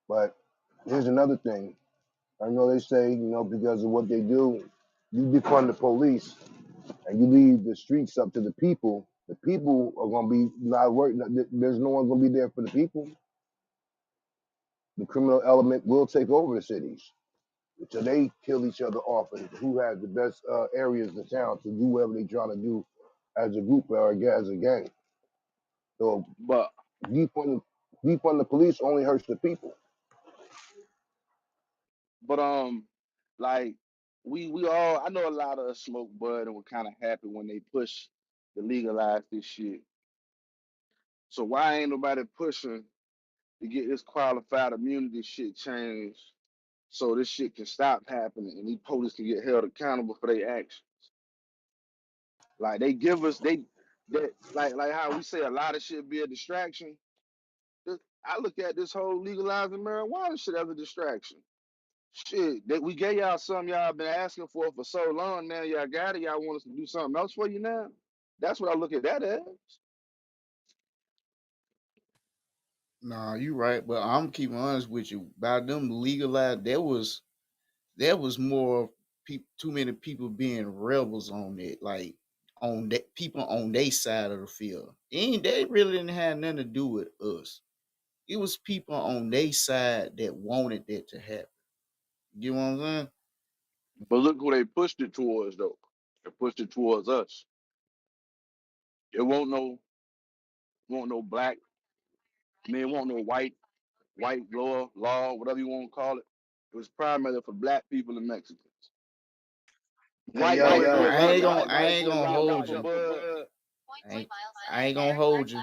But here's another thing. I know they say, because of what they do, you defund the police and you leave the streets up to the people are going to be not working. There's no one going to be there for the people. The criminal element will take over the cities. So they kill each other off, and who has the best areas in town to do whatever they're trying to do as a group or as a gang. So But defund, defund the police only hurts the people. but like we all I know a lot of us smoke bud and were kind of happy when they push the legalize this shit. So why ain't nobody pushing to get this qualified immunity shit changed so this shit can stop happening and these police can get held accountable for their actions? Like they give us that like how we say a lot of shit be a distraction. I look at this whole legalizing marijuana shit as a distraction. Shit, that we gave y'all something y'all been asking for so long. Now y'all got it. Y'all want us to do something else for you now? That's what I look at that as. Nah, you right, but I'm keeping honest with you. By them legalized, there was more people, too many people being rebels on it, like on that people on their side of the field. Ain't they really didn't have nothing to do with us. It was people on their side that wanted that to happen. You know what I'm saying? But look who they pushed it towards though. They pushed it towards us. It won't no black, I mean, it won't no white law, whatever you want to call it. It was primarily for black people and Mexicans. Hey, White yo, boys I yo, get ain't locked gonna up. I White ain't boys gonna locked up hold for you. bud. I ain't gonna hold you.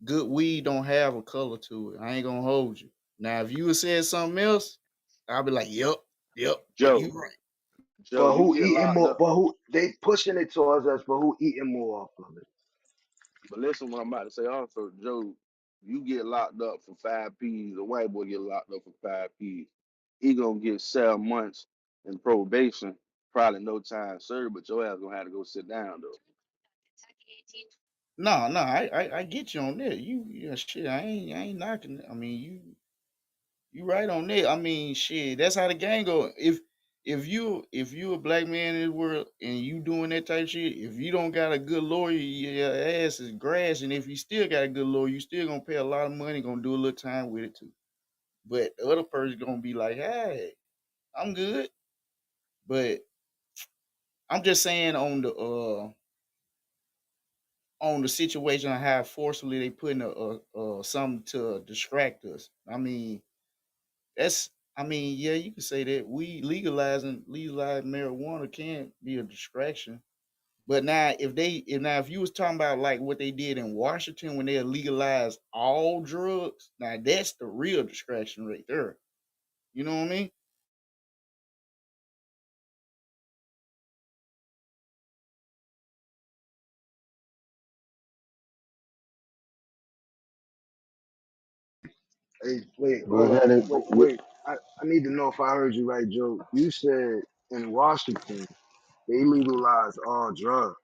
Good weed don't have a color to it. I ain't gonna hold you. Now, if you had said something else, I'll be like, yep, yep, you Joe, right. Joe, but you who get eating locked more? up. But who they pushing it towards us? But who eating more off of it? But listen, what I'm about to say also, Joe, you get locked up for 5 P's. A white boy get locked up for 5 P's. He gonna get 7 months in probation, probably no time served, but your ass gonna have to go sit down though. No, no, I get you on that. Yeah, shit, I ain't knocking it. I mean, you right on that. I mean, shit, that's how the game go. If you a black man in this world and you doing that type of shit, if you don't got a good lawyer, your ass is grass. And if you still got a good lawyer, you still gonna pay a lot of money, gonna do a little time with it too. But the other person gonna be like, hey, I'm good. But I'm just saying on the situation of how forcefully they putting something to distract us. I mean, that's I mean, yeah, you can say that we legalize marijuana can be a distraction. But now if you was talking about like what they did in Washington when they legalized all drugs, now that's the real distraction right there. You know what I mean? Hey, wait, Go hold ahead on, and wait. I need to know if I heard you right, Joe. You said in Washington they legalized all drugs.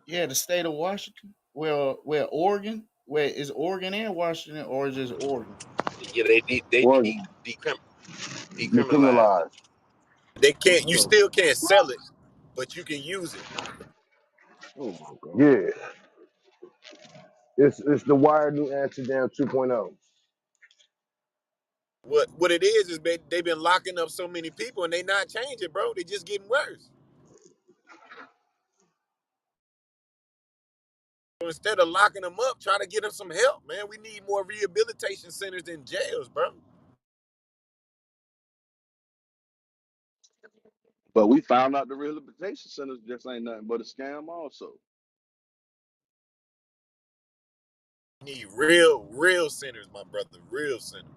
Yeah, the state of Washington. Well, where Oregon? Where is Oregon and Washington, or is just Oregon? Yeah, they Or decriminalized it. decriminalized. They can't. You So still can't sell it, but you can use it. Oh my God. Yeah, it's the wired new Amsterdam 2.0. What it is they've been locking up so many people and they not changing, bro. They just getting worse. So instead of locking them up, try to get them some help, man. We need more rehabilitation centers than jails, bro. But we found out the rehabilitation centers just ain't nothing but a scam also. We need real centers, my brother. Real centers.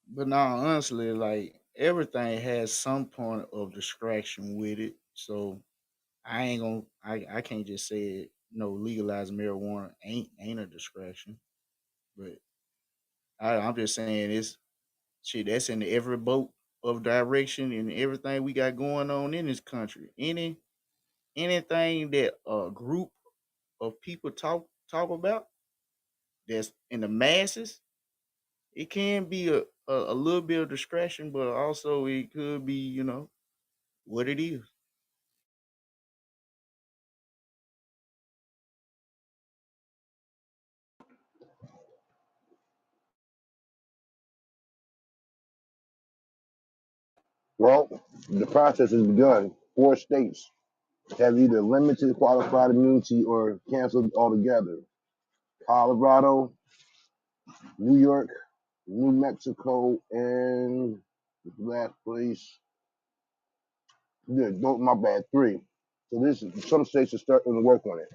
but now honestly, like everything has some point of distraction with it. So I ain't gonna I can't just say it, legalizing marijuana ain't a distraction. But I'm just saying it's shit that's in every boat of direction and everything we got going on in this country. Anything that a group of people talk about that's in the masses, it can be a little bit of distraction, but also it could be, what it is. Well, the process has begun. Four states have either limited qualified immunity or canceled altogether. Colorado, New York, New Mexico, and the last place. Yeah, don't my bad, three. So this some states are starting to work on it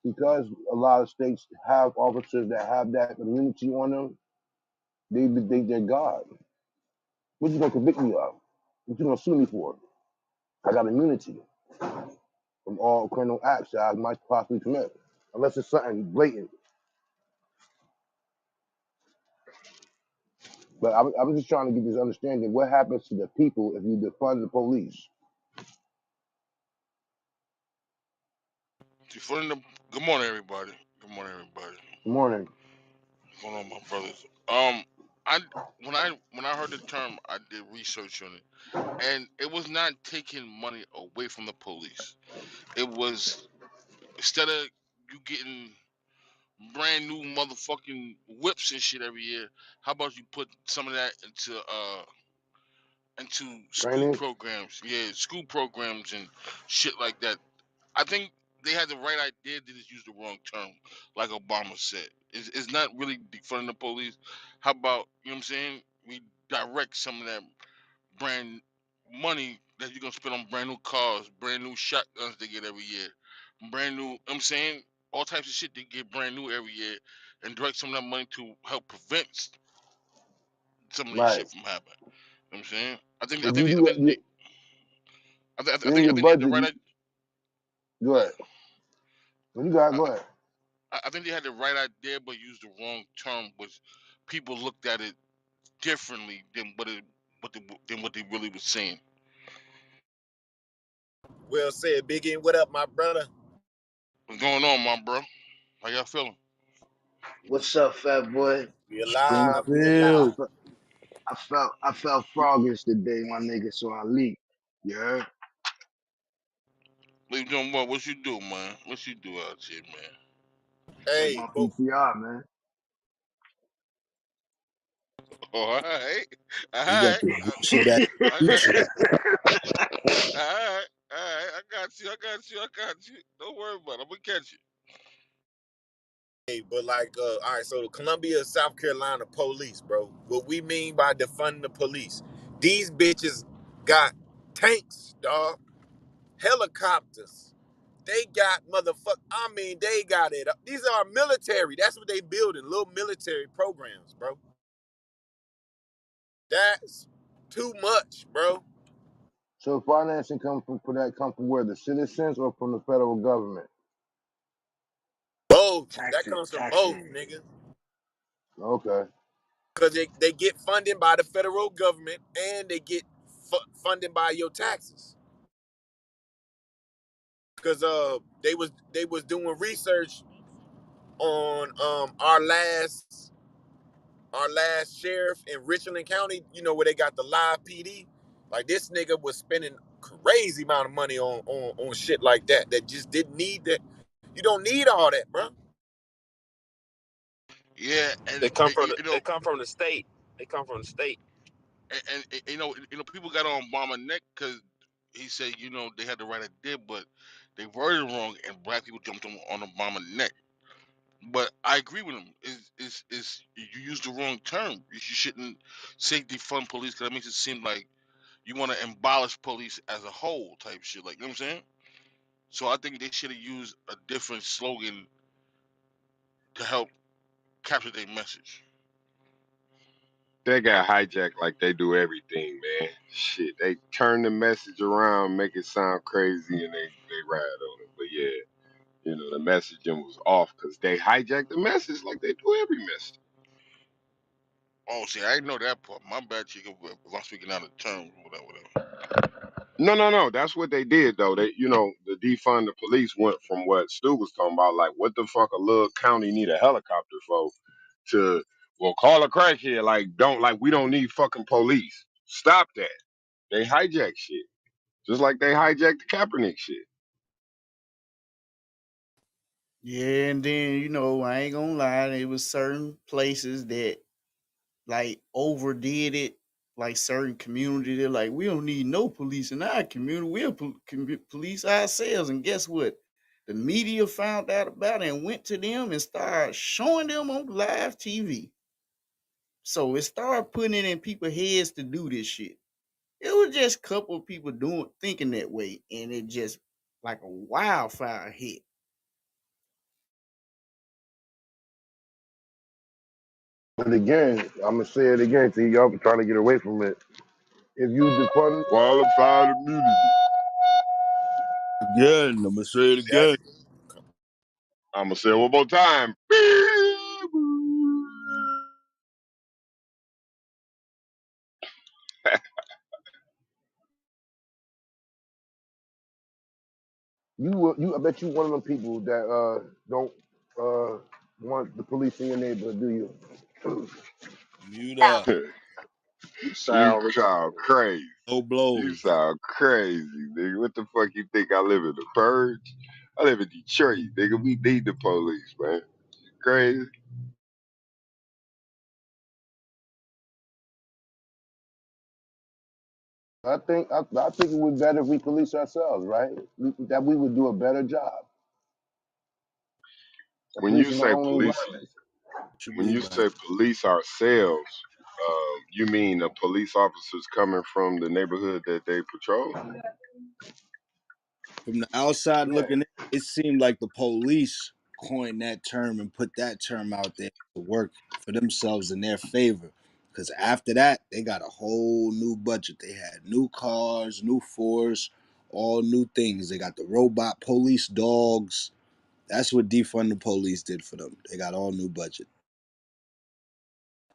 because a lot of states have officers that have that immunity on them. They think they're God. What you gonna convict me of? What you gonna sue me for? I got immunity from all criminal acts that I might possibly commit, unless it's something blatant. But I'm just trying to get this understanding. What happens to the people if you defund the police? Defunding the. Good morning, everybody. Good morning, everybody. Good morning. What's going on, my brothers? I when I heard the term, I did research on it, and it was not taking money away from the police. It was instead of you getting brand new motherfucking whips and shit every year, how about you put some of that into school Training? programs? Yeah, school programs and shit like that. I think they had the right idea. They just used the wrong term, like Obama said. It's not really defunding the police. How about, you know what I'm saying? We direct some of that brand money that you're gonna spend on brand new cars, brand new shotguns they get every year, brand new. You know what I'm saying, all types of shit they get brand new every year, and direct some of that money to help prevent some of these Right. shit from happening. You know what I'm saying? I think I But think you they, do you, in I your think they had the budget. right. Go ahead. When you got, I, go ahead. I think they had the right idea, but used the wrong term, which people looked at it differently than what they really was saying. Well said, Biggie. What up, my brother? What's going on, my bro? How y'all feeling? What's up, fat boy? We alive. We I alive. felt I felt froggish today, my nigga, so I leaked. You heard? What you doing? What you do, man? What you do out here, man? Check Hey, my but PTR, man. Oh, all right, all You got right, the Gucci back. I got, Gucci. all right, all right. I got you. I got you. I got you. Don't worry about it. I'm gonna catch you. hey, but like, all right. So the Columbia, South Carolina police, bro. What we mean by defunding the police? These bitches got tanks, dog, helicopters. They got motherfuck. I mean, they got it. These are military. That's what they building. Little military programs, bro. That's too much, bro. So financing come from for that come from where the citizens or from the federal government. Both. That Taxes, comes from both, taxes. nigga. Okay. Because they get funded by the federal government and they get funded by your taxes. Because they was doing research on our last sheriff in Richland County. You know where they got the live PD. Like this nigga was spending crazy amount of money on shit like that just didn't need that. You don't need all that, bro. Yeah, They come from the you they know, come from the state. They come from the state. you know, people got on Obama neck because he said, they had the right idea, but they worded it wrong, and black people jumped on Obama neck. But I agree with him. Is you used the wrong term. You shouldn't say defund police because that makes it seem like you want to abolish police as a whole type shit. Like, you know what I'm saying? So I think they should have used a different slogan to help capture their message. They got hijacked like they do everything, man. Shit, they turn the message around, make it sound crazy, and they ride on it. But yeah, the messaging was off because they hijacked the message like they do every message. Oh, see, I didn't know that part. My bad, chick. If I'm speaking out of turn, whatever, whatever. No, no, no. That's what they did though. They, the defund the police went from what Stu was talking about, like what the fuck a little county need a helicopter for, to well call a crackhead like we don't need fucking police. Stop that. They hijack shit. Just like they hijacked the Kaepernick shit. Yeah, and then I ain't gonna lie, there was certain places that like overdid it. Like certain community, they're like, we don't need no police in our community. We'll police ourselves. And guess what? The media found out about it and went to them and started showing them on live TV. So it started putting it in people's heads to do this shit. It was just a couple of people thinking that way, and it just like a wildfire hit. But again, I'm gonna say it again to y'all trying to get away from it. If you defund, Qualified immunity. Again, I'm gonna say it Yeah. again. I'm gonna say it one more time. I bet you one of them people that don't want the police in your neighborhood, do you? Mute up. You You sound sound ridiculous. crazy. No You blows. sound crazy, nigga. What the fuck you think I live in the purge? I live in Detroit, nigga. We need the police, man. Crazy. I think it would be better if we police ourselves, right? That we would do a better job of When you policing our say own police, environment. What you when mean you by that? say police ourselves, you mean the police officers coming from the neighborhood that they patrol? From the outside Yeah. looking in, it seemed like the police coined that term and put that term out there to work for themselves in their favor. Because after that, they got a whole new budget. They had new cars, new force, all new things. They got the robot police dogs. That's what defund the police did for them. They got all new budget.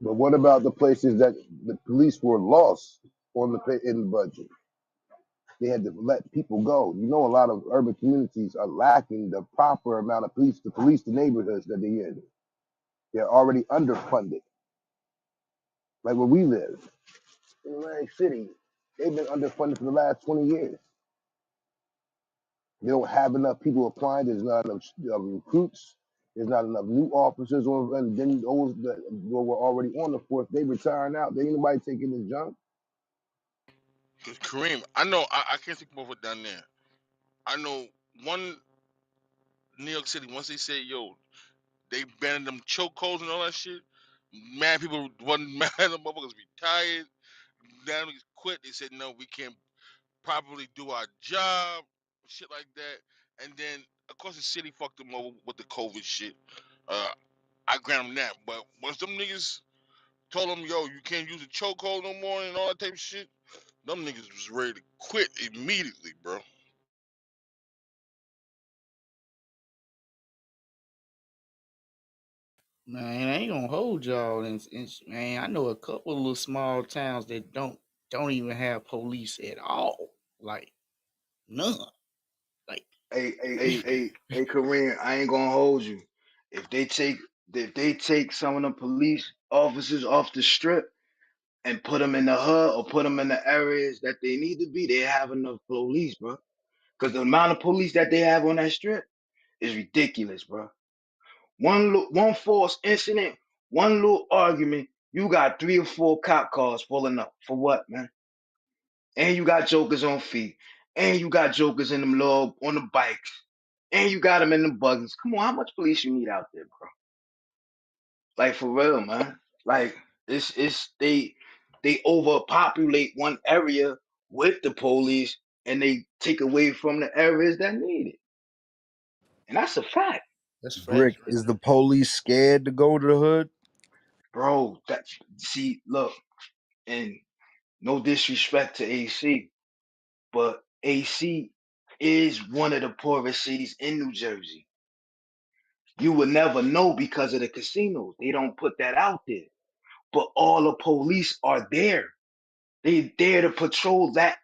But what about the places that the police were lost in the budget? They had to let people go. A lot of urban communities are lacking the proper amount of police to police the neighborhoods that they're in. They're already underfunded. Like where we live in Atlantic City, they've been underfunded for the last 20 years. They don't have enough people applying. There's not enough recruits. There's not enough new officers and then those that were already on the force, they retiring out. There ain't nobody taking this jump. Cause Kareem, I know I can't think of it down there. I know one New York City. Once they said, "Yo, they banned them chokeholds and all that shit," mad people wasn't mad. The motherfuckers retired. Now niggas quit. They said, "No, we can't properly do our job," shit like that. And then, of course, the city fucked them over with the COVID shit. Uh, I grant them that. But once them niggas told them, "Yo, you can't use a chokehold no more," and all that type of shit, them niggas was ready to quit immediately, bro. Man, I ain't gonna hold y'all. Man, I know a couple of little small towns that don't even have police at all. Like none. Like Hey, Kareem, I ain't gonna hold you. If they take if they take some of the police officers off the strip and put them in the hood or put them in the areas that they need to be, they have enough police, bro. Because the amount of police that they have on that strip is ridiculous, bro. One false incident, one little argument, you got 3 or 4 cop cars pulling up for what, man? And you got jokers on feet, and you got jokers in them little on the bikes, and you got them in the buggies. Come on, how much police you need out there, bro? Like for real, man. Like it's they overpopulate one area with the police, and they take away from the areas that need it, and that's a fact. that's Brick, factual. is the police scared to go to the hood? bro. That see, look, and no disrespect to AC, but AC is one of the poorest cities in New Jersey. You would never know because of the casinos. They don't put that out there. But all the police are there. They there to patrol that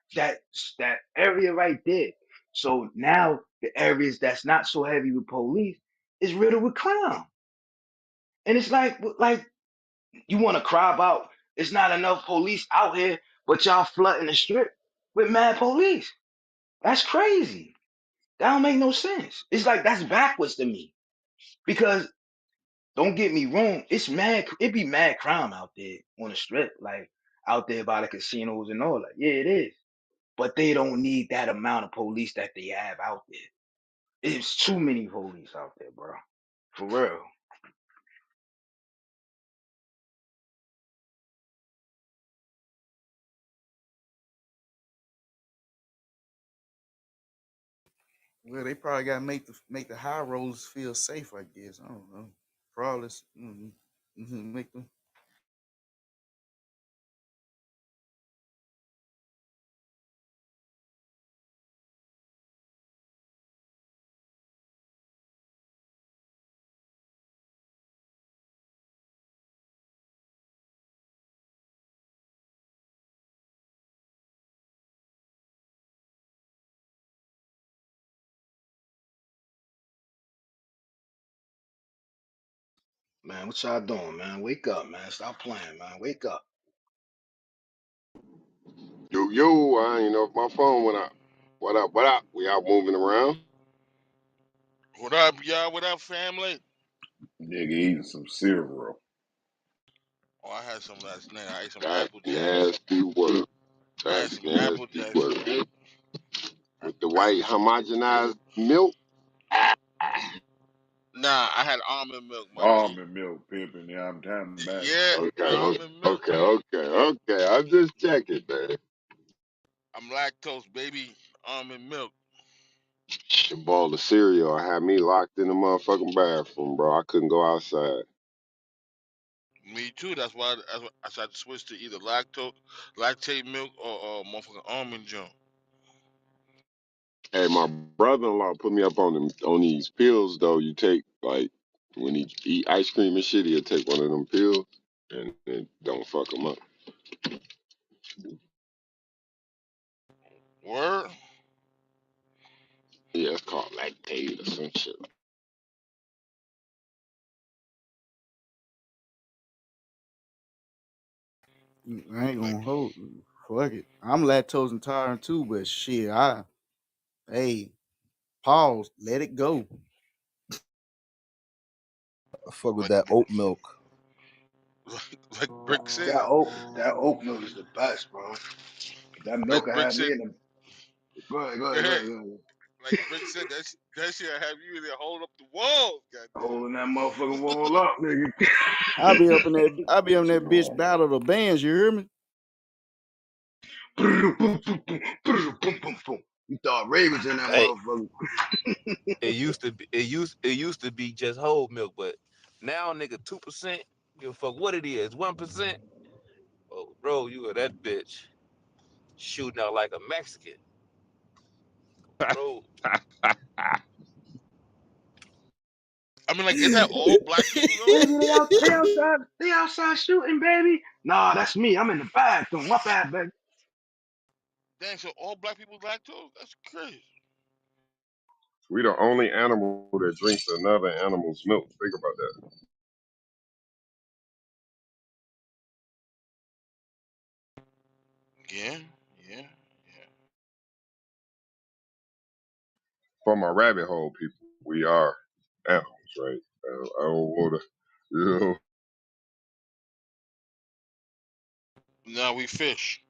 area right there. So now the areas that's not so heavy with police is riddled with crime. And it's like you want to cry about it's not enough police out here, but y'all flooding the strip with mad police. That's crazy. That don't make no sense. It's like that's backwards to me. Because don't get me wrong, it's mad. It be mad crime out there on the strip, like out there by the casinos and all that. Yeah, it is. But they don't need that amount of police that they have out there. It's too many police out there, bro. For real. Well, they probably got to make the high rollers feel safe. I guess I don't know. Probably make them. Man, what y'all doing, man? Wake up, man. Stop playing, man. Wake up. Yo, I ain't know if my phone went out. What up? What up? We out moving around. What up, y'all? What up, family? Nigga eating some cereal. Oh, I had some last night. I ate some That Apple Jacks. nasty work. I had That's some Apple nasty Jacks work. With the white Apple. homogenized milk. Nah, I had almond milk, my G. Almond milk pippin'. Yeah, I'm talking about. Yeah, Okay, almond milk. okay. I'm just checking, man. I'm lactose, baby. Almond milk. A bowl of cereal had me locked in the motherfucking bathroom, bro. I couldn't go outside. Me too. That's why I tried to switch to either lactate milk, or motherfucking almond junk. Hey, my brother-in-law put me up on these pills though. You take like when he eat ice cream and shit, he'll take one of them pills and it don't fuck him up. Word. Yeah, it's called lactate or some shit. I ain't Like gonna hold. Fuck it. I'm lactose intolerant too, but shit, hey, pause, let it go. I fuck with like that oat milk. like Brick said. That oat milk is the best, bro. That Like milk I Brick had me said. in the go ahead, go Go ahead, go ahead. ahead, go ahead. Like Brick said, that shit have you in there holding up the walls. Goddamn. Holding that motherfucking wall up, nigga. I be up in that. I be What on you that bitch doing? battle of the bands. You hear me? Boom, boom, boom, boom, boom. You thought Ray was in that Hey, motherfucker. it used to be just whole milk, but now nigga 2%, give a fuck what it is, 1%. Oh, bro, you are that bitch shooting out like a Mexican, bro. I mean, like, is that all black people though? Baby, they outside shooting, baby. Nah, that's me. I'm in the bathroom. My bad, baby. Dang, so all black people lactose? That's crazy. We the only animal that drinks another animal's milk. Think about that. Yeah, yeah, yeah. For my rabbit hole people, we are animals, right? I don't want to, you know, Now we fish.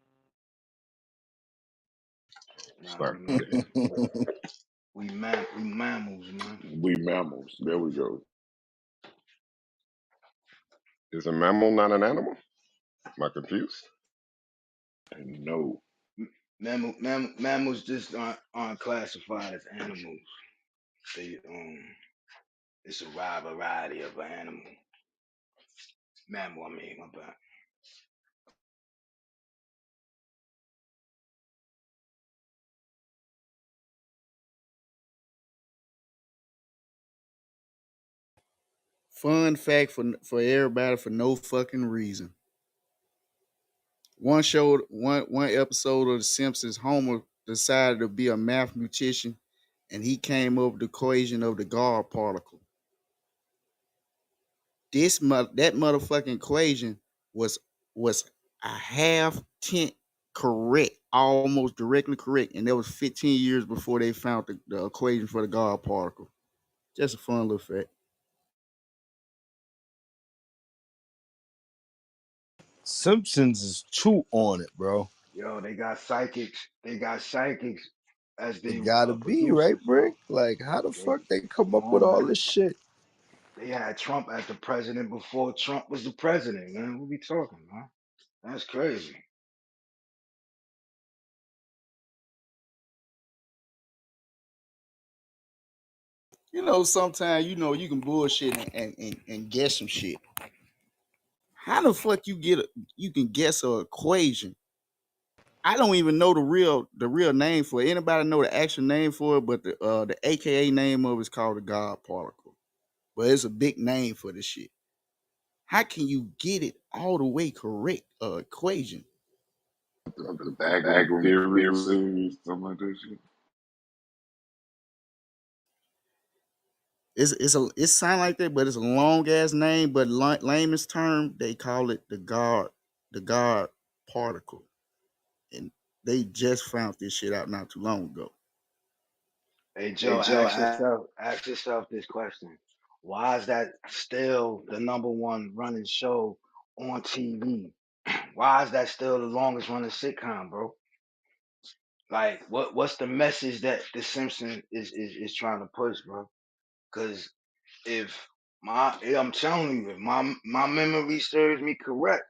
Nah, start. we mammals, man. We mammals. There we go. Is a mammal not an animal? Am I confused? And no. Mammals just aren't classified as animals. They it's a wide variety of animal. Man, well, I mean, my bad. Fun fact for everybody for no fucking reason. One episode of The Simpsons, Homer decided to be a mathematician, and he came up with the equation of the God particle. That motherfucking equation was was a half tenth correct, almost directly correct, and that was 15 years before they found the equation for the God particle. Just a fun little fact. Simpsons is true on it, bro. Yo, they got psychics. They got psychics as It they gotta be, right, producers, Brick? bro. Like, how the They fuck they come come up with on, all man. this shit? They had Trump as the president before Trump was the president, man. What we talking, man? That's crazy. Sometimes you can bullshit and guess some shit. How the fuck you can guess a equation? I don't even know the real name for it. Anybody know the actual name for it? But the AKA name of it is called the God particle. But it's a big name for this shit. How can you get it all the way correct? Equation. The Pythagorean theory or something like that shit. It sound like that, but it's a long ass name. But layman's term, they call it the God particle, and they just found this shit out not too long ago. Hey Hey Joe, Joe, ask yourself this question. Why is that still the number one running show on TV? Why is that still the longest running sitcom, bro? Like what's the message that the Simpsons is trying to push, bro? Cause if I'm telling you, if my memory serves me correct,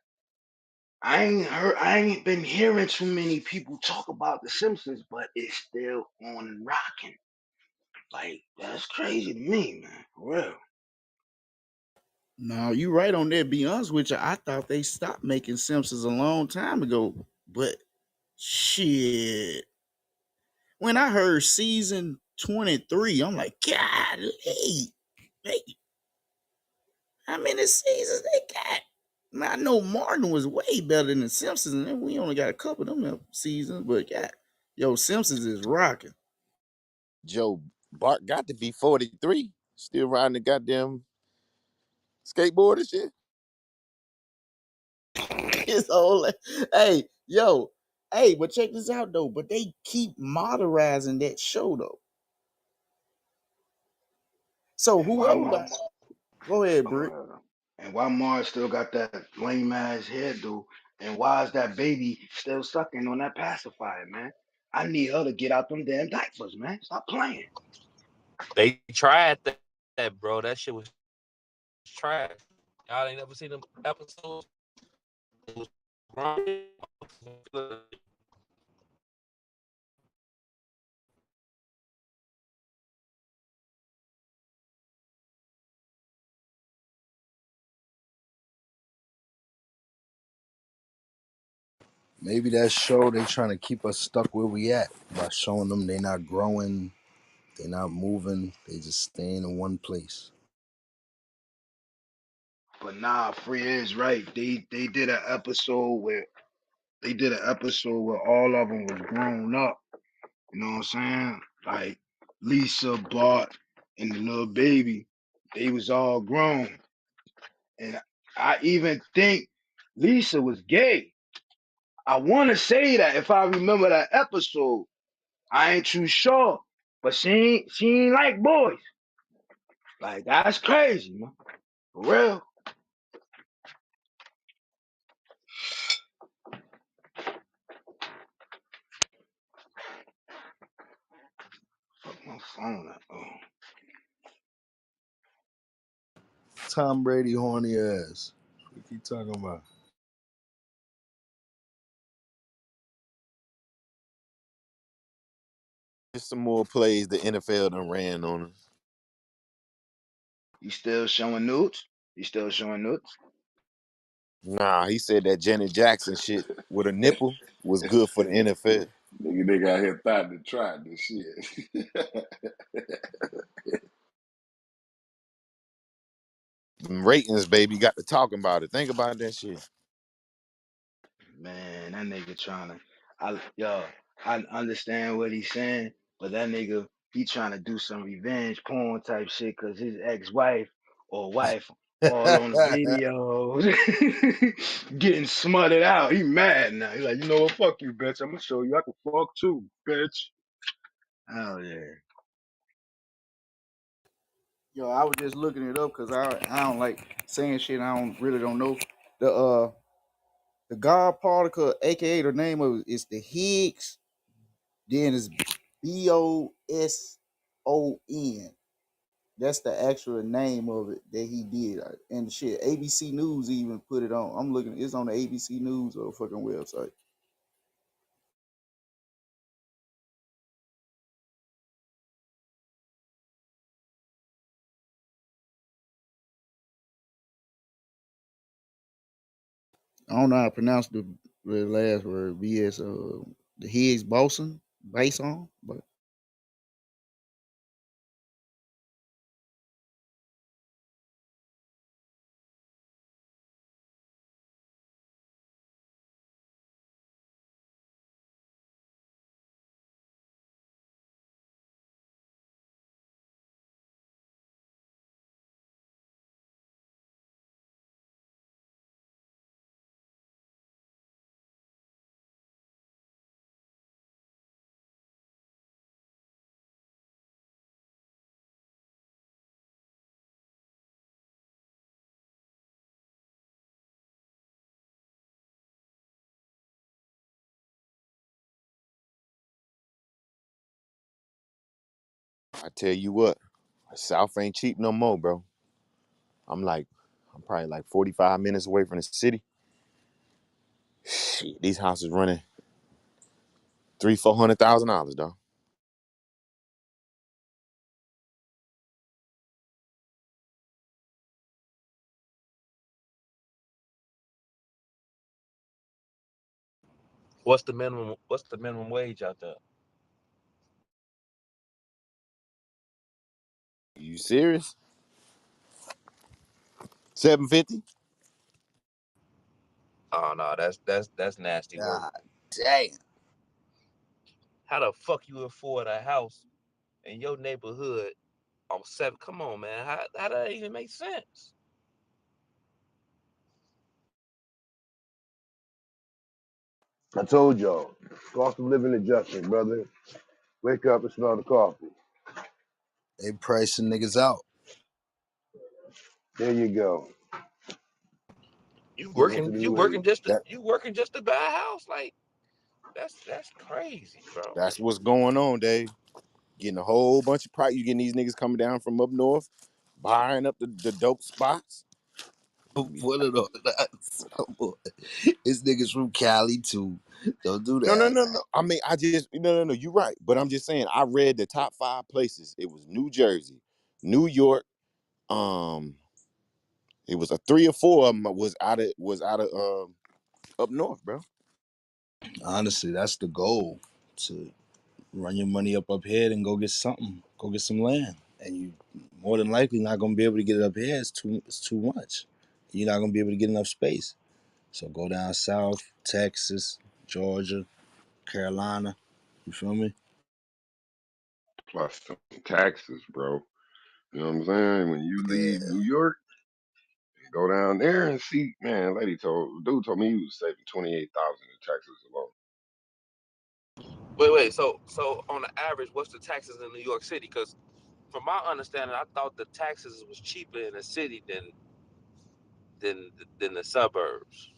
I ain't been hearing too many people talk about the Simpsons, but it's still on and rocking. Like that's crazy to me, man. For real. no, you right on that. Be honest with you, I thought they stopped making Simpsons a long time ago. But shit, when I heard season 23, I'm like, golly, hey, how many seasons they got? Man, I know Martin was way better than the Simpsons, and we only got a couple of them seasons. But yeah, yo, Simpsons is rocking. Joe Bart got to be 43, still riding the goddamn skateboard and shit. It's all hey, yo, hey, but check this out though. But they keep modernizing that show though. So And why whoever Mar? go ahead, Oh, Brick. and why Mars still got that lame ass hairdo? And why is that baby still sucking on that pacifier, man? I need her to get out them damn diapers, man. Stop playing. They tried that, bro. That shit was trash. Y'all ain't never seen them episodes. It was Maybe that show they trying to keep us stuck where we at by showing them they not growing, they not moving, they just staying in one place. But nah, Free is right. They did an episode where all of them was grown up. You know what I'm saying? Like Lisa, Bart, and the little baby, they was all grown. And I even think Lisa was gay. I want to say that if I remember that episode, I ain't too sure, but she ain't like boys. Like that's crazy, man. For real. Fuck my phone up. Oh. Tom Brady horny ass. What you keep talking about? Just some more plays the NFL done ran on us. You still showing nudes? You still showing nudes? Nah, he said that Janet Jackson shit with a nipple was good for the NFL. Nigga out here thought to try this shit. Them ratings, baby, got to talking about it. Think about that shit. Man, that nigga trying to, I understand what he's saying, but that nigga, he trying to do some revenge porn type shit because his ex-wife or wife all on the videos getting smutted out. He mad now. He's like, you know what? Fuck you, bitch. I'm gonna show you I can fuck too, bitch. Oh yeah. Yo, I was just looking it up because I don't like saying shit I don't know. The God particle, aka the name of it, is the Higgs. Then it's BOSON. That's the actual name of it that he did. And shit, ABC News even put it on. I'm looking, it's on the ABC News or fucking website. I don't know how to pronounce the last word. BS the Higgs boson, boson, but I tell you what, South ain't cheap no more, bro. I'm probably like 45 minutes away from the city. Shit, these houses running $300,000-$400,000, dog. What's the minimum? What's the minimum wage out there? You serious? 750? Oh no, that's nasty work. God damn. How the fuck you afford a house in your neighborhood on seven? Come on, man. How that even make sense? I told y'all, cost of living adjustment, brother. Wake up and smell the coffee. They pricing niggas out. There you go. You Getting into working? the You new age. working just to That you working just to buy a house? Like that's crazy, bro. that's what's going on, Dave. Getting a whole bunch of price. You getting these niggas coming down from up north, buying up the dope spots. Put it on that. It's niggas from Cali too. Don't do No, no, that. no, no. I mean, I just no. You're right, but I'm just saying. I read the top 5 places. It was New Jersey, New York. Um, it was a 3 or 4 of them was out of up north, bro. Honestly, that's the goal. To run your money up here and go get something. Go get some land. And you more than likely not gonna be able to get it up here. It's too much. You're not gonna be able to get enough space. So go down south, Texas, Georgia, Carolina. You feel me? Plus some taxes, bro. You know what I'm saying? When you Yeah. leave New York and go down there and see, man, dude told me he was saving 28,000 in taxes alone. Wait. So on the average, what's the taxes in New York City? Because from my understanding, I thought the taxes was cheaper in the city than than the suburbs.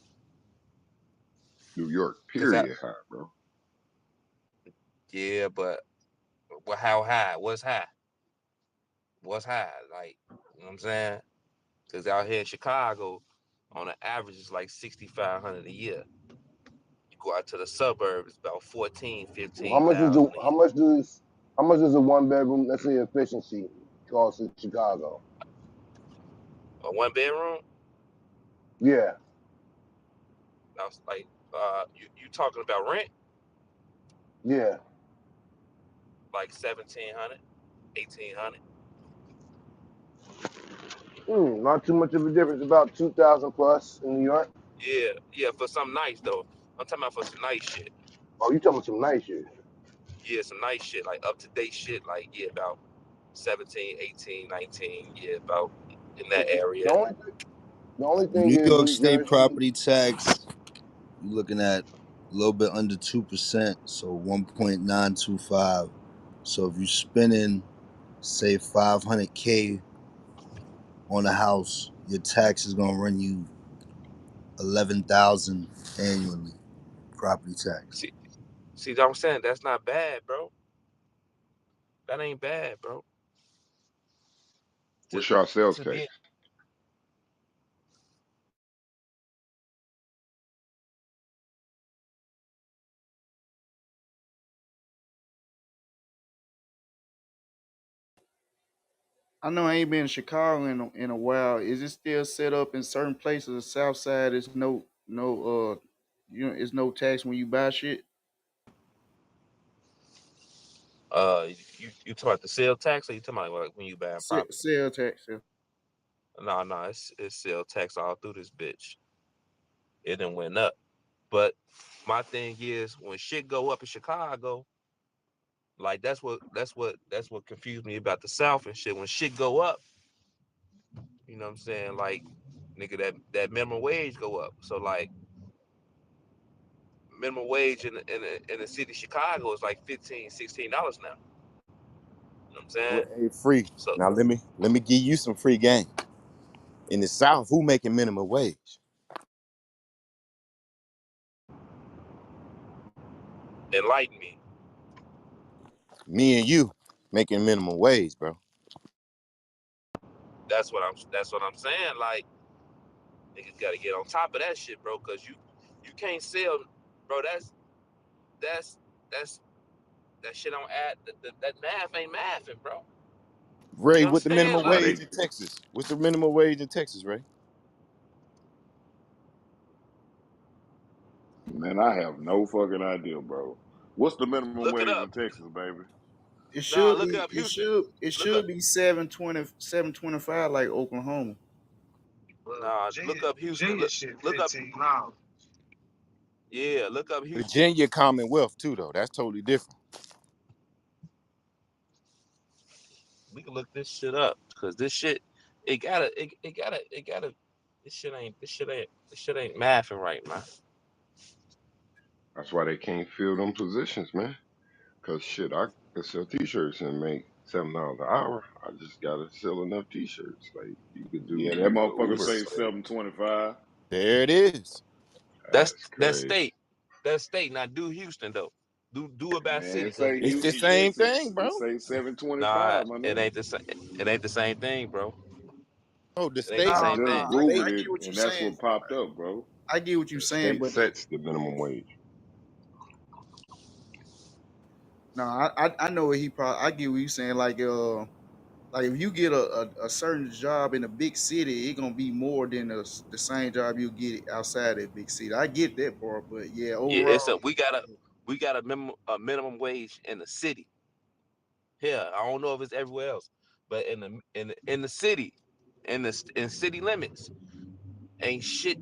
New York, Cause that period, high, bro. yeah, but how high? What's high? What's high? Like you know what I'm saying? Cause out here in Chicago, on an average, it's like 6,500 a year. You go out to the suburbs, it's about 14, How much is 15,000 a year. how much does a one bedroom, let's say efficiency, cost in Chicago? A one bedroom, Yeah. I was like, you talking about rent? Yeah. Like 1700, 1800. Not too much of a difference. About 2,000 plus in New York. Yeah, yeah, for some nice though. I'm talking about for some nice shit. Oh, you talking some nice shit? Yeah, some nice shit, like up to date shit, like yeah, about 17, 18, 19, yeah, about in that The area. only the only thing New is York New State Jersey. property tax, you're looking at a little bit under 2%, so 1.925. So if you're spending, say, 500K on a house, your tax is gonna run you 11,000 annually. Property tax. See, see, what I'm saying that's not bad, bro. That ain't bad, bro. To What's your sales to tax? be I know I ain't been in Chicago in a while. Is it still set up in certain places? The South Side is it's no tax when you buy shit. you talking about the sale tax or you talking about like when you buying property? Sale tax. Yeah. No, no, it's sale tax all through this bitch. It done went up. But my thing is when shit go up in Chicago, like that's what confused me about the South and shit. When shit go up, you know what I'm saying? Like, nigga, that minimum wage go up. So like minimum wage in the city of Chicago is like 15, $16 now. You know what I'm saying? Well, hey, free. So Now let me give you some free game. In the South, who making minimum wage? enlighten me. Me and you making minimum wage, bro. That's what I'm saying. Like, niggas gotta get on top of that shit, bro, cause you can't sell, bro. That's that's that shit don't add that math ain't mathing, bro. Ray, You what the understand? minimum Nah, Like, wage they in Texas? What's the minimum wage in Texas, Ray? man, I have no fucking idea, bro. What's the minimum look it wage up. in Texas, baby? It Nah, should look be up Houston. it Look up should be 725 like Oklahoma. nah, look up Houston. Look up yeah, look up Houston. Virginia Commonwealth too, though. That's totally different. We can look this shit up because this shit it gotta this shit ain't mathing right, man. That's why they can't fill them positions, man. Cause shit, I could sell T-shirts and make $7 an hour. I just gotta sell enough T-shirts. Like you could Yeah, do that motherfucker Uber. say Like 725. There it is. That's that's that crazy. state. That state. Now do Houston though. Do about Man, city it because say It's the Houston, same Texas. thing, It bro. say nah, 725, my it nigga. ain't the same. It ain't the same thing, bro. Oh, the It ain't the state. I same just thing. I Googled get it, what you're and that's saying. what popped up, bro. I get what you're The saying, state but sets the minimum wage. no, I know what he probably. I get what you're saying. Like if you get a certain job in a big city, it gonna be more than the same job you get outside that big city. I get that part, but yeah, Yeah, it's a overall, we got a minimum wage in the city. Here, I don't know if it's everywhere else, but in the city, in city limits, ain't shit.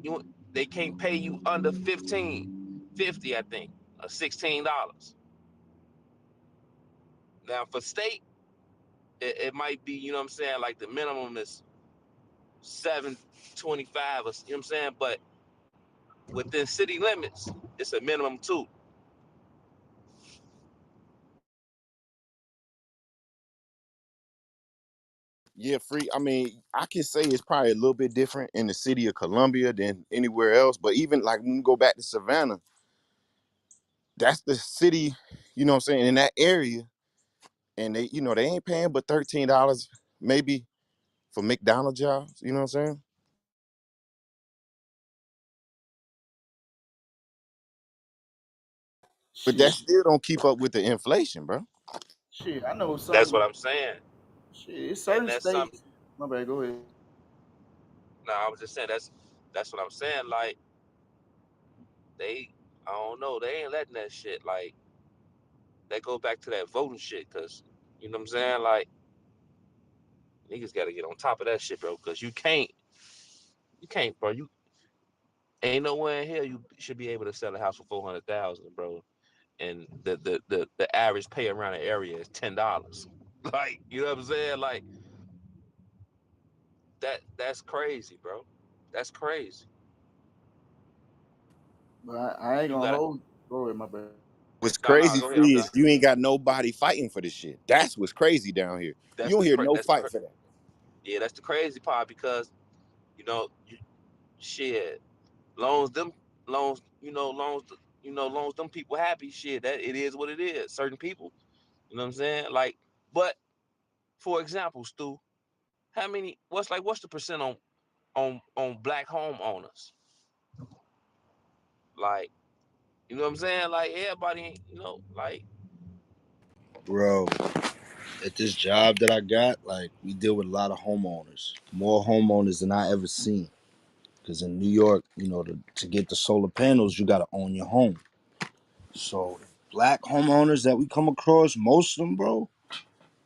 They can't pay you under 15.50, I think, or $16. Now for state, it might be, you know what I'm saying, like the minimum is 7.25, or you know what I'm saying, but within city limits, it's a minimum too. Yeah, free. I mean, I can say it's probably a little bit different in the city of Columbia than anywhere else. But even like when you go back to Savannah, that's the city, you know what I'm saying, in that area. And they ain't paying but $13 maybe for McDonald's jobs. You know what I'm saying? But that shit, still don't keep up with the inflation, bro. shit. I know That's some what I'm saying, shit. It's and certain that's some. states. My bad. Go ahead. No, I was just saying that's what I'm saying. Like They, I don't know, they ain't letting that shit. Like, that go back to that voting shit, cause you know what I'm saying. Like, niggas got to get on top of that shit, bro. Cause you can't, bro. You ain't nowhere in here you should be able to sell a house for 400,000, bro. And the average pay around the area is $10. Like, you know what I'm saying? Like that's crazy, bro. That's crazy. But I ain't You gonna gotta hold. Go ahead, my bad. What's no, crazy, go ahead. I'm free, done. is you ain't got nobody fighting for this shit. That's what's crazy down here. You don't hear no That's the fight for that. yeah, that's the crazy part because shit loans them loans loans them people happy shit that it is what it is. Certain people, you know what I'm saying? Like, but for example, Stu, what's the percent on black homeowners? Like, you know what I'm saying? Like everybody ain't, like Bro, at this job that I got, like we deal with a lot of homeowners, more homeowners than I ever seen. Because in New York, to get the solar panels, you got to own your home. So black homeowners that we come across, most of them, bro,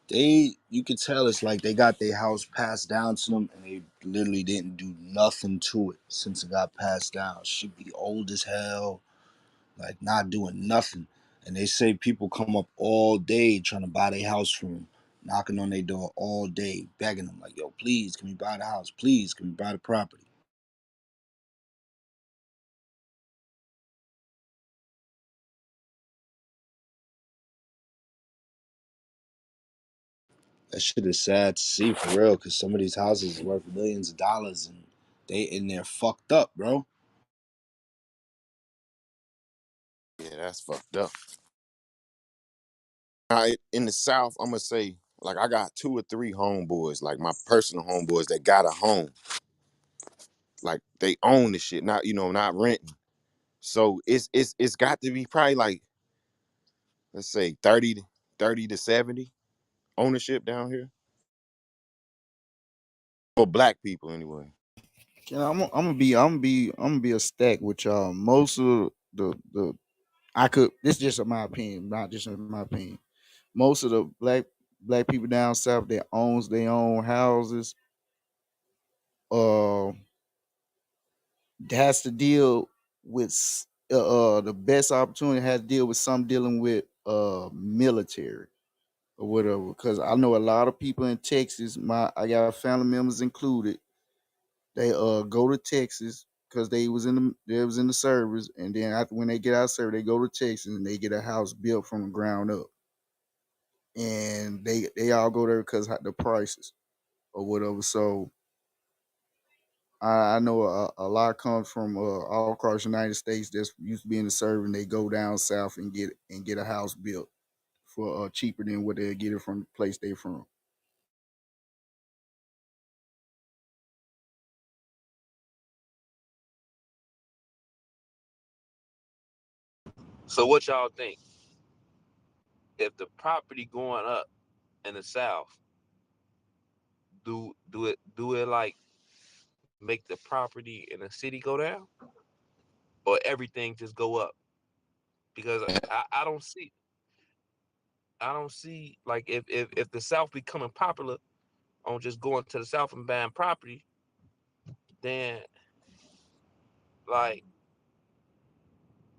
you could tell it's like they got their house passed down to them and they literally didn't do nothing to it since it got passed down. Should be old as hell, like not doing nothing. And they say people come up all day trying to buy their house from them, knocking on their door all day, begging them like, "Yo, please, can we buy the house? Please, can we buy the property?" That shit is sad to see for real, because some of these houses are worth millions of dollars and they in there fucked up, bro. Yeah, that's fucked up. In the South, I'm gonna say, like, I got two or three homeboys, like my personal homeboys that got a home, like they own the shit, not renting. So it's got to be probably like, let's say 30 to 70 ownership down here for black people anyway. I'm gonna be a stack with y'all. Most of the I could. This is just my opinion, not just in my opinion. Most of the black people down south that owns their own houses, uh, has to deal with the best opportunity has to deal with some dealing with military or whatever. Because I know a lot of people in Texas. I got family members included. They go to Texas because they was in the service, and then after when they get out of service, they go to Texas and they get a house built from the ground up, and they all go there because the prices or whatever. So I know a lot comes from all across the United States that's used to be in the service, and they go down south and get a house built for cheaper than what they get it from the place they from. so what y'all think? If the property going up in the South, do it like make the property in the city go down, or everything just go up? Because I don't see like if the South becoming popular on just going to the South and buying property, then like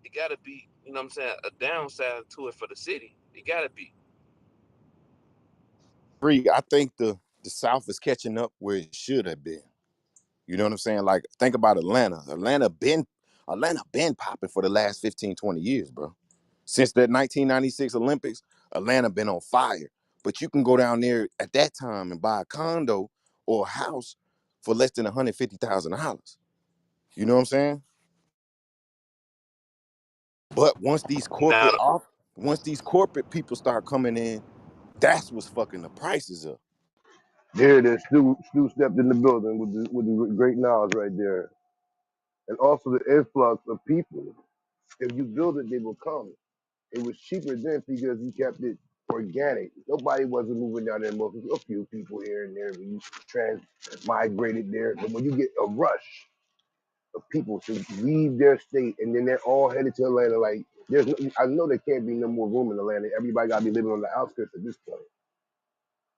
it gotta be, what I'm saying, a downside to it for the city. It gotta be. Free, I think the South is catching up where it should have been. You know what I'm saying? Like, think about Atlanta. Atlanta been popping for the last 15, 20 years, bro. Since that 1996 Olympics, Atlanta been on fire. But you can go down there at that time and buy a condo or a house for less than $150,000. You know what I'm saying? But Now once these corporate people start coming in, that's what's fucking the prices up. There it is. Stu stepped in the building with the great knowledge right there, and also the influx of people. If you build it, they will come. It was cheaper then because you kept it organic. Nobody wasn't moving down there. Most a few people here and there. When you trans migrated there, but when you get a rush of people to leave their state, and then they're all headed to Atlanta. Like, I know there can't be no more room in Atlanta. Everybody got to be living on the outskirts at this point.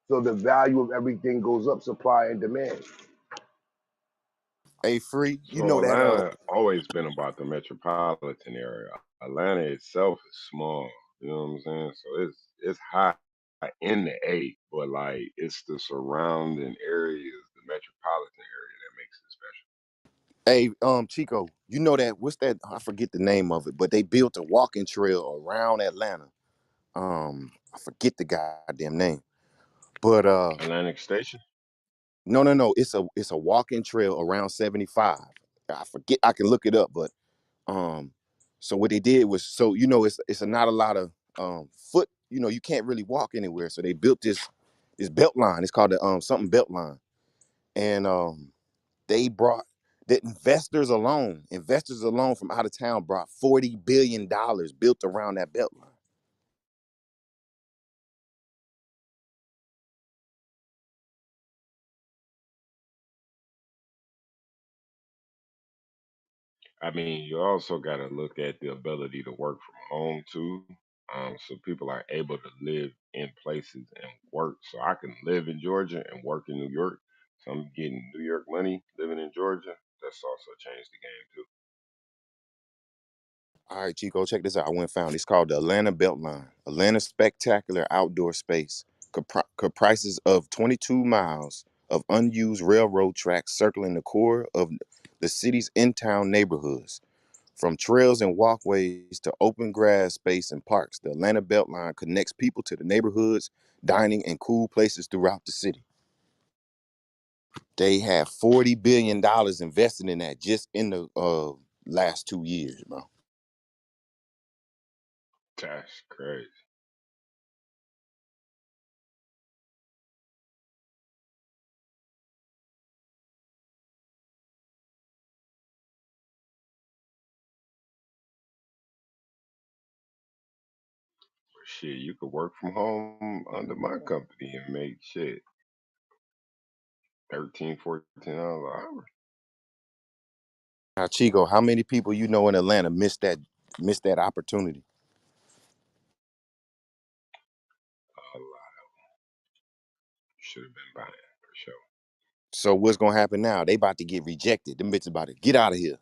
So the value of everything goes up, supply and demand. Hey, free. You know So that Atlanta always been about the metropolitan area. Atlanta itself is small. You know what I'm saying? So it's high in the A, but like it's the surrounding areas, the metropolitan area that makes it special. Hey, Chico, you know that what's that? I forget the name of it, but they built a walking trail around Atlanta. I forget the goddamn name, but Atlantic Station. no, it's a walking trail around 75. I forget. I can look it up, but um, so what they did was so it's not a lot of foot. You can't really walk anywhere, so they built this belt line. It's called the something belt line, and they brought the investors alone from out of town brought $40 billion built around that belt line. I mean, you also got to look at the ability to work from home too. So people are able to live in places and work. So I can live in Georgia and work in New York. So I'm getting New York money living in Georgia. That's also changed the game too. All right, Chico, check this out. I went and found it. It's called the Atlanta Beltline. Atlanta spectacular outdoor space comprises of 22 miles of unused railroad tracks circling the core of the city's in-town neighborhoods. From trails and walkways to open grass space and parks, the Atlanta Beltline connects people to the neighborhoods, dining, and cool places throughout the city. They have $40 billion invested in that just in the last 2 years, bro. That's crazy. But shit, you could work from home under my company and make shit 13, $14 an hour. Now, Chico, how many people you know in Atlanta missed that opportunity? A lot should have been buying for sure. So what's gonna happen now? They about to get rejected. Them bitches about to get out of here.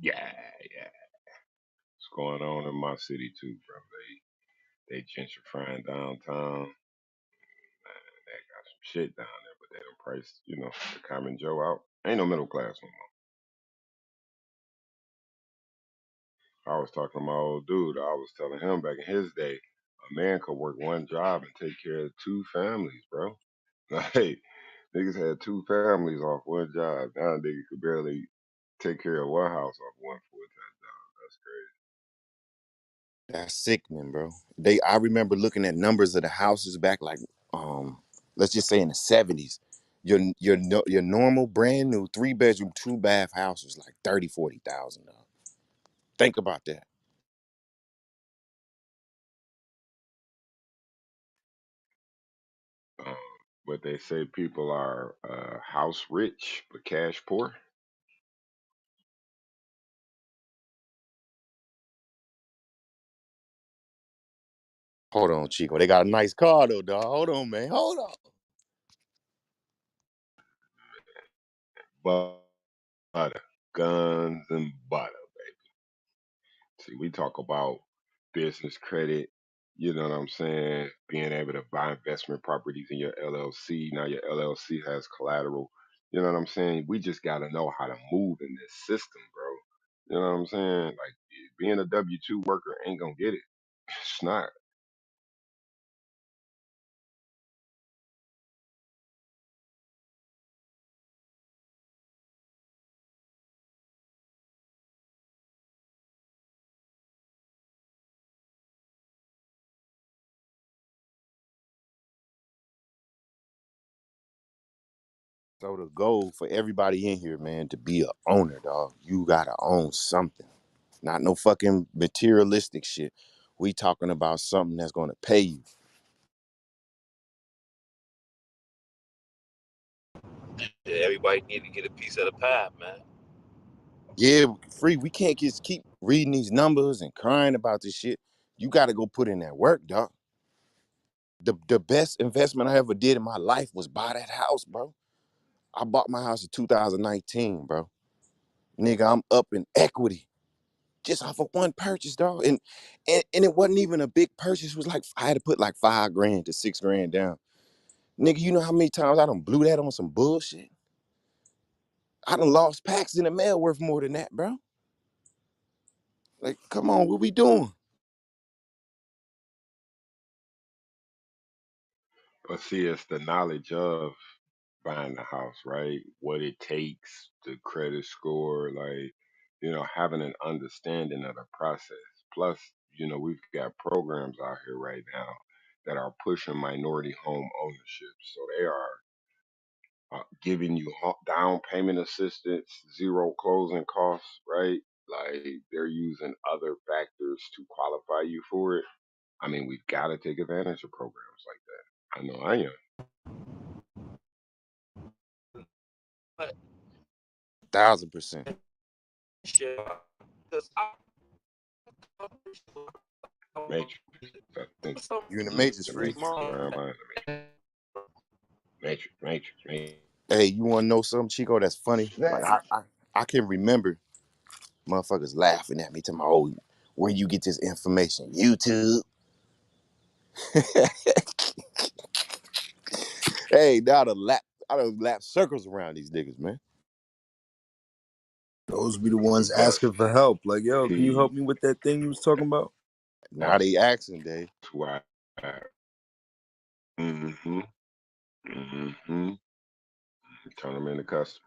Yeah, yeah. What's going on in my city too, bro? They gentrifying downtown. They got some shit down there, but they don't price, the common Joe out. Ain't no middle class no more. I was talking to my old dude. I was telling him back in his day, a man could work one job and take care of two families, bro. Like niggas had two families off one job. Now niggas could barely take care of one house off one full time job. That's crazy. That's sickening, bro. I remember looking at numbers of the houses back like let's just say in the 70s. Your normal brand new 3 bedroom, 2 bath house was like 30, 40,000. Think about that. Um, but they say people are house rich but cash poor. Hold on, Chico. They got a nice car though, dog. Hold on, man. Hold on. Butter, guns and butter. See, we talk about business credit, you know what I'm saying? Being able to buy investment properties in your LLC. Now your LLC has collateral. You know what I'm saying? We just got to know how to move in this system, bro. You know what I'm saying? Like being a W 2 worker ain't going to get it. It's not. So the goal for everybody in here, man, to be a owner, dog. You gotta own something. Not no fucking materialistic shit. We talking about something that's gonna pay you. Yeah, everybody need to get a piece of the pie, man. Yeah, free. We can't just keep reading these numbers and crying about this shit. You got to go put in that work, dog. The best investment I ever did in my life was buy that house, bro. I bought my house in 2019, bro. Nigga, I'm up in equity just off of one purchase, dog. And it wasn't even a big purchase. It was like I had to put like $5,000 to $6,000 down. Nigga, you know how many times I done blew that on some bullshit? I done lost packs in the mail worth more than that, bro. Like, come on, what we doing? But see, it's the knowledge of buying the house, right? What it takes, the credit score, like, having an understanding of the process. Plus, we've got programs out here right now that are pushing minority home ownership. So they are giving you down payment assistance, zero closing costs, right? Like they're using other factors to qualify you for it. I mean, we've got to take advantage of programs like that. I know I am. But 1,000%. shit, because I Matrix. I think some You in the you matrix, the free. matrix small. or am I in the matrix? Hey, you wanna know something, Chico? That's funny. Like That I can remember motherfuckers laughing at me to my oh, where you get this information? YouTube. Hey, now I done lap circles around these niggas, man. Those be the ones But asking for help. Like, yo, can you see, help me with that thing you was talking about? Now that's they asking, Dave. why. Mm-hmm. Mm-hmm. Turn them into customers.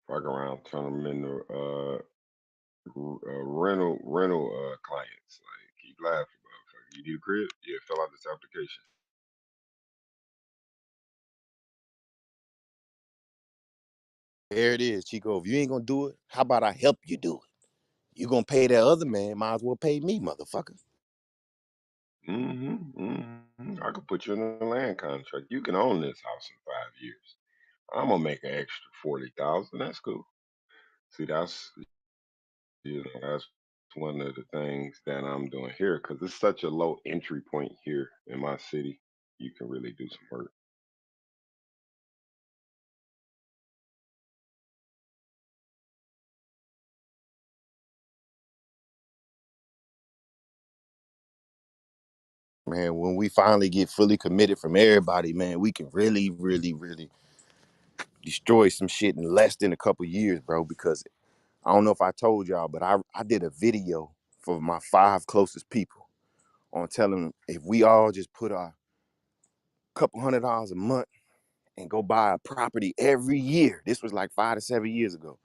Fuck around, turn them into rental clients. Like keep laughing, motherfucker. You need a crib? Yeah, fill out this application. There it is, Chico. If you ain't gonna do it, how about I help you do it? You gonna pay that other man, might as well pay me, motherfucker. Mm-hmm. Mm-hmm. I could put you in a land contract. You can own this house in 5 years. I'm gonna make an extra 40,000. That's cool. See, that's one of the things that I'm doing here because it's such a low entry point here in my city. You can really do some work. Man, when we finally get fully committed from everybody, man, we can really, really, really destroy some shit in less than a couple years, bro. Because I don't know if I told y'all, but I did a video for my 5 closest people on telling them if we all just put a couple $100 a month and go buy a property every year. This was like 5 to 7 years ago.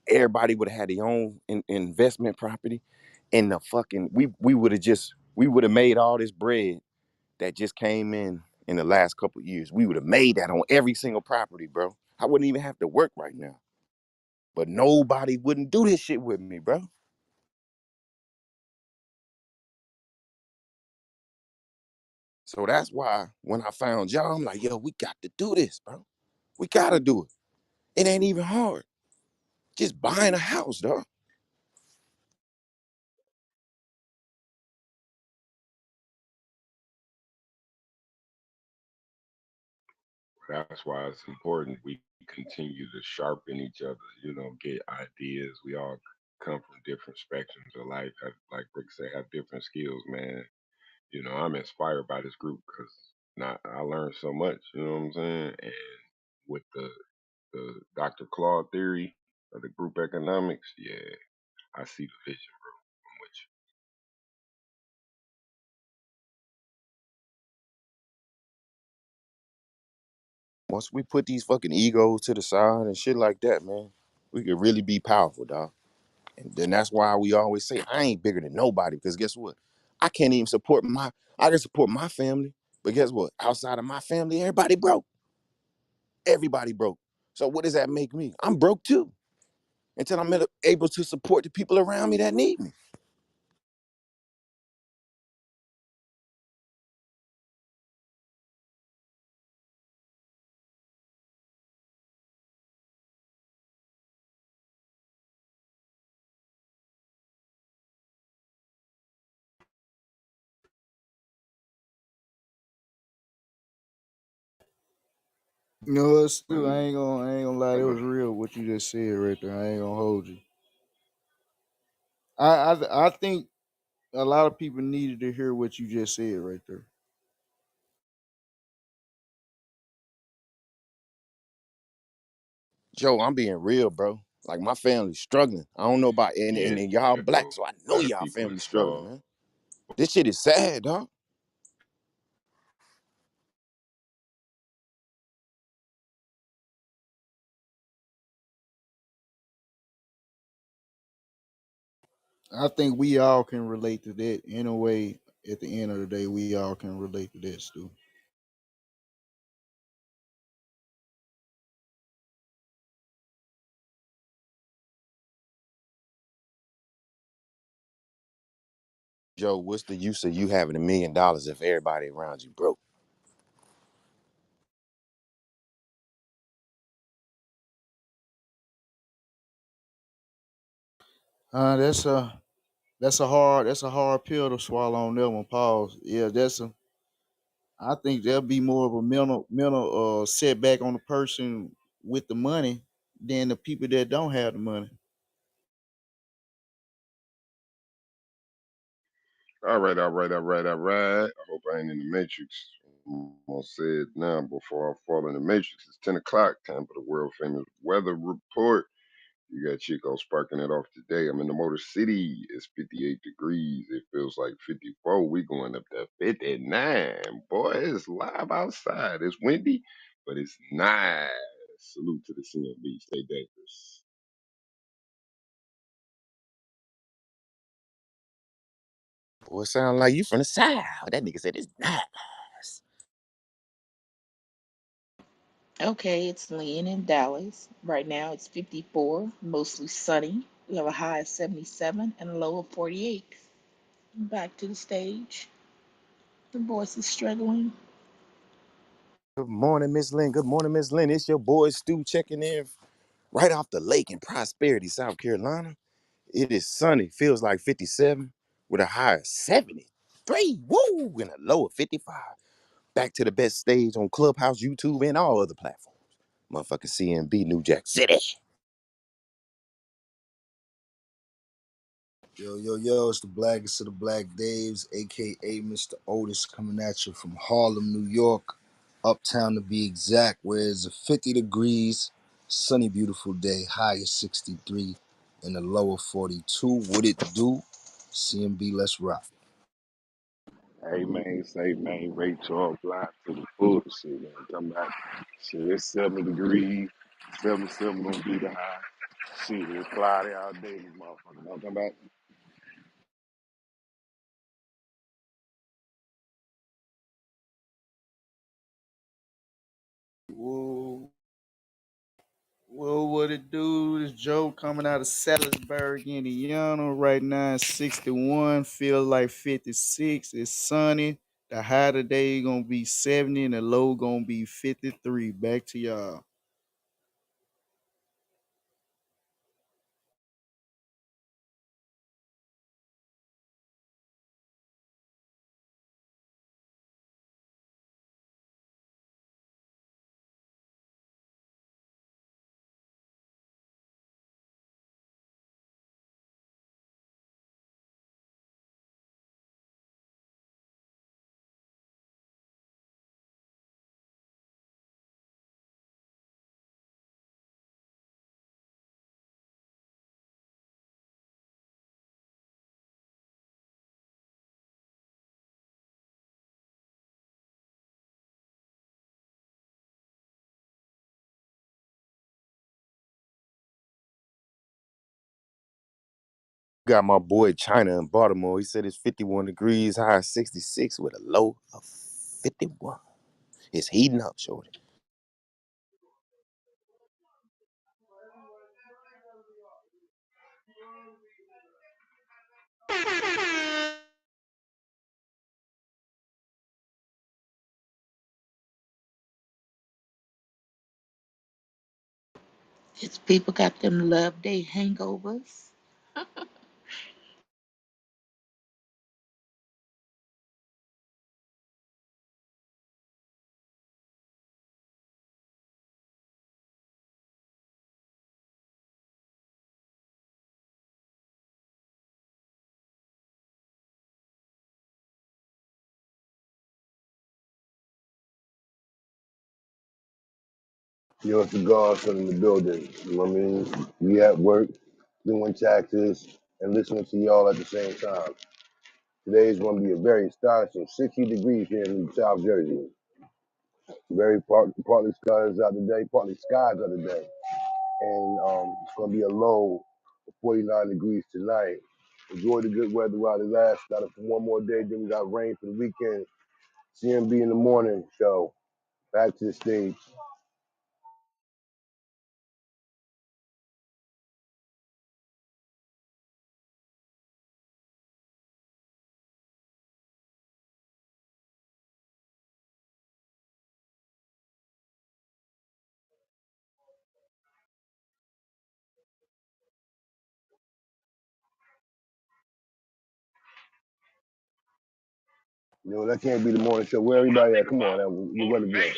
Everybody would have had their own investment property, and the fucking we would have made all this bread that just came in the last couple of years. We would have made that on every single property, bro. I wouldn't even have to work right now. But nobody wouldn't do this shit with me, bro. So that's why when I found y'all, I'm like, yo, we got to do this, bro. We gotta do it. It ain't even hard. Just buying a house, dog. That's why it's important we continue to sharpen each other, get ideas. We all come from different spectrums of life. Like Rick said, have different skills, man. I'm inspired by this group because not I learned so much, you know what I'm saying? And with the Dr. Claude theory of the group economics, yeah, I see the vision, bro. I'm with Once we put these fucking egos to the side and shit like that, man, we could really be powerful, dog. And then that's why we always say I ain't bigger than nobody. Because guess what? I can't even support I can support my family, but guess what? Outside of my family, everybody broke. Everybody broke. So what does that make me? I'm broke too. Until I'm able to support the people around me that need me. You know, it's still Man, I ain't gonna lie, I it go. was real what you just said right there. I ain't gonna hold you. I think a lot of people needed to hear what you just said right there. Joe, I'm being real, bro. Like my family's struggling. I don't know about Yeah, and y'all black, Joe. so I A know lot of y'all people are family's struggling, struggling. man. This shit is sad, dog. I think we all can relate to that in a way. At the end of the day, we all can relate to that, Stu. Joe, what's the use of you having $1 million if everybody around you broke? Uh, that's a that's a hard pill to swallow on that one. Pause. Yeah, that's a. I think there'll be more of a mental setback on the person with the money than the people that don't have the money. All right, all right, all right, all right. I hope I ain't in the matrix. I'm gonna say it now before I fall in the matrix. It's 10 o'clock, time for the world famous weather report. You got Chico sparking it off today. I'm in the Motor City. It's 58 degrees. It feels like 54. We going up to 59. Boy, it's live outside. It's windy, but it's nice. Salute to the C.M.B. Stay dangerous. Boy, it sound like you from the south. That nigga said it's nice. Okay, it's Lynn in Dallas. Right now it's 54, mostly sunny. We have a high of 77 and a low of 48. Back to the stage. The voice is struggling. Good morning, Miss Lynn. Good morning, Miss Lynn. It's your boy Stu checking in right off the lake in Prosperity, South Carolina. It is sunny, feels like 57 with a high of 73. Woo! And a low of 55. Back to the best stage on Clubhouse, YouTube, and all other platforms. Motherfucking C.M.B. New Jack City. Yo, yo, yo, it's the blackest of the Black Daves, aka Mr. Otis, coming at you from Harlem, New York, uptown to be exact, where it's a 50 degrees, sunny, beautiful day, high of 63, and a low of 42. What it do? CMB, let's rock. Hey man, say man, Ray Charles fly to the bullshit, man. Come back. Shit, it's 7 degrees. 77 gonna be the high. Shit, it's cloudy all day, this motherfucker. Don't come back. Whoa. Well, what it do? This Joe coming out of Salisbury, Indiana. Right now, it's 61. Feels like 56. It's sunny. The high today gonna be 70, and the low gonna be 53. Back to y'all. Got my boy China in Baltimore. He said it's 51 degrees, high of 66 with a low of 51. It's heating up, shorty. It's people got them love day hangovers. You know, it's the godson in the building. You know what I mean? We at work, doing taxes, and listening to y'all at the same time. Today is going to be a very astonishing 60 degrees here in South Jersey. Very partly skies out today, partly skies out today. And it's going to be a low of 49 degrees tonight. Enjoy the good weather while it lasts. Got it for one more day, then we got rain for the weekend. C.M.B in the morning. So back to the stage. You know, that can't be the morning show. Where everybody at? Come on, now, the weather good.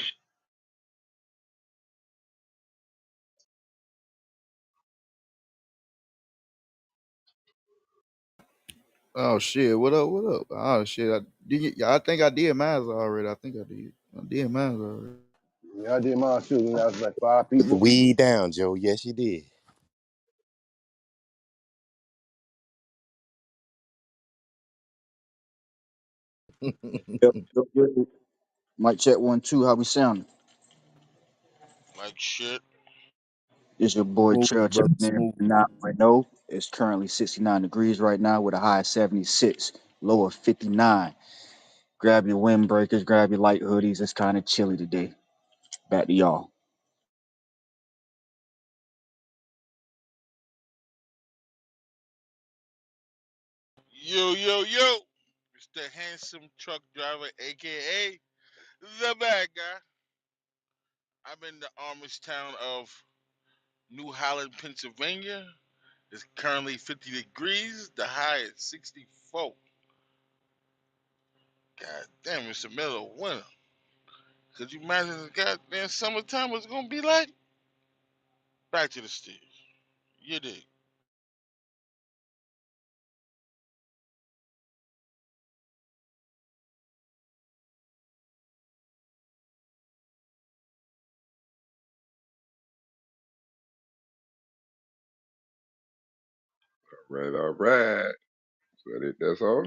Oh shit! What up? What up? Oh shit! I think I did mine already. I think I did. I did mine already. Yeah, I did mine too. You know, it's like 5 people. Weed down, Joe. Yes, you did. Yep, yep, yep. Mic check 1 2. How we sounding? Like shit. It's your boy Smooth, Trail brother. checking in. Smooth. 9.0. It's currently 69 degrees right now with a high of 76, low of 59. Grab your windbreakers, grab your light hoodies. It's kind of chilly today. Back to y'all. Yo, yo, yo. It's the handsome truck driver, aka the bad guy. I'm in the Amish town of New Holland, Pennsylvania. It's currently 50 degrees. The high is 64. God damn, it's the middle of winter. Could you imagine the goddamn summertime was gonna be like? Back to the stage. You dig? Right, all right. That's all.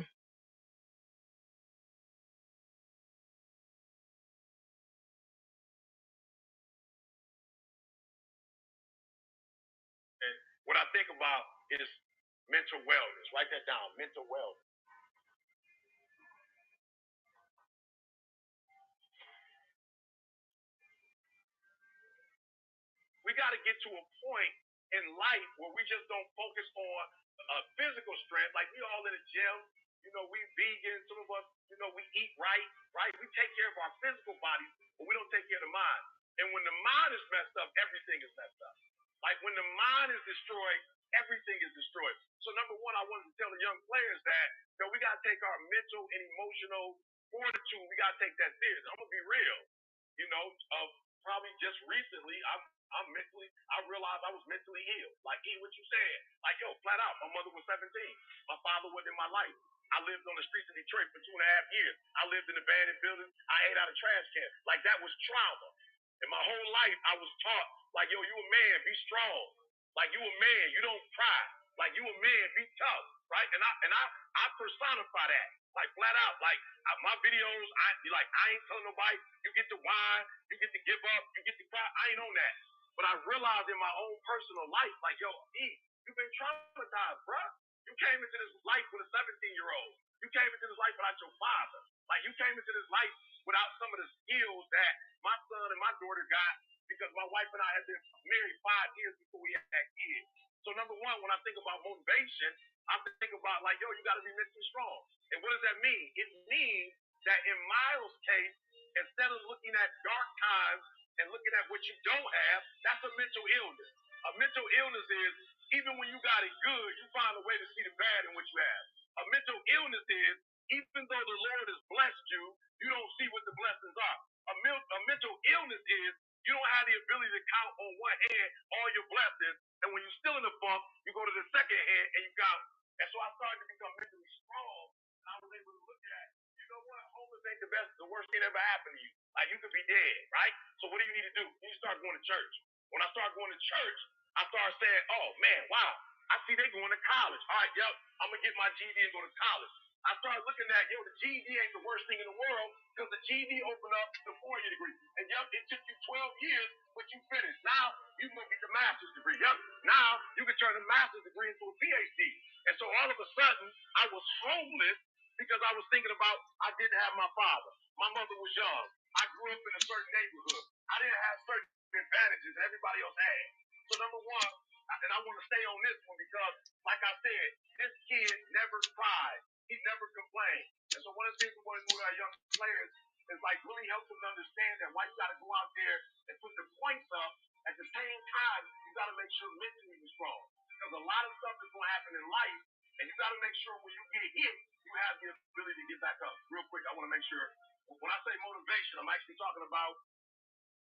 ain't the worst thing that ever happened to you. Like you could be dead, right? So what do you need to do? You need to start going to church. When I start going to church, I start saying, oh man, wow, I see they going to college. All right, yep, I'm gonna get my GED and go to college. I started looking at, yo, the GED ain't the worst thing in the world because the GED opened up the 4-year degree. And yep, it took you 12 years, but you finished. Now you can go get the master's degree. Yep, now you can turn the master's degree into a PhD. And so all of a sudden, I was homeless because I was thinking about I didn't have my father. My mother was young. I grew up in a certain neighborhood. I didn't have certain advantages everybody else had. So number one, and I want to stay on this one because, like I said, this kid never cried. He never complained. And so one of the things we want to do with our young players is like really help them to understand that why you got to go out there and put the points up. At the same time, you got to make sure mentally you're strong. Because a lot of stuff is going to happen in life, and you got to make sure when you get hit, you have the ability to get back up. Real quick, I want to make sure. When I say motivation, I'm actually talking about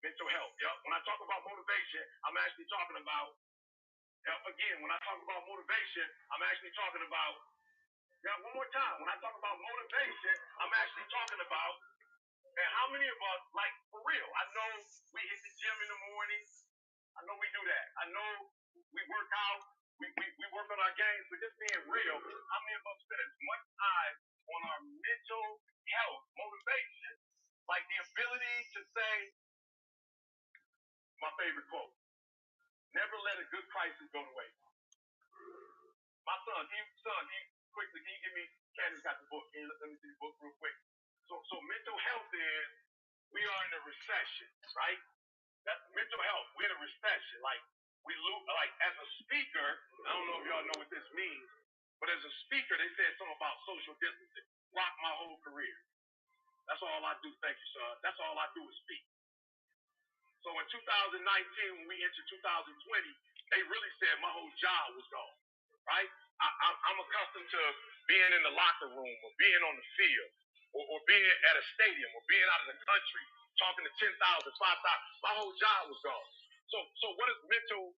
mental health. Yep. When I talk about motivation, I'm actually talking about, yep, again, when I talk about motivation, I'm actually talking about, yeah, one more time. When I talk about motivation, I'm actually talking about, and how many of us, like, for real, I know we hit the gym in the morning. I know we do that. I know we work out. We work on our games, but just being real, how many of us spend as much time on our mental health, motivation, like the ability to say, my favorite quote, never let a good crisis go to waste. My son, quickly, can you give me, Candace got the book. Can you let me see the book real quick? So mental health is, we are in a recession, right? That's mental health. We're in a recession. Like, we lose, like, as a speaker, I don't know if y'all know what this means, but as a speaker, they said something about social distancing. Rock my whole career. That's all I do. Thank you, son. That's all I do is speak. So in 2019, when we entered 2020, they really said my whole job was gone, right? I'm accustomed to being in the locker room or being on the field or being at a stadium or being out in the country talking to 10,000, 5,000. My whole job was gone. So what does mental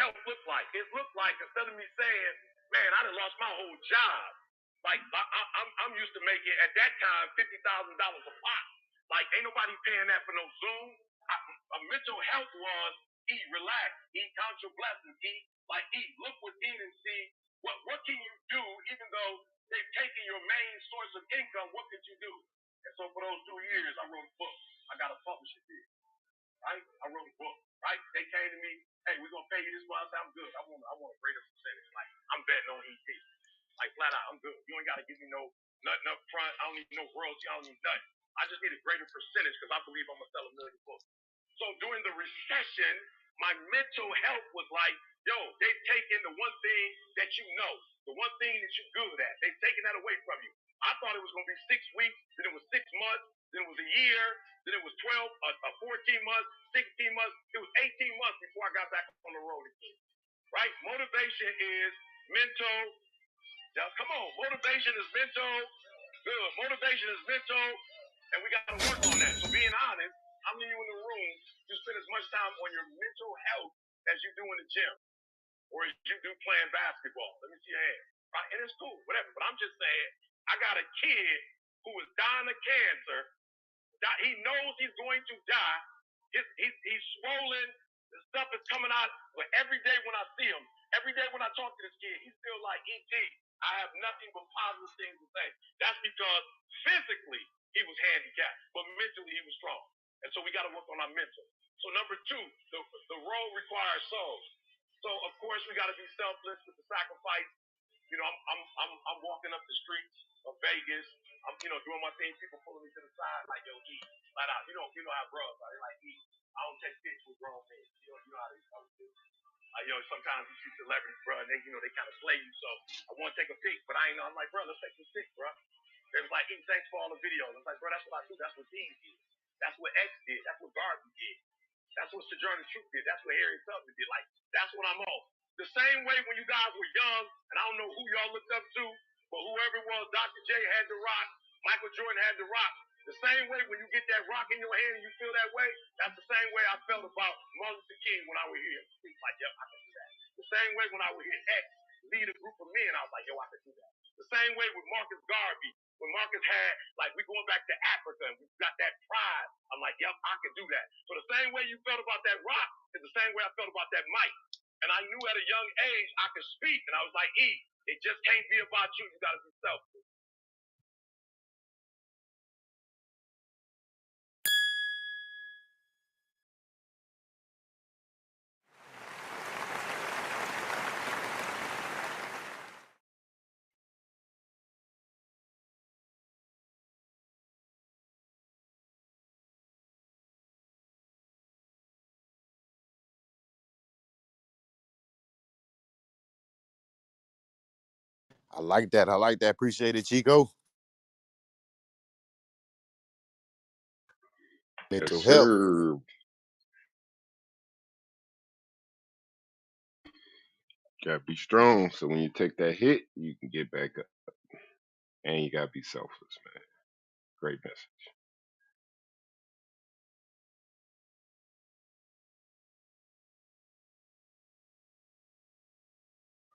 health look like? It looked like instead of me saying, man, I done lost my whole job. Like I'm used to making at that time $50,000 a pop. Like ain't nobody paying that for no Zoom. A mental health was eat, relax, eat, count your blessings, eat, like eat, look within and see what can you do even though they've taken your main source of income. What could you do? And so for those 2 years, I wrote a book. I got a publishing deal, right? I wrote a book, right? They came to me, hey, we're gonna pay you this much. I'm good. I want a greater percentage. Like I'm betting on ET. Like flat out, I'm good. You ain't gotta give me nothing up front. I don't need no royalty. I don't need nothing. I just need a greater percentage because I believe I'm gonna sell 1,000,000 books. So during the recession, my mental health was like, yo, they've taken the one thing that you know, the one thing that you're good at. They've taken that away from you. I thought it was gonna be 6 weeks, then it was 6 months, then it was a year, then it was 12, 14 months, 16 months. It was 18 months before I got back on the road again. Right? Motivation is mental. Yeah, come on. Motivation is mental. Good. Motivation is mental, and we got to work on that. So being honest, how many of you in the room you spend as much time on your mental health as you do in the gym or as you do playing basketball? Let me see your hand. Right? And it's cool, whatever. But I'm just saying, I got a kid who is dying of cancer. He knows he's going to die. He's swollen. The stuff is coming out. But every day when I see him, every day when I talk to this kid, he's still like, E.T., I have nothing but positive things to say. That's because physically he was handicapped, but mentally he was strong. And so we got to work on our mental. So number two, the role requires souls. So of course we got to be selfless with the sacrifice. You know, I'm walking up the streets of Vegas. I'm, doing my thing. People pulling me to the side, like, yo, E, flat out. You know how bros are. They like, E, I don't take pictures with grown men. You know how they do. Sometimes you see celebrities, bro, and they kind of slay you. So I want to take a pic, but I ain't know. I'm like, bro, let's take this pic, bro. They was like, E, thanks for all the videos. I was like, bro, that's what I do. That's what Dean did. That's what X did. That's what Garvey did. That's what Sojourner Truth did. That's what Harry Tubman did. Like, that's what I'm on. The same way when you guys were young, and I don't know who y'all looked up to, but whoever it was, Dr. J had the rock, Michael Jordan had the rock. The same way when you get that rock in your hand and you feel that way, that's the same way I felt about Martin Luther King when I would hear him speak. Like, yep, I can do that. The same way when I would hear X lead a group of men, I was like, yo, I can do that. The same way with Marcus Garvey. When Marcus had, like, we going back to Africa and we got that pride. I'm like, yep, I can do that. So the same way you felt about that rock is the same way I felt about that mic. And I knew at a young age I could speak. And I was like, it just can't be about you. You got to be selfish. I like that. I like that. Appreciate it, Chico. Yes, Mental health. sir. Gotta be strong. So when you take that hit, you can get back up. And you gotta be selfless, man. Great message.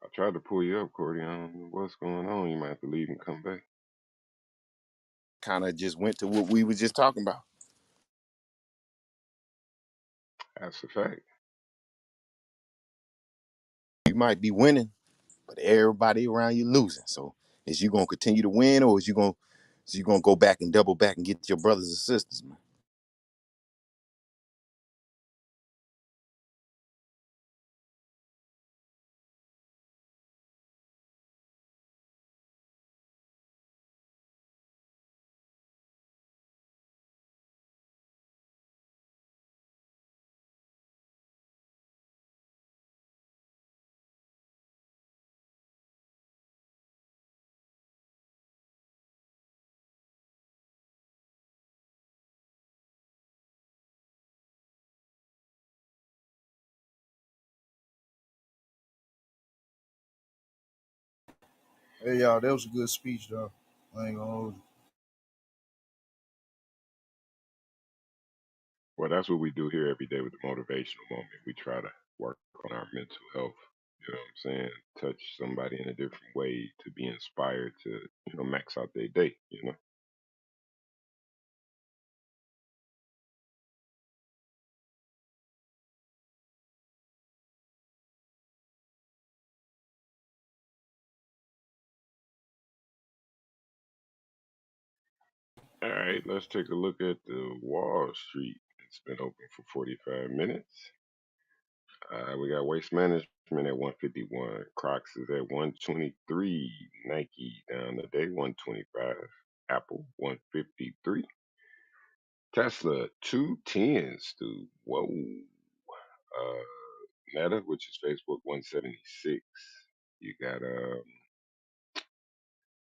I tried to pull you up, Cordy. I don't know what's going on. You might have to leave and come back. Kind of just went to what we was just talking about. That's a fact. You might be winning, but everybody around you losing. So is you gonna continue to win, or is you gonna go back and double back and get your brothers and sisters, man? Hey y'all, that was a good speech, though. I ain't gonna hold you. Well, that's what we do here every day with the motivational moment. We try to work on our mental health. You know what I'm saying? Touch somebody in a different way to be inspired to, max out their day. All right, let's take a look at the Wall Street. It's been open for 45 minutes. We got Waste Management at 151. Crocs is at 123. Nike down today, 125. Apple, 153. Tesla, 210s, dude. Whoa. Uh, Meta, which is Facebook, 176. You got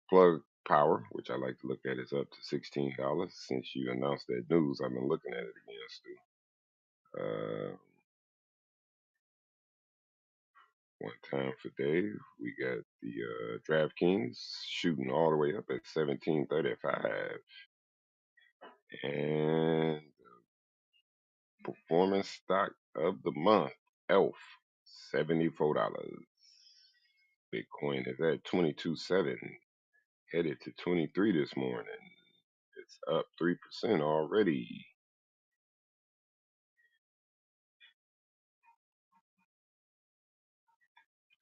Plug Power, which I like to look at, is up to $16. Since you announced that news, I've been looking at it again, Stu. One time for Dave. We got the DraftKings shooting all the way up at 1735. And performance stock of the month, ELF, $74. Bitcoin is at 22.7, headed to 23 this morning. It's up 3% already.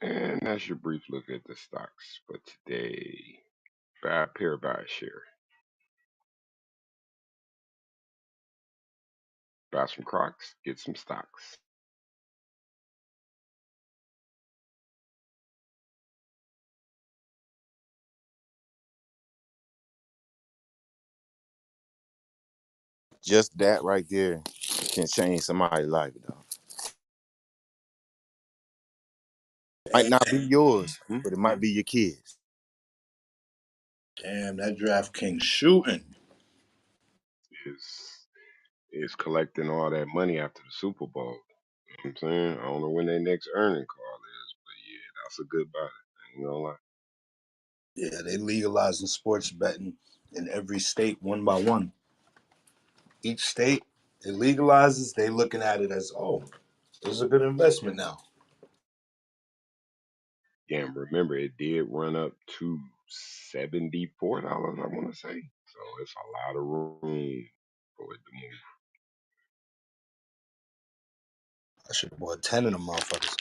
And that's your brief look at the stocks for today. Buy a pair, buy a share. Buy some Crocs, get some stocks. Just that right there can change somebody's life, dog. Might not be yours, Hmm? but it might be your kids. Damn, that DraftKings shooting. Is collecting all that money after the Super Bowl. You know what I'm saying? I don't know when their next earning call is, but yeah, that's a good buy. I ain't gonna lie. Yeah, they legalizing sports betting in every state one by one. Each state it legalizes, they looking at it as, oh, this is a good investment now. Yeah, and remember it did run up to $74, I want to say. So it's a lot of room for it to move. I should have bought 10 of them motherfuckers.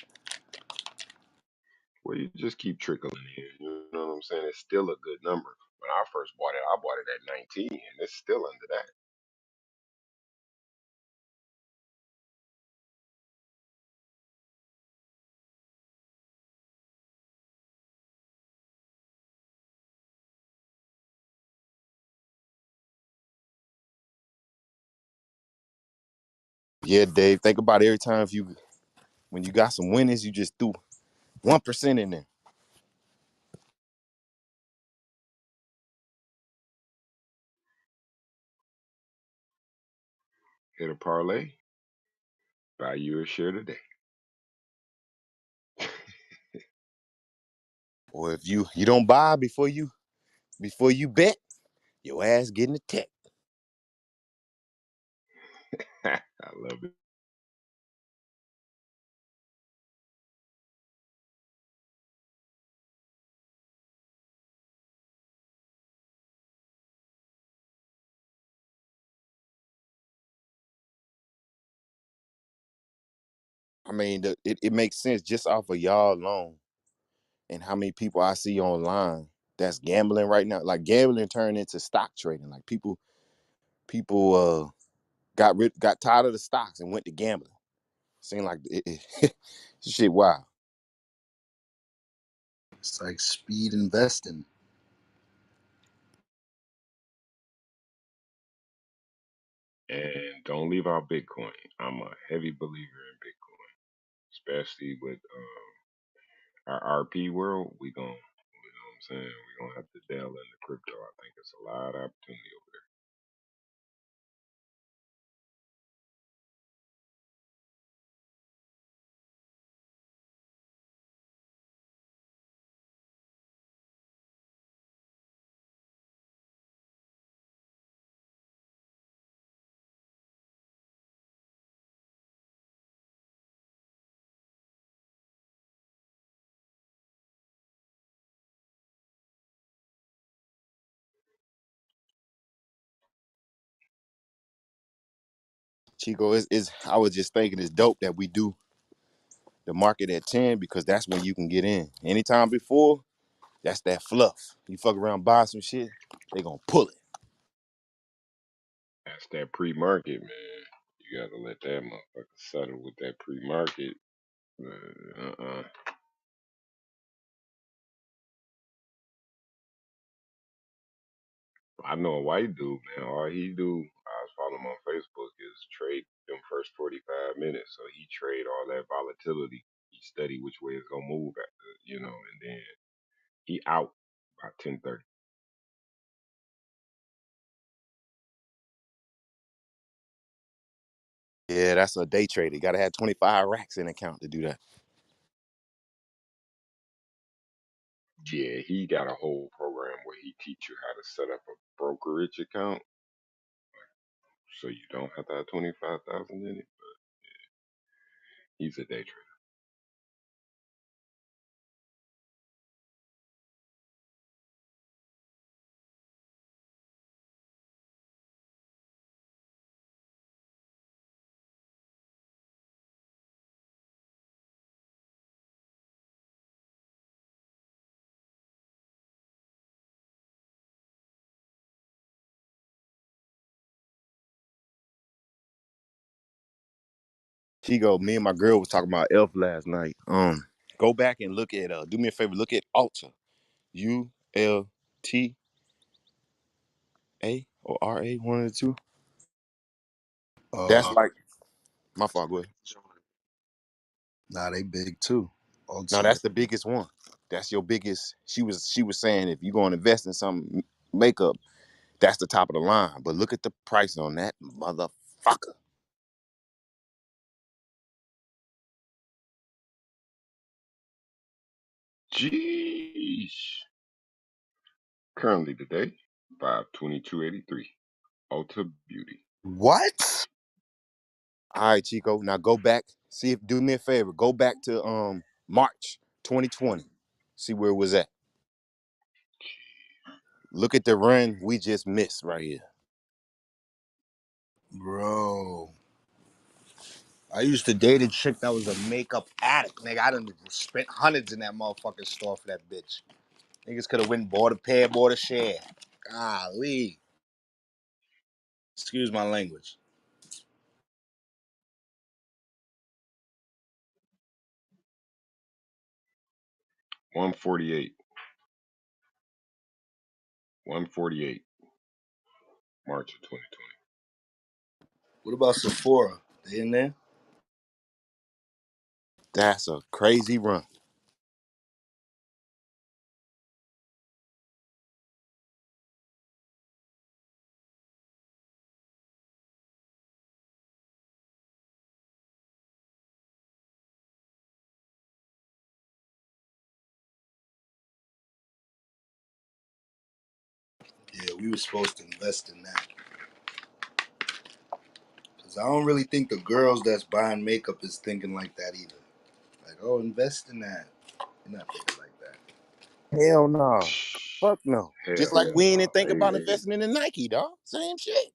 Well, you just keep trickling in. You know what I'm saying? It's still a good number. When I first bought it, I bought it at 19, and it's still under that. Yeah, Dave. Think about every time if you when you got some winnings, you just threw 1% in there. Hit a parlay, buy you a share today. Or if you don't buy before you bet, your ass getting a tech. I love it. I mean, it makes sense just off of y'all alone and how many people I see online that's gambling right now. Like gambling turned into stock trading. Like people got tired of the stocks and went to gambling. Seemed like shit. Wow. It's like speed investing. And don't leave out Bitcoin. I'm a heavy believer in Bitcoin, especially with our RP world. We gon' you know what I'm saying? We gonna have to delve into crypto. I think it's a lot of opportunity over there. Chico, is I was just thinking it's dope that we do the market at 10 because that's when you can get in. Anytime before, that's that fluff. You fuck around, buy some shit, they gonna pull it. That's that pre-market, man. You gotta let that motherfucker settle with that pre-market. Uh-uh. I know a white dude, man. All he do, I was following him on Facebook, is trade them first 45 minutes. So he trade all that volatility. He study which way it's gonna move after, and then he out by 10:30. Yeah, that's a day trader. You gotta have 25 racks in account to do that. Yeah, he got a whole program where he teach you how to set up a brokerage account, so you don't have to have 25,000 in it. He's a day trader. Chico, me and my girl was talking about Elf last night. Go back and look at do me a favor, look at Alta. ULTA or RA, one of the two. That's Uh, like my fault, go ahead. nah, they big too. No, Ulta. that's the biggest one. That's your biggest. She was saying if you're going to invest in some makeup, that's the top of the line. But look at the price on that motherfucker. Jeez. Currently today, 522.83. Ultra Beauty. What? All right, Chico. Now go back. See if do me a favor. Go back to March 2020. See where it was at. Look at the run we just missed right here. Bro, I used to date a chick that was a makeup addict. Nigga, I done spent hundreds in that motherfucking store for that bitch. Niggas could have went and bought a pair, bought a share. Golly. Excuse my language. 148. 148. March of 2020. What about Sephora? They in there? That's a crazy run. Yeah, we were supposed to invest in that. Because I don't really think the girls that's buying makeup is thinking like that either. Like, oh, invest in that. You're not thinking like that. Hell no. Fuck no. Just like Hell we ain't even no. think about Hey, investing in the Nike, dog. Same shit.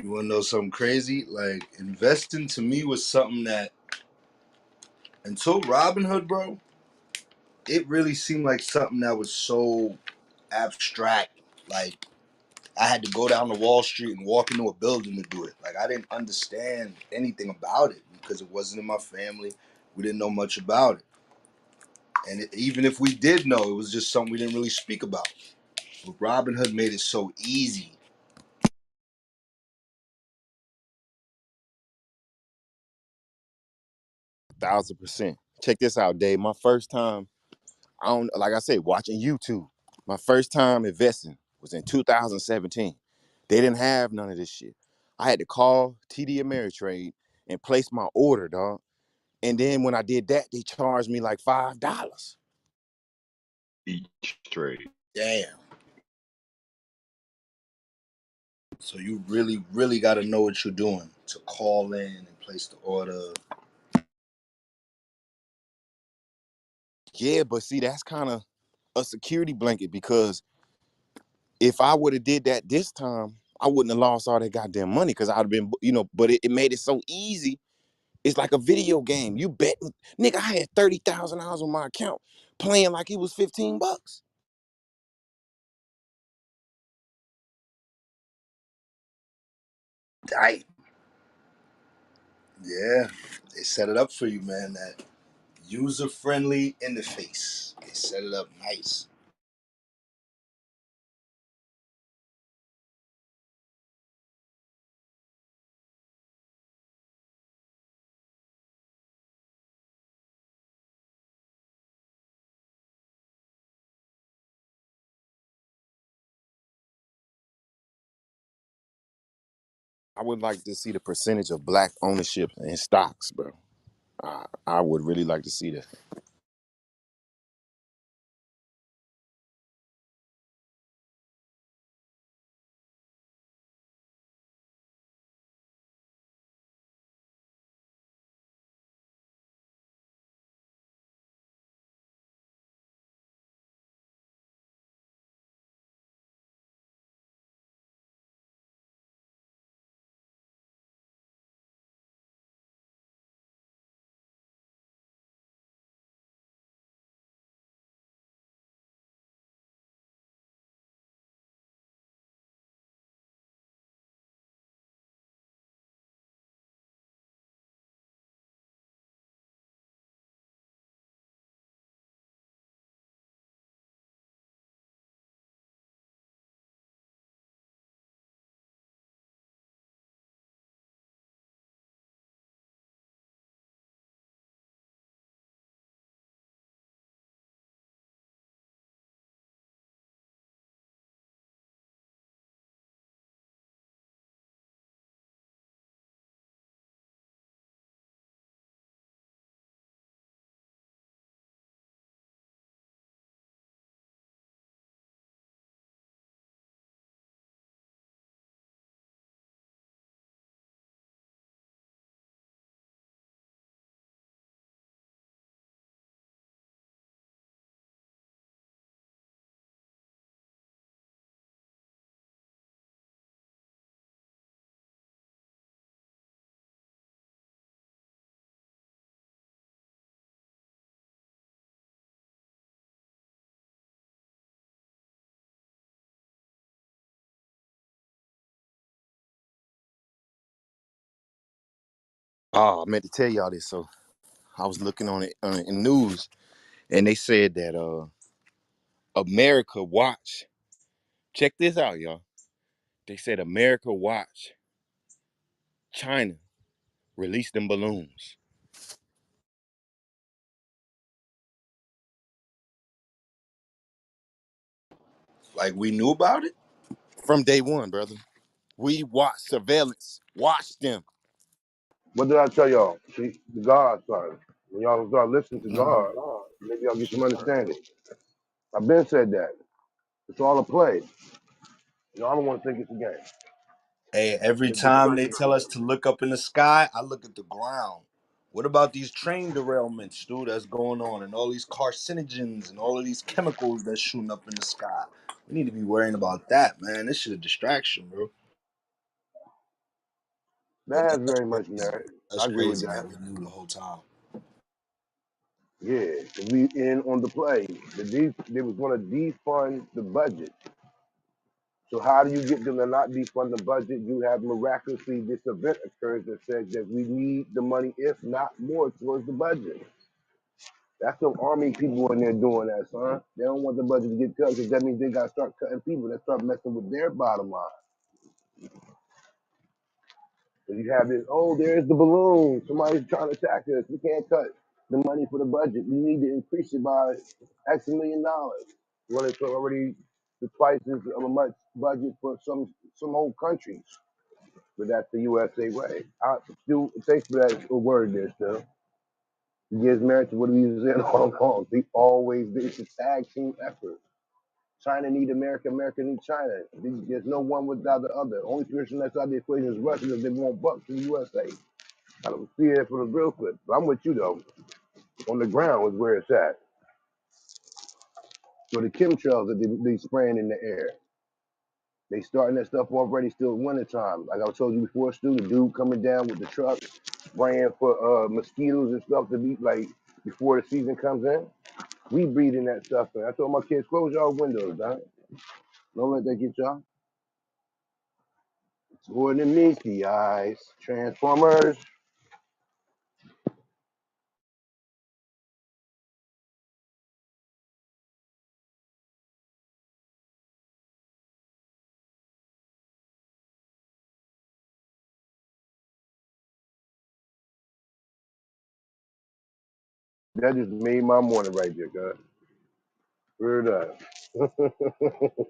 You want to know something crazy? Like, investing to me was something that, until Robinhood, bro, it really seemed like something that was so abstract. Like, I had to go down to Wall Street and walk into a building to do it. Like, I didn't understand anything about it because it wasn't in my family. We didn't know much about it. And even if we did know, it was just something we didn't really speak about. But Robinhood made it so easy. 1,000%. Check this out, Dave. My first time, I don't like I said, watching YouTube. My first time investing was in 2017. They didn't have none of this shit. I had to call TD Ameritrade and place my order, dog. And then when I did that, they charged me like $5. each trade. Damn. So you really, really got to know what you're doing to call in and place the order. Yeah, but see, that's kind of a security blanket because if I would have did that this time, I wouldn't have lost all that goddamn money because I'd have been, but it made it so easy. It's like a video game. You betting, nigga, I had $30,000 on my account playing like it was $15. Right. Yeah. They set it up for you, man. That user friendly interface. They set it up nice. I would like to see the percentage of black ownership in stocks, bro. I would really like to see that. Oh, I meant to tell y'all this. So I was looking on it in news, and they said that America watch. Check this out, y'all. They said America watch China release them balloons Like we knew about it. from day one, brother. We watch surveillance. Watch them. What did I tell y'all? See, the God started. When y'all start listening to God, maybe y'all get some understanding. I've been said that. It's all a play. Y'all don't want to think it's a game. Hey, every It's a time they tell us to look up in the sky, I look at the ground. What about these train derailments, dude, that's going on, and all these carcinogens and all of these chemicals that's shooting up in the sky? We need to be worrying about that, man. This shit a distraction, bro. that But has that's very much crazy. merit. That's I agree with crazy that. that we knew the whole time. Yeah, 'cause we in on the play. They was going to defund the budget. So how do you get them to not defund the budget? You have miraculously this event occurs that says that we need the money, if not more, towards the budget. That's some army people in there doing that, son. They don't want the budget to get cut because that means they got to start cutting people that start messing with their bottom line. So you have this, oh, there's the balloon. Somebody's trying to attack us. We can't cut the money for the budget. We need to increase it by X million dollars. Well, it's already the twice of a much budget for some whole countries. But that's the USA way. Still, thanks for that word there, still. He gives merit to what he was in all along. They always, it's a tag team effort. China need America, America need China. There's no one without the other. Only person that's out of the equation is Russia because they want bucks from the USA. I don't see it for the real quick. But I'm with you though. On the ground is where it's at. So the chemtrails that they spraying in the air. They starting that stuff already still wintertime. Like I told you before, Stu, the dude coming down with the truck, spraying for mosquitoes and stuff to be like before the season comes in. We breathing that stuff in. I told my kids, close y'all windows, dog. Don't let that get y'all. It's more than meets the eyes. Transformers. That just made my morning right there, guys. Word up.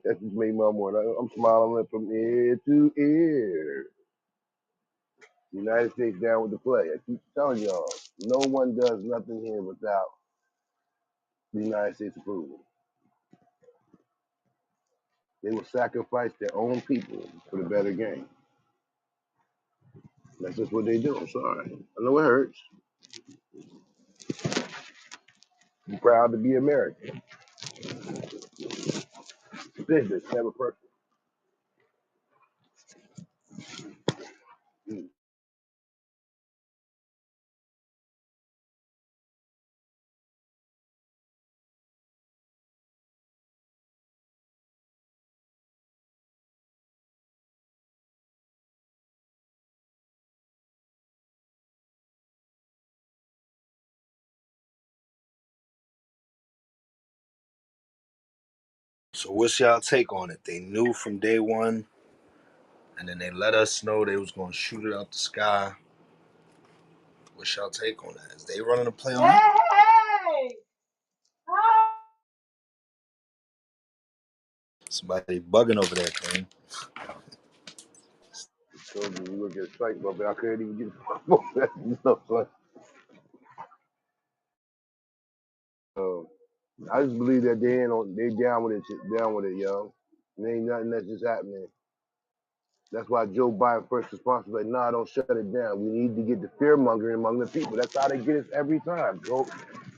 That just made my morning. I'm smiling from ear to ear. United States down with the play. I keep telling y'all, no one does nothing here without the United States approval. They will sacrifice their own people for the better game. That's just what they do. I'm sorry. I know it hurts. I'm proud to be American. Business, never personal. Mm. So what's y'all take on it? They knew from day one, and then they let us know they was gonna shoot it out the sky. What's y'all take on that? Is they running a play on that? Somebody bugging over there, Kareem. So you look at strike, but I couldn't even get the stuff. So, I just believe that they down with it, down with it, yo. There ain't nothing that's just happening. That's why Joe Biden first response was like, "Nah, don't shut it down. We need to get the fear mongering among the people." That's how they get us every time. Go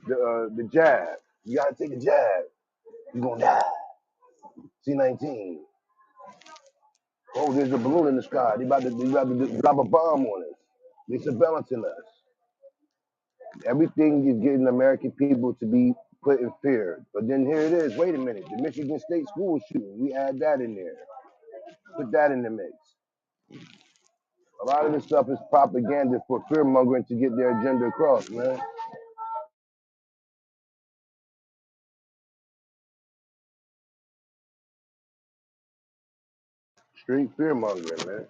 the jab. You gotta take a jab. You're gonna die. C-19. Oh, there's a balloon in the sky. They about to drop a bomb on us. They surveillancing us. Everything is getting American people to be put in fear. But then here it is. Wait a minute. The Michigan State school shooting. We add that in there. Put that in the mix. A lot of this stuff is propaganda for fear mongering to get their agenda across, man. Street fear mongering, man.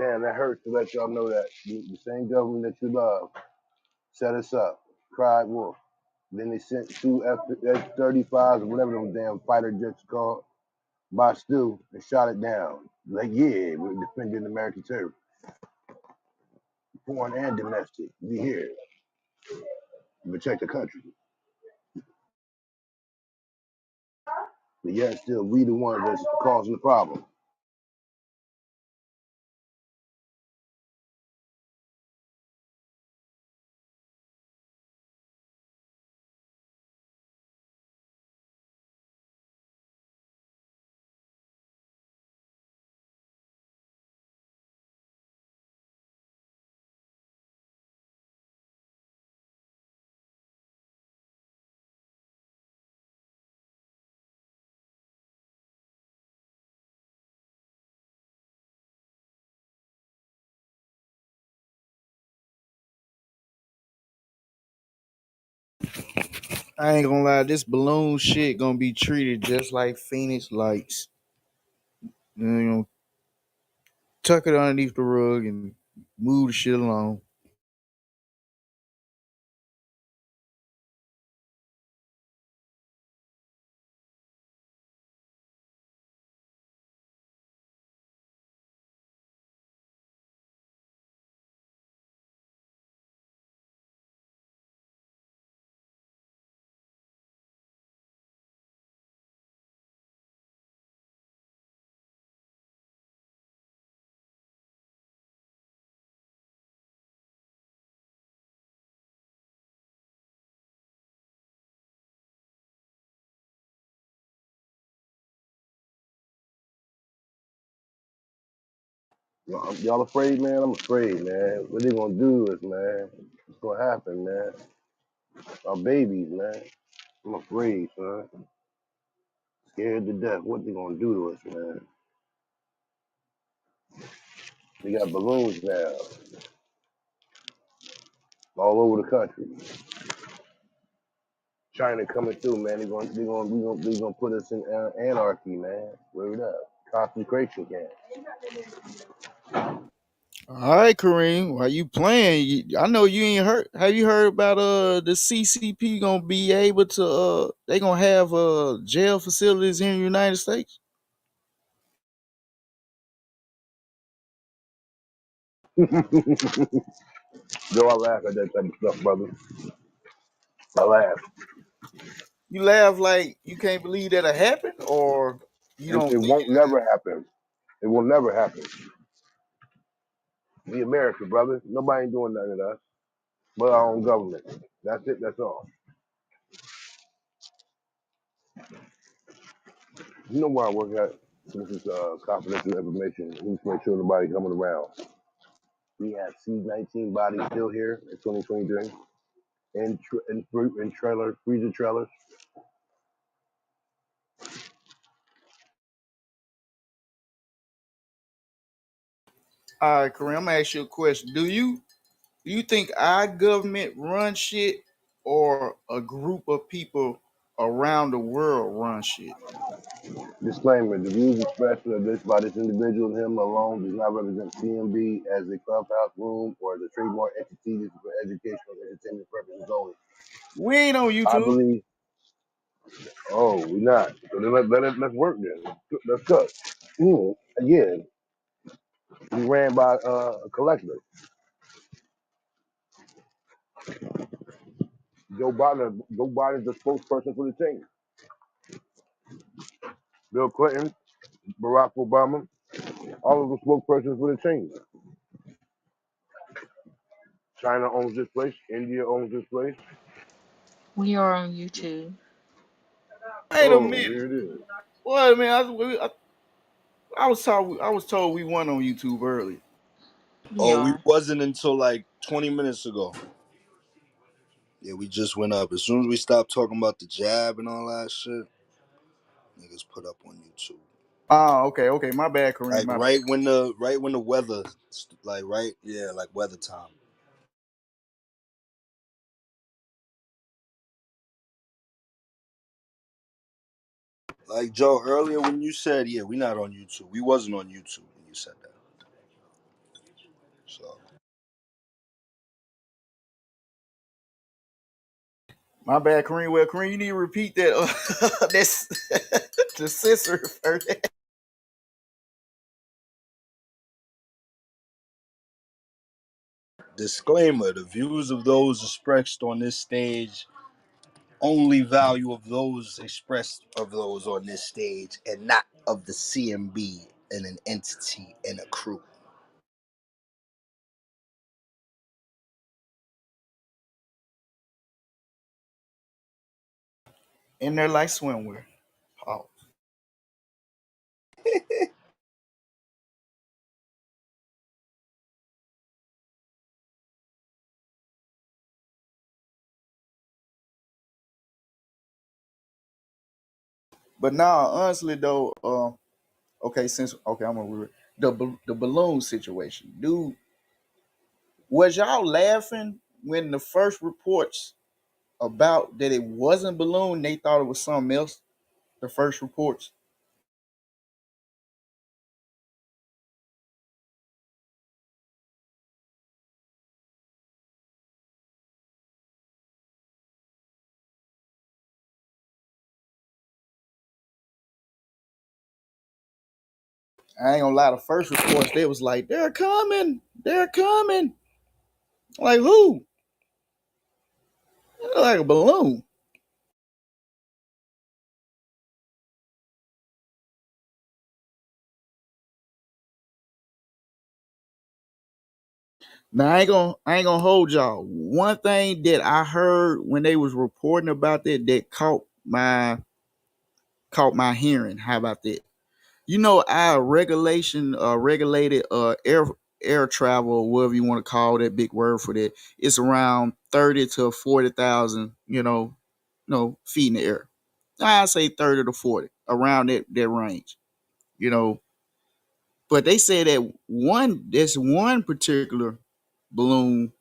Damn, that hurts to let y'all know that the same government that you love set us up, cried wolf. Then they sent two F-35s or whatever them damn fighter jets called by Stu and shot it down. Like, yeah, we're defending American territory, foreign and domestic. We here to protect the country. But yet still, we the ones that's causing the problem. I ain't gonna lie, this balloon shit gonna be treated just like Phoenix Lights. You know, tuck it underneath the rug and move the shit along. Y'all afraid, man? I'm afraid, man. What they gonna do is, man, what's gonna happen, man? Our babies, man. I'm afraid, son. Scared to death. What they gonna do to us, man? They got balloons now all over the country. China coming through, man. They gonna put us in anarchy, man. Word up, concentration camp. All right, Kareem, while you playing, I know you ain't heard. Have you heard about the CCP gonna be able to they gonna have jail facilities here in the United States? Yo, I laugh at that type of stuff, brother. I laugh. You laugh like you can't believe that'll happen, or you It don't think won't never happen. It will never happen. We America, brother. Nobody ain't doing nothing to us but our own government. That's it. That's all. You know where I work at? This is confidential information. We just make sure nobody coming around. We have C-19 bodies still here in 2023 in trailers, freezer trailers. all right, Kareem, I'm gonna ask you a question. Do you think our government run shit or a group of people around the world run shit? Disclaimer: the views expressed of this by this individual, him alone, does not represent C.M.B. as a clubhouse room or as a trademark entity. This is for educational and entertainment purposes only. We ain't on I YouTube. believe. Oh, we not. So then let's work then. Let's cook. Again, we ran by a collector. Joe Biden's the spokesperson for the team. Bill Clinton, Barack Obama, all of them spokespersons for the team. China owns this place. India owns this place. We are on YouTube. Wait a Oh, minute. here it is. Well, man, I was told we won on YouTube early. We Oh, we are. wasn't until like 20 minutes ago. Yeah, we just went up. As soon as we stopped talking about the jab and all that shit, niggas put up on YouTube. Oh, okay, okay. My bad, Kareem. Like My bad. right when the weather, like right, yeah, like weather time. Like Joe earlier when you said, yeah, we not on YouTube. We wasn't on YouTube when you said that. So My bad, Kareem. Well, Kareem, you need to repeat that. That's the censor for that. disclaimer: the views of those expressed on this stage only value of those expressed of those on this stage, and not of the C.M.B. and an entity and a crew. In there like swimwear. Oh. But now, honestly though, okay, since okay, I'm gonna the balloon situation, dude. Was y'all laughing when the first reports about that it wasn't balloon? They thought it was something else. The first reports. I ain't gonna lie. The first reports they was like, "They're coming, they're coming." Like who? Like a balloon. Now I ain't gonna hold y'all. One thing that I heard when they was reporting about that that caught my hearing. How about that? You know, our regulated air travel, or whatever you want to call that big word for that, it's around 30 to 40,000, feet in the air. I say 30 to 40, around that range, you know. But they say that this one particular balloon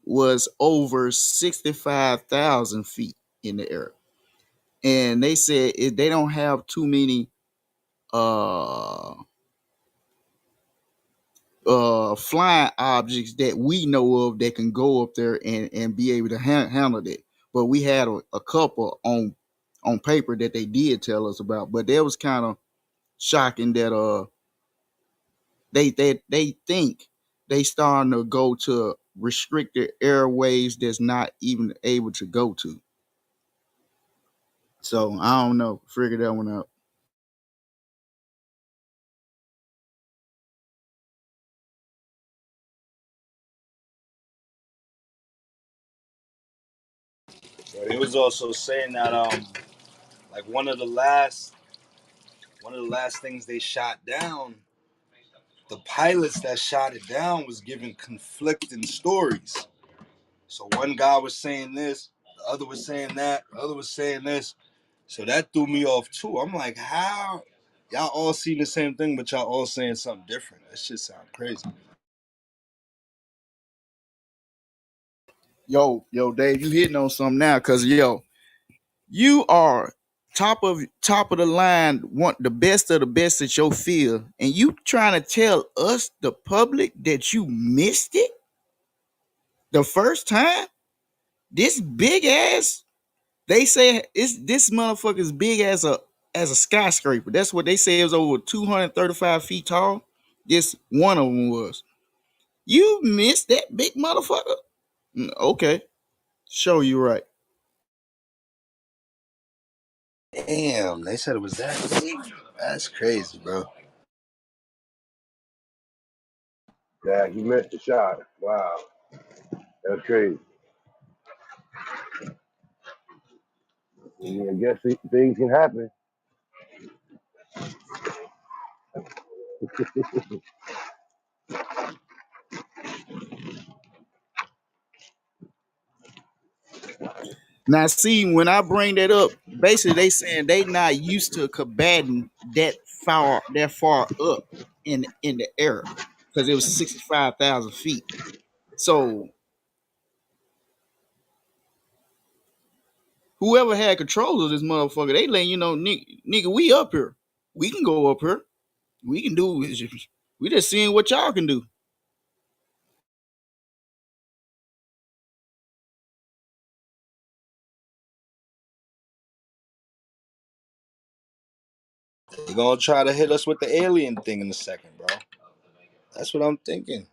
was over 65,000 feet in the air. And they said they don't have too many uh flying objects that we know of that can go up there and be able to handle that. But we had a couple on paper that they did tell us about. But that was kind of shocking that they think they starting to go to restricted airways that's not even able to go to. So I don't know. Figure that one out. But it was also saying that like one of the last things they shot down, the pilots that shot it down was giving conflicting stories. So one guy was saying this, the other was saying that, the other was saying this. So that threw me off too. I'm like, how y'all all seeing the same thing, but y'all all saying something different? That shit sound crazy. Yo, Dave, you hitting on something now? Cause you are top of the line, want the best of the best at your field, and you trying to tell us, the public, that you missed it the first time. This big ass, they say it's this motherfucker's big as a skyscraper. That's what they say. It was over 235 feet tall. This one of them was. You missed that big motherfucker. Okay, show you right. Damn, they said it was that big. That's crazy, bro. Yeah, he missed the shot. Wow, that's crazy. I mean, I guess things can happen. Now, see, when I bring that up, basically they saying they not used to combating that far up in the air because it was 65,000 feet. So whoever had control of this motherfucker, they letting you know, nigga, we up here. We can go up here. We can do. We just seeing what y'all can do. They gonna try to hit us with the alien thing in a second, bro. That's what I'm thinking.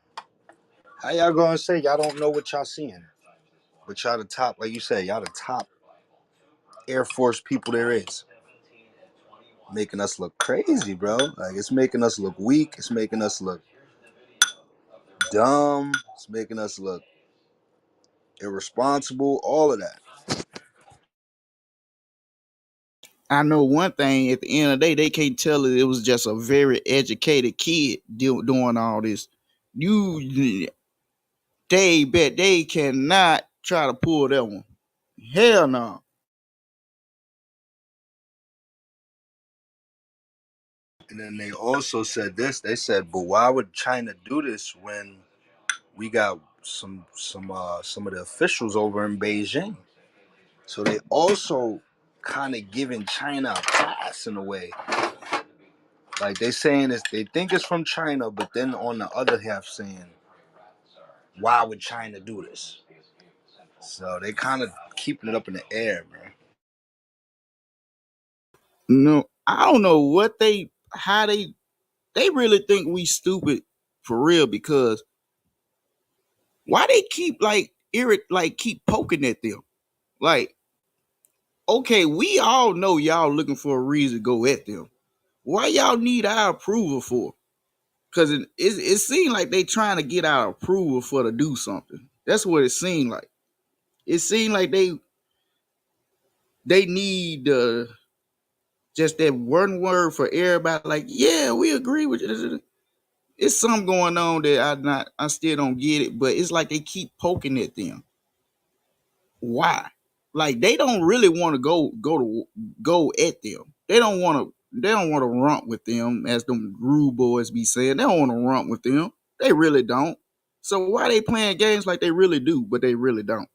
How y'all gonna say y'all don't know what y'all seeing? But y'all the top, like you said, y'all the top Air Force people there is. Making us look crazy, bro. Like it's making us look weak. It's making us look dumb. It's making us look irresponsible. All of that. I know one thing. At the end of the day, they can't tell it was just a very educated kid doing all this. You, they bet they cannot try to pull that one. Hell no. And then they also said this. They said, but why would China do this when we got some of the officials over in Beijing? So they also kind of giving China a pass in a way. Like they saying this, they think it's from China, but then on the other half saying, why would China do this? So they kind of keeping it up in the air, man. No, I don't know what how they really think we stupid for real because why they keep like keep poking at them? Like, okay, we all know y'all looking for a reason to go at them. Why y'all need our approval for? Because it seemed like they trying to get our approval for to do something. That's what it seemed like. It seemed like they need just that one word for everybody. Like, yeah, we agree with you. It's something going on that I still don't get it. But it's like they keep poking at them. Why? Like they don't really want to go at them. They don't want to rump with them, as them rude boys be saying. They don't want to rump with them. They really don't. So why they playing games like they really do, but they really don't?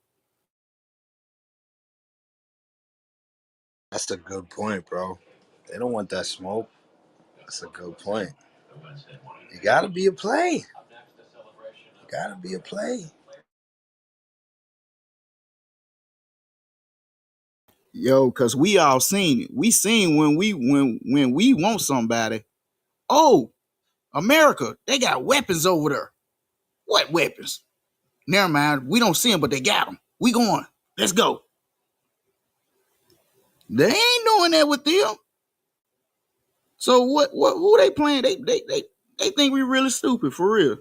That's a good point, bro. They don't want that smoke. That's a good point. You gotta be a play. You gotta be a play. Yo, cause we all seen it. We seen when we want somebody. Oh, America, they got weapons over there. What weapons? Never mind. We don't see them, but they got them. We going. Let's go. They ain't doing that with them. So what who they playing? They think we really stupid for real.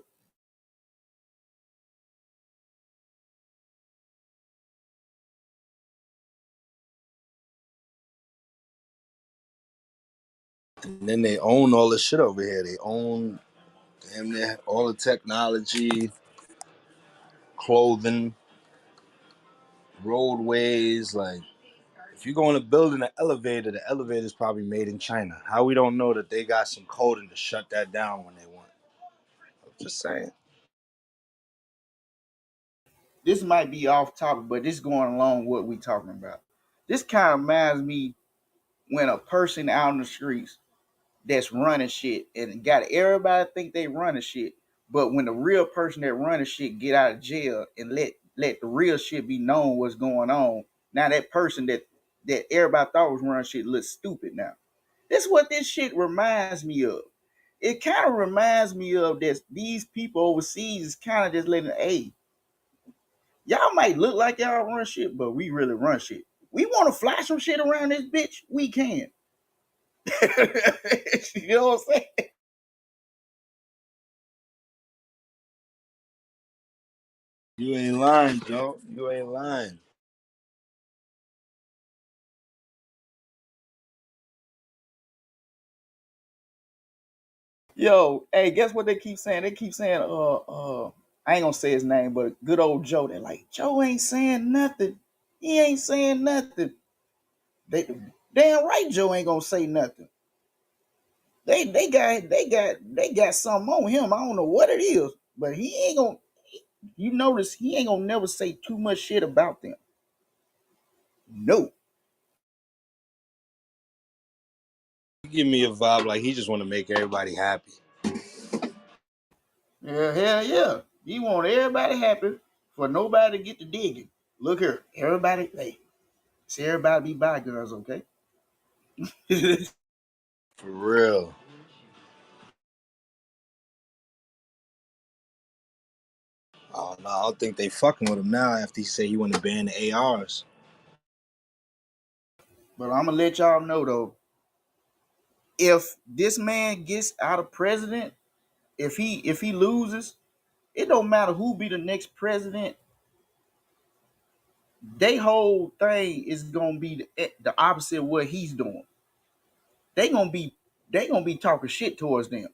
And then they own all the shit over here. They own damn near all the technology, clothing, roadways. Like if you go in a building, the elevator is probably made in China. How we don't know that they got some coding to shut that down when they want? I'm just saying. This might be off topic, but this going along with what we talking about. This kind of reminds me when a person out in the streets that's running shit and got everybody think they running shit, but when the real person that running shit get out of jail and let the real shit be known what's going on, now that person that everybody thought was running shit looks stupid now. This is what this shit reminds me of. It kind of reminds me of this. These people overseas is kind of just letting, hey, y'all might look like y'all run shit, but we really run shit. We want to fly some shit around this bitch, we can. You know what I'm saying? You ain't lying, Joe. You ain't lying. Yo, hey, guess what they keep saying? They keep saying, I ain't gonna say his name, but good old Joe. They're like, Joe ain't saying nothing. He ain't saying nothing. They damn right Joe ain't gonna say nothing. They got something on him. I don't know what it is, but he ain't gonna. You notice he ain't gonna never say too much shit about them. No. You give me a vibe like he just want to make everybody happy. Yeah, hell yeah. He want everybody happy for nobody to get to digging. Look here, everybody. Hey, see everybody be bygones, okay? For real. Oh no, I don't think they fucking with him now after he said he want to ban the ARs. But I'm gonna let y'all know though, if this man gets out of president, if he loses, it don't matter who be the next president. They whole thing is gonna be the opposite of what he's doing. They gonna be they gonna be talking shit towards them.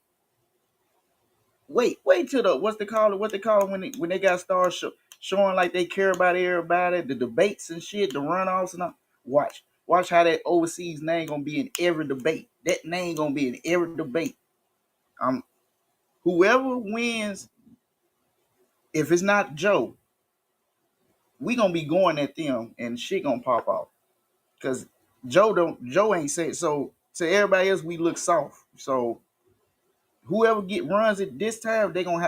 Wait till the what's they call it? What they call it when they got stars showing like they care about everybody, the debates and shit, the runoffs and all. Watch how that overseas name gonna be in every debate. That name gonna be in every debate. Um, whoever wins, if it's not Joe, we gonna be going at them and shit gonna pop off. Cause Joe ain't say so to everybody else we look soft. So whoever runs it this time, they gonna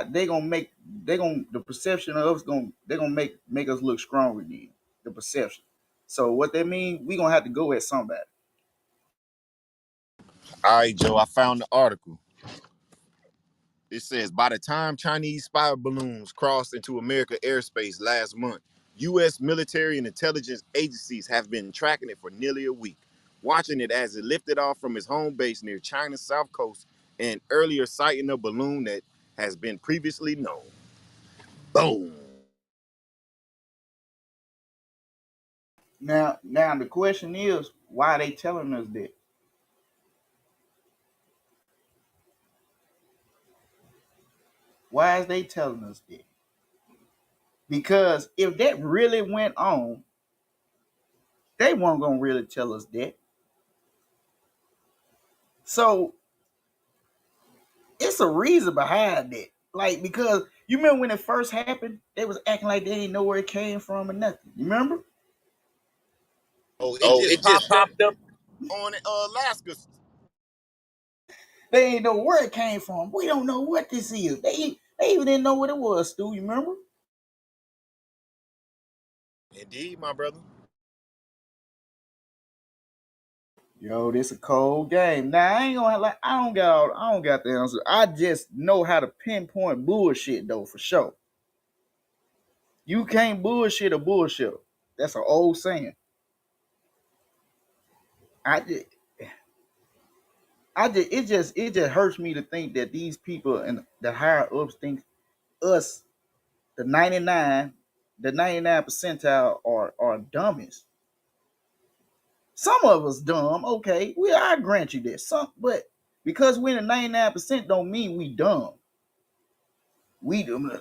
the perception of us gonna they gonna make us look stronger again. The perception. So what that means, we gonna have to go at somebody. All right, Joe, I found the article. It says by the time Chinese spy balloons crossed into American airspace last month, U.S. military and intelligence agencies have been tracking it for nearly a week, watching it as it lifted off from its home base near China's south coast and earlier sighting a balloon that has been previously known. Boom. Now the question is, why are they telling us that? Why is they telling us that? Because if that really went on, they weren't gonna really tell us that. So it's a reason behind that. Like because you remember when it first happened, they was acting like they didn't know where it came from or nothing. You remember? Oh, it Oh, just it just popped up popped up. on Alaska. They ain't know where it came from. We don't know what this is. They even didn't know what it was, Stu. You remember? Indeed, my brother. Yo, this a cold game. Now I ain't gonna like I don't got the answer. I just know how to pinpoint bullshit though for sure. You can't bullshit a bullshitter. That's an old saying. I just, it just hurts me to think that these people and the higher ups think us the 99 percentile are dummies. Some of us dumb, okay. I grant you this. But because we're in the 99% don't mean we dumb.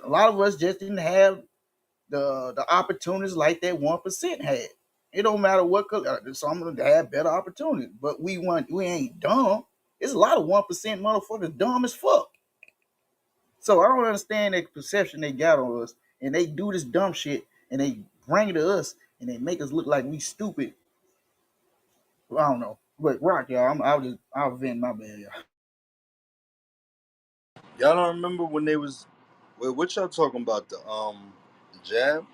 A lot of us just didn't have the opportunities like that 1% had. It don't matter what color. Some of them had better opportunities, but we ain't dumb. There's a lot of 1% motherfuckers dumb as fuck. So I don't understand that perception they got on us, and they do this dumb shit, and they bring it to us, and they make us look like we stupid. Well, I don't know. But rock, y'all. I'll vent my bad, y'all. Y'all don't remember when they was what y'all talking about the jab?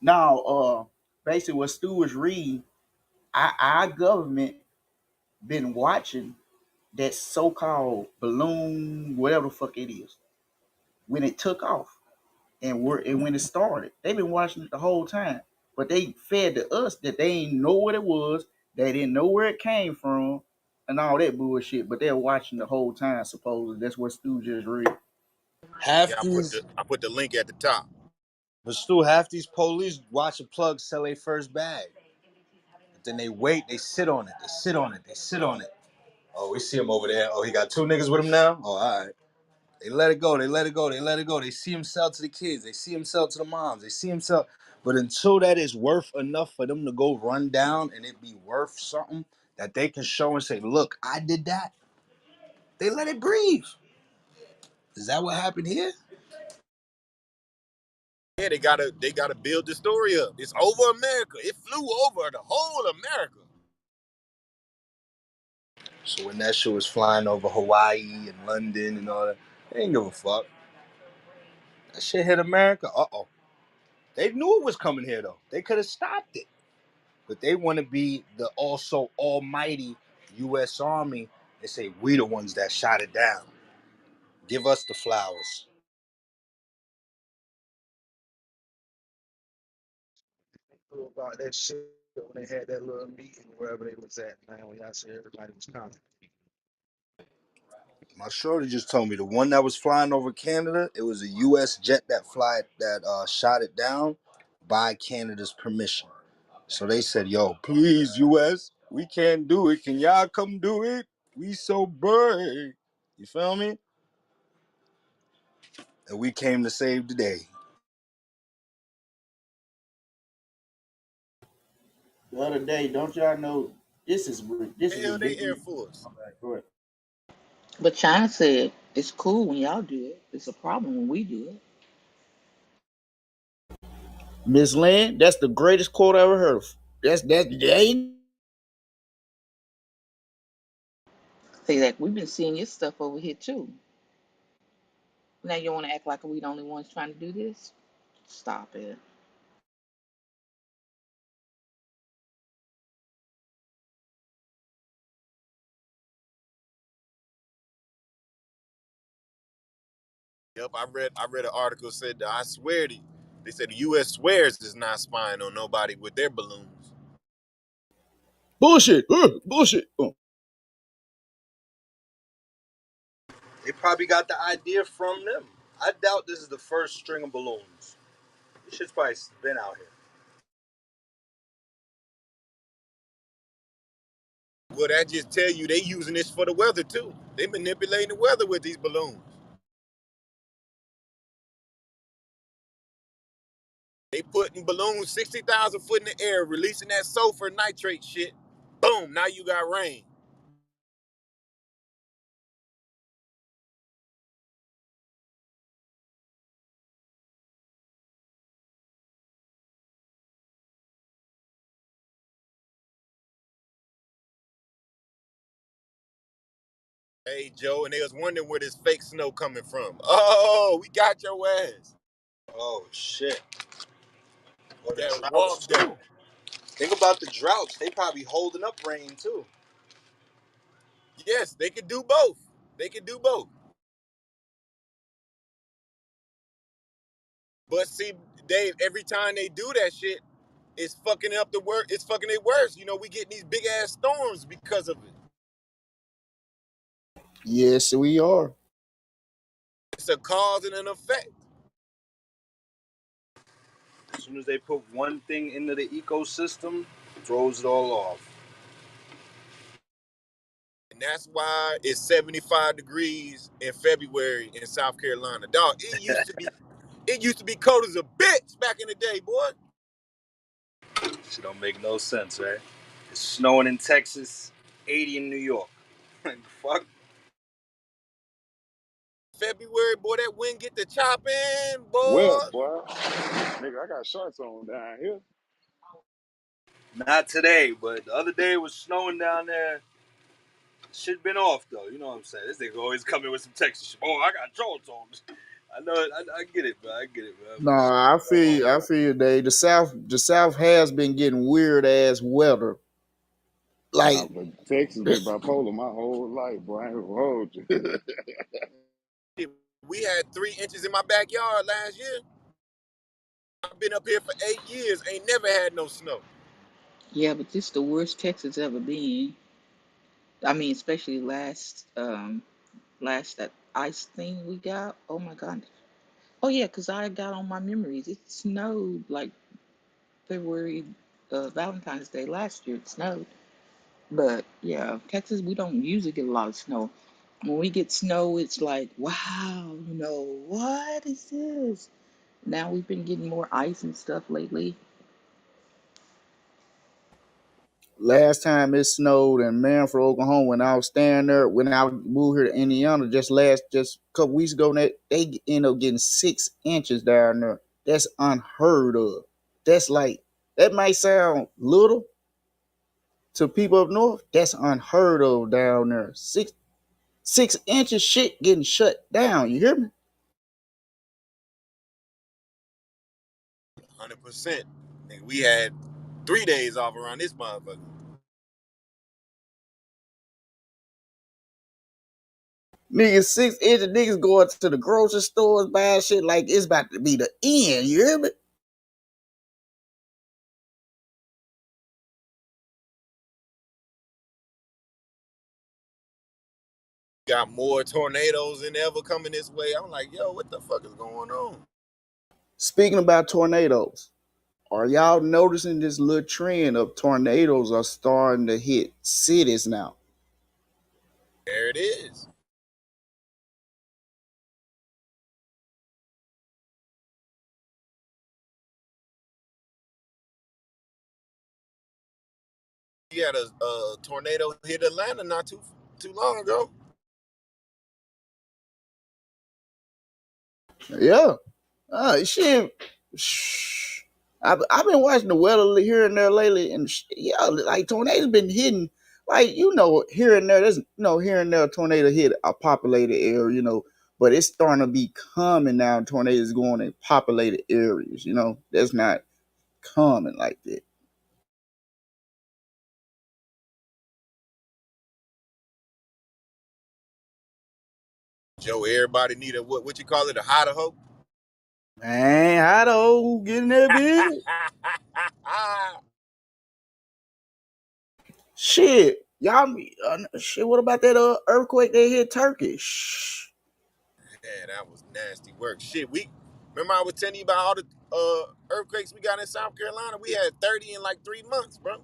Now, basically, what Stu was reading, our government been watching that so-called balloon, whatever the fuck it is, when it took off and when it started. They've been watching it the whole time, but they fed to us that they ain't know what it was, they didn't know where it came from, and all that bullshit. But they're watching the whole time. Supposedly, that's what Stu just read. Half Yeah, these, I put the link at the top. but still half these police watch a plug sell their first bag. But then they wait, they sit on it, they sit on it, they sit on it. Oh, we see him over there. Oh, he got two niggas with him now? Oh, all right. They let it go, they let it go, they let it go. They see him sell to the kids, they see him sell to the moms, they see him sell. But until that is worth enough for them to go run down and it be worth something, that they can show and say, look, I did that, they let it breathe. Is that what happened here? Yeah, they gotta build the story up. It's over America. It flew over the whole America. So when that shit was flying over Hawaii and London and all that, they didn't give a fuck. That shit hit America. Uh-oh. They knew it was coming here, though. They could have stopped it. But they want to be the also almighty U.S. Army and say, we the ones that shot it down. Give us the flowers. Knew about that shit when they had that little meeting wherever they was at, man. When y'all said everybody was coming. My shorty just told me the one that was flying over Canada, it was a U.S. jet that shot it down by Canada's permission. So they said, "Yo, please, U.S., we can't do it. Can y'all come do it? We so big." You feel me? And we came to save the day. The other day, don't y'all know this is a Hell, they big Air reason. Force. Okay, go ahead. But China said it's cool when y'all do it. It's a problem when we do it. Miss Lynn, that's the greatest quote I ever heard of. That's they ain't Say that we've been seeing your stuff over here too. Now you want to act like we the only ones trying to do this? Stop it. Yep, I read an article said that I swear to you. They said the U.S. swears it's not spying on nobody with their balloons. bullshit. Bullshit. They probably got the idea from them. I doubt this is the first string of balloons. This shit's probably been out here. Well, that just tell you they using this for the weather too. They manipulating the weather with these balloons. They putting balloons 60,000 foot in the air, releasing that sulfur nitrate shit. Boom! Now you got rain. Hey Joe, and they was wondering where this fake snow coming from. Oh, we got your ass. Oh shit. Or the That droughts walk that. too. Think about the droughts. They probably holding up rain too. Yes, they could do both. They could do both. But see, Dave, every time they do that shit, it's fucking up the work. It's fucking it worse. You know, we getting these big ass storms because of it. Yes, we are. It's a cause and an effect. As soon as they put one thing into the ecosystem, it throws it all off. And that's why it's 75 degrees in February in South Carolina. Dog, it used to be cold as a bitch back in the day, boy. Shit don't make no sense, right? It's snowing in Texas, 80 in New York. Fuck. February, boy, that wind get to chopping, Well, boy. boy, nigga, I got shorts on down here. Not today, but the other day it was snowing down there. Shit been off though, you know what I'm saying? This nigga always coming with some Texas shit. Oh, I got shorts on. I know it. I get it, bro. I get it, bro. No, But shit, I come feel on, I bro. feel they the South has been getting weird ass weather. Nah, Like but Texas been bipolar my whole life, boy. I ain't gonna hold you. We had 3 inches in my backyard last year. I've been up here for 8 years, ain't never had no snow. Yeah, but this the worst Texas ever been. I mean, especially last that ice thing we got. Oh my god. Oh yeah, 'cause I got on my memories. It snowed like February, Valentine's Day last year. It snowed. But yeah, Texas, we don't usually get a lot of snow. When we get snow, it's like, wow, what is this? Now we've been getting more ice and stuff lately. last time it snowed in Manford, Oklahoma, when I was staying there, when I moved here to Indiana just a couple weeks ago, they end up getting 6 inches down there. That's unheard of. That's like that might sound little to people up north. That's unheard of down there. Six inches shit getting shut down. You hear me? 100%. Nigga, we had 3 days off around this motherfucker. Niggas 6 inches, niggas going to the grocery stores buying shit like it's about to be the end. You hear me? Got more tornadoes than ever coming this way. I'm like, yo, what the fuck is going on? Speaking about tornadoes, are y'all noticing this little trend of tornadoes are starting to hit cities now? There it is. You had a tornado hit Atlanta not too long ago. Yeah. Shit. Shh. I've been watching the weather here and there lately, and yeah, like tornadoes been hitting, like here and there. There's here and there a tornado hit a populated area, but it's starting to be common now. Tornadoes going in populated areas, that's not common like that. Joe, everybody need a what you call it, a Idaho? Man, I don't get in that bit. Shit, y'all. Shit. What about that earthquake that hit Turkey? Shh. Yeah, that was nasty work. Shit, we remember I was telling you about all the earthquakes we got in South Carolina. We had 30 in like 3 months, bro.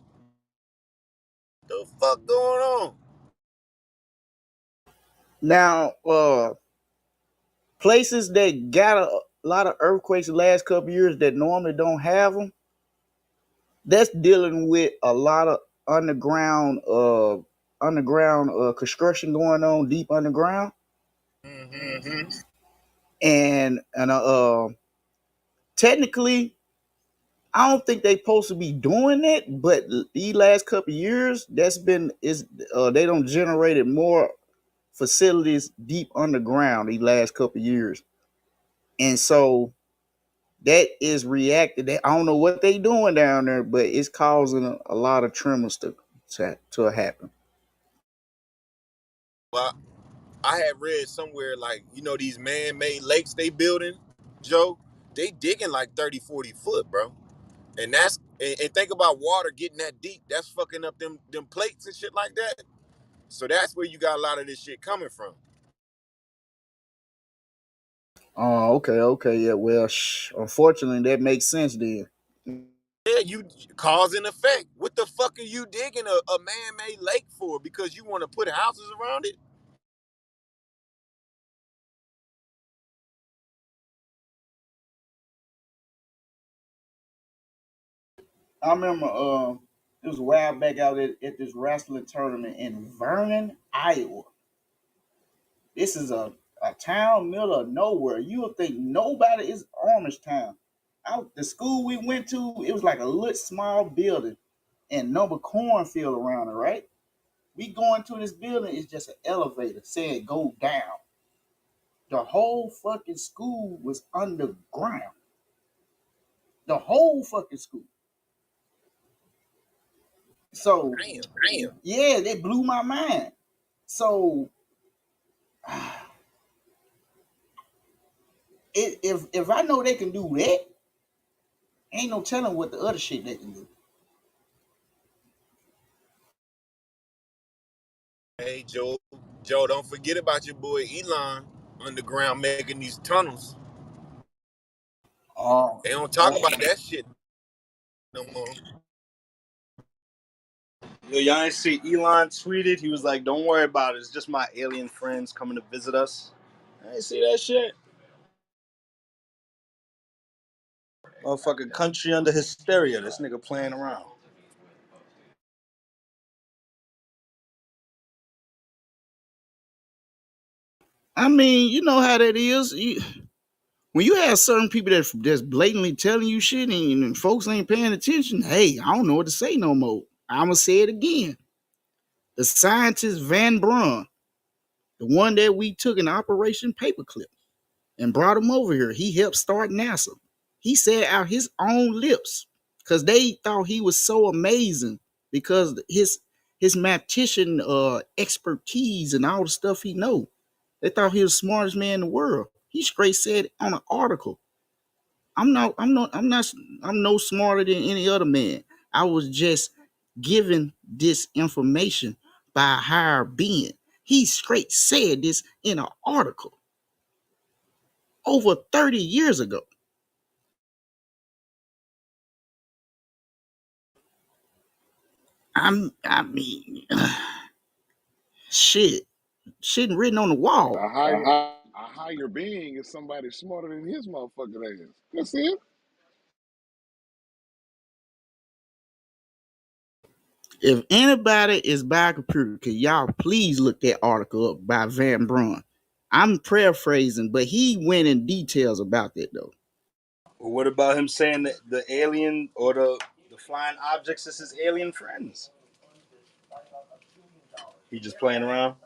The fuck going on? Now, places that got a lot of earthquakes the last couple years that normally don't have them, that's dealing with a lot of underground construction going on deep underground, Mm-hmm. and technically I don't think they supposed to be doing it, but these last couple years, they don't generated more facilities deep underground these last couple years, and so that is reacted. I don't know what they doing down there, but it's causing a lot of tremors to happen. Well, I had read somewhere like, these man-made lakes they building, Joe, they digging like 30, 40 foot, bro. And think about water getting that deep. That's fucking up them plates and shit like that. So that's where you got a lot of this shit coming from. Oh, okay, yeah. Well, unfortunately, that makes sense then. Yeah, you cause and effect. What the fuck are you digging a man-made lake for? Because you want to put houses around it? I remember it was a while back out at this wrestling tournament in Vernon, Iowa. This is a town middle of nowhere. You would think nobody is Amish town. Out the school we went to, it was like a little small building and number cornfield around it, right? We go into this building, it's just an elevator saying go down. The whole fucking school was underground. The whole fucking school. So Damn. yeah, that blew my mind. So if I know they can do that, ain't no telling what the other shit they can do. Hey, Joe, don't forget about your boy Elon underground making these tunnels. Oh, They don't talk oh, about that shit no more. Yo, y'all ain't see Elon tweeted. He was like, "Don't worry about it. It's just my alien friends coming to visit us." I ain't see that shit. Motherfucking country under hysteria. This nigga playing around. I mean, you know how that is. When you have certain people that's blatantly telling you shit and folks ain't paying attention, hey, I don't know what to say no more. I'ma say it again. The scientist Van Braun, the one that we took in Operation Paperclip and brought him over here, he helped start NASA. He said out his own lips because they thought he was so amazing because his mathematician expertise and all the stuff he know. They thought he was the smartest man in the world. He straight said on an article, I'm no smarter than any other man. I was just given this information by a higher being. He straight said this in an article over 30 years ago. I mean, shit, shit written on the A wall. higher a higher being is somebody smarter than his motherfucking ass. That's it. If anybody is by a computer, can y'all please look that article up by Van Braun? I'm paraphrasing, but he went in details about that though. Well, what about him saying that the alien or the flying objects is his alien friends? He just playing around.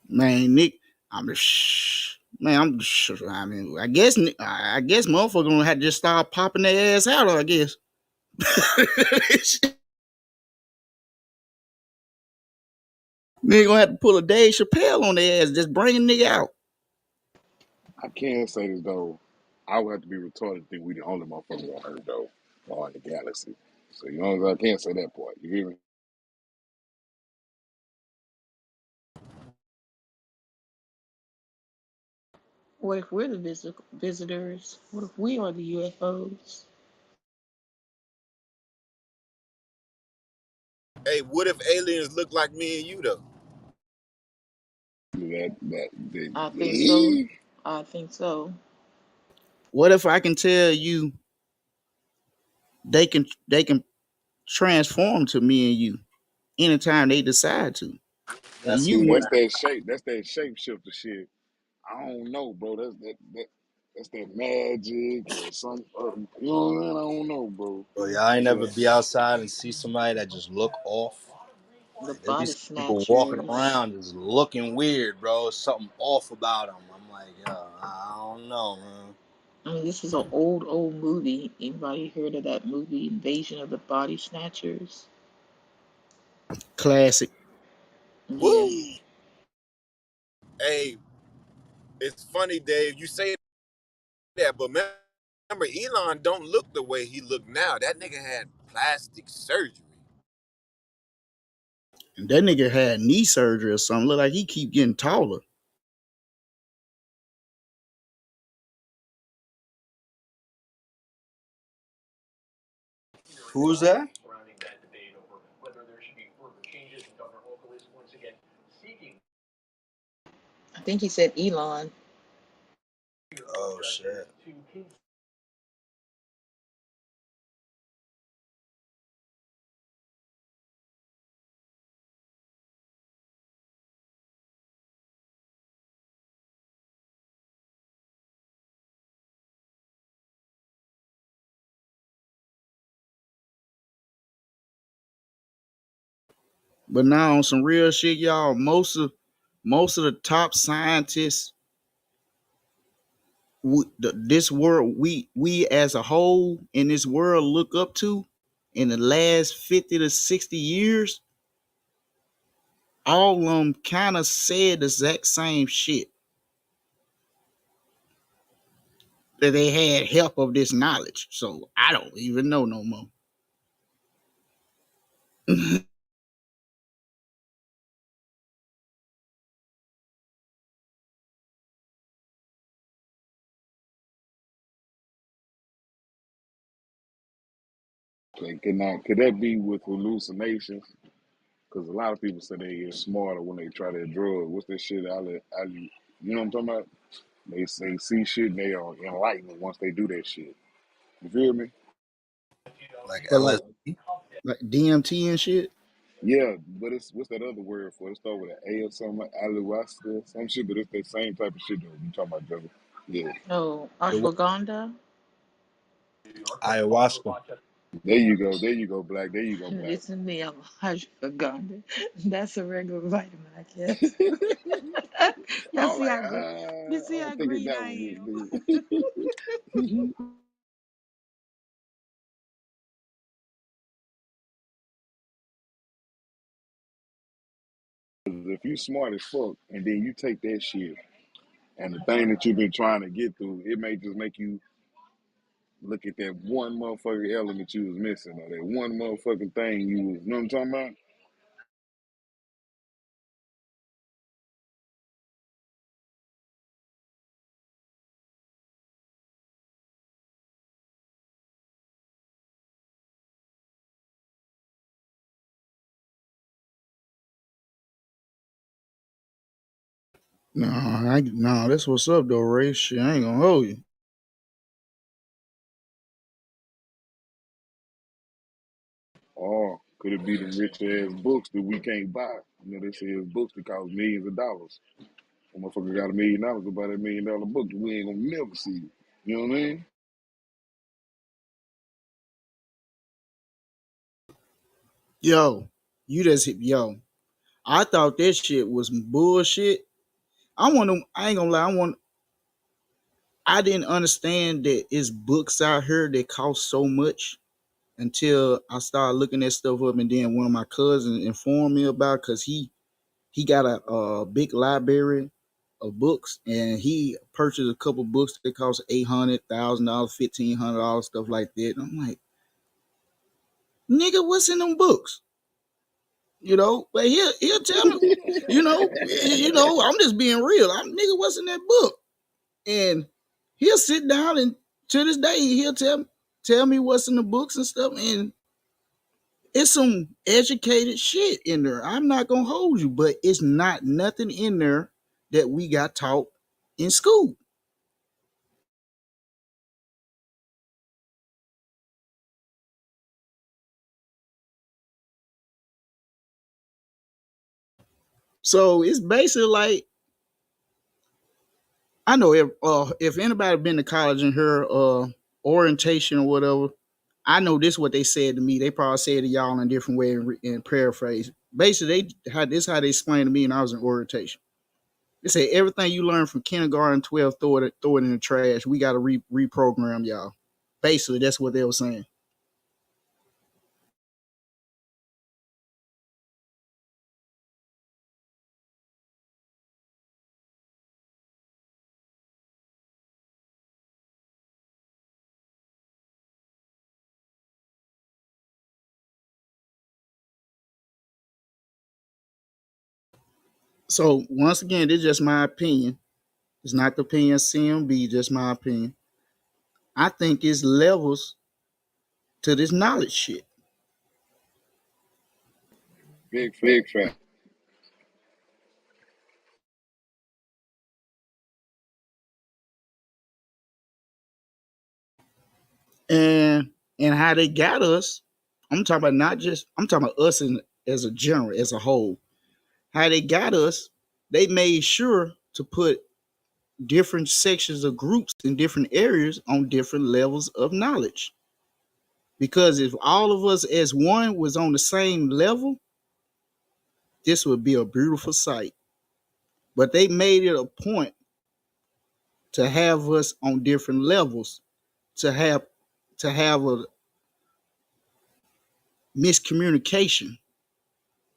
Man, Nick, I'm just man, I mean, I guess motherfuckers gonna have to just start popping their ass out. I guess nigga gonna have to pull a Dave Chappelle on their ass, just bring a nigga out. I can say this though. I would have to be retarded to think we the only motherfuckers on Earth though, or in the galaxy. So you know what I'm saying? I can't say that part. You hear me? What if we're the visitors? What if we are the UFOs? Hey, what if aliens look like me and you though? I think so. Yeah. I think so. What if I can tell you they can transform to me and you anytime they decide to, Now, and see, See, you that's that shape. That's that shapeshifter shit. I don't know, bro. That's that magic or some. You know what I mean? I don't know, bro. bro, y'all ain't never So be outside and see somebody that just look off. The Like there be body some people walking snatchers. around just looking weird, bro. Something off about them. I'm like, yo, I don't know, man. I mean, this is an old movie. Anybody heard of that movie, Invasion of the Body Snatchers? classic. Yeah. Woo! Hey, it's funny, Dave. You say that, but remember, Elon don't look the way he look now. That nigga had plastic surgery. And that nigga had knee surgery or something. Look like he keep getting taller. Who's that? I think he said Elon. Oh shit. But now on some real shit, y'all, most of the top scientists, this world, we as a whole in this world look up to in the last 50 to 60 years, all of them kind of said the exact same shit, that they had help of this knowledge. So I don't even know no more. like, could that be with hallucinations? Because a lot of people say they get smarter when they try that drug. What's that shit? You know what I'm talking about? They say see shit and they are enlightened once they do that shit. You feel me? Like But like LSD. like DMT and shit. Yeah, but it's what's that other word for it? It start with an A or something, like ayahuasca or some shit, but it's that same type of shit though. You talking about, Joe? Yeah. Oh, The what? ashwagandha. Ayahuasca. There you go, Black. There you go, Black. Listen to me, I'm ashwagandha. That's a regular vitamin, I guess. y'all I'm see like, how green? You see I how don't think it's green that I one, am? nigga. If you smart as fuck and then you take that shit and the thing that you've been trying to get through, it may just make you look at that one motherfucking element you was missing or that one motherfucking thing you was, you know what I'm talking about? No, that's what's up though, Ray. Shit, I ain't gonna hold you. Or could it be the rich ass books that we can't buy? You know, they say it's books that cost millions of dollars. A motherfucker got $1 million to buy that $1 million book that we ain't gonna never see. You know what I mean? Yo, you just hit yo. I thought that shit was bullshit. I ain't gonna lie, I didn't understand that it's books out here that cost so much until I started looking that stuff up, and then one of my cousins informed me about because he got a big library of books, and he purchased a couple books that cost $800,000, $1,500, stuff like that. And I'm like, nigga, what's in them books? But he'll tell me, I'm just being real. I'm nigga, what's in that book? And he'll sit down and to this day he'll tell me what's in the books and stuff. And it's some educated shit in there. I'm not gonna hold you, but it's not nothing in there that we got taught in school. So it's basically like I know if anybody been to college and heard orientation or whatever, I know this is what they said to me. They probably said to y'all in a different way and paraphrase. Basically, this how they explained to me when I was in orientation. They say everything you learn from kindergarten, 12, throw it in the trash. We got to reprogram y'all. Basically, that's what they were saying. So once again, this is just my opinion. It's not the opinion of C.M.B. Just my opinion. I think it's levels to this knowledge shit. Big fact. Big fact. and and how they got us. I'm talking about not just I'm talking about us as a general, as a whole. How they got us, they made sure to put different sections of groups in different areas on different levels of knowledge. Because if all of us as one was on the same level, this would be a beautiful sight. But they made it a point to have us on different levels, to have a miscommunication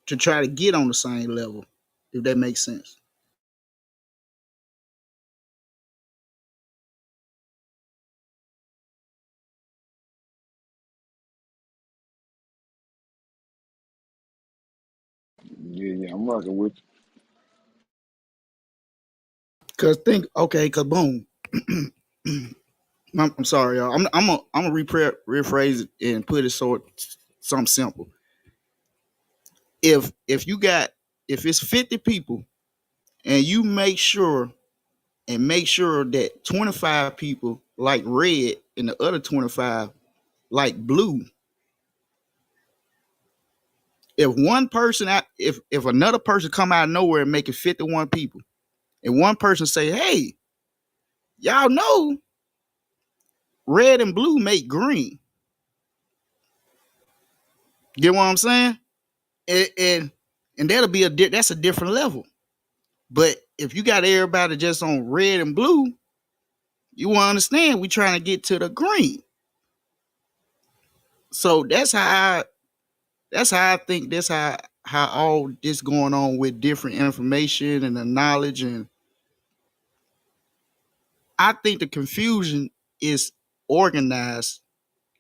to try to get on the same level, if that makes sense. Yeah, yeah, I'm rocking with Cause think, okay, cause boom. I'm sorry, y'all. I'm gonna rephrase it and put it something simple. If it's 50 people and you make sure that 25 people like red and the other 25 like blue, If one person out, if another person come out of nowhere and make it 51 people, and one person say, "Hey, y'all know red and blue make green," get what I'm saying? And that'll be that's a different level. But if you got everybody just on red and blue, you will understand we trying to get to the green. So that's how I think how all this going on with different information and the knowledge, and I think the confusion is organized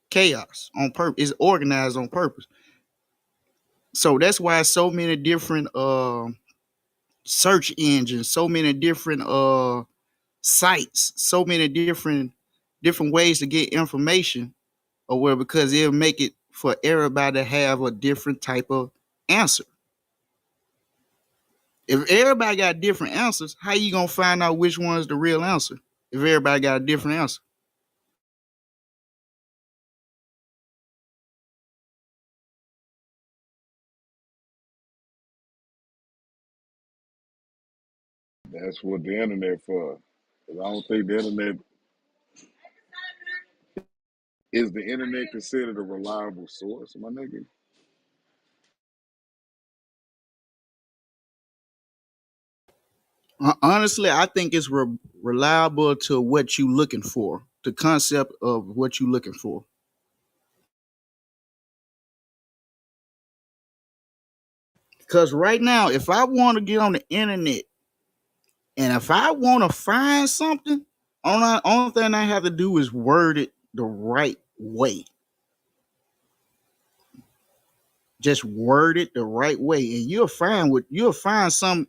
chaos on purpose. It's organized on purpose. So that's why so many different search engines, so many different sites, so many different ways to get information, or well, because it'll make it for everybody to have a different type of answer. If everybody got different answers, how you gonna find out which one's the real answer? If everybody got a different answer. That's what the internet for. 'Cause I don't think the internet is the internet considered a reliable source, my nigga. Honestly, I think it's reliable to what you looking for, the concept of what you looking for. Because right now, if I want to get on the internet and if I want to find something, only thing I have to do is word it the right way. Just word it the right way, and you'll find some.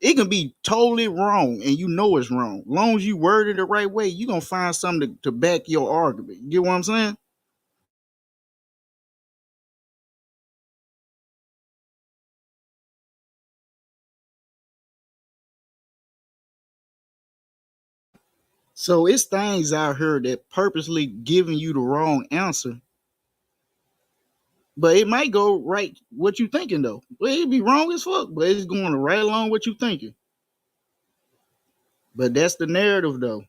It can be totally wrong, and you know it's wrong. As long as you word it the right way, you're gonna find something to back your argument. You get what I'm saying? So it's things out here that purposely giving you the wrong answer, but it might go right what you thinking though. Well, it be wrong as fuck, but it's going right along what you thinking. But that's the narrative though.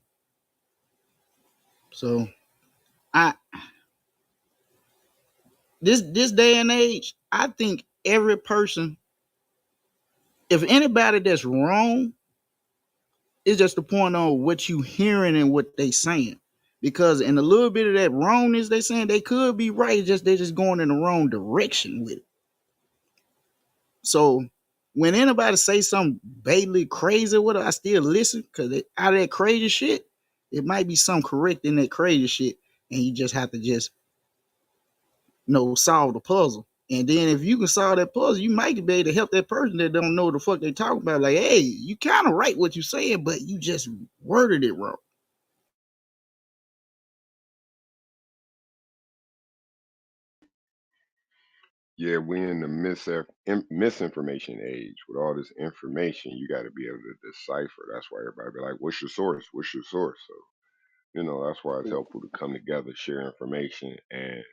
So I this day and age, I think every person, if anybody that's wrong, it's just the point on what you hearing and what they saying. Because in a little bit of that wrongness they saying, they could be right. Just they just going in the wrong direction with it. So when anybody say something vaguely crazy with it, I still listen because out of that crazy shit, it might be some correct in that crazy shit, and you just have to just solve the puzzle. And then if you can solve that puzzle, you might be able to help that person that don't know what the fuck they talking about. Like, hey, you kind of right what you saying, but you just worded it wrong. Yeah, we in the misinformation age. With all this information, you got to be able to decipher. That's why everybody be like, "What's your source? What's your source?" So that's why it's helpful to come together, share information, and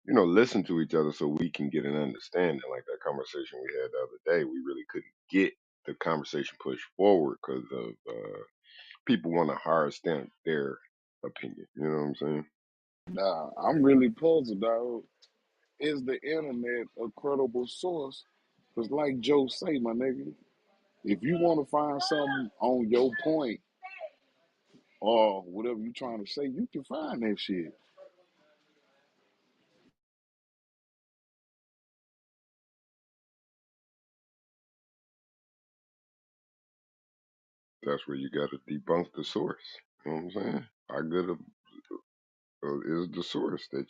listen to each other so we can get an understanding. Like that conversation we had the other day, we really couldn't get the conversation pushed forward because of people want to hard stamp their opinion. You know what I'm saying? Nah, I'm really puzzled, dog. Is the internet a credible source? Because, like Joe say, my nigga, if you want to find something on your point or whatever you trying to say, you can find that shit. That's where you got to debunk the source. You know what I'm saying? How good is the source that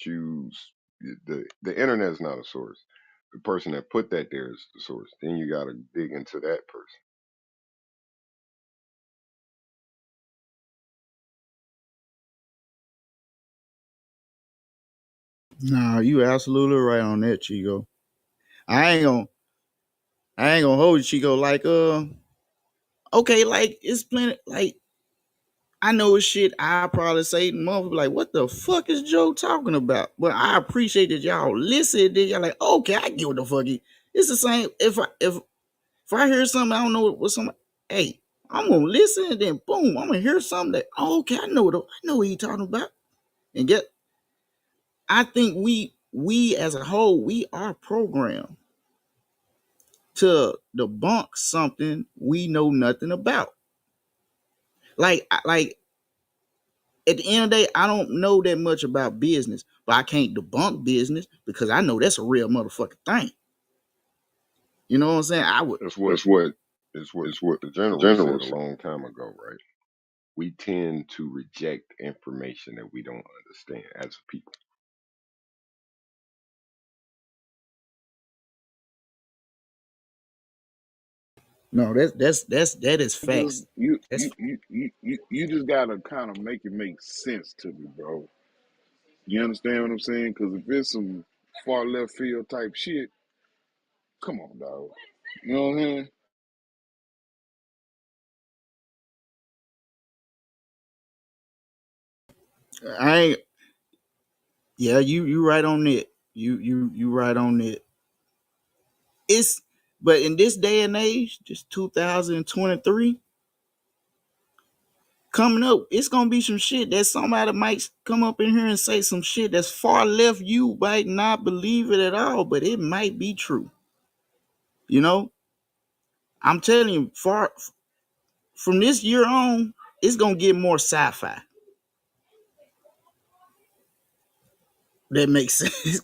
the internet is not a source. The person that put that there is the source. Then you got to dig into that person. Nah, you absolutely right on that, Chico. I ain't gonna I ain't gonna hold you, Chico. Like okay, like it's plenty. Like I know shit I probably say mother like, what the fuck is Joe talking about? But I appreciate that y'all listen. Then y'all like, okay, I get what the fuck it's the same. If I hear something I don't know what something, hey, I'm gonna listen and then boom, I'm gonna hear something that okay, I know what he talking about. And I think we as a whole, we are programmed to debunk something we know nothing about. Like at the end of the day, I don't know that much about business, but I can't debunk business because I know that's a real motherfucking thing. You know what I'm saying? I would. It's what That's what it's what is what the the general said a generals. long time ago, right? We tend to reject information that we don't understand as a people. No, that is Just facts. you That's you you you you you just gotta kind of make it make sense to me, bro. You understand what I'm saying? Because if it's some far left field type shit, come on, dog. You know what I'm saying? I ain't. Yeah, you right on it. You right on it. It's but in this day and age, just 2023 coming up, it's gonna be some shit that somebody might come up in here and say some shit that's far left. You might not believe it at all, but it might be true. You know, I'm telling you, far from this year on, it's gonna get more sci-fi. That makes sense.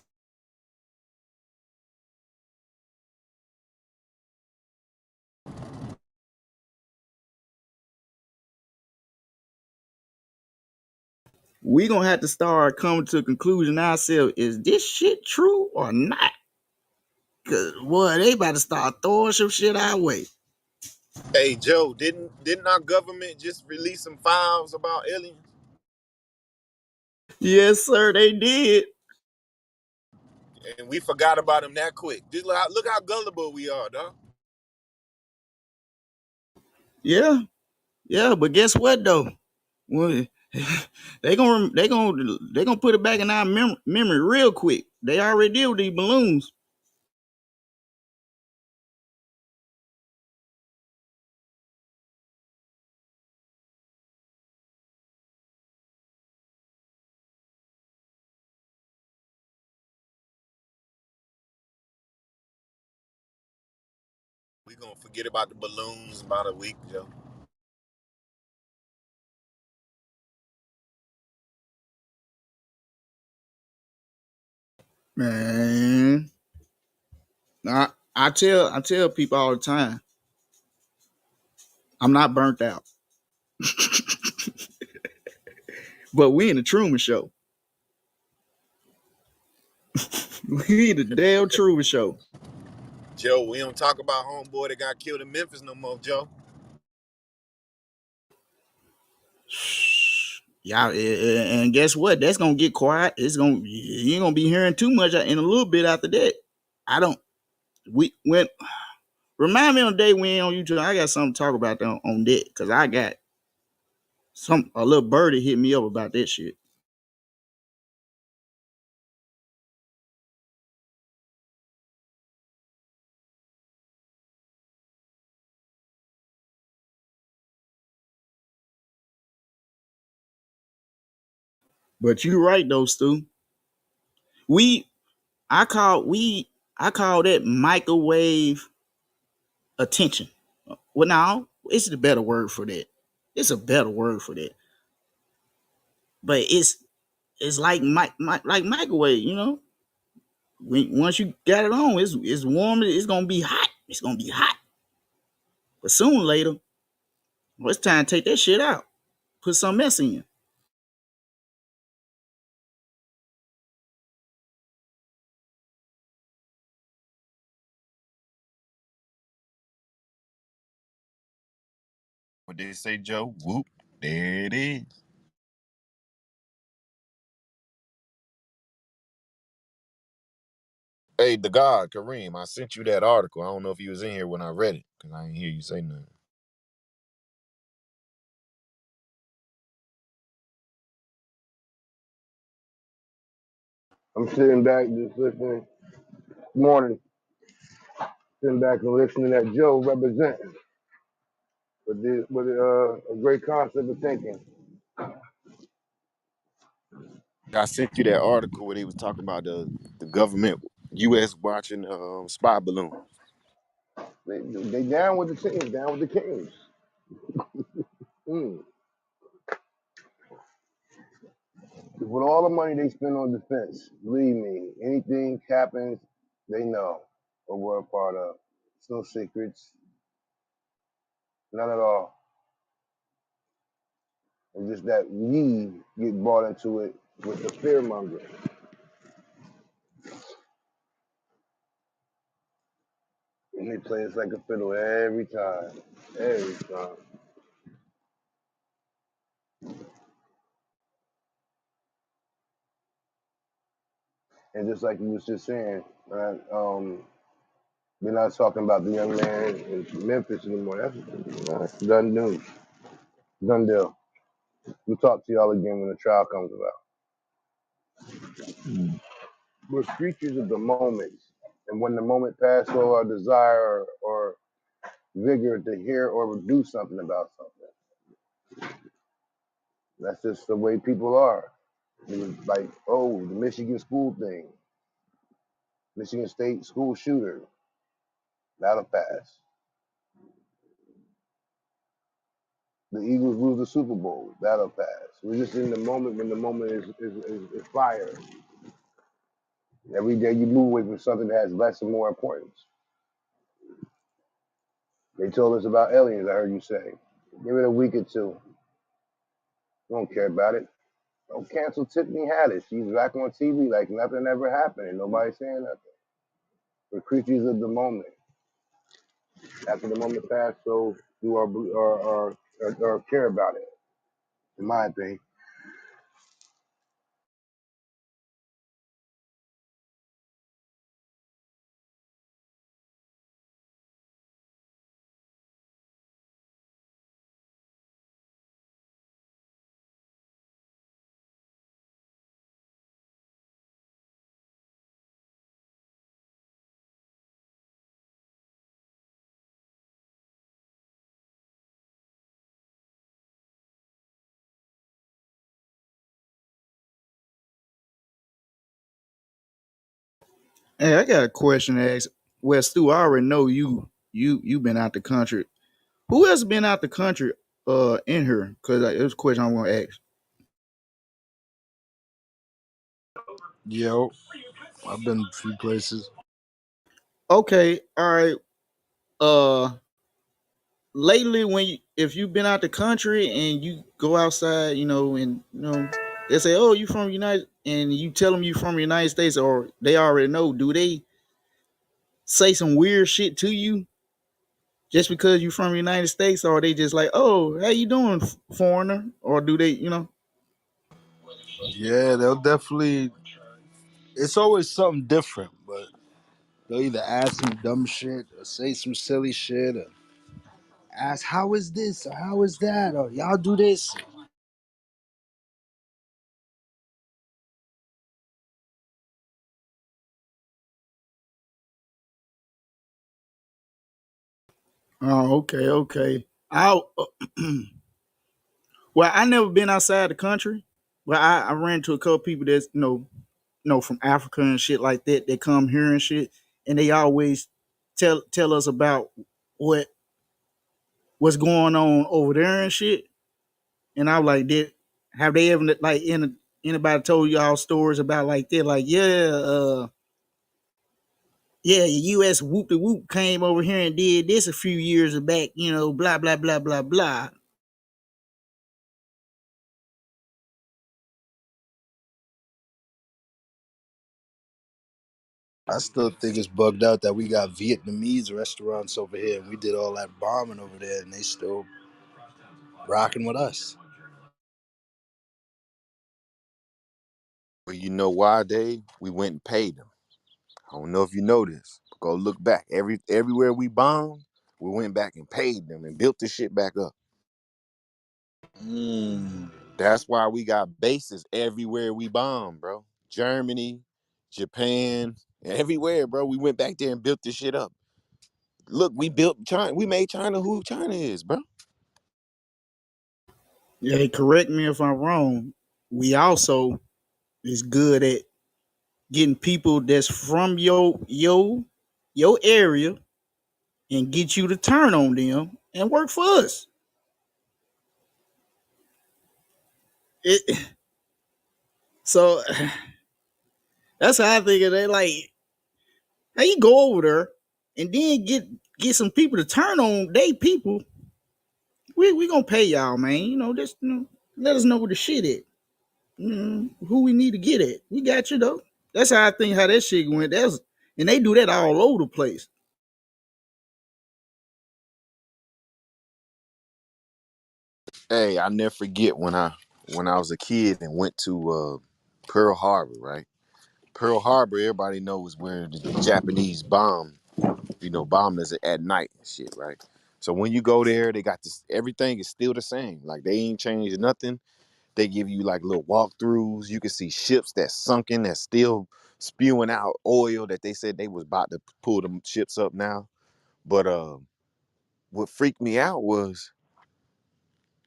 We gonna have to start coming to a conclusion ourselves. Is this shit true or not? Cause boy, they about to start throwing some shit our way. Hey Joe, didn't our government just release some files about aliens? Yes, sir, they did. And we forgot about them that quick. Just look how gullible we are, dog. Yeah, yeah, but guess what though? Well, they gonna put it back in our memory real quick. They already did with these balloons. We gonna forget about the balloons about a week, Joe. Man, I tell people all the time, I'm not burnt out. But we in the Truman Show. We in the damn Truman Show. Joe, we don't talk about homeboy that got killed in Memphis no more, Joe. Yeah, and guess what? That's gonna get quiet. It's gonna you ain't gonna be hearing too much in a little bit after that. I don't. We went. Remind me on the day we ain't on YouTube. I got something to talk about on that because I got some a little birdie hit me up about that shit. But you right though, Stu. We I call we I call that microwave attention. Well, now it's the better word for that. It's a better word for that. But it's like like microwave. You know, once you got it on, it's warm. It's gonna be hot. It's gonna be hot. But sooner or later, well, it's time to take that shit out. Put something else in. What they say, Joe? Whoop. There it is. Hey, the God, Kareem, I sent you that article. I don't know if you was in here when I read it, because I didn't hear you say nothing. I'm sitting back just listening. Morning, sitting back and listening at Joe representing with a great concept of thinking. I sent you that article where they was talking about the government, U.S. watching spy balloon. They down with the teams, down with the kings. Mm. With all the money they spend on defense, believe me, anything happens, they know what we're a part of. It's no secrets, none at all. It's just that we get brought into it with the fear mongering. And they play us like a fiddle every time. Every time. And just like you was just saying, we're not talking about the young man in Memphis anymore. That's done news. Done deal. We'll talk to y'all again when the trial comes about. We're creatures of the moment. And when the moment passes, all our desire or vigor to hear or do something about something. That's just the way people are. It was like, oh, the Michigan school thing. Michigan State school shooter. That'll pass. The Eagles lose the Super Bowl. That'll pass. We're just in the moment when the moment is fire. Every day you move away from something that has less and more importance. They told us about aliens, I heard you say. Give it a week or two. Don't care about it. Don't cancel Tiffany Haddish. She's back on TV like nothing ever happened and nobody's saying nothing. We're creatures of the moment. After the moment passed, so do our care about it, in my opinion. Hey, I got a question to ask. Well, Stu, I already know you been out the country. Who else been out the country in here? Because it was a question I want to ask. Yo, I've been a few places. Okay, all right. Uh lately when if you've been out the country and you go outside, and they say, "Oh, you from United," and you tell them you from the United States, or they already know. Do they say some weird shit to you just because you from the United States, or are they just like, "Oh, how you doing, foreigner?" Or do they? Yeah, they'll definitely. It's always something different, but they'll either ask some dumb shit or say some silly shit or ask, "How is this?" or "How is that?" or "Y'all do this." Oh, okay, okay. I Well, I never been outside the country, but I ran to a couple people that's from Africa and shit like that. They come here and shit, and they always tell us about what what's going on over there and shit. And I was like, did have they ever like anybody told y'all stories about like that? Like, yeah, the U.S. whoop de whoop came over here and did this a few years back. Blah blah blah blah blah. I still think it's bugged out that we got Vietnamese restaurants over here and we did all that bombing over there and they still rocking with us. Well, you know why, Dave? We went and paid them. I don't know if you know this. But go look back. Everywhere we bombed, we went back and paid them and built the shit back up. Mm. That's why we got bases everywhere we bomb, bro. Germany, Japan, everywhere, bro. We went back there and built this shit up. Look, we built China. We made China who China is, bro. Yeah, correct me if I'm wrong. We also is good at getting people that's from your area and get you to turn on them and work for us. It, so that's how I think of it. Like, how you go over there and then get some people to turn on they people. We gonna pay y'all, man. Just let us know where the shit at. Who we need to get at. We got you though. That's how I think how that shit went. And they do that all over the place. Hey, I never forget when I was a kid and went to Pearl Harbor, right? Pearl Harbor, everybody knows where the Japanese bombed us at night and shit, right? So when you go there, they got this. Everything is still the same. Like they ain't changed nothing. They give you like little walkthroughs. You can see ships that's sunken, that's still spewing out oil that they said they was about to pull them ships up now. But what freaked me out was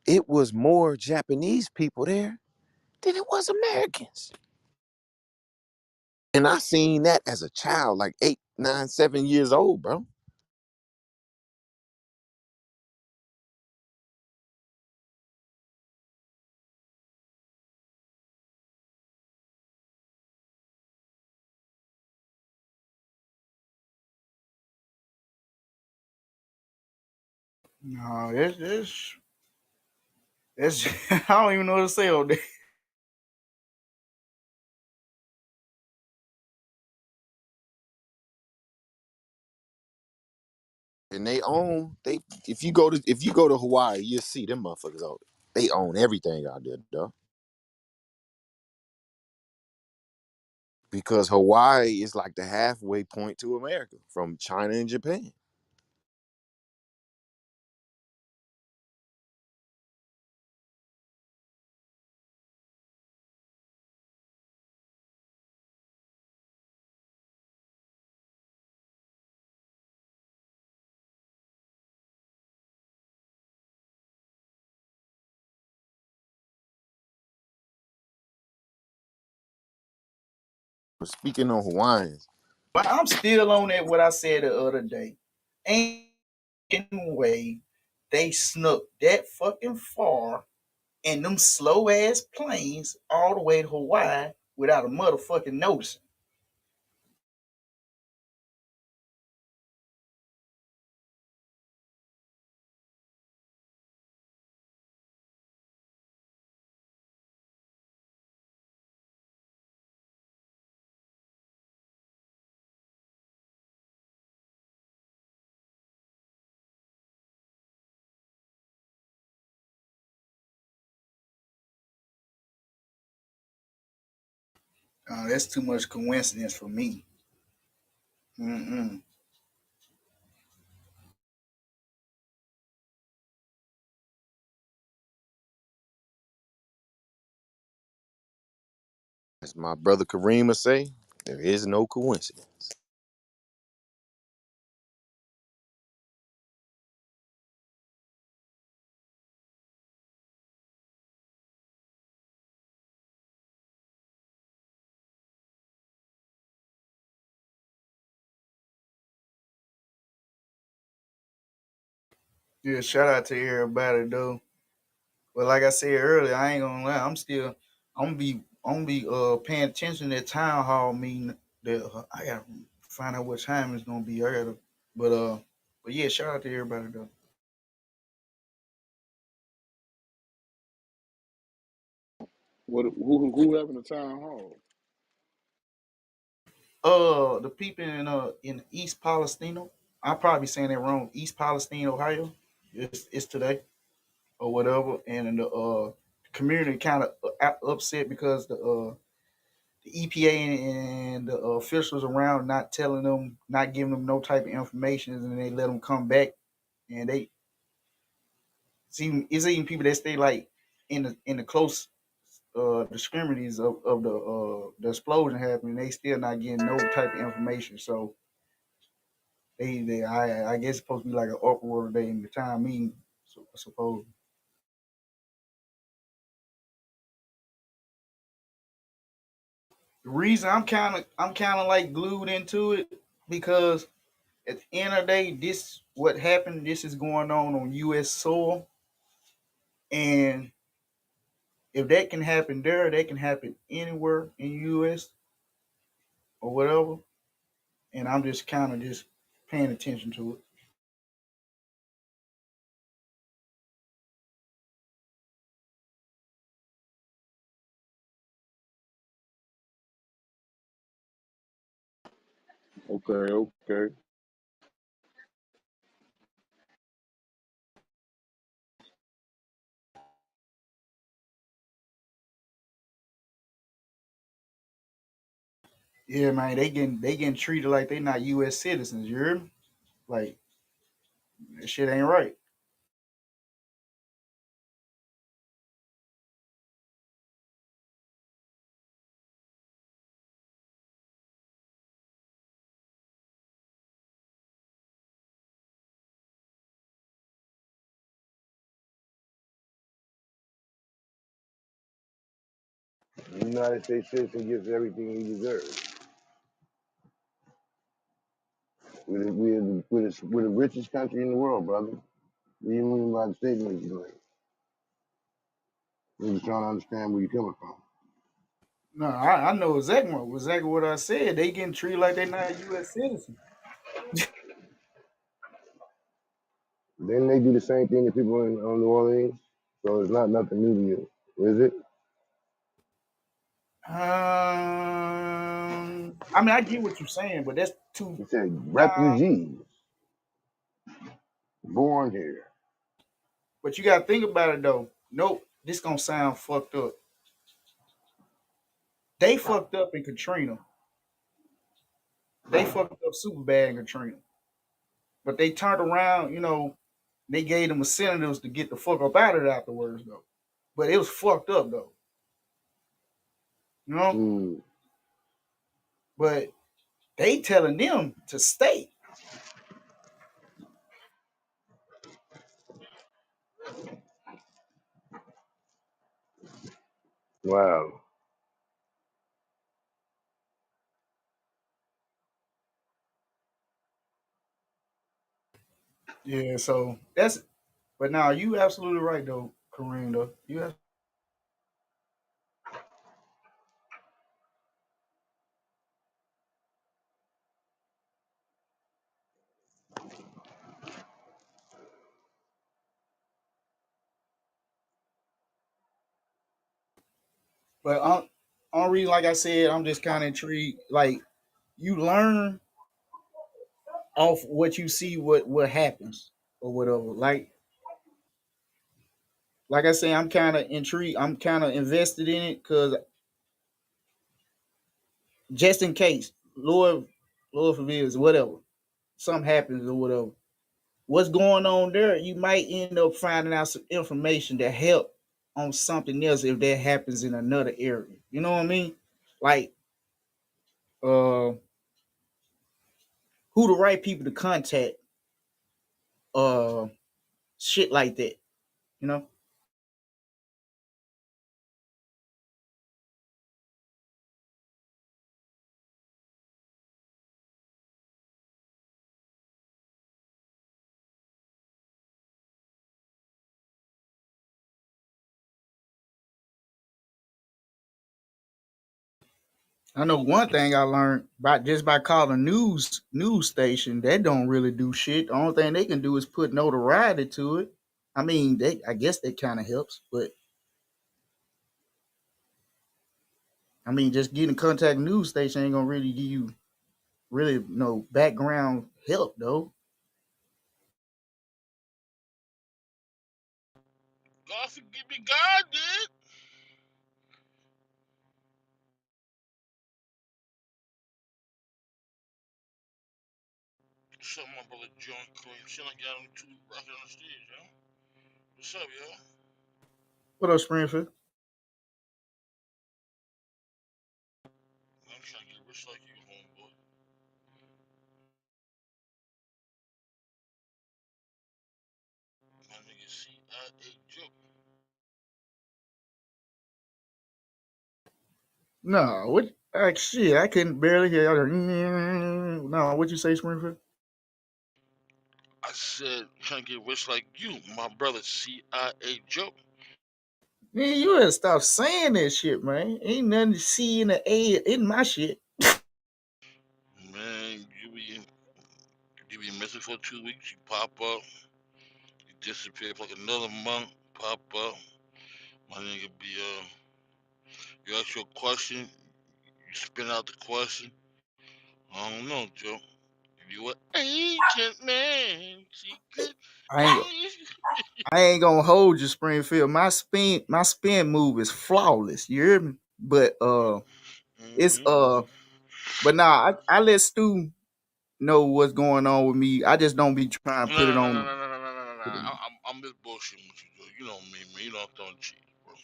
it was more Japanese people there than it was Americans. And I seen that as a child, like 8, 9, 7 years old, bro. No, that's I don't even know what to say on that. And they if you go to Hawaii, you'll see them motherfuckers out. They own everything out there, though. Because Hawaii is like the halfway point to America from China and Japan. But speaking of Hawaiians, But I'm still on that what I said the other day. Ain't no way they snuck that fucking far in them slow ass planes all the way to Hawaii without a motherfucking notice. That's too much coincidence for me. Mm-mm. as my brother Kareem would say, there is no coincidence. Yeah, shout out to everybody though. But like I said earlier, I ain't gonna lie. I'm gonna be paying attention to that town hall meeting. That I gotta find out what time it's gonna be. I gotta, but uh, but yeah, shout out to everybody though. What? Who having a town hall? The people in East Palestino. I probably saying that wrong. East Palestine, Ohio. It's today or whatever, and the community kind of upset because the EPA and the officials around not telling them, not giving them no type of information, and they let them come back. And it's even people that stay like in the close. the extremities of the explosion happening. They still not getting no type of information. So I guess it's supposed to be like an uproar day in the time meeting. So I suppose the reason I'm kind of like glued into it because at the end of the day, this what happened. This is going on U.S. soil, and if that can happen there, that can happen anywhere in U.S. or whatever. And I'm just kind of just paying attention to it. Okay, okay. Yeah, man, they getting treated like they not U.S. citizens. You hear me? Like that shit ain't right. The United States citizen gets everything he deserves. We're the richest country in the world, brother. What do you mean by the statement you make? I'm just trying to understand where you're coming from. No, I know exactly what I said. They getting treated like they not U.S. citizens. Then they do the same thing to people in New Orleans, so it's not nothing new to you, is it? I mean, I get what you're saying, but that's too He said nah. refugees born here. But you gotta think about it though. Nope, this gonna sound fucked up. They fucked up in Katrina. They fucked up super bad in Katrina. But they turned around, they gave them incentives to get the fuck up out of it afterwards though. But it was fucked up though, you know. Mm, But they telling them to stay. wow. Yeah, so that's. But now you absolutely right though, Kareem. Though but on reason, like I said, I'm just kind of intrigued. Like you learn off what you see, what happens or whatever. Like I say, I'm kind of intrigued. I'm kind of invested in it because just in case, Lord forbid, whatever, something happens or whatever. What's going on there? You might end up finding out some information that help on something else if that happens in another area. You know what I mean? Like uh, who the right people to contact? Uh, shit like that. You know? I know one thing I learned by calling a news station that don't really do shit. The only thing they can do is put notoriety to it. I mean, I guess that kind of helps, but I mean, just getting in contact news station ain't gonna really give you really no background help though. God forgive me, God did. What's up, my brother John Kareem? Sound like y'all two rocking on the stage, yo. What's up, yo? What up, Springfield? trying to get rich like you, homeboy. My nigga CIA joke. No, what? Like shit, I couldn't barely hear. No, what you say, Springfield? I said, trying to get rich like you, my brother CIA joke. Man, you better stop saying that shit, man. Ain't nothing to see in the A in my shit. Man, you be missing for 2 weeks, you pop up, you disappear for like another month, pop up. My nigga be you ask you a question, you spin out the question. I don't know, Joe. You an ancient man, secret I ain't agent. I ain't gonna hold you, Springfield. My spin move is flawless. You hear me? But it's Mm-hmm. but nah, I let Stu know what's going on with me. I just don't be trying to No, put it no, no, no, on. no, no, no, no, no, no. I'm just bullshitting with you, Joe. You know me, man. You know I'm throwing cheese, bro.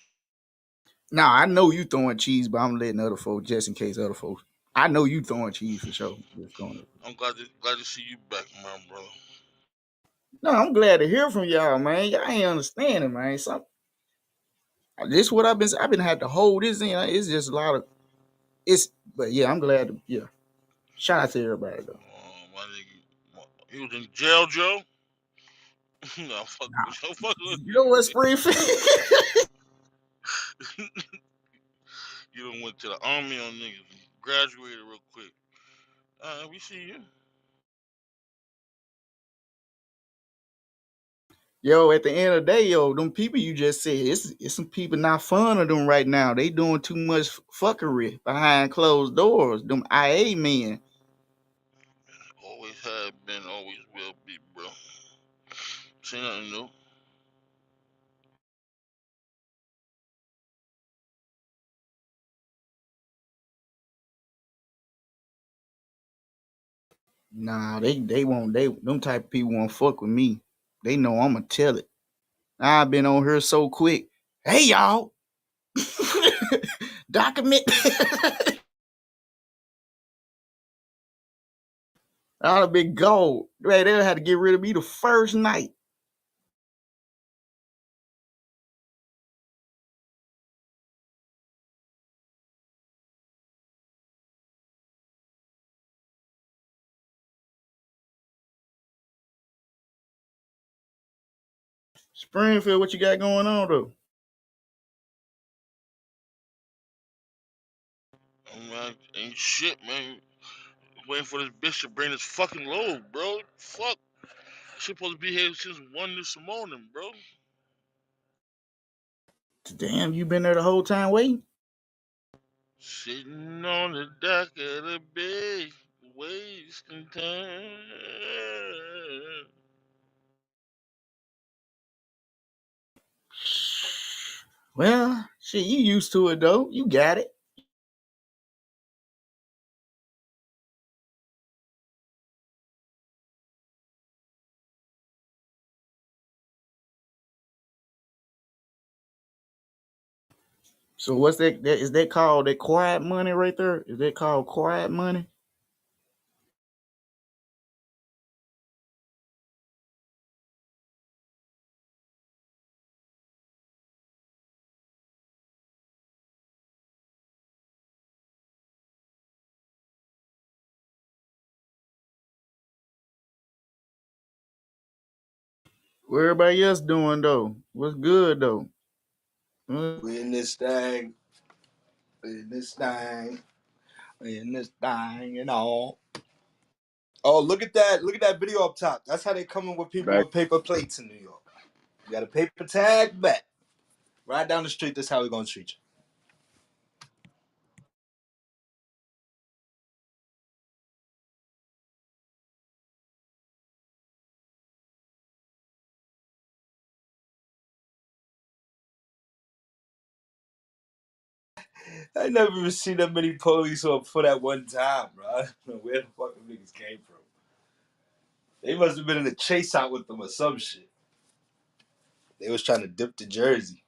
Nah, I know you throwing cheese, but I'm letting other folks just in case other folks. I know you throwing cheese for sure. Just throwing it. I'm glad to see you back, my brother. No, I'm glad to hear from y'all, man. Y'all ain't understanding, man. This what I've been had to hold this in. It's just a lot of it's but yeah, I'm glad to yeah. Shout out to everybody though. My nigga, he was in jail, Joe. No, fuck Nah, with you. Fuck with you know what, you. Springfield? You done went to the army on niggas. Graduated real quick. We see you. Yo, at the end of the day, yo, them people you just said, it's some people not fun of them right now. They doing too much fuckery behind closed doors. Them IA men. Always have been, always will be, bro. Say nothing new. Nah, they won't they them type of people won't fuck with me. They know I'ma tell it. I've been on here so quick. Hey y'all. Document. I'd have been gold. Man, they had to get rid of me the first night. Springfield, what you got going on though? I'm like, ain't shit, man. Waiting for this bitch to bring this fucking load, bro. Fuck. She supposed to be here since 1 this morning, bro. Damn, you been there the whole time waiting? Sitting on the dock of the bay, wasting time. Well, shit, you used to it though. You got it. So what's that is that called that quiet money right there? Is that called quiet money? What everybody else doing though? What's good though? We in this thing, we in this thing, we in this thing, and all. Oh, look at that! Look at that video up top. That's how they coming with people Back with paper plates in New York. You got a paper tag, bet. Right down the street. That's how we gonna treat you. I never even seen that many police on foot at one time, bro. I don't know where the fuck them niggas came from. They must have been in a chase out with them or some shit. They was trying to dip the jersey.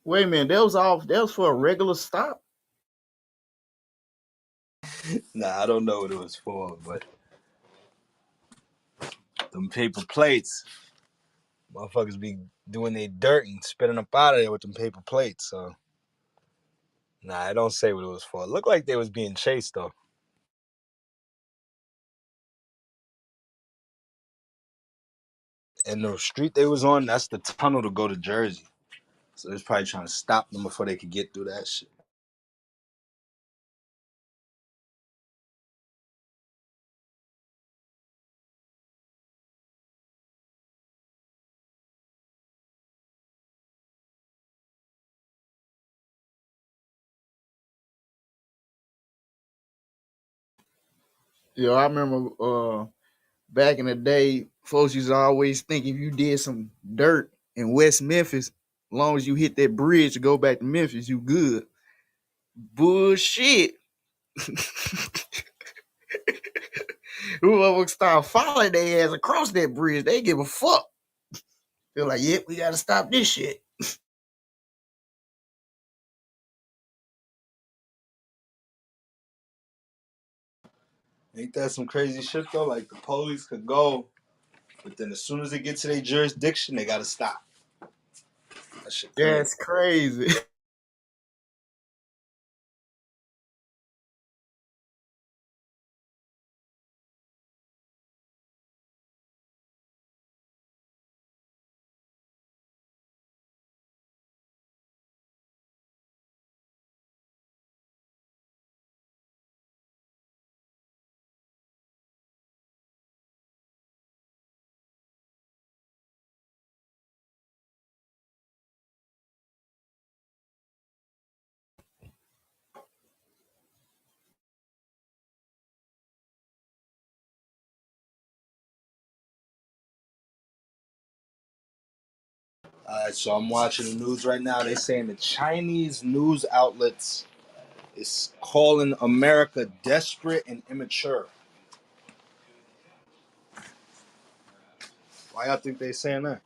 Wait a minute, that was off. That was for a regular stop. Nah, I don't know what it was for, but them paper plates, motherfuckers be doing their dirt and spitting up out of there with them paper plates. So, nah, I don't say what it was for. It looked like they was being chased though. And the street they was on, that's the tunnel to go to Jersey. So it's probably trying to stop them before they could get through that shit. Yeah, I remember back in the day, folks used to always think if you did some dirt in West Memphis, as long as you hit that bridge to go back to Memphis, you good. Bullshit. Whoever start following their ass across that bridge, they give a fuck. They're like, yep, we gotta stop this shit. Ain't that some crazy shit though? Like the police could go, but then as soon as they get to their jurisdiction, they gotta stop. That shit crazy. That's crazy. Alright, so I'm watching the news right now. They saying the Chinese news outlets is calling America desperate and immature. Why y'all think they saying that?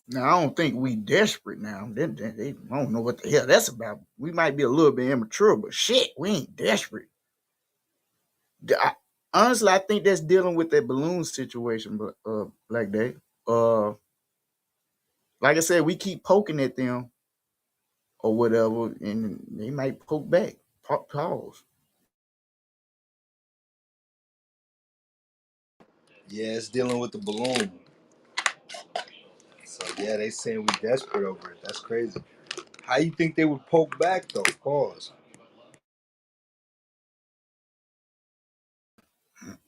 Now I don't think we desperate now. I don't know what the hell that's about. We might be a little bit immature, but shit, we ain't desperate. I, honestly, I think that's dealing with that balloon situation, but Black Day. Uh, like I said, we keep poking at them or whatever, and they might poke back. Pause. Yeah, it's dealing with the balloon. So yeah, they saying we desperate over it. That's crazy. How you think they would poke back though? Pause.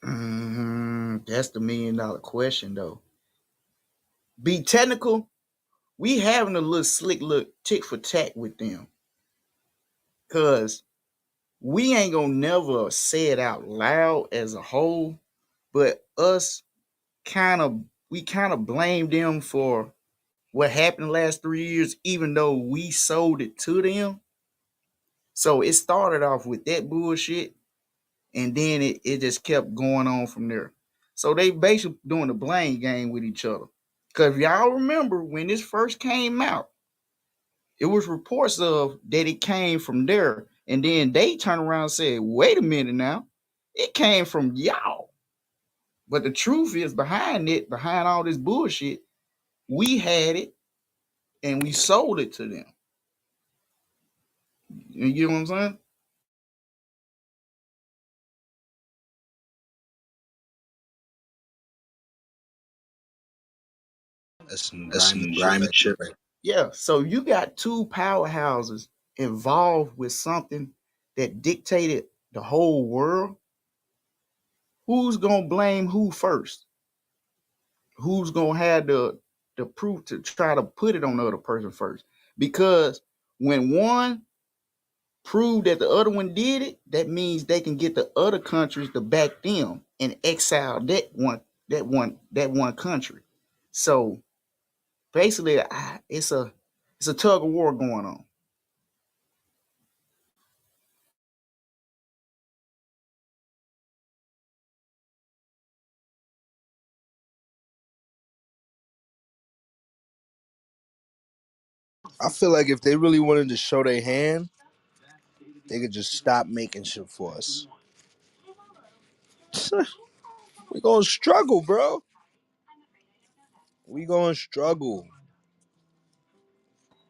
That's the $1 million question, though. Be technical. We having a little slick look tick for tack with them, cause we ain't gonna never say it out loud as a whole, but us kind of we kind of blame them for what happened the last 3 years, even though we sold it to them. So it started off with that bullshit, and then it just kept going on from there. So they basically doing the blame game with each other. Cause if y'all remember when this first came out, it was reports of that it came from there, and then they turned around and said, "Wait a minute now, it came from y'all." But the truth is behind it, behind all this bullshit, we had it and we sold it to them. You get what I'm saying? That's some That's grimy some shit grimy right shit. Right? Yeah. So you got two powerhouses involved with something that dictated the whole world. Who's gonna blame who first? Who's gonna have the proof to try to put it on the other person first? Because when one proved that the other one did it, that means they can get the other countries to back them and exile that one country. So basically, it's a tug of war going on. I feel like if they really wanted to show their hand, they could just stop making shit for us. We gonna struggle, bro. We gonna struggle.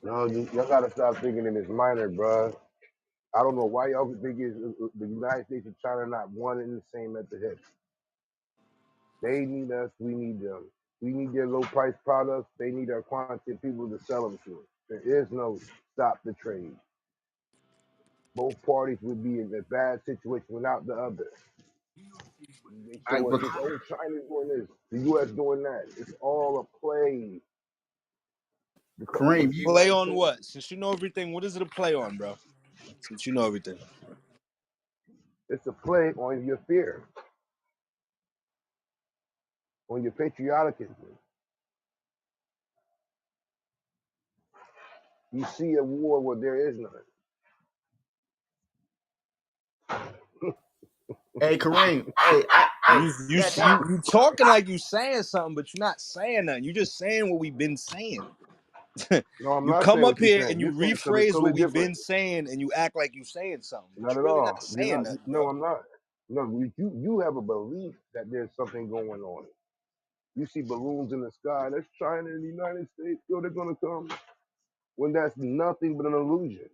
No, y'all gotta stop thinking in this minor, bro. I don't know why y'all think the United States and China not one and the same at the hip. They need us, we need them. We need their low price products. They need our quantity people to sell them to. There is no stop the trade. Both parties would be in a bad situation without the other. They All right, show us but this, oh, China's doing this, the U.S. doing that. It's all a play. Because Kareem, the you Play United on States, what? Since you know everything, what is it a play on, bro? Since you know everything. it's a play on your fear, on your patriotism. You see a war where there is none. hey Kareem, hey, You talking like you saying something, but you're not saying nothing. You just saying what we've been saying. No, I'm You not come saying up what you're here saying. and you You're saying something rephrase what totally we've different. been saying and you act like you saying something, but Not you're at really not all. You're saying not. nothing, No, bro. I'm not. No, you have a belief that there's something going on. You see balloons in the sky. That's China and the United States. Yo, they're gonna come. When that's nothing but an illusion.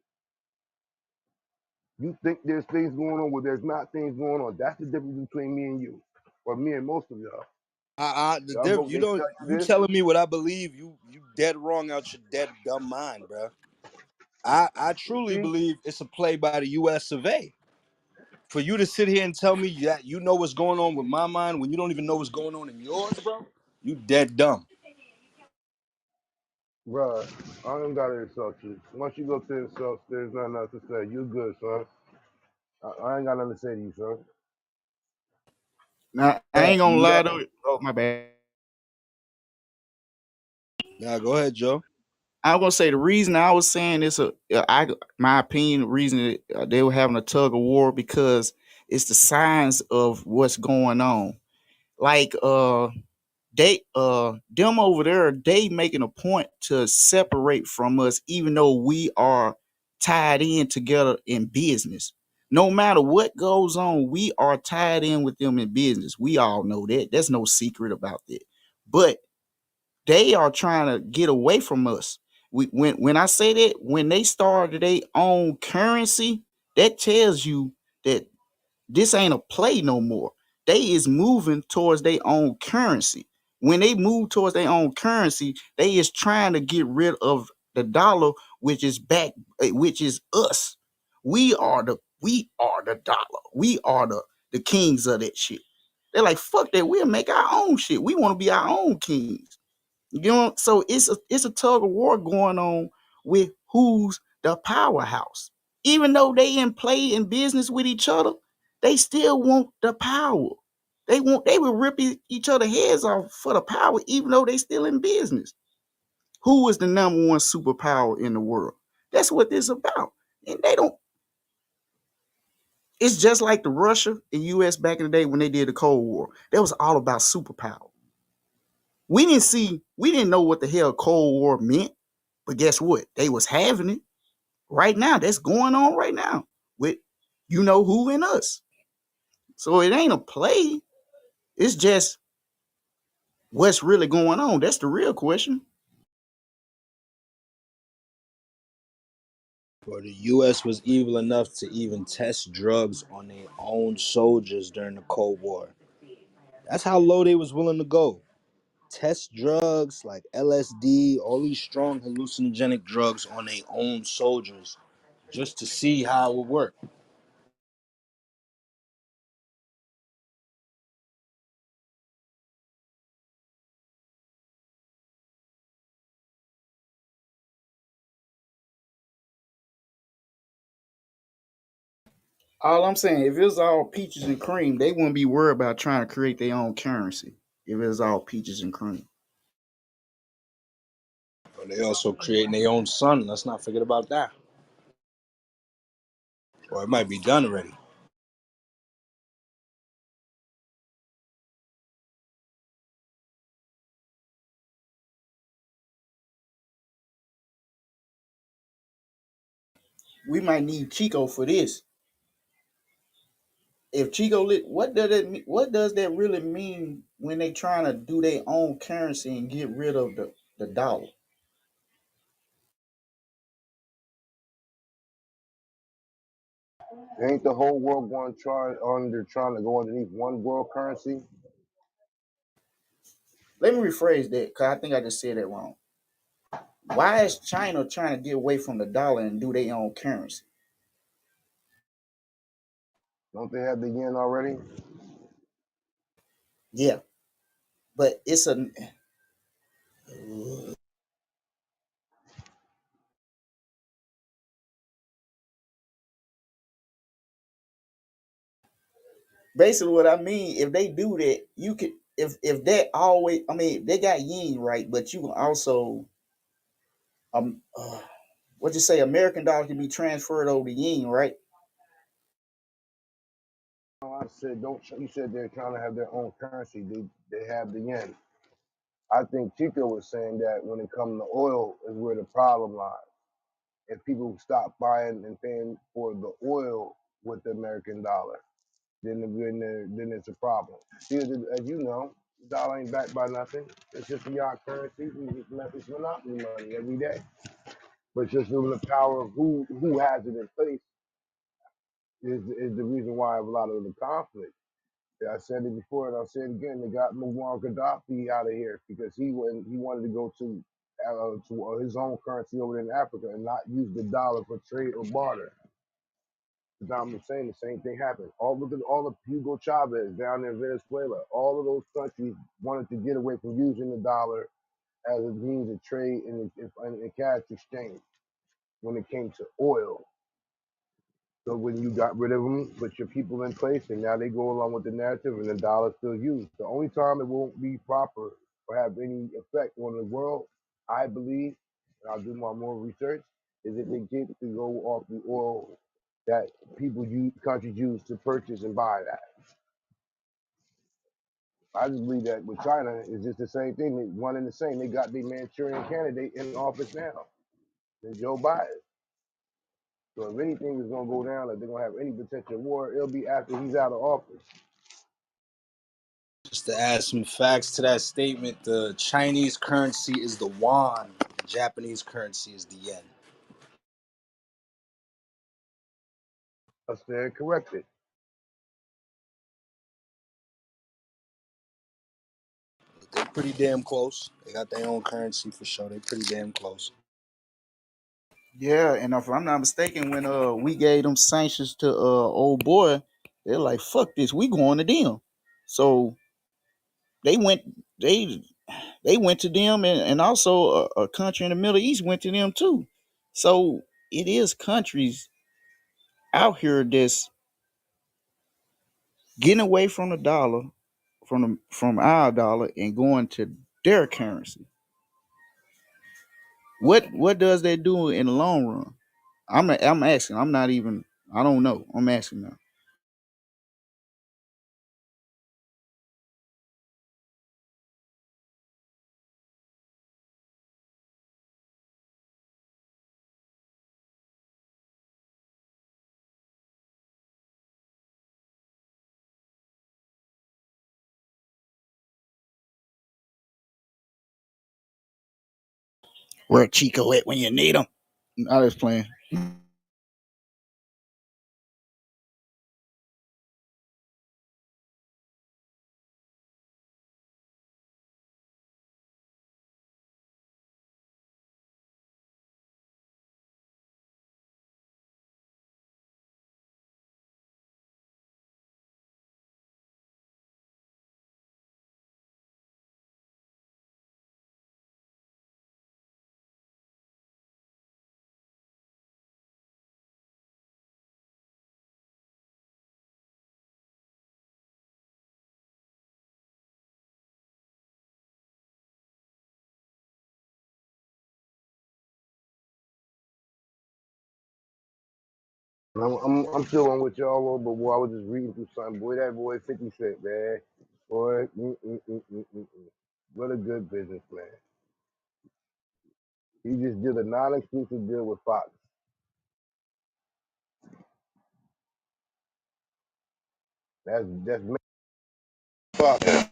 You think there's things going on where there's not things going on. That's the difference between me and you, or me and most of y'all. Y'all go. You They don't tell you you this. telling me what I believe, you dead wrong out your dead dumb mind, bro. I truly See, believe it's a play by the US of A. For you to sit here and tell me that you know what's going on with my mind when you don't even know what's going on in yours, bro, you dead dumb. bruh, I don't gotta insult you. Once you go to insult, there's nothing else to say. You good, son. I ain't got nothing to say to you, son. now I Yeah, ain't gonna you lie got though. Oh my bad. now. Go ahead, Joe. I was gonna say the reason I was saying this, my opinion, the reason they were having a tug of war because it's the signs of what's going on. Like they them over there, they making a point to separate from us, even though we are tied in together in business. No matter what goes on, we are tied in with them in business. We all know that. There's no secret about that. But they are trying to get away from us. When I say that, when they started their own currency, that tells you that this ain't a play no more. They is moving towards their own currency. When they move towards their own currency, they is trying to get rid of the dollar, which is back, which is us. We are the dollar. We are the kings of that shit. They're like, fuck that. We'll make our own shit. We want to be our own kings. You know, so it's a tug of war going on with who's the powerhouse. Even though they in play in business with each other, they still want the power. They will rip each other heads off for the power, even though they still in business. Who is the number one superpower in the world? That's what this is about. And they don't. It's just like the Russia and U.S. back in the day when they did the Cold War. That was all about superpower. We didn't know what the hell Cold War meant, but guess what? They was having it right now. That's going on right now with you know who and us. So it ain't a play. It's just what's really going on. That's the real question. Or the U.S. was evil enough to even test drugs on their own soldiers during the Cold War. That's how low they was willing to go. Test drugs like LSD, all these strong hallucinogenic drugs on their own soldiers just to see how it would work. All I'm saying, if it was all peaches and cream, they wouldn't be worried about trying to create their own currency. If it was all peaches and cream. But they also creating their own sun. Let's not forget about that. Or it might be done already. We might need Chico for this. If Chico lit, what does it mean? What does that really mean when they trying to do their own currency and get rid of the dollar? Ain't the whole world going to try under trying to go underneath one world currency? Let me rephrase that because I think I just said that wrong. Why is China trying to get away from the dollar and do their own currency? Don't they have the yen already? Yeah, but it's a basically what I mean. If they do that, you could if that always. I mean, they got yen right, but you can also what you say? American dollar can be transferred over to yen, right? No, I said don't. You said they're trying to have their own currency. They have the yen. I think Chico was saying that when it comes to oil is where the problem lies. If people stop buying and paying for the oil with the American dollar, then it's a problem. See, as you know, the dollar ain't backed by nothing. It's just a yacht currency. It's monopoly money every day. But just the power of who has it in place is the reason why of a lot of the conflict. Yeah, I said it before and I'll say it again. They got Muammar Gaddafi out of here because he wanted to go to his own currency over in Africa and not use the dollar for trade or barter. I'm saying the same thing happened. Look at all of Hugo Chavez down in Venezuela. All of those countries wanted to get away from using the dollar as a means of trade and cash exchange when it came to oil. So when you got rid of them, put your people in place, and now they go along with the narrative, and the dollar's still used. The only time it won't be proper or have any effect on the world, I believe, and I'll do my more research, is if they get to go off the oil that people use, countries use to purchase and buy that. I just believe that with China, it's just the same thing. They one and the same. They got the Manchurian candidate in office now, and Joe Biden. So if anything is gonna go down, if they're gonna have any potential war, it'll be after he's out of office. Just to add some facts to that statement, the Chinese currency is the yuan, the Japanese currency is the yen. I stand corrected. But they're pretty damn close. They got their own currency for sure. They're pretty damn close. Yeah, and if I'm not mistaken, when we gave them sanctions to old boy, they're like, "Fuck this, we going to them." So they went they they went to them, and also a country in the Middle East went to them too. So it is countries out here that's getting away from the dollar, from our dollar, and going to their currency. What does that do in the long run? I'm asking. I'm not even. I don't know. I'm asking now. Where Chico at when you need him? I was playing. I'm still on with y'all, but boy, I was just reading through something. Boy, that boy 50 Cent, man. Boy, what a good businessman. He just did a non-exclusive deal with Fox. That's messed up. Yeah.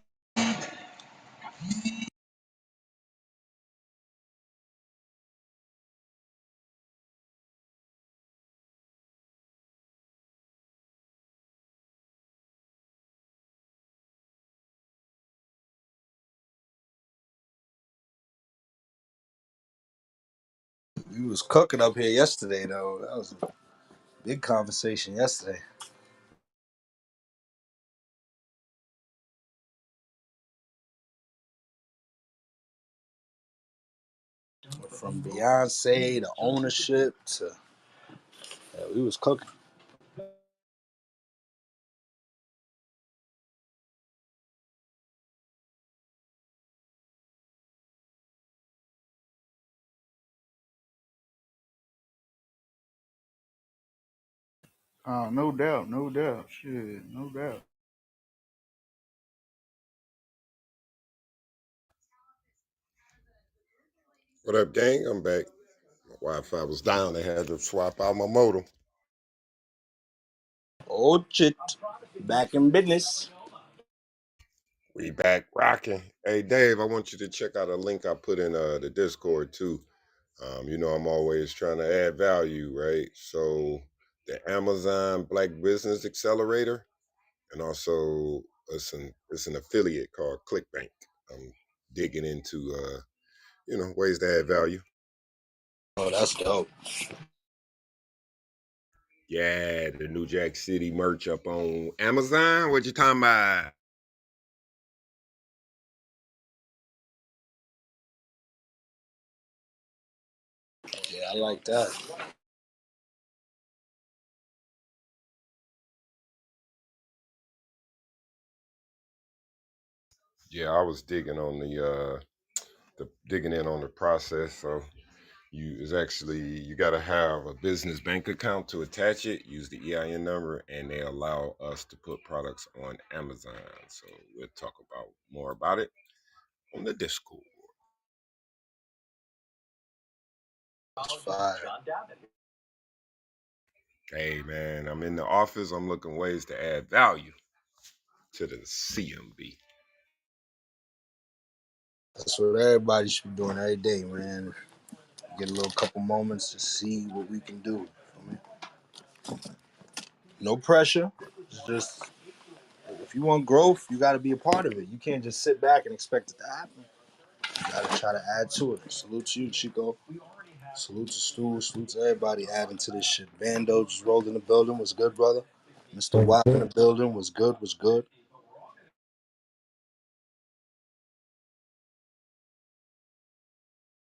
We was cooking up here yesterday though. That was a big conversation yesterday. From Beyonce to ownership to yeah, we was cooking. No doubt, no doubt. Shit, no doubt. What up, gang? I'm back. My Wi-Fi was down. They had to swap out my modem. Oh shit. Back in business. We back rocking. Hey, Dave, I want you to check out a link I put in the Discord too. You know, I'm always trying to add value, right? So the Amazon Black Business Accelerator, and also it's an affiliate called ClickBank. I'm digging into ways to add value. Oh, that's dope. Yeah, the New Jack City merch up on Amazon. What you talking about? Yeah, I like that. Yeah, I was digging in on the process. So you got to have a business bank account to attach it. Use the EIN number, and they allow us to put products on Amazon. So we'll talk about more about it on the Discord. That's fire. Hey man, I'm in the office. I'm looking ways to add value to the C.M.B. That's what everybody should be doing every day, man. Get a little couple moments to see what we can do. I mean, no pressure. It's just if you want growth, you got to be a part of it. You can't just sit back and expect it to happen. You got to try to add to it. Salute to you, Chico. Salute to Stu. Salute to everybody adding to this shit. Bando just rolled in the building. Was good, brother. Mr. What's Wap in the good? building. Was good. Was good.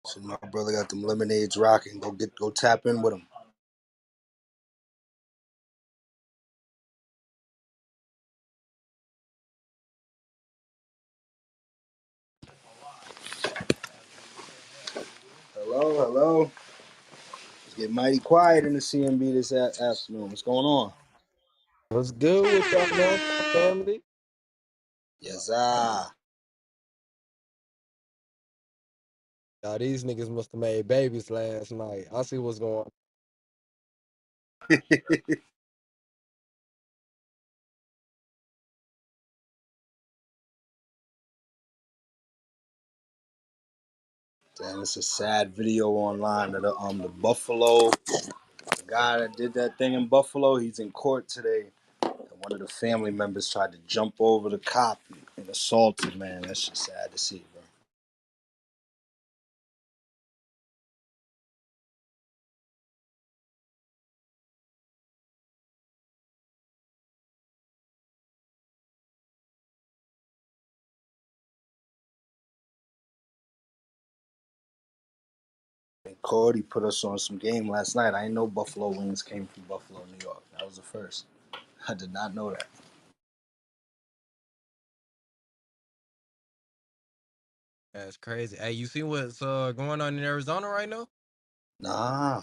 So my brother got them lemonades rocking. Go tap in with him. Hello, hello. Let's get mighty quiet in the C.M.B. this afternoon. What's going on? What's good with y'all, man? Family? Yes, ah. Y'all, these niggas must have made babies last night. I see what's going on. Damn, it's a sad video online of the Buffalo. The guy that did that thing in Buffalo, he's in court today. And one of the family members tried to jump over the cop and assault him, man. That's just sad to see, bro. And Cody put us on some game last night. I didn't know Buffalo wings came from Buffalo, New York. That was the first. I did not know that. That's crazy. Hey, you see what's going on in Arizona right now? Nah.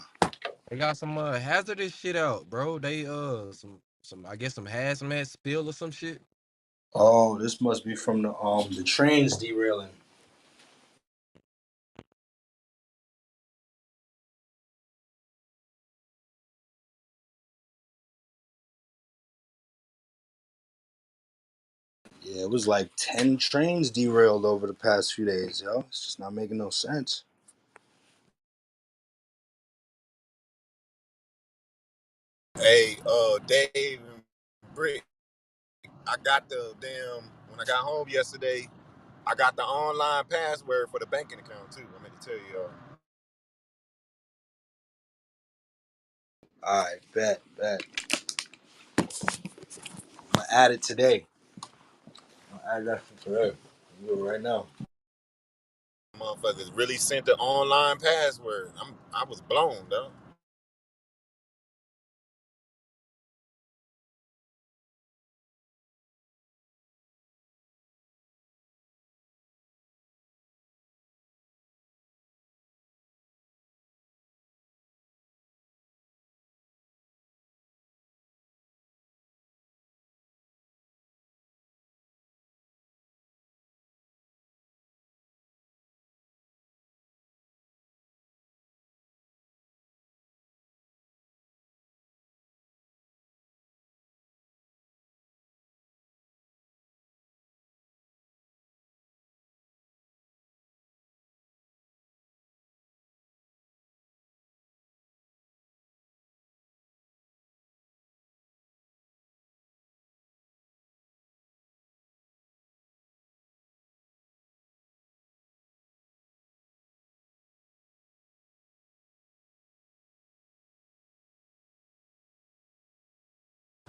They got some hazardous shit out, bro. They some I guess some hazmat spill or some shit. Oh, this must be from the trains derailing. Yeah, it was like 10 trains derailed over the past few days, yo. It's just not making no sense. Hey, Dave and Brick, I got the damn when I got home yesterday. I got the online password for the banking account too. I meant to tell you. All right, bet. I'm gonna add it today. I'll add that for today. I'll do it right now. Motherfuckers really sent the online password. I was blown, though.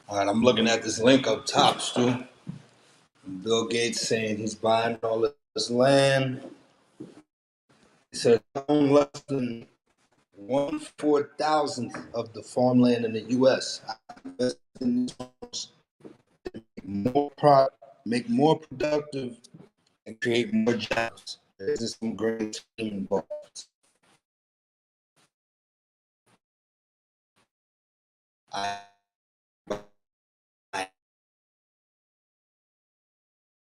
All right, I'm looking at this link up top, Stu. Bill Gates saying he's buying all this land. He said own less than 1/4,000th of the farmland in the U.S. Invest in these farms, more pro- make more productive, and create more jobs. There's some great scheme involved. I, I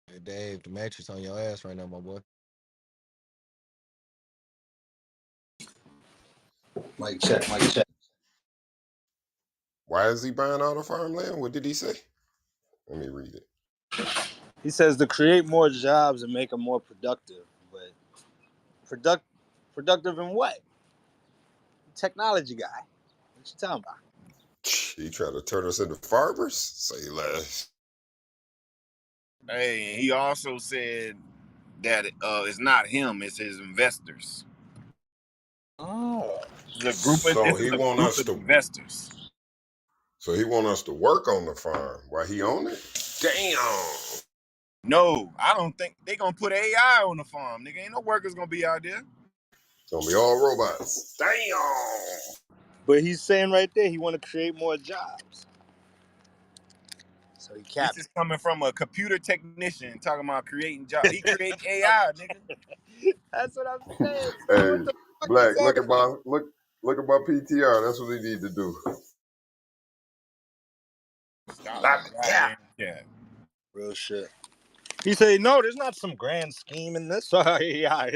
Hey, Dave, the mattress on your ass right now, my boy. might check, might check. Why is he buying all the farmland? What did he say? Let me read it. He says to create more jobs and make them more productive, but product productive in what? Technology guy. What you talking about? He tried to turn us into farmers? Say less. Hey, he also said that it's not him; it's his investors. Oh, So This is he a want group us of to investors. work on the farm while he own it? Damn. No, I don't think they gonna put AI on the farm. Nigga, ain't no workers gonna be out there. It's gonna be all robots. Damn. but he's saying right there he want to create more jobs. So he This capped. is coming from a computer technician talking about creating jobs. He creating AI, nigga. That's what I'm saying. So Hey, what the fuck you Black, talking about? look at my PTR. That's what he need to do. Stop the Stop the cap. goddamn cat. Real shit. He said, no, there's not some grand scheme in this. Yeah,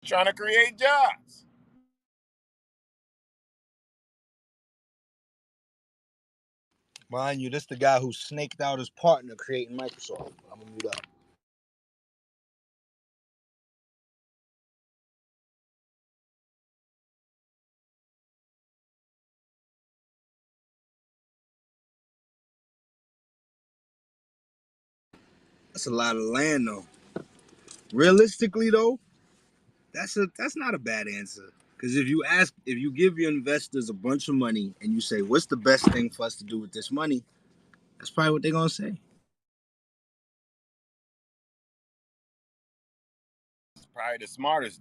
Trying to create jobs. mind you, this the guy who snaked out his partner creating Microsoft. I'm gonna mute up. That's a lot of land, though. Realistically, though, that's not a bad answer. Because if you give your investors a bunch of money and you say, "What's the best thing for us to do with this money?" That's probably what they're gonna say. It's probably the smartest.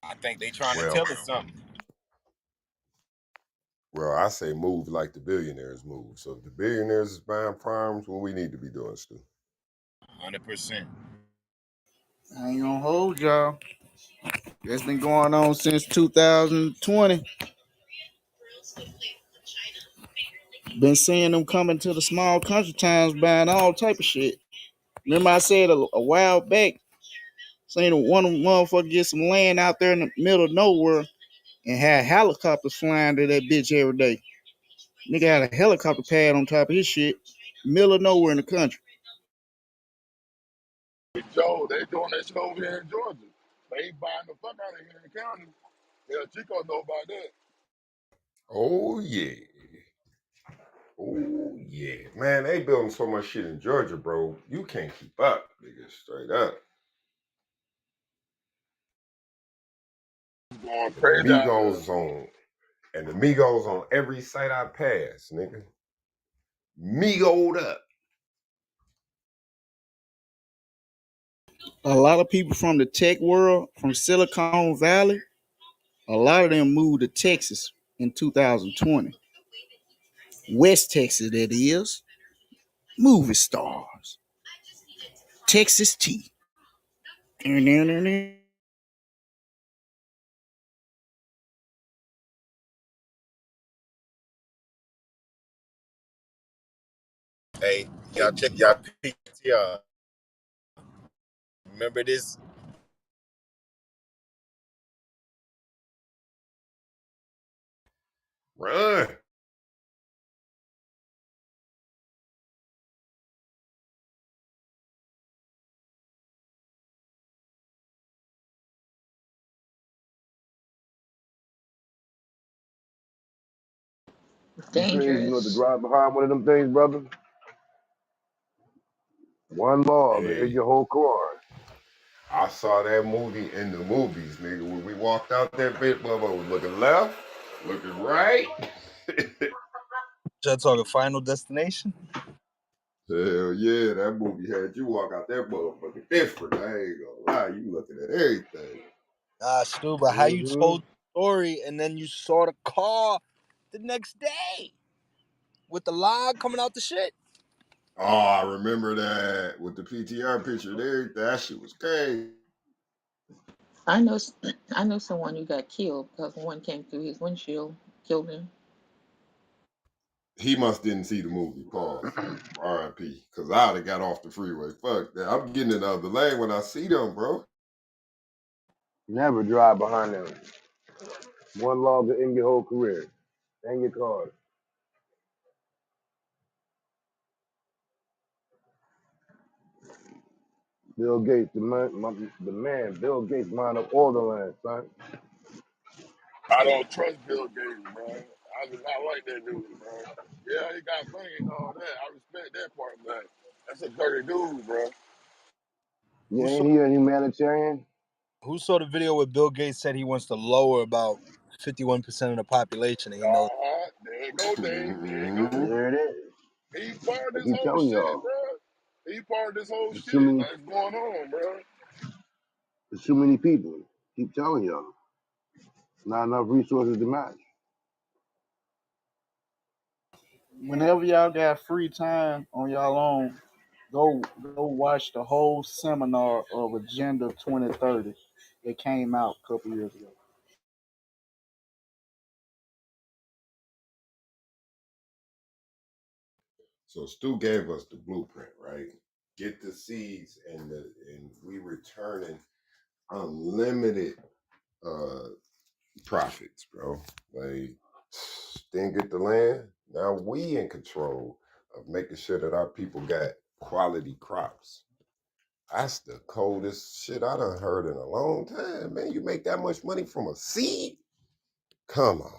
I think they trying to Well, tell us something. I say move like the billionaires move. So if the billionaires is buying farms, what we need to be doing, Stu? 100%. I ain't gonna hold y'all. That's been going on since 2020. Been seeing them coming to the small country towns buying all type of shit. Remember I said a while back, seen one motherfucker get some land out there in the middle of nowhere. and had helicopters flying to that bitch every day. Nigga had a helicopter pad on top of his shit, middle of nowhere in the country. Hey, Joe, they doing that shit over here in Georgia. They buying the fuck out of here in the county. Yeah, Chico know about that. Oh yeah. Oh yeah. Man, they building so much shit in Georgia, bro. You can't keep up, nigga. Straight up. It's going And the crazy out here. Migos on every site I pass, nigga. Migoed up. A lot of people from the tech world, from Silicon Valley, a lot of them moved to Texas in 2020. West Texas, that is. Movie stars. Texas T. Hey, y'all check y'all PTR. Remember this? Run. You crazy, you know, to Dangerous. drive behind one of them things, brother? One log in Hey, your whole car. I saw that movie in the movies, nigga. When we walked out that bit, mother was looking left, looking right. Y'all talking Final Destination? Hell yeah, that movie had you walk out that motherfucker different. I ain't gonna lie, you looking at everything. Ah, Stu, but how you Mm-hmm. told the story and then you saw the car the next day with the log coming out the shit? Oh, I remember that with the PTR picture there. That shit was crazy. I know, I know someone who got killed because one came through his windshield, killed him. He must didn't see the movie. Pause. R.I.P. Because I'd have got off the freeway. Fuck that. I'm getting in the other lane when I see them, bro. Never drive behind them. One log in your whole career. And your car. Bill Gates, the man, Bill Gates mined up all the land, son. I don't trust Bill Gates, bro. I do not like that dude, bro. Yeah, he got money and all that. I respect that part, but that's a dirty dude, bro. Yeah, Who saw ain't he a humanitarian? who saw the video where Bill Gates said he wants to lower about 51% of the population and he knows There you go, Dave. There you go. Mm-hmm. There it is. He part of I this keep whole telling shit, y'all. bro. He part of this whole There's too shit many, that's going on, bro. there's too many people. Keep telling y'all. Not enough resources to match. Whenever y'all got free time on y'all own, go watch the whole seminar of Agenda 2030 that came out a couple years ago. So Stu gave us the blueprint, right? Get the seeds and we returning unlimited uh profits, bro. Like then get the land. Now we in control of making sure that our people got quality crops. That's the coldest shit I done heard in a long time, man. You make that much money from a seed? Come on.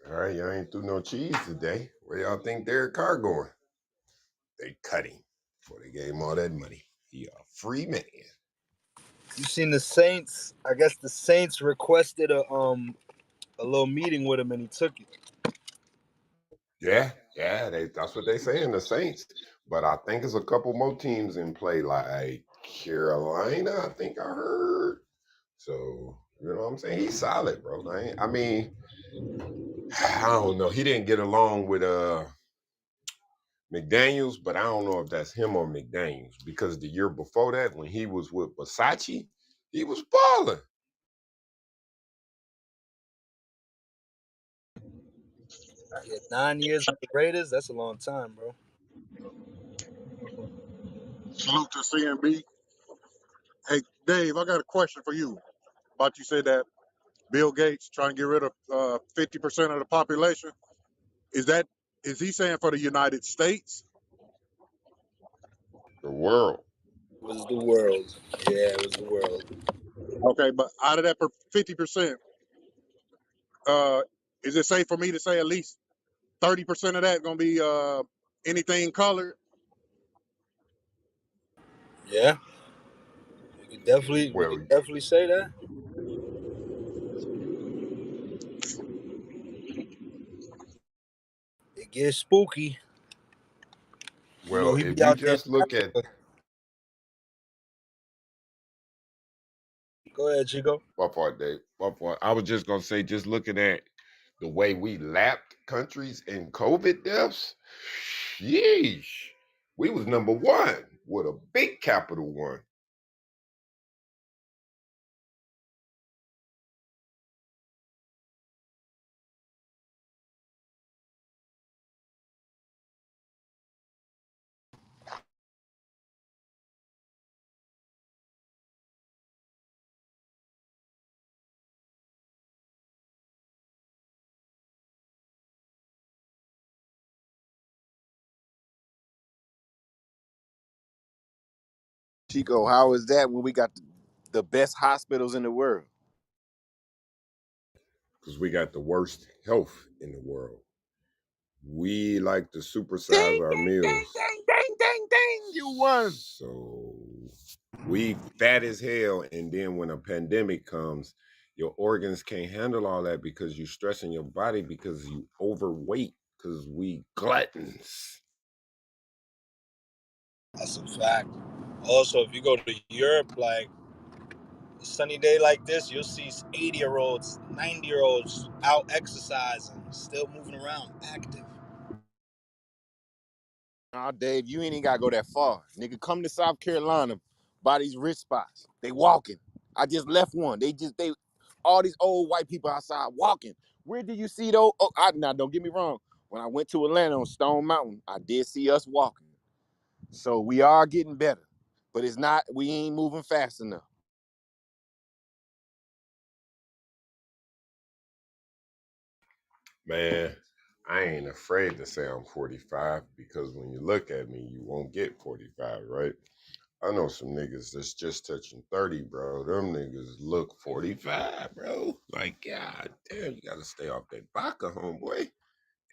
All right, y'all ain't through no cheese today. Where y'all think Derek Carr going? They cut him before they gave him all that money. He a free man. you seen the Saints. I guess the Saints requested a little meeting with him and he took it. Yeah, yeah, that's what they say in the Saints. But I think there's a couple more teams in play, like Carolina, I think I heard. So, you know what I'm saying? He's solid, bro. I mean, I don't know. He didn't get along with McDaniels, but I don't know if that's him or McDaniels because the year before that, when he was with Versace, he was balling. Yeah, 9 years with the Raiders. That's a long time, bro. Salute to C.M.B. Hey, Dave, I got a question for you about you said that Bill Gates trying to get rid of 50% of the population. Is that is he saying for the United States? The world. It was the world. Yeah, it was the world. Okay, but out of that 50%, uh, is it safe for me to say at least 30% of that gonna be anything colored? Yeah, we Well, could definitely say that. It gets spooky. You know, well, he if be you out there just in look at Africa. Go ahead, Chico. my part, Dave, my part, I was just gonna say, just looking at the way we lapped countries in COVID deaths, yeesh, we was number one with a big capital one. Chico, how is that when we got the best hospitals in the world? Because we got the worst health in the world. We like to supersize Ding, our ding, ding, meals. ding, ding, ding, ding. You won. So we fat as hell. And then when a pandemic comes, your organs can't handle all that because you're stressing your body because you overweight because we gluttons. That's a fact. Also, if you go to Europe, like a sunny day like this, you'll see 80-year-olds, 90-year-olds out exercising, still moving around, active. Nah, Dave, you ain't even gotta go that far. Nigga, come to South Carolina, buy these rich spots. They walking. I just left one. They all these old white people outside walking. Where do you see those? Oh, now don't get me wrong. When I went to Atlanta on Stone Mountain, I did see us walking. So we are getting better. But it's not, we ain't moving fast enough. Man, I ain't afraid to say I'm 45 because when you look at me, you won't get 45, right? I know some niggas that's just touching 30, bro. Them niggas look 45, bro. Like, god damn, you gotta stay off that vodka, homeboy.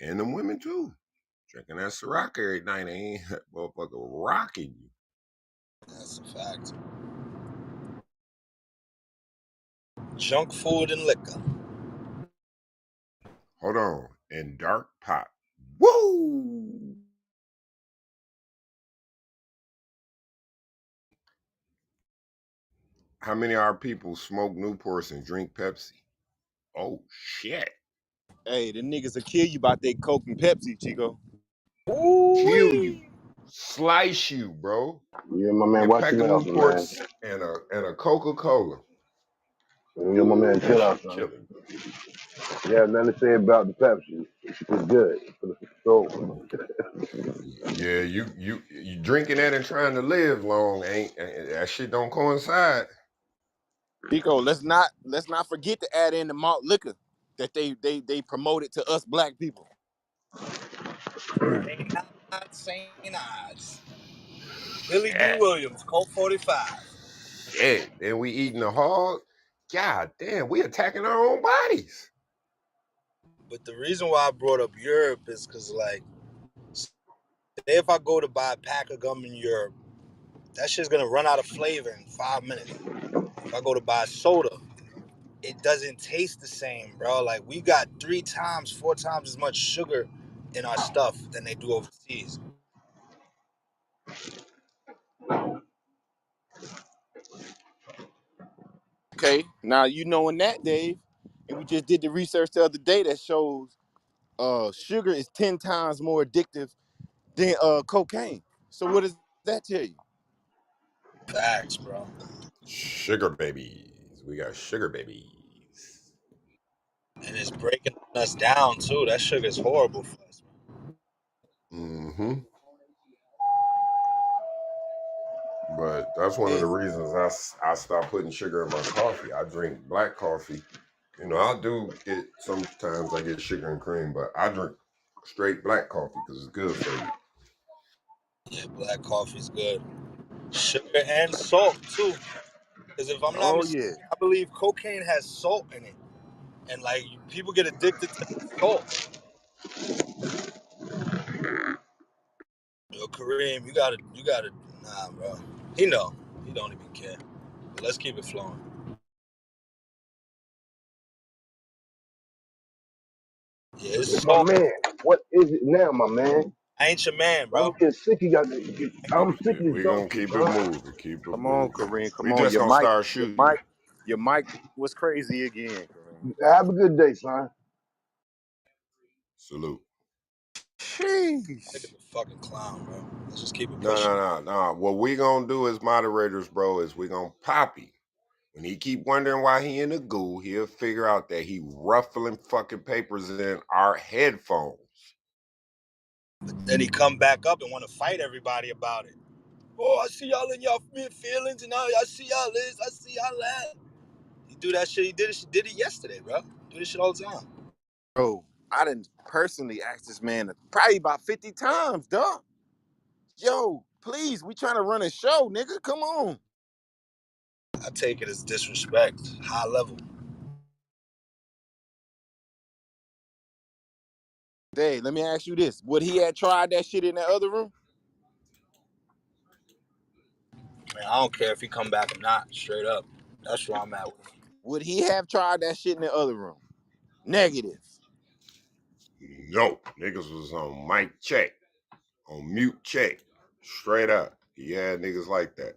And them women too. Drinking that Ciroc every night, they ain't that motherfucker rocking you. That's a fact. Junk food and liquor. Hold on. And dark pop. Woo! How many of our people smoke Newports and drink Pepsi? Oh shit. Hey, the niggas will kill you about that Coke and Pepsi, Chico. Kill you. Ooh-wee. Slice you, bro. Yeah, my man, And watch pack your of mouth, man. Newports and a Coca-Cola. Yeah, my Ooh, man, that chill out, shit son. killing me. Yeah, nothing to say about the Pepsi. It's good for the soul. Yeah, you drinking that and trying to live long ain't that shit don't coincide. Chico, let's not forget to add in the malt liquor that they promoted to us black people. St. Ides, St. Ides. Billy D. Shit. Williams, Colt 45. Shit. Then we eating the hog. God damn, we attacking our own bodies. But the reason why I brought up Europe is because, like, say if I go to buy a pack of gum in Europe, that shit's gonna run out of flavor in 5 minutes. If I go to buy soda, it doesn't taste the same, bro. Like, we got 3 times, 4 times as much sugar in our stuff than they do overseas. Okay, now you knowing that, Dave, and we just did the research the other day that shows sugar is 10 times more addictive than cocaine. So what does that tell you? Facts, bro. Sugar babies. We got sugar babies. And it's breaking us down too. That sugar's horrible for us. Mm-hmm. But that's one of Yeah. the reasons I stopped putting sugar in my coffee. I drink black coffee. You know, I do get sometimes I get sugar and cream, but I drink straight black coffee because it's good for you. Yeah, black coffee's good. Sugar and salt too. Because if I'm not Oh mistaken, yeah. I believe cocaine has salt in it, and like people get addicted to that salt. Yo, Kareem, you gotta, nah, bro. He know, he don't even care. But let's keep it flowing. Yeah, it's My salt. man, what is it now, my man? I ain't your man, I'm bro. getting sick. You got. I'm sick Yeah, of this we dumb gonna shit, keep it son. moving, keep it Come on, moving. Kareem. Come We on. just Your gonna mic, start your shooting. mic, your mic was crazy again, Kareem. Have a good day, son. Salute. Sheesh. Nigga's a fucking clown, bro. Let's just keep it No, pushing. no, no, no. What we gonna do as moderators, bro, is we gonna poppy. When he keep wondering why he in the goo, he'll figure out that he ruffling fucking papers in our headphones. But then he come back up and want to fight everybody about it. Oh, I see y'all in y'all feelings, and I see y'all this, I see y'all that. He do that shit. He did it yesterday, bro. Do this shit all the time. Bro, I didn't personally ask this man probably about 50 times, dog. Yo, please, we trying to run a show, nigga. Come on. I take it as disrespect, high level. Dave, let me ask you this. Would he have tried that shit in that other room? Man, I don't care if he come back or not. Straight up, that's where I'm at with him. Would he have tried that shit in the other room? Negative. No, niggas was on mic check, on mute check, straight up. He had niggas like that.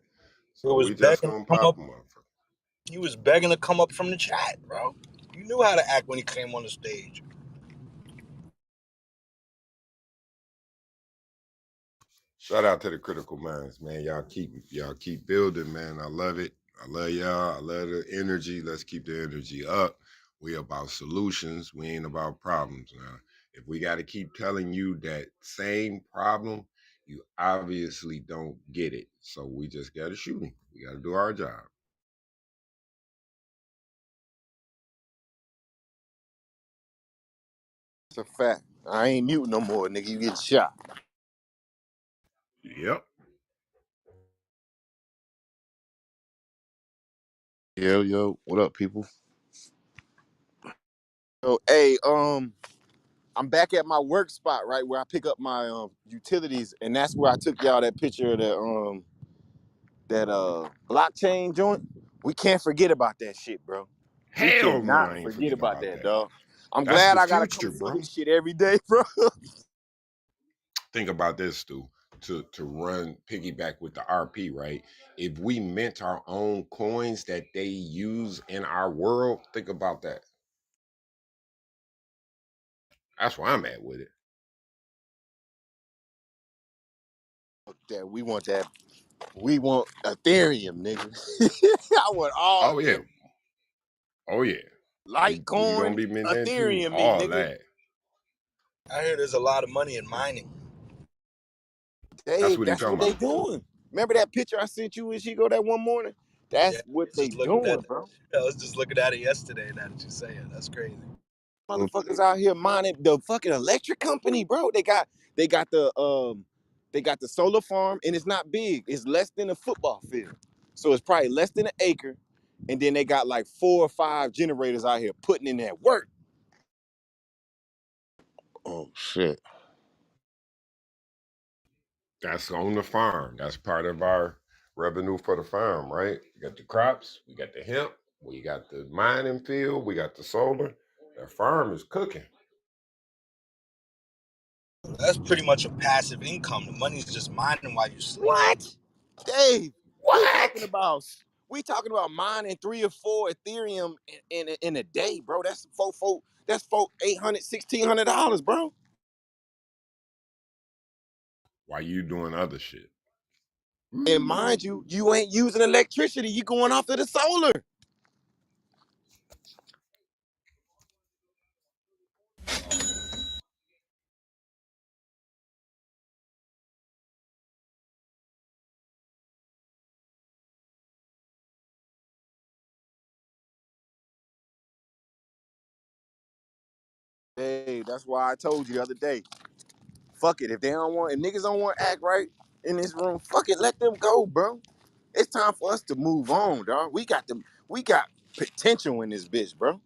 He So was we just begging to gonna come pop up. him, motherfucker. He was begging to come up from the chat, bro. You knew how to act when he came on the stage. Shout out to the critical minds, man. Y'all keep building, man. I love it. I love y'all. I love the energy. Let's keep the energy up. We about solutions. We ain't about problems. Now, if we got to keep telling you that same problem, you obviously don't get it. So we just got to shoot him. We got to do our job. It's a fact. I ain't mute no more, nigga. You get shot. Yep. Yo, what up, people? So, hey, I'm back at my work spot, right, where I pick up my utilities, and that's where I took y'all that picture of that blockchain joint. We can't forget about that shit, bro. We Hell no, cannot I ain't forget forget about about that, that. dog. I'm That's glad the I gotta come future, see bro. this shit every day, bro. Think about this, Stu. To run piggyback with the RP, right? If we mint our own coins that they use in our world, think about that. That's where I'm at with it. That we want that. We want Ethereum, nigga. I want all Oh yeah, oh yeah. We gonna Litecoin, be minting that too. Ethereum, me, All nigga. that. I hear there's a lot of money in mining. That's Dave, what he that's talking what they about. doing. Remember that picture I sent you with Chico that one morning? Yeah, That's I what was they just looking at doing, that. bro. I was just looking at it yesterday. Now that you say it, that's crazy. Motherfuckers out here mining the fucking electric company, bro. They got the solar farm, and it's not big. It's less than a football field. So it's probably less than an acre. And then they got like 4 or 5 generators out here putting in that work. Oh shit. That's on the farm. That's part of our revenue for the farm, right? We got the crops, we got the hemp, we got the mining field, we got the solar. That farm is cooking. That's pretty much a passive income. The money's just mining while you sleep. What? Dave, we talking What? about we talking about mining 3 or 4 Ethereum in a day, bro. That's $800, $1,600, bro. while you doing other shit. And mind you, you ain't using electricity. You going off of the solar. Hey, that's why I told you the other day. Fuck it. If niggas don't want to act right in this room, fuck it. Let them go, bro. It's time for us to move on, dog. We got potential in this bitch, bro.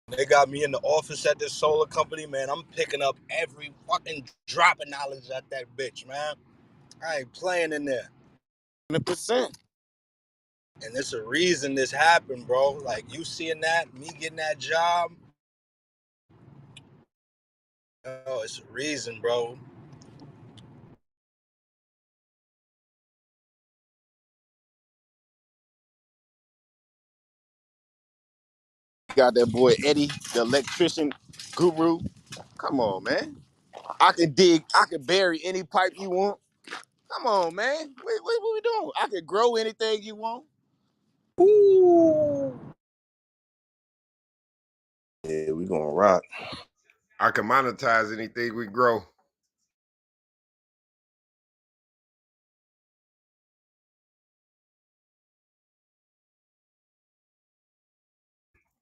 They got me in the office at this solar company, man. I'm picking up every fucking drop of knowledge at that bitch, man. I ain't playing in there. 100%. And there's a reason this happened, bro. Like, you seeing that, me getting that job, oh, it's a reason, bro. Got that boy Eddie, the electrician guru. Come on, man. I can bury any pipe you want. Come on, man. What we doing? I can grow anything you want. Ooh. Yeah, we gonna rock. I can monetize anything we grow.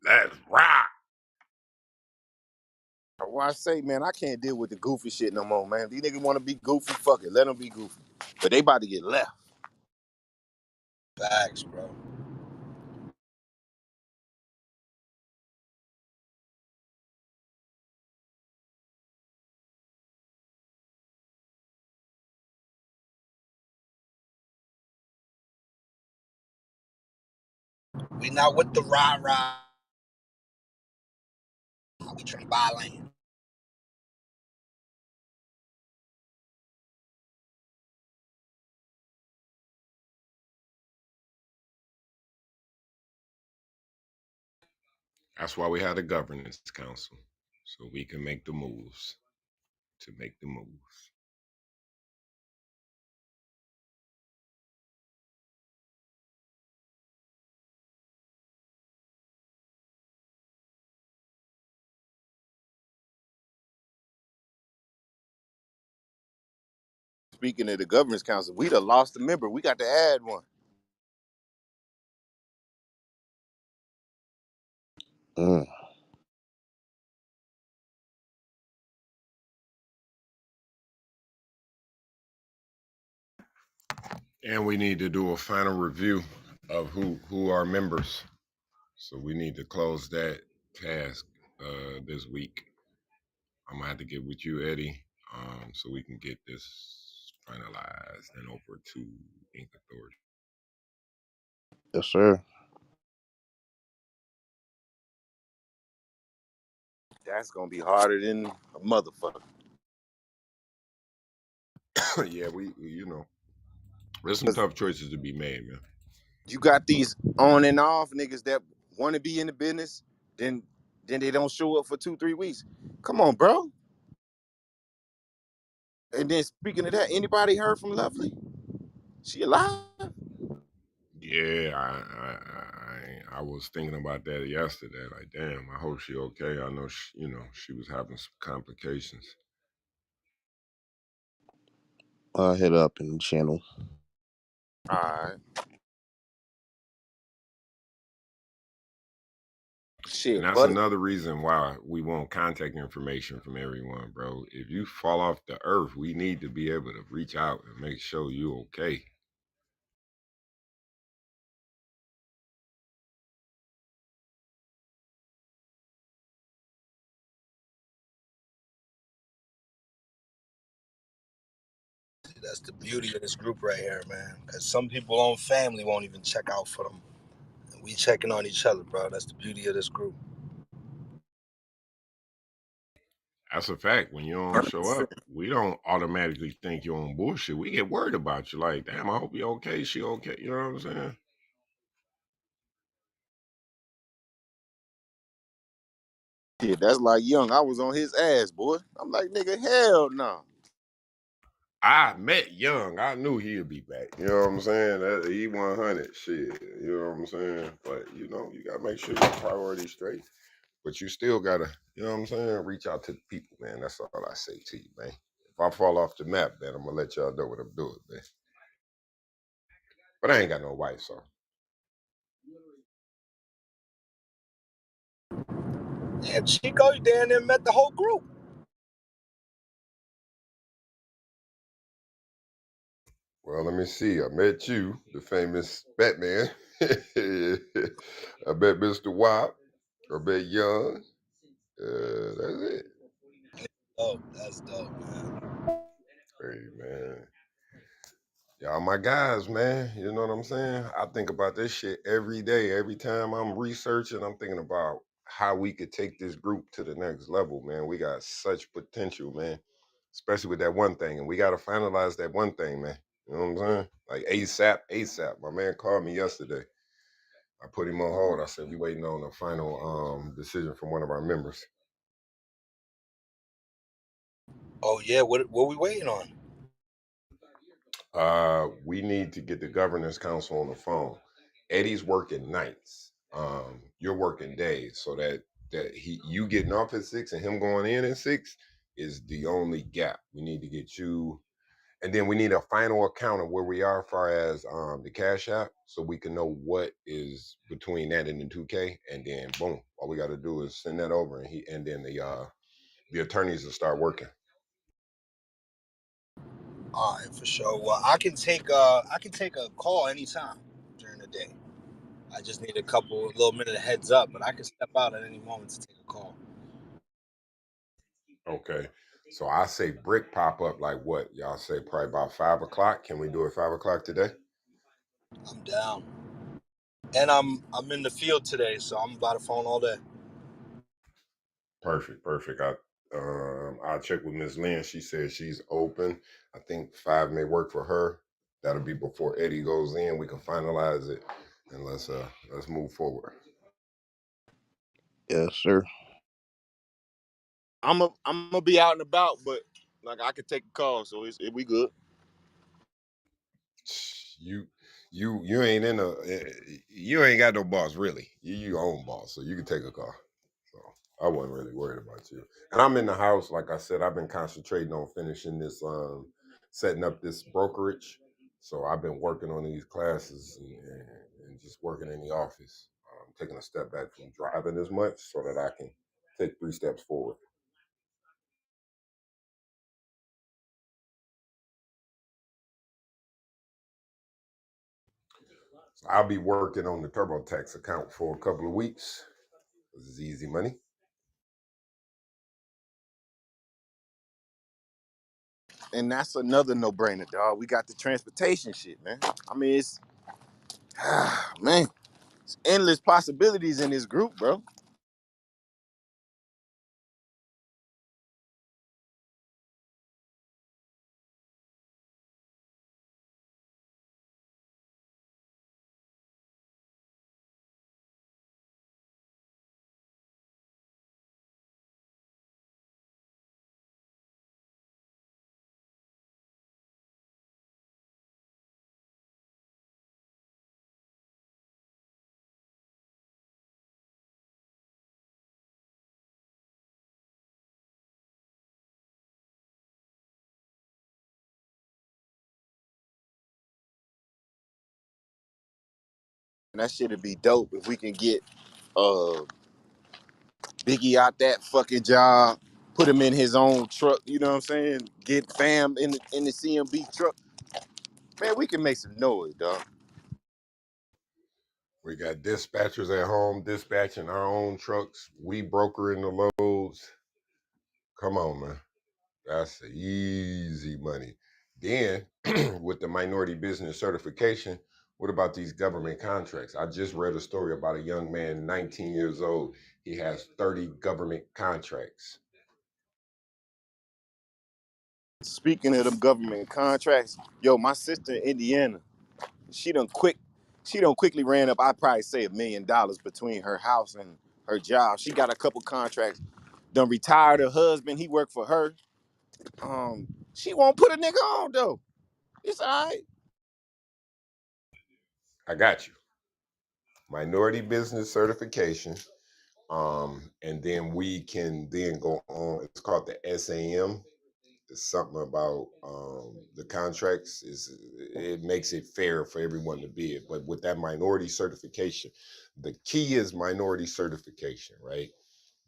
Let's rock. Why I say, man, I can't deal with the goofy shit no more, man. These niggas want to be goofy, fuck it, let them be goofy. But they about to get left. Facts, bro. We not with the rah-rah. We trying to buy land. That's why we had a governance council, so we can make the moves to make the moves. Speaking of the governance council, we done lost a member. We got to add one. Mm. And we need to do a final review of who are members. So we need to close that task this week. I'm gonna have to get with you, Eddie, so we can get this finalized and over to Ink Authority. Yes, sir. That's gonna be harder than a motherfucker. Yeah, you know, there's some tough choices to be made, man. You got these on and off niggas that want to be in the business, then they don't show up for 2-3 weeks. Come on, bro. And then speaking of that, anybody heard from Lovely? She alive? Yeah, I was thinking about that yesterday. Like, damn, I hope she okay. I know she was having some complications. I'll hit up in the channel. All right. And Shit, that's buddy. another reason why we want contact information from everyone, bro. If you fall off the earth, we need to be able to reach out and make sure you okay. That's the beauty of this group right here, man. Because some people on family won't even check out for them. And we checking on each other, bro. That's the beauty of this group. That's a fact. When you don't show 100%. up, we don't automatically think you're on bullshit. We get worried about you. Like, damn, I hope you're okay. She okay. You know what I'm saying? Yeah, that's like Young. I was on his ass, boy. I'm like, nigga, hell no. I met Young. I knew he'd be back. You know what I'm saying? That E100 shit. You know what I'm saying? But you know, you gotta make sure your priorities straight. But you still gotta, you know what I'm saying? Reach out to the people, man. That's all I say to you, man. If I fall off the map, man, I'm gonna let y'all know what I'm doing, man. But I ain't got no wife, so. Damn, Chico, you down there met the whole group. Well, let me see. I met you, the famous Batman. I met Mr. Wop. I met Young. That's it. Oh, that's dope, man. Hey, man. Y'all my guys, man. You know what I'm saying? I think about this shit every day. Every time I'm researching, I'm thinking about how we could take this group to the next level, man. We got such potential, man. Especially with that one thing. And we gotta finalize that one thing, man. You know what I'm saying? Like ASAP, ASAP. My man called me yesterday. I put him on hold. I said we waiting on a final decision from one of our members. Oh yeah, what we waiting on? We need to get the governance council on the phone. Eddie's working nights. You're working days, so that you getting off at 6 and him going in at 6 is the only gap. We need to get you, and then we need a final account of where we are as far as the cash app, so we can know what is between that and the 2K, and then boom, all we got to do is send that over, and then the attorneys will start working. All right, for sure. Well, I can take a call anytime during the day. I just need a little minute of heads up, but I can step out at any moment to take a call. Okay. So I say brick pop up like what? Y'all say probably about 5 o'clock. Can we do it 5 o'clock today? I'm down, and I'm in the field today, so I'm by the phone all day. Perfect, perfect. I'll check with Miss Lynn. She said she's open. I think 5 may work for her. That'll be before Eddie goes in. We can finalize it and let's move forward. Yes, sir. I'm gonna be out and about, but like I could take a call, so we good. You you ain't in you ain't got no boss really. You your own boss, so you can take a call. So I wasn't really worried about you. And I'm in the house, like I said, I've been concentrating on finishing this, setting up this brokerage. So I've been working on these classes and just working in the office, taking a step back from driving as much so that I can take 3 steps forward. So I'll be working on the TurboTax account for a couple of weeks. This is easy money. And that's another no brainer, dog. We got the transportation shit, man. I mean, it's man, it's endless possibilities in this group, bro. And that shit'd be dope if we can get uh Biggie out that fucking job, put him in his own truck. You know what I'm saying? Get fam in the C.M.B. truck. Man, we can make some noise, dog. We got dispatchers at home dispatching our own trucks. We brokering the loads. Come on, man. That's easy money. Then, with the minority business certification, what about these government contracts? I just read a story about a young man, 19 years old. He has 30 government contracts. Speaking of them government contracts, yo, my sister in Indiana, she done quick, she done quickly ran up. I'd probably say $1 million between her house and her job. She got a couple contracts. Done retired her husband. He worked for her. She won't put a nigga on though. It's all right. I got you. Minority business certification. And then we can then go on. It's called the SAM. It's something about the contracts is it makes it fair for everyone to bid. But with that minority certification, the key is minority certification, right?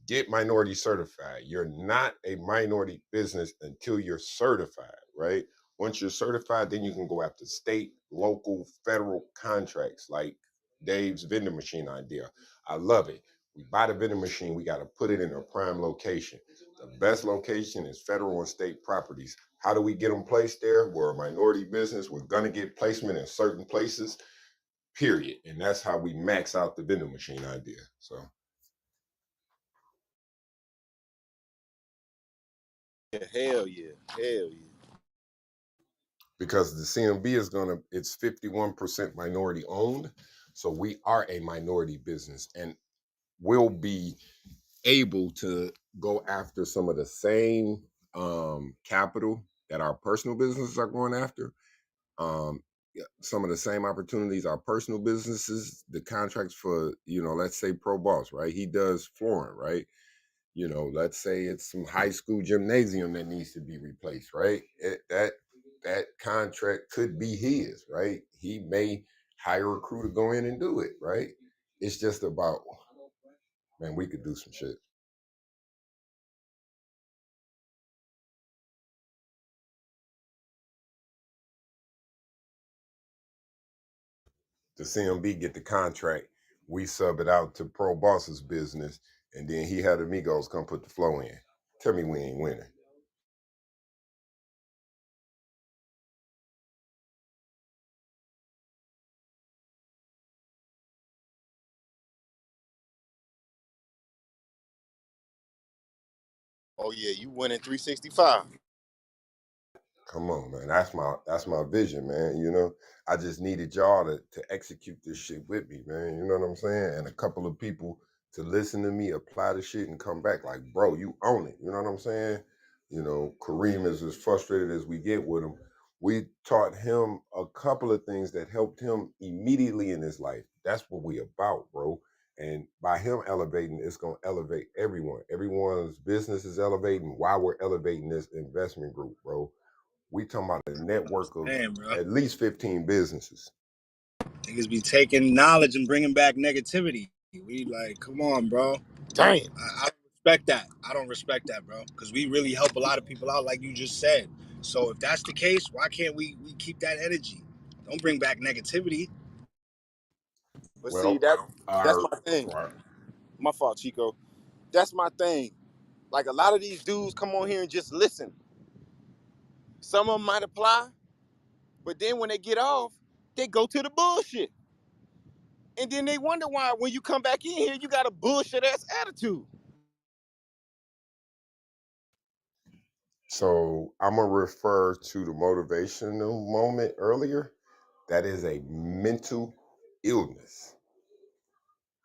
Get minority certified. You're not a minority business until you're certified, right? Once you're certified, then you can go after state, local, federal contracts like Dave's vending machine idea. I love it. We buy the vending machine, we got to put it in a prime location. The best location is federal and state properties. How do we get them placed there? We're a minority business. We're going to get placement in certain places, period. And that's how we max out the vending machine idea. So, Yeah, hell yeah. Hell yeah. because the C.M.B is going to, it's 51% minority owned. So we are a minority business and will be able to go after some of the same capital that our personal businesses are going after. Yeah, some of the same opportunities our personal businesses, the contracts for, let's say Pro Boss, right? He does flooring, right? Let's say it's some high school gymnasium that needs to be replaced, right? That contract could be his, right? He may hire a crew to go in and do it, right? It's just about, man, we could do some shit. The CMB get the contract, we sub it out to Pro Boss's business, and then he had Amigos come put the flow in. Tell me we ain't winning. Oh yeah, you winning 365. Come on, man. That's my vision, man. I just needed y'all to execute this shit with me, man. You know what I'm saying? And a couple of people to listen to me, apply the shit, and come back like, bro, you own it. You know what I'm saying? Kareem is as frustrated as we get with him. We taught him a couple of things that helped him immediately in his life. That's what we about, bro. And by him elevating, it's gonna elevate everyone. Everyone's business is elevating while we're elevating this investment group, bro. We talking about a network of Damn, bro. at least 15 businesses. Niggas be taking knowledge and bringing back negativity. We like, come on, bro. Damn. I don't respect that. I don't respect that, bro. Because we really help a lot of people out, like you just said. So if that's the case, why can't we keep that energy? Don't bring back negativity. But see, Well, that's our, my thing. our My fault, Chico. That's my thing. Like a lot of these dudes come on here and just listen. Some of them might apply, but then when they get off, they go to the bullshit. And then they wonder why when you come back in here, you got a bullshit ass attitude. so I'm gonna refer to the motivational moment earlier. That is a mental illness.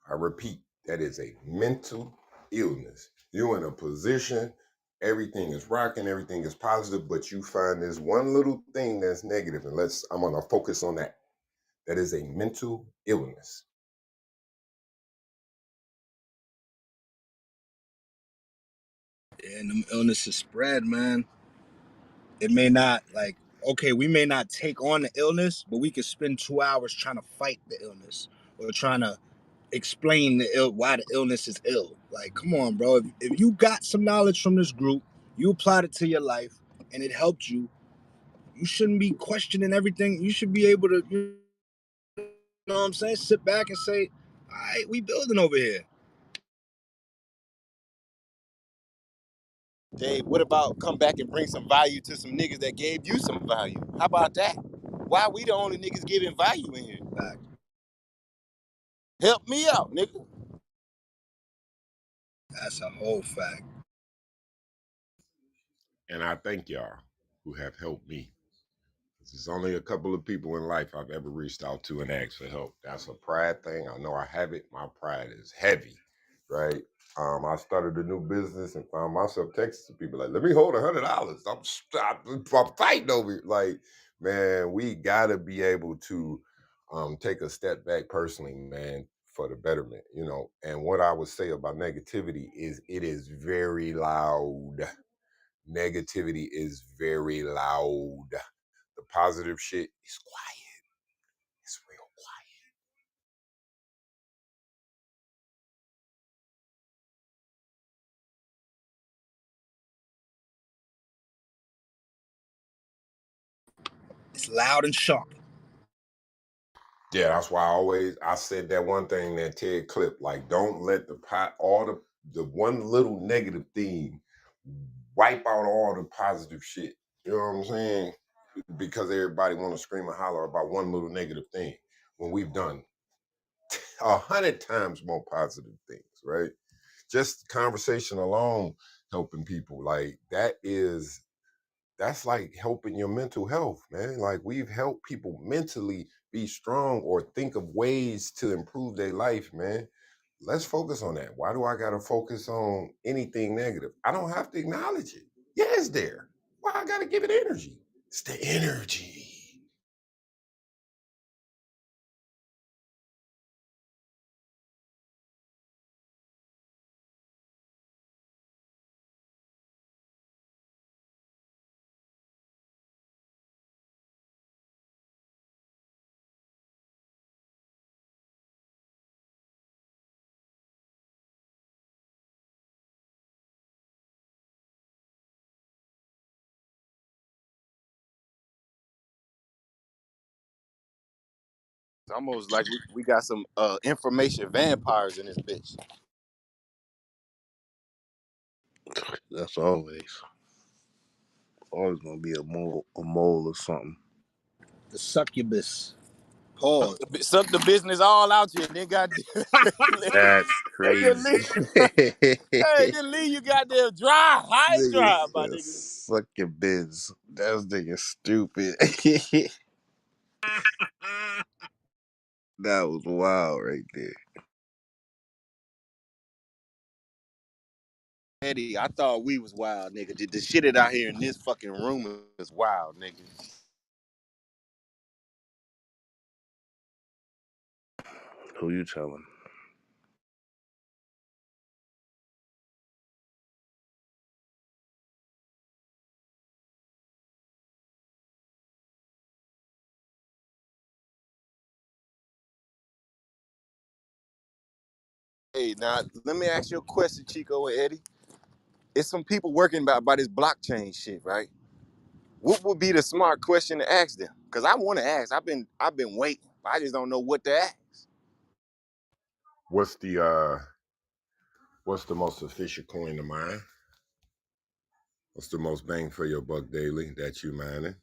I repeat, that is a mental illness. You're in a position, everything is rocking, everything is positive, but you find this one little thing that's negative, and I'm gonna focus on that. That is a mental illness. And them illnesses spread, man. It may not like okay, we may not take on the illness, but we could spend 2 hours trying to fight the illness or trying to explain why the illness is ill. Like, come on, bro. If you got some knowledge from this group, you applied it to your life, and it helped you. You shouldn't be questioning everything. You should be able to, you know what I'm saying, sit back and say, all right, we building over here. Dave, what about come back and bring some value to some niggas that gave you some value? How about that? Why we the only niggas giving value in here? Fact. Help me out, nigga. That's a whole fact. And I thank y'all who have helped me. There's only a couple of people in life I've ever reached out to and asked for help. That's a pride thing. I know I have it. My pride is heavy, right? I started a new business and found myself texting people like, "Let me hold $100. I'm fighting over it." Like, man, we gotta be able to take a step back personally, man, for the betterment, you know. And what I would say about negativity is it is very loud. Negativity is very loud. The positive shit is quiet. It's real quiet. It's loud and sharp. Yeah, that's why I said that one thing that Ted clip, like, don't let the one little negative thing wipe out all the positive shit. You know what I'm saying? Because everybody want to scream and holler about one little negative thing when we've done 100 times more positive things, right? Just conversation alone helping people, like that's like helping your mental health, man. Like, we've helped people mentally be strong or think of ways to improve their life, man. Let's focus on that. Why do I gotta focus on anything negative? I don't have to acknowledge it. Yeah, it's there. Why I gotta give it energy? It's the energy. It's almost like we got some information vampires in this bitch. That's always gonna be a mole or something. The succubus. Pause. Suck the business all out you and then got That's and then crazy. leave. Hey, then leave you goddamn dry, high and Nigga dry, my said, nigga. suck your biz. That nigga stupid. That was wild right there. Eddie, I thought we was wild, nigga. The shit it out here in this fucking room is wild, nigga. Who you telling? Hey, now let me ask you a question, Chico and Eddie. It's some people working by this blockchain shit, right? What would be the smart question to ask them? Cause I want to ask. I've been waiting. I just don't know what to ask. What's the most efficient coin to mine? What's the most bang for your buck daily that you mining?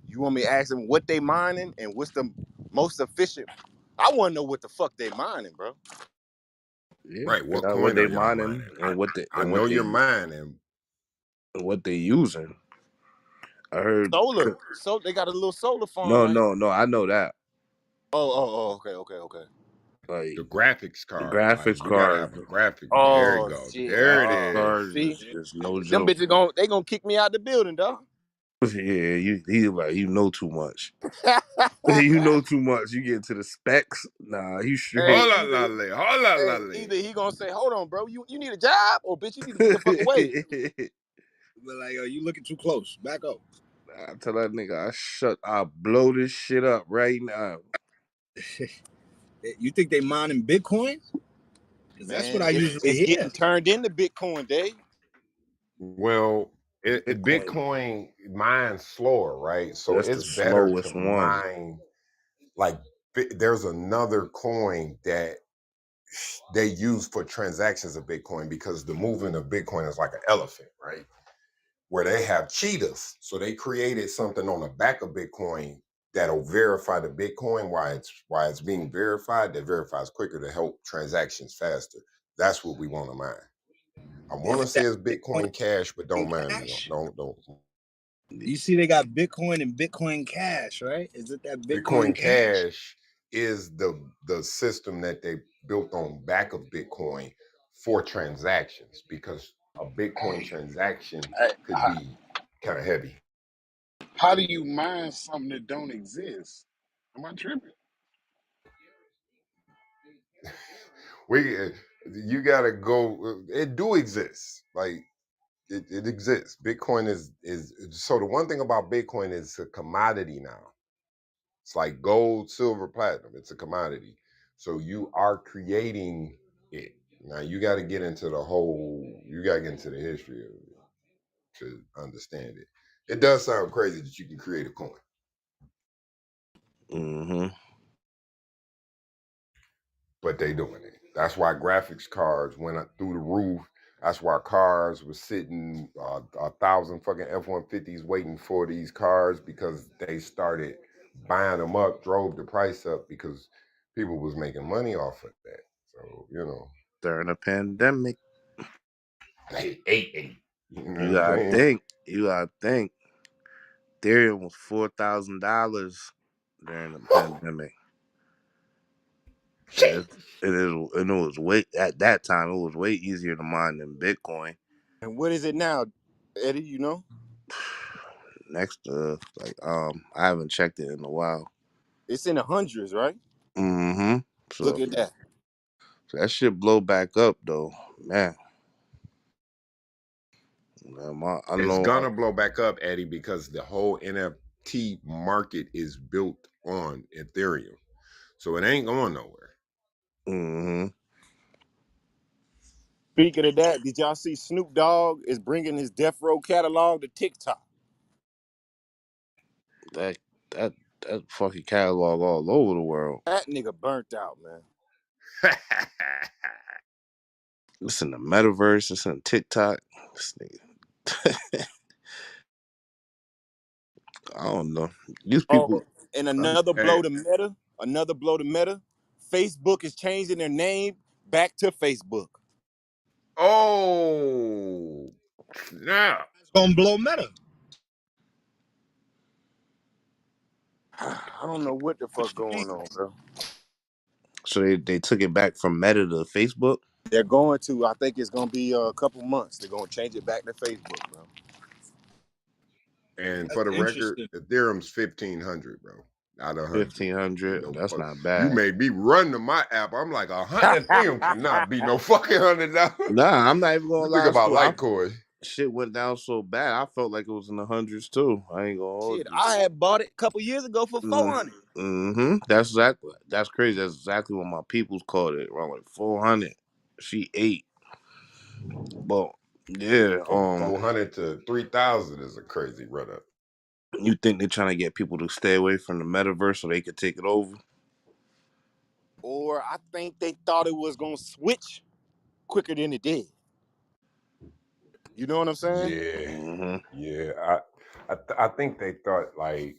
You want me to ask them what they mining and what's the most efficient? I want to know what the fuck they mining, bro. Yeah, Right, find what out what coin they are y'all mining mining? and I know you're mining. what they using. I heard. Solar. So they got a little solar farm No, out here. no, no. I know that. Okay, okay, okay. The Like graphics the card. Like, graphics you gotta card, have a graphic. There you Oh go. shit. There it graphics is. cards See, is no them joke. bitches gonna kick me out the building, dog. Yeah, he like you know too much. You know too much. You get into the specs. Nah, you Hey, straight. Hola lale, hola lale. either he gonna say, "Hold on, bro, you need a job," or "Bitch, you need to get the fuck away." But like, yo, you looking too close. Back up. I tell that nigga, I blow this shit up right now. You think they mining Bitcoin? Because that's what Man, I usually it's hear. getting turned into Bitcoin, Dave. Well, Bitcoin, Bitcoin mines slower, right? So that's the it's better to slowest one. mine like there's another coin that they use for transactions of Bitcoin because the movement of Bitcoin is like an elephant, right? Where they have cheetahs. So they created something on the back of Bitcoin that'll verify the Bitcoin why it's being verified, that verifies quicker to help transactions faster. That's what we want to mine. I want Is to it say that it's Bitcoin Bitcoin Cash, but don't and mind me. Cash? Don't. You see, they got Bitcoin and Bitcoin Cash, right? Is it that Bitcoin Bitcoin Cash? Cash is the system that they built on back of Bitcoin for transactions because a Bitcoin Hey, transaction hey, could be kind of heavy. how do you mine something that don't exist? Am I tripping? We you gotta go. It do exist. Like it exists. Bitcoin is so the one thing about Bitcoin is a commodity now. It's like gold, silver, platinum. It's a commodity. So you are creating it. Now you got to get into the whole. You got to get into the history of it to understand it. It does sound crazy that you can create a coin, Mm-hmm. but they doing it. That's why graphics cards went up through the roof. That's why cars were sitting 1,000 fucking F-150s waiting for these cars because they started buying them up, drove the price up because people was making money off of that. So, During the pandemic, they ate. You know what you I'm gotta saying? think. You gotta think. Ethereum was $4,000 during the pandemic. And it was way at that time it was way easier to mine than Bitcoin. And what is it now, Eddie? You know, Next I haven't checked it in a while. it's in the hundreds, right? Mm-hmm. Look So, at that. so that shit blow back up though, man. I It's know. gonna blow back up, Eddie, because the whole NFT market is built on Ethereum. So it ain't going nowhere. Mm-hmm. Speaking of that, did y'all see Snoop Dogg is bringing his Death Row catalog to TikTok? That that that fucking catalog all over the world. That nigga burnt out, man. It's in the metaverse. It's in TikTok. This nigga. I don't know. These people. Oh, and Hey, another blow to Meta. Facebook is changing their name back to Facebook. oh, snap. It's gonna blow Meta. I don't know what the fuck going on, bro. So they took it back from Meta to Facebook. They're going to. I think it's gonna be a couple months. They're gonna change it back to Facebook, bro. And That's for the record, interesting. Ethereum's 1,500, bro. Not 100. 1,500. No That's fuck. not You bad. made me run to my app. I'm like, Ethereum cannot be no fucking $100. Nah, I'm not even gonna You think lie. about So Litecoin. shit went down so bad. I felt like it was in the hundreds too. I ain't gonna hold Shit, you. I had bought it a couple years ago for Mm, 400. mm-hmm. That's crazy. That's exactly what my people's called it. Around like 400. She ate. But yeah, From 400 to 3,000 is a crazy run up. you think they're trying to get people to stay away from the metaverse so they could take it over? Or I think they thought it was gonna switch quicker than it did. You know what I'm saying? Yeah, Mm-hmm. yeah. I think they thought like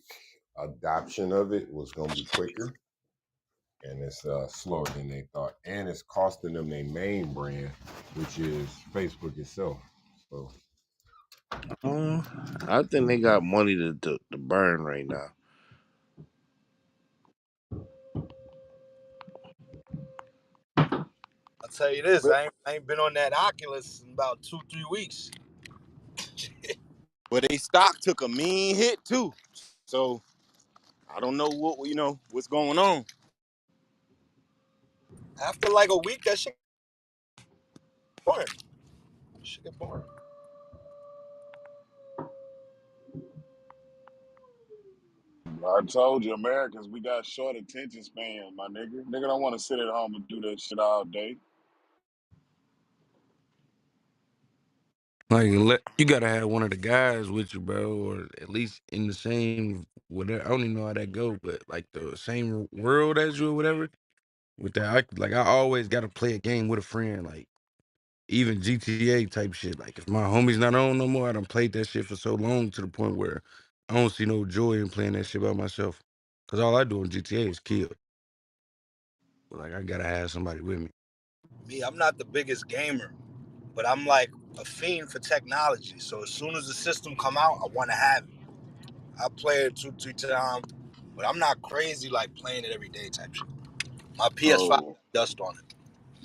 adoption of it was gonna be quicker, and it's slower than they thought, and it's costing them their main brand, which is Facebook itself. So I think they got money to burn right now. I'll tell you this, But I ain't been on that Oculus in about 2, 3 weeks. but they stock took a mean hit too. So I don't know what's going on. After like a week, that shit boring. Shit get boring. I told you, Americans, we got short attention span, my nigga. Nigga don't want to sit at home and do that shit all day. Like, you gotta have one of the guys with you, bro, or at least in the same whatever. I don't even know how that go, but like the same world as you or whatever. With that, I always gotta play a game with a friend, like even GTA type shit. Like if my homie's not on no more, I done played that shit for so long to the point where I don't see no joy in playing that shit by myself. Cause all I do on GTA is kill. But like I gotta have somebody with me. Me, I'm not the biggest gamer, but I'm like a fiend for technology. So as soon as the system come out, I want to have it. I play it 2, 3 times, but I'm not crazy like playing it every day type shit. My PS5 Oh, dust on it.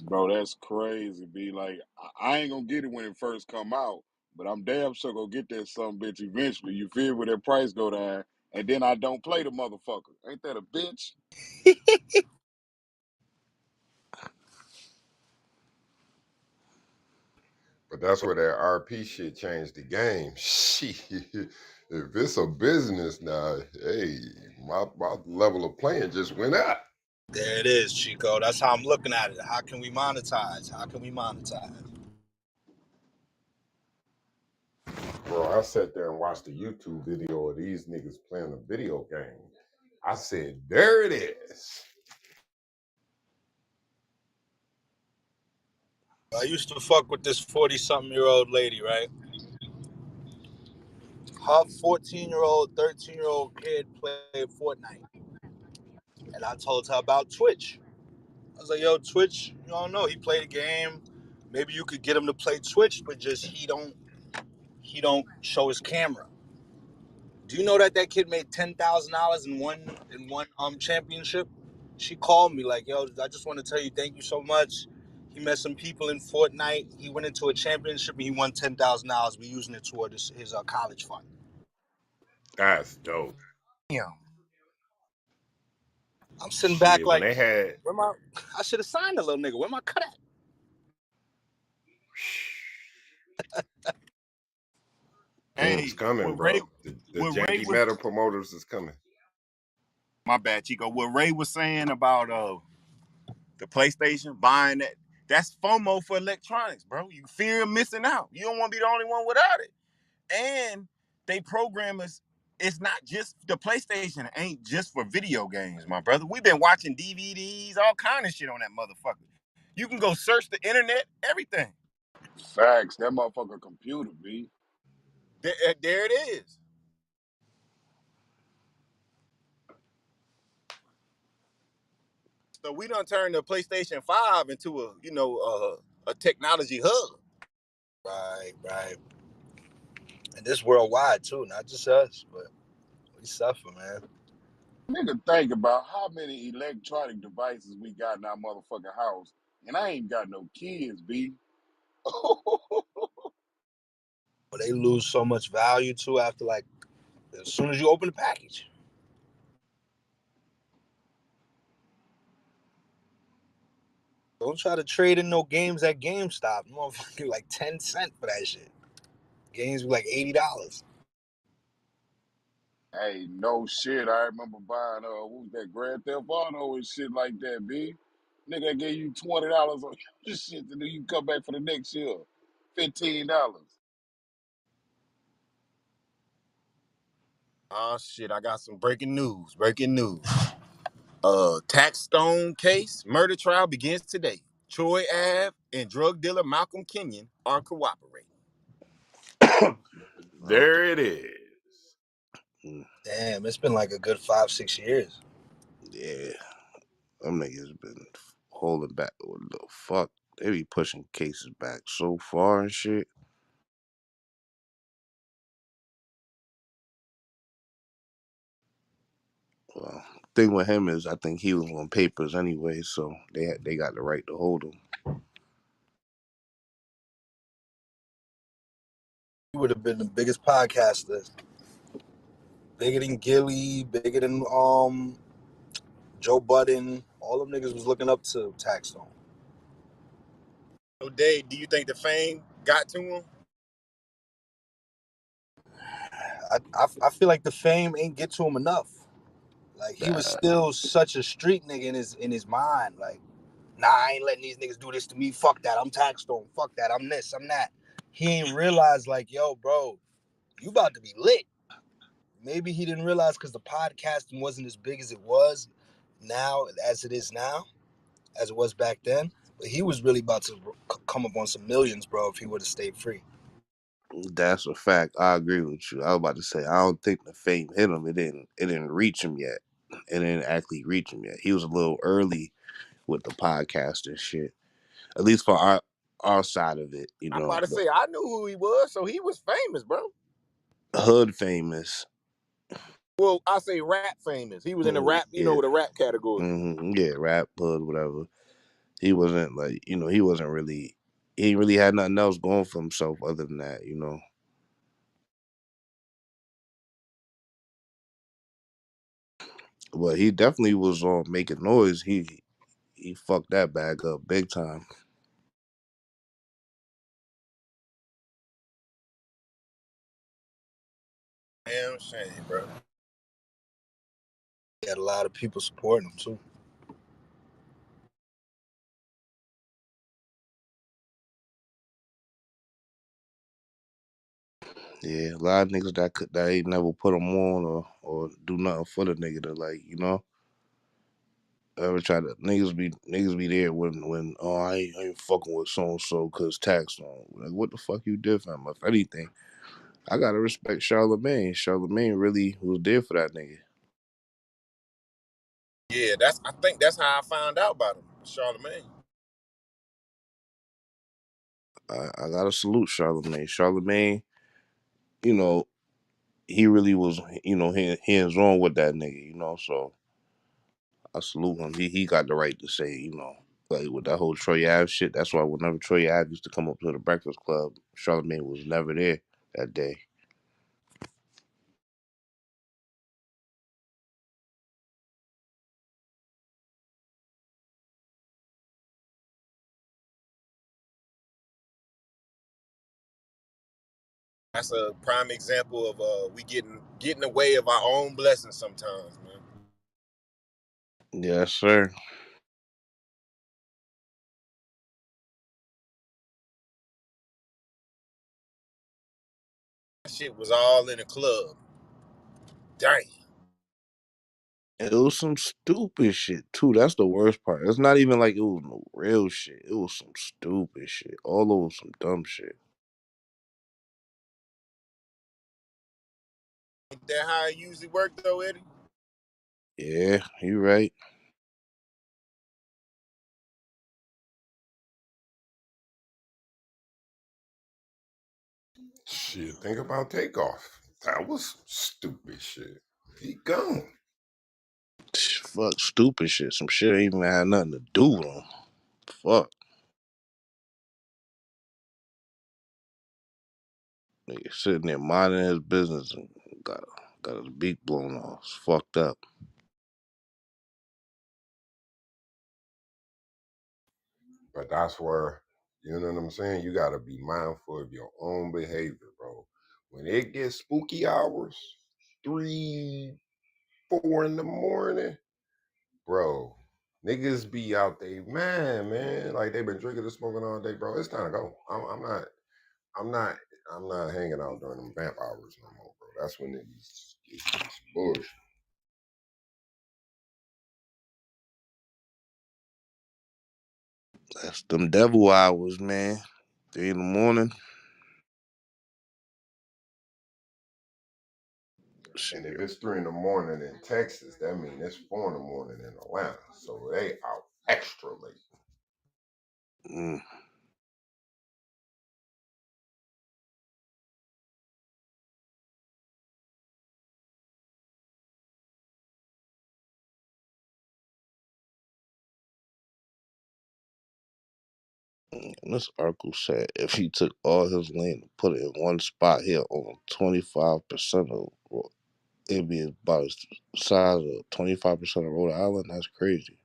Bro, that's crazy. Be like, I ain't gonna get it when it first come out, but I'm damn sure gonna get that some bitch eventually. You feel me? That price go down, and then I don't play the motherfucker. Ain't that a bitch? But that's where that RP shit changed the game. Shit, if it's a business now, hey, my level of playing just went up. There it is, Chico. That's how I'm looking at it. How can we monetize? How can we monetize? Bro, I sat there and watched a YouTube video of these niggas playing a video game. I said, there it is. I used to fuck with this 40-something-year-old lady, right? Her 14-year-old, 13-year-old kid played Fortnite. And I told her about Twitch. I was like, yo, Twitch, you don't know. He played a game. Maybe you could get him to play Twitch, but just he don't show his camera. Do you know that kid made $10,000 in one championship? She called me like, yo, I just want to tell you thank you so much. He met some people in Fortnite. He went into a championship and he won $10,000. We're using it toward his college fund. That's dope. Damn. I'm sitting back Shit, when like, they had where my? I should have signed a little nigga. Where my cut at? it's Hey, coming, bro. The What Ray janky was metal promoters is coming. My bad, Chico. What Ray was saying about the PlayStation buying that's FOMO for electronics, bro. You fear missing out. You don't want to be the only one without it. And they programmers, it's not just the PlayStation, ain't just for video games, my brother. We've been watching DVDs, all kind of shit on that motherfucker. You can go search the internet, everything. Facts. That motherfucker computer, B. There it is. So we done turned the PlayStation 5 into a technology hub. Right, right. And this worldwide too, not just us, but we suffer, man. Nigga, think about how many electronic devices we got in our motherfucking house, and I ain't got no kids, B. But they lose so much value too after like as soon as you open the package. Don't try to trade in no games at GameStop. Motherfucking like 10 cents for that shit. Games be like $80. Hey, no shit. I remember buying what was that, Grand Theft Auto and shit like that, B. Nigga I gave you $20 on your shit, and then you come back for the next year. $15. Oh shit, I got some breaking news. Breaking news. Tax Stone case, murder trial begins today. Troy Ave and drug dealer Malcolm Kenyon are cooperating. There it is. Mm, Damn, it's been like a good 5, 6 years. yeah, them niggas been holding back. What the fuck? They be pushing cases back so far and shit. Well, thing with him is, I think he was on papers anyway, so they got the right to hold him. He would have been the biggest podcaster, bigger than Gilly, bigger than Joe Budden. All them niggas was looking up to Taxstone. So Dave, do you think the fame got to him? I feel like the fame ain't get to him enough. Like he was Nah, still such a street nigga in his mind. Like, nah, I ain't letting these niggas do this to me. Fuck that. I'm Taxstone. Fuck that. I'm this. I'm that. He ain't realized like, yo, bro, you about to be lit. Maybe he didn't realize because the podcasting wasn't as big as it was now, as it is now, as it was back then. But he was really about to come up on some millions, bro, if he would have stayed free. that's a fact. I agree with you. I was about to say I don't think the fame hit him. It didn't reach him yet. It didn't actually reach him yet. He was a little early with the podcast and shit. At least for our side of it, I'm about to the say I knew who he was, so he was famous, bro. hood famous. Well, I say rap famous. He was in the Mm, rap, yeah, the rap category. yeah, rap hood, whatever. He wasn't like, he wasn't really, he ain't really had nothing else going for himself other than that. But he definitely was on making noise. He fucked that bag up big time. Damn shame, bro. He had a lot of people supporting him too. Yeah, a lot of niggas that ain't never put him on or do nothing for the nigga to like, ever try to niggas be there when I ain't fucking with so and so cause tax on. Like what the fuck you did for him? If anything, I gotta respect Charlemagne. Charlemagne really was there for that nigga. Yeah, I think that's how I found out about him, Charlemagne. I gotta salute Charlemagne. Charlemagne, you know, he really was, hands on with that nigga. So I salute him. He got the right to say. Like with that whole Troy Ave shit. That's why whenever Troy Ave used to come up to the Breakfast Club, Charlemagne was never there that day. That's a prime example of we getting away of our own blessings sometimes, man. Yes, sir. That shit was all in the club. Damn. And it was some stupid shit too. That's the worst part. It's not even like it was no real shit. It was some stupid shit. All over some dumb shit. Ain't that how it usually worked though, Eddie? Yeah, you right. Shit, think about takeoff. That was stupid shit. He gone. Fuck stupid shit. Some shit ain't even had nothing to do with him. Fuck. Nigga sitting there minding his business and got his beak blown off. It's fucked up. But that's where, you know what I'm saying? You gotta be mindful of your own behavior, bro. When it gets spooky hours, 3, 4 in the morning, bro, niggas be out there, man. Like they been drinking and smoking all day, bro. It's time to go. I'm not, I'm not hanging out during them vamp hours no more, bro. That's when niggas get bullshit. That's them devil hours, man. 3 in the morning. And if Shit. it's 3 in the morning in Texas, that means it's 4 in the morning in Atlanta. So they out extra late. Mm. And this article said if he took all his land and put it in one spot, he'll own 25% of it'd be about the size of 25% of Rhode Island. That's crazy.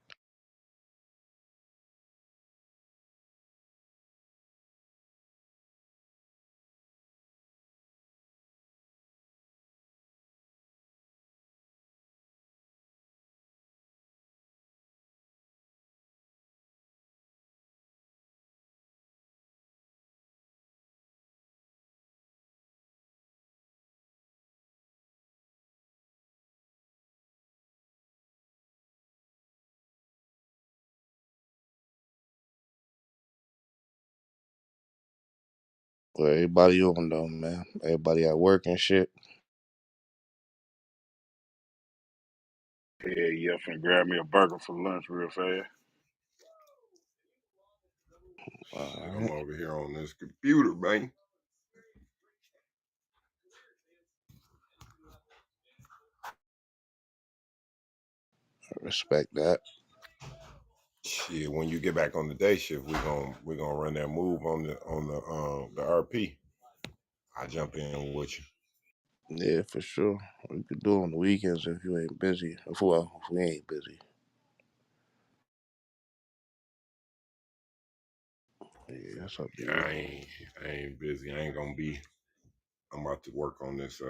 Where everybody on though, man. Everybody at work and shit. Yeah, yeah, finna grab me a burger for lunch real fast. Shit, Alright. I'm over here on this computer, man. I respect that. Shit, when you get back on the day shift, we gonna run that move on the RP. I jump in with you. Yeah, for sure. We could do it on the weekends if you ain't busy. If we ain't busy. Yeah, that's up to Yeah, you. I ain't busy. I ain't gonna be. I'm about to work on this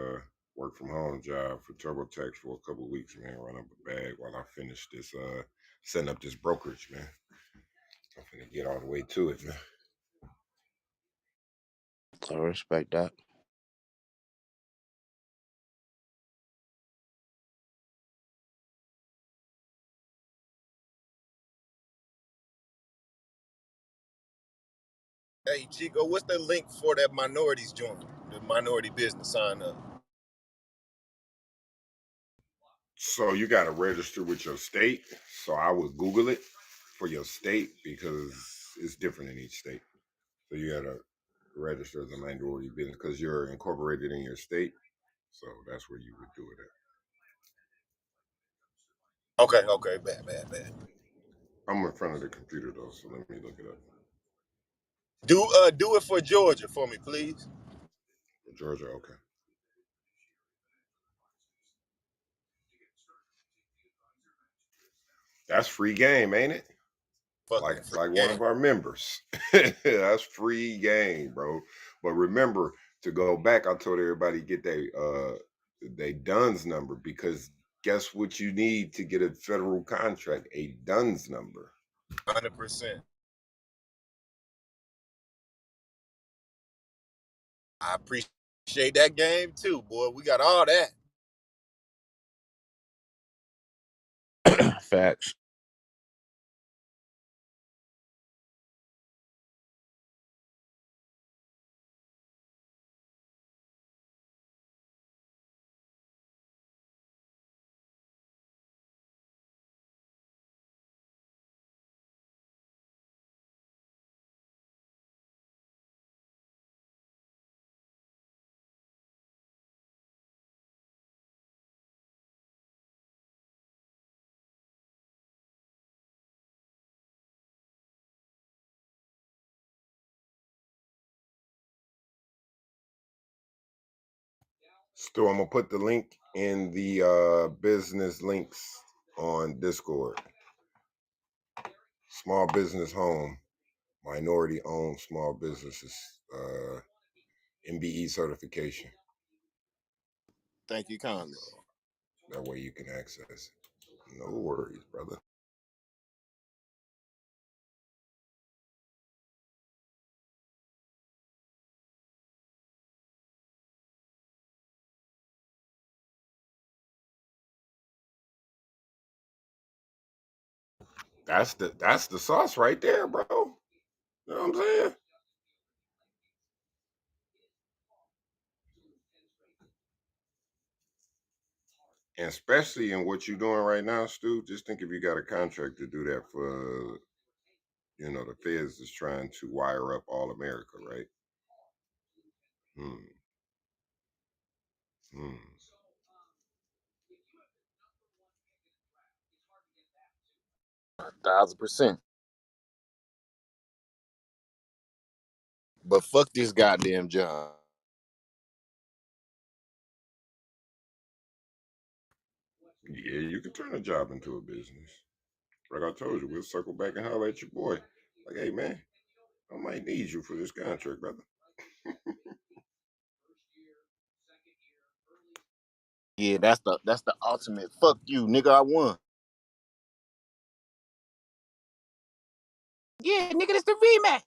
work from home job for TurboTax for a couple of weeks, man. Run up a bag while I finish this setting up this brokerage, man. I'm finna get all the way to it, man. I respect that. Hey Chico, what's the link for that minorities joint? The minority business sign up. So you got to register with your state. So I would Google it for your state because it's different in each state. So you got to register as a minority business because you're incorporated in your state. So that's where you would do it at. Okay, bad. I'm in front of the computer though, so let me look it up. Do it for Georgia for me, please. Georgia, okay. That's free game, ain't it? Fucking free Like one game. of our members. That's free game, bro. But remember to go back. I told everybody get they DUNS number because guess what you need to get a federal contract? A DUNS number. 100%. I appreciate that game too, boy. We got all that. Facts. Stu, I'm gonna put the link in the business links on Discord. Small business home, minority owned small businesses, MBE certification. Thank you kindly. That way you can access it. No worries, brother. That's the sauce right there, bro. You know what I'm saying? And especially in what you're doing right now, Stu, just think if you got a contract to do that for, the feds is trying to wire up all America, right? Hmm. Hmm. 1,000%. But fuck this goddamn job. Yeah, you can turn a job into a business. Like I told you, we'll circle back and holler at your boy. Like, hey man, I might need you for this contract, brother. Yeah, that's the ultimate. Fuck you, nigga. I won. Yeah, nigga, that's the rematch.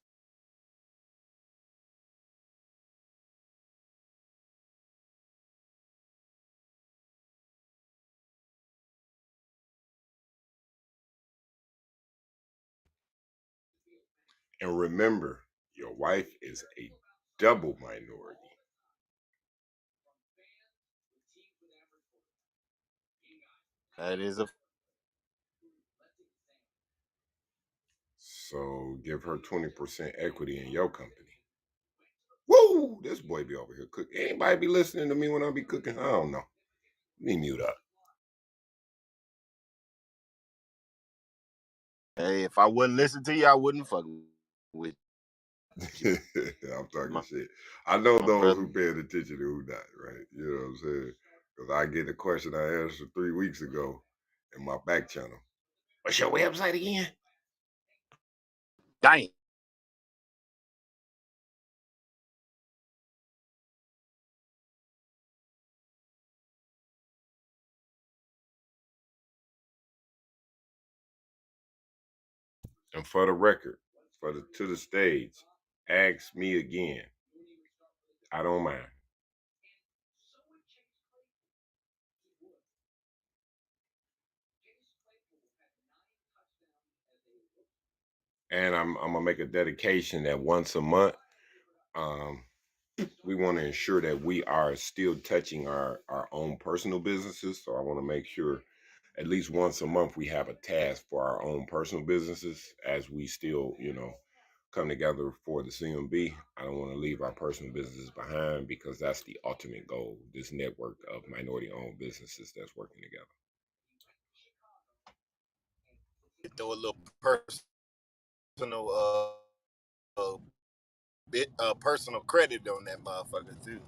And remember, your wife is a double minority. That is a So give her 20% equity in your company. Woo! This boy be over here cooking. Anybody be listening to me when I be cooking? I don't know. Let me mute up. Hey, if I wouldn't listen to you, I wouldn't fuck with you. I'm talking My, shit. I know my those brother. who paying attention and who not, right? You know what I'm saying? Because I get the question I answered 3 weeks ago in my back channel. What's your website again? Damn. And for the record, to the stage, ask me again. I don't mind. And I'm gonna make a dedication that once a month, um, we want to ensure that we are still touching our own personal businesses. So I want to make sure at least once a month we have a task for our own personal businesses as we still, come together for the C.M.B. I don't want to leave our personal businesses behind because that's the ultimate goal. This network of minority-owned businesses that's working together. Throw a little personal personal credit on that motherfucker too.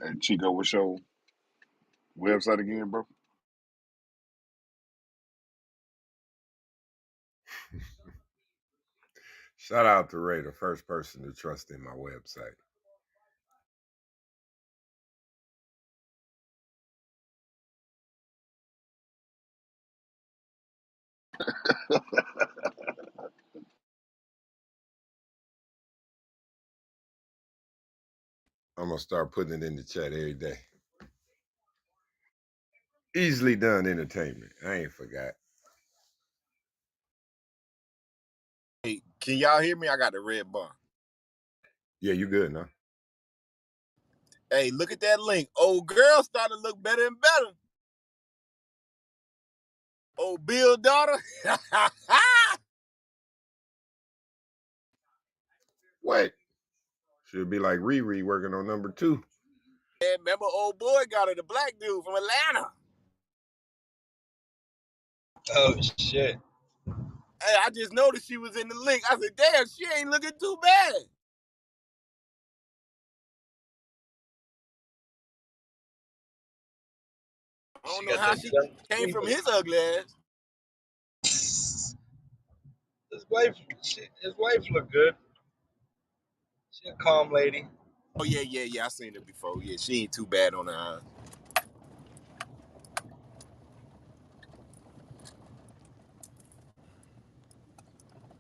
Hey, Chico, what's your website again, bro? Shout out to Ray, the first person to trust in my website. I'm gonna start putting it in the chat every day. Easily done entertainment. I ain't forgot. Hey, can y'all hear me? I got the red bar. Yeah, you good now. Hey, look at that link. Old girl starting to look better and better. Old Bill daughter. What? Should be like Riri working on number two. Hey, remember old boy got her, the black dude from Atlanta. Oh shit. Hey, I just noticed she was in the link. I said, damn, she ain't looking too bad. I don't She know got how them she young came from fever. his ugly ass. His wife, his wife look good. She a calm lady, Oh, yeah, yeah, yeah. I seen her before. Yeah, she ain't too bad on her eyes.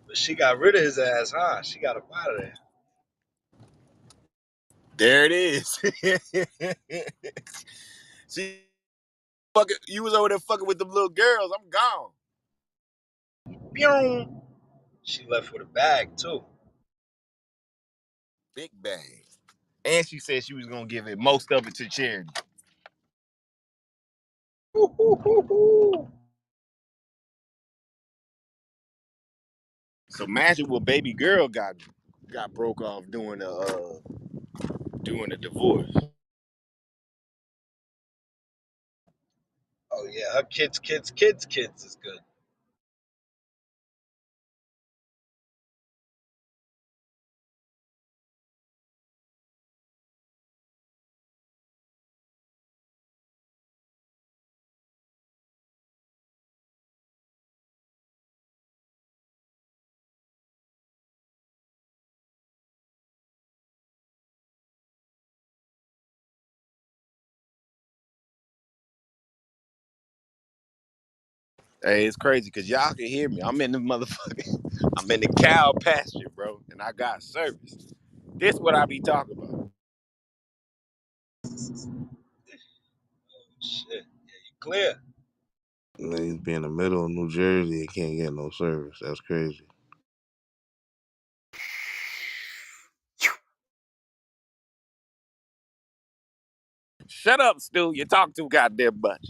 but she got rid of his ass, huh? She got him out of there. There it is. She fucking, you was over there fucking with them little girls. I'm gone. Pew! She left with a bag too. Big bang. And she said she was gonna give it most of it to charity. Woo-hoo-hoo-hoo. So imagine what baby girl got broke off doing the divorce. Oh yeah, her kids is good. Hey, it's crazy because y'all can hear me. I'm in the motherfucking, I'm in the cow pasture, bro, and I got service. This what I be talking about. Shit. Yeah, you clear. Niggas be in the middle of New Jersey and can't get no service. That's crazy. Shut up, Stu. You talk too goddamn much.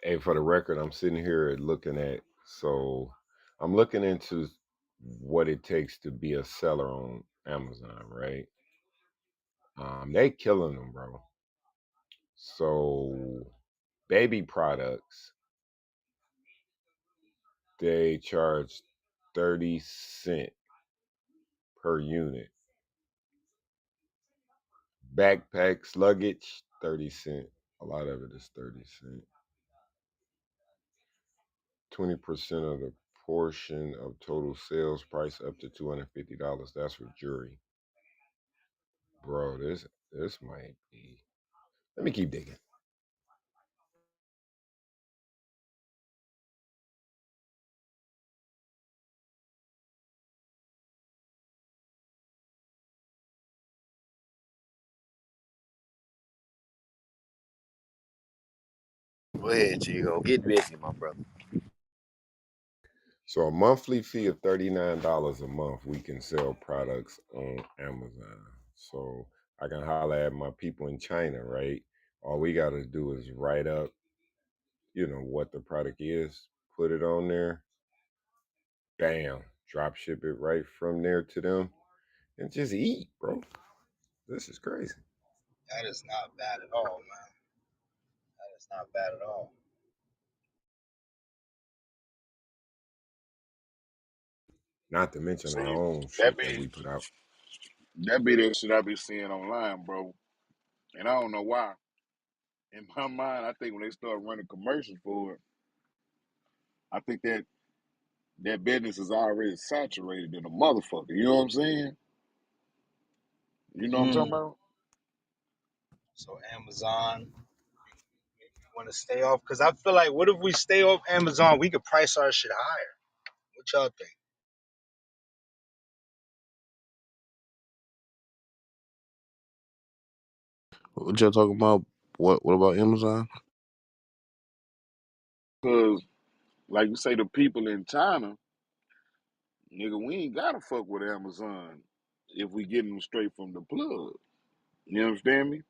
Hey, for the record, I'm sitting here looking at, so I'm looking into what it takes to be a seller on Amazon, right? They killing them, bro. So baby products, they charge 30 cents per unit. Backpacks, luggage, 30 cents. A lot of it is 30 cents. 20% of the portion of total sales price up to $250. That's for jewelry. Bro, this might be. Let me keep digging. Go ahead, Chico. Get busy, my brother. So a monthly fee of $39 a month, we can sell products on Amazon. So I can holler at my people in China, right? All we gotta do is write up, what the product is, put it on there, bam, drop ship it right from there to them, and just eat, bro. This is crazy. That is not bad at all, man. That is not bad at all. Not to mention our See, own that shit that be we put out. that be that shit I be seeing online, bro. And I don't know why. In my mind, I think when they start running commercials for it, I think that business is already saturated in a motherfucker. You know what I'm saying? You know what I'm talking Mm. about? So Amazon, you want to stay off? Because I feel like, what if we stay off Amazon? We could price our shit higher. What y'all think? What y'all talking about? What about Amazon? Because, like you say, the people in China, nigga, we ain't gotta fuck with Amazon if we getting them straight from the plug. You understand me?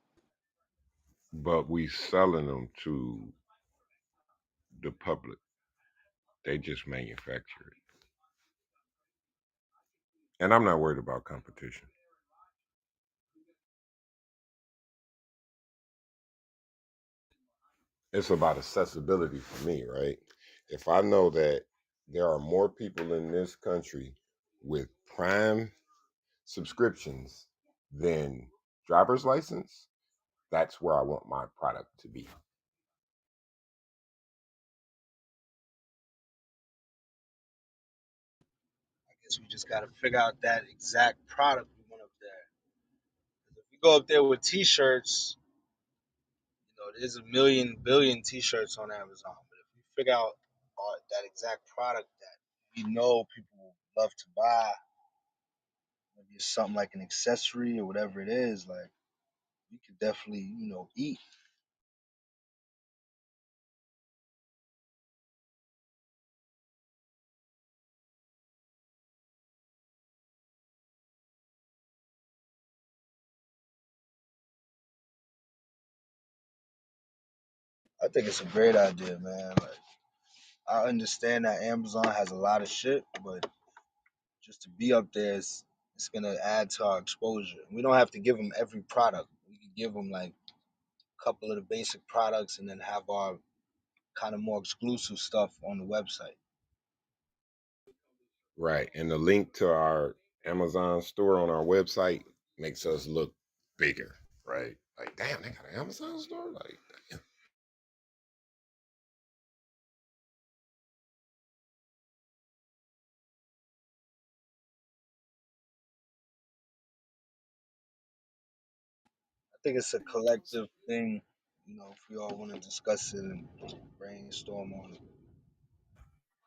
But we selling them to the public. They just manufacture it. And I'm not worried about competition. It's about accessibility for me, right? If I know that there are more people in this country with prime subscriptions than driver's license, that's where I want my product to be. I guess we just got to figure out that exact product we want up there. If we go up there with T-shirts, there's a million billion T-shirts on Amazon. But if we figure out that exact product that we know people love to buy, maybe it's something like an accessory or whatever it is, like we could definitely, eat. I think it's a great idea, man. Like, I understand that Amazon has a lot of shit, but just to be up there is it's gonna add to our exposure. We don't have to give them every product. We can give them like a couple of the basic products, and then have our kind of more exclusive stuff on the website. Right. And the link to our Amazon store on our website makes us look bigger, right? Like, damn, they got an Amazon store? Like, damn. I think it's a collective thing, if we all want to discuss it and brainstorm on it.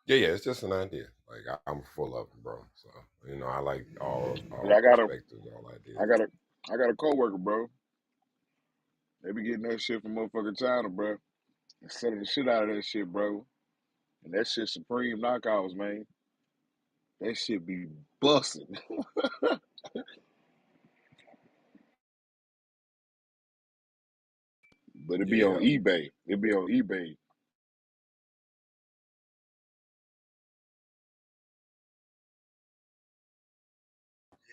Yeah, yeah, it's just an idea. Like I'm full of them, bro. So I like Yeah, all perspectives, all I ideas. got a, I got a coworker, bro. They be getting that shit from motherfucking China, bro. And selling the shit out of that shit, bro. And that shit supreme knockouts, man. That shit be busting. But it be on Yeah, eBay. It be on eBay.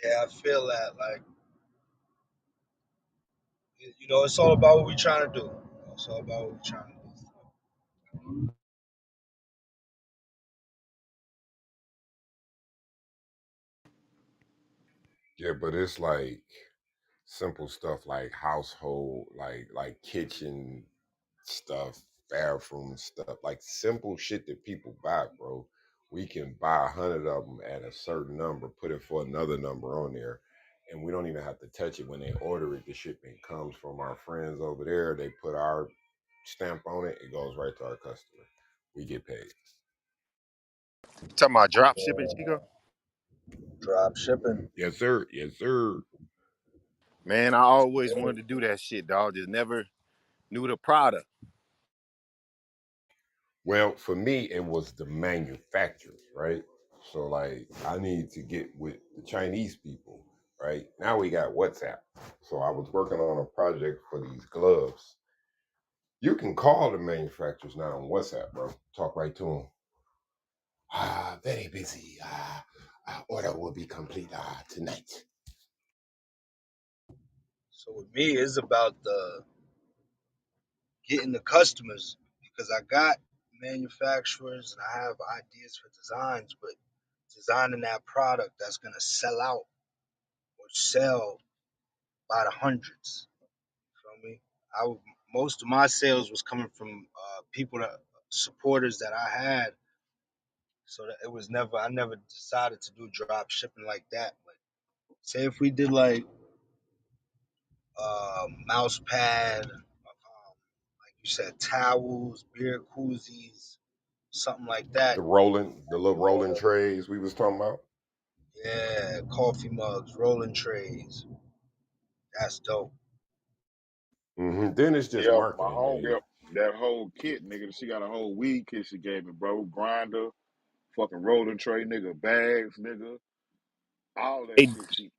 Yeah, I feel that. Like, it's all about what we're trying to do. It's all about what we're trying to do. yeah, but it's like simple stuff like household, like kitchen stuff, bathroom stuff, like simple shit that people buy, bro. We can buy 100 of them at a certain number, put it for another number on there, and we don't even have to touch it when they order it. The shipment comes from our friends over there. They put our stamp on it. It goes right to our customer. We get paid. Talking about drop shipping, Yeah, Chico? drop shipping. Yes, sir. Yes, sir. Man, I always wanted to do that shit, dog. Just never knew the product. Well, for me, it was the manufacturers, right? So, like, I need to get with the Chinese people, right? Now we got WhatsApp. So, I was working on a project for these gloves. You can call the manufacturers now on WhatsApp, bro. Talk right to them. Very busy. Order will be complete tonight. So with me, it's about the getting the customers because I got manufacturers and I have ideas for designs, but designing that product that's gonna sell out or sell by the hundreds. Feel me? Most of my sales was coming from people that supporters that I had, so that it was never I never decided to do drop shipping like that. But say if we did like mouse pad, like you said, towels, beer koozies, something like that. The little rolling trays we was talking about. Yeah, coffee mugs, rolling trays. That's dope. Then it's just Yeah, my marketing, home Dave. girl, that whole kit, nigga. She got a whole weed kit she gave me, bro. Grinder, fucking rolling tray, nigga. Bags, nigga. All that Hey, shit. She,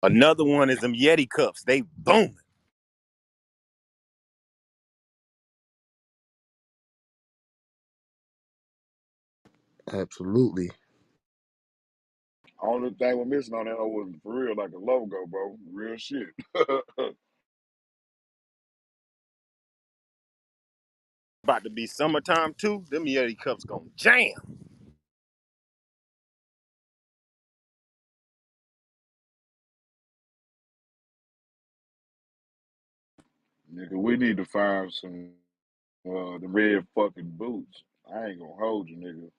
another one is them Yeti cups. They booming. Absolutely. only thing we're missing on that hoe was for real, like a logo, bro. Real shit. About to be summertime too. Them Yeti cups gonna jam. Nigga, we need to find some the red fucking boots. I ain't gonna hold you, nigga.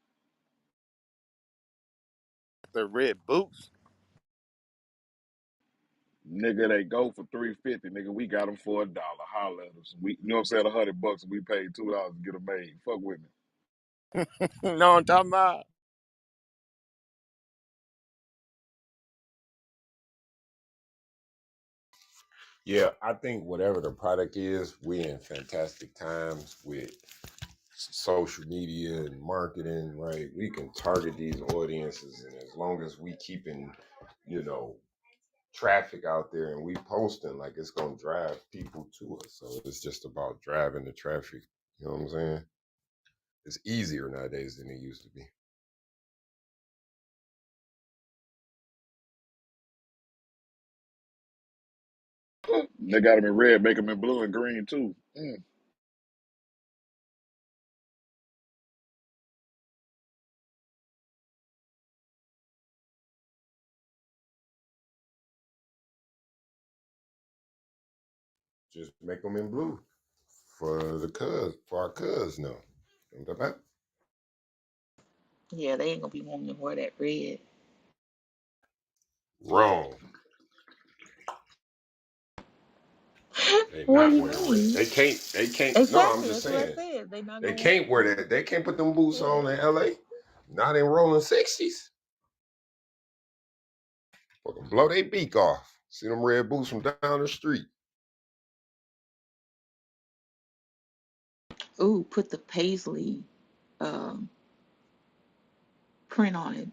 The red boots. Nigga, they go for $3.50. Nigga, we got them for $1. Holler at us. We, you know what I'm saying? $100. We paid $2 to get them made. Fuck with me. You know what I'm talking about? Yeah, I think whatever the product is, we in fantastic times with social media and marketing, right? We can target these audiences, and as long as we keeping, you know, traffic out there and we posting, like it's gonna drive people to us. So it's just about driving the traffic, You know what I'm saying? It's easier nowadays than it used to be. They got them in red, make them in blue and green too. Mm. Just make them in blue for our cuz now. You know what I'm talking about? Yeah, they ain't gonna be wanting to wear that red. Wrong. They What do not you wearing red. mean? They can't no, I'm Exactly, just that's what I saying. said. They not They gonna want can't wear to. that. They can't put them boots Yeah. on in LA. Not in rolling 60s. Fucking blow their beak off. See them red boots from down the street. Ooh, put the paisley um, print on it.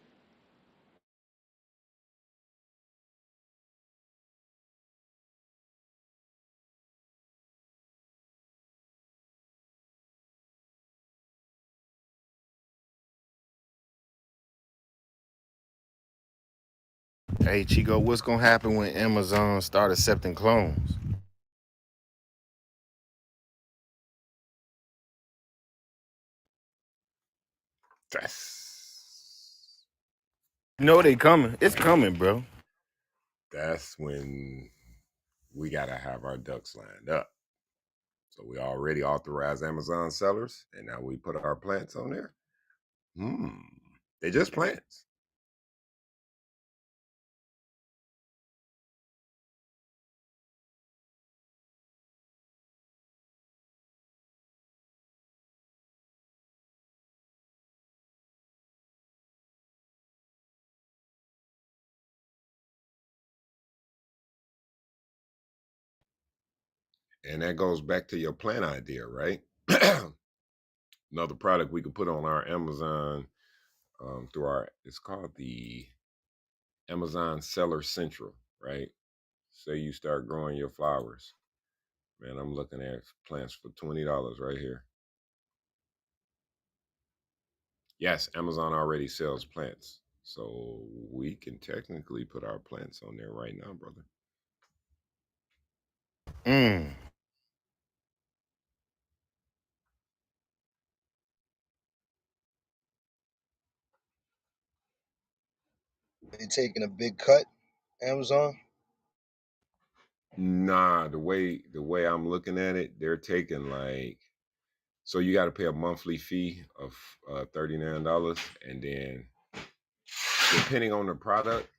Hey Chico, what's gonna happen when Amazon start accepting clones? That's You know they coming. It's coming, bro. that's when we gotta have our ducks lined up. So we already authorized Amazon sellers, and now we put our plants on there. Hmm. They just plants. And that goes back to your plant idea, right? Another product we could put on our Amazon through our, it's called the Amazon Seller Central, right? Say you start growing your flowers. Man, I'm looking at plants for $20 right here. Yes, Amazon already sells plants. So we can technically put our plants on there right now, brother. Mm. They taking a big cut, Amazon. Nah, the way I'm looking at it, they're taking like, so you got to pay a monthly fee of $39, and then depending on the product,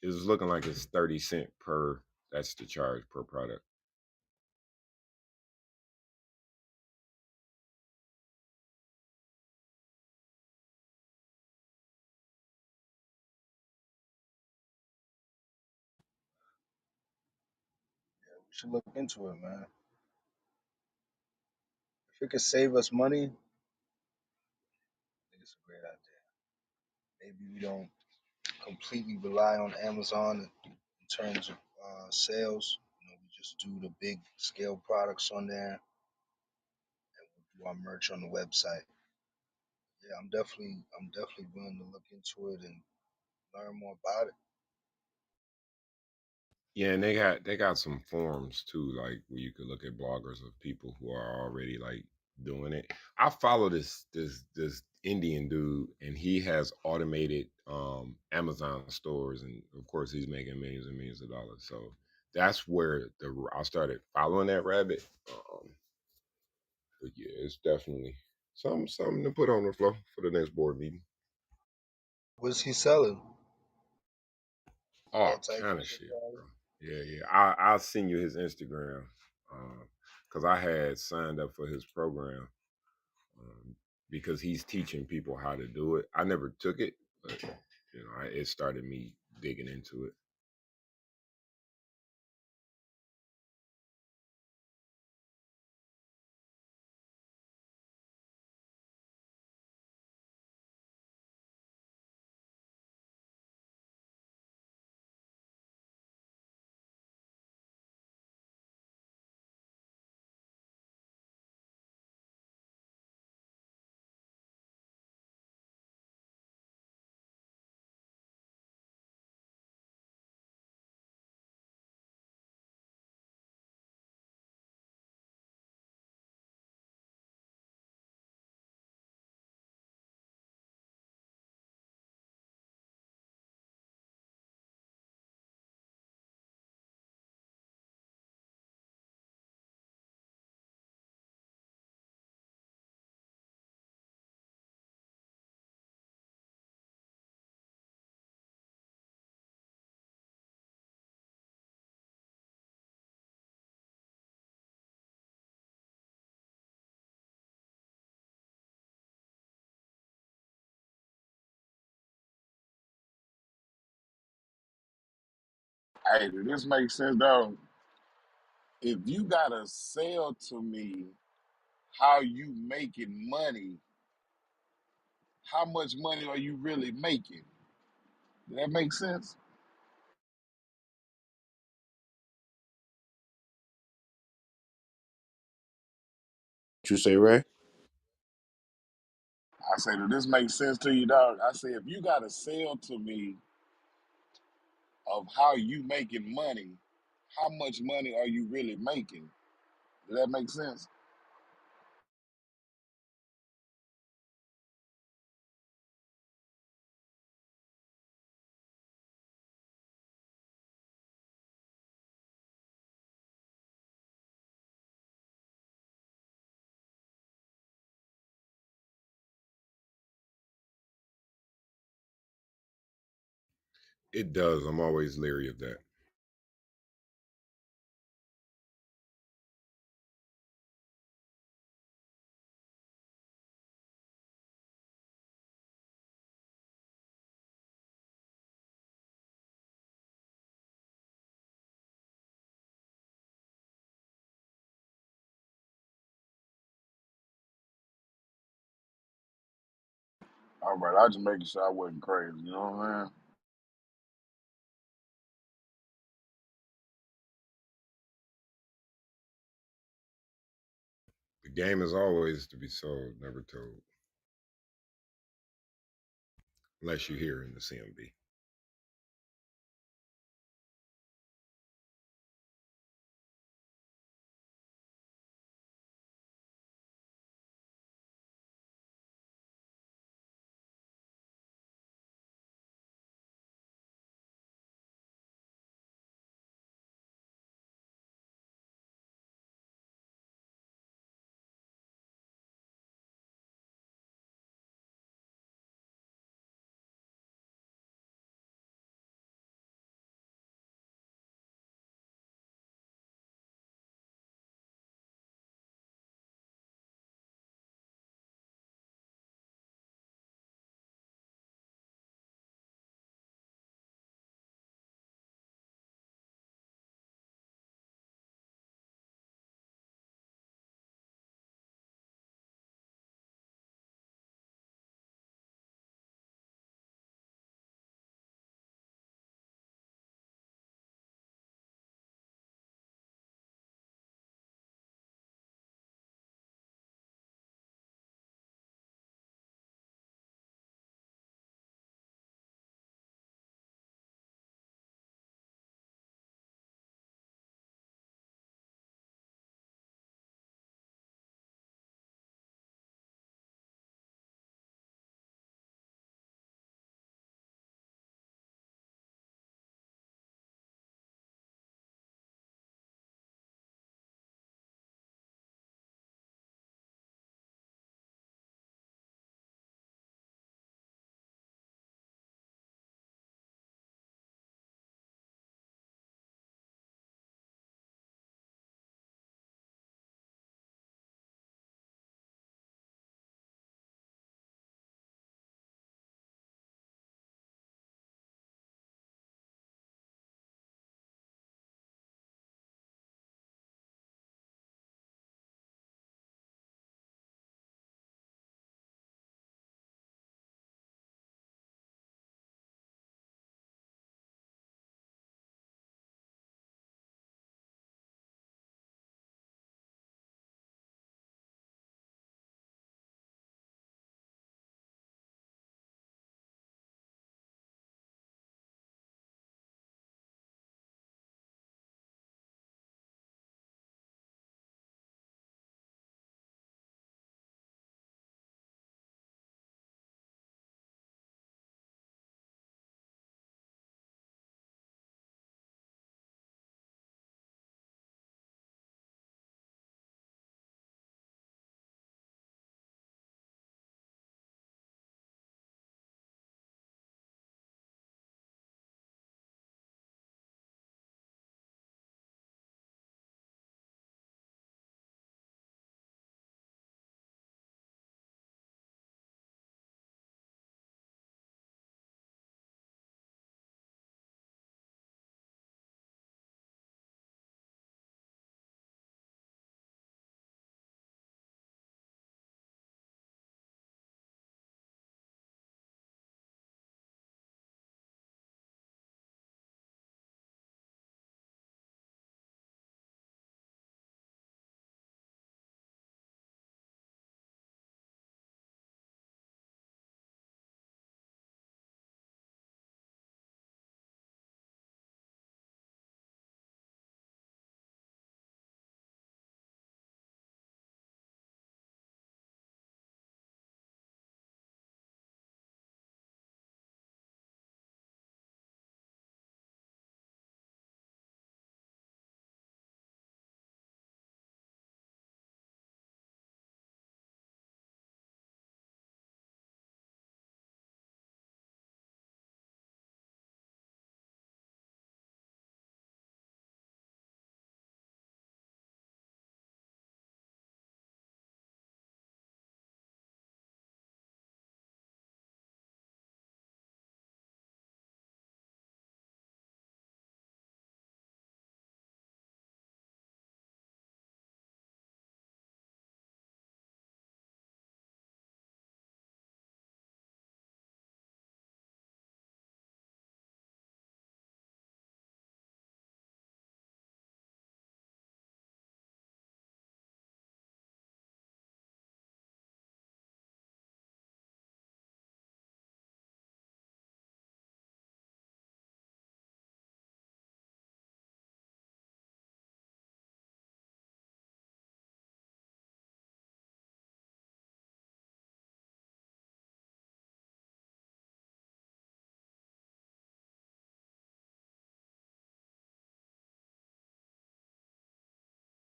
it's looking like it's 30 cents per. That's the charge per product. We should look into it, man. If it could save us money, I think it's a great idea. Maybe we don't completely rely on Amazon in terms of sales. We just do the big scale products on there, and we'll do our merch on the website. Yeah, I'm definitely willing to look into it and learn more about it. Yeah, and they got some forums too, like where you could look at bloggers of people who are already like doing it. I follow this Indian dude, and he has automated Amazon stores, and of course he's making millions and millions of dollars. So that's where I started following that rabbit. But yeah, it's definitely something to put on the floor for the next board meeting. What's he selling? All All types kind of of shit, shit, probably. bro. Yeah, yeah. I'll send you his Instagram because I had signed up for his program um, because he's teaching people how to do it. I never took it, but it started me digging into it. Hey, does this make sense, though? If you gotta sell to me how you making money, how much money are you really making? Does that make sense? What you say, Ray? I say, does this make sense to you, dog? I say, if you gotta sell to me of how you making money, how much money are you really making? Does that make sense? It does. I'm always leery of that. All right, I just making sure I wasn't crazy. You know what I'm saying? The game is always to be sold, never told, unless you're here in the C.M.B.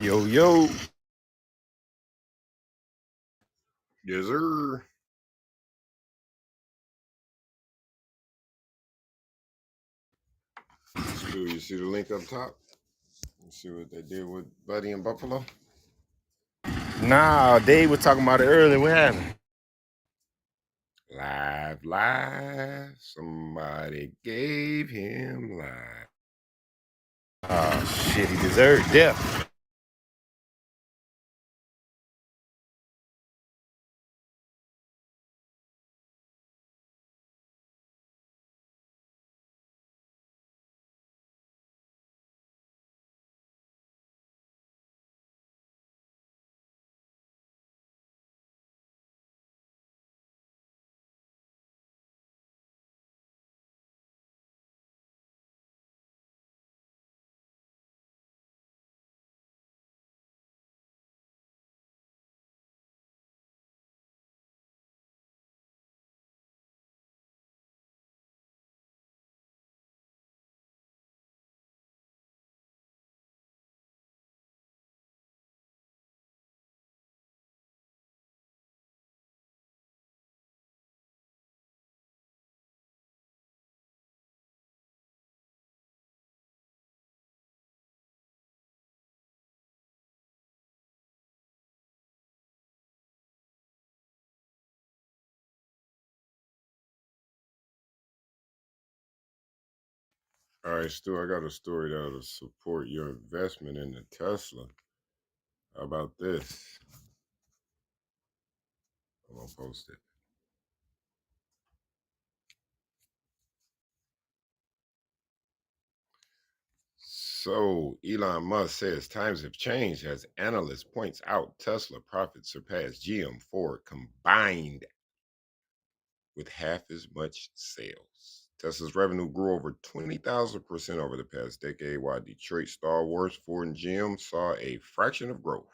Yo, yo. Yes, sir. Stu, you see the link up top? You see what they did with Buddy in Buffalo? Nah, Dave was talking about it earlier. What happened? Live. Somebody gave him live. Oh, shit, he deserved death. All right, Stu, I got a story that'll support your investment in the Tesla. How about this? I'm going to post it. So Elon Musk says times have changed as analyst points out Tesla profits surpassed GM Ford combined with half as much sales. Tesla's revenue grew over 20,000% over the past decade, while Detroit Star Wars, Ford, and GM saw a fraction of growth.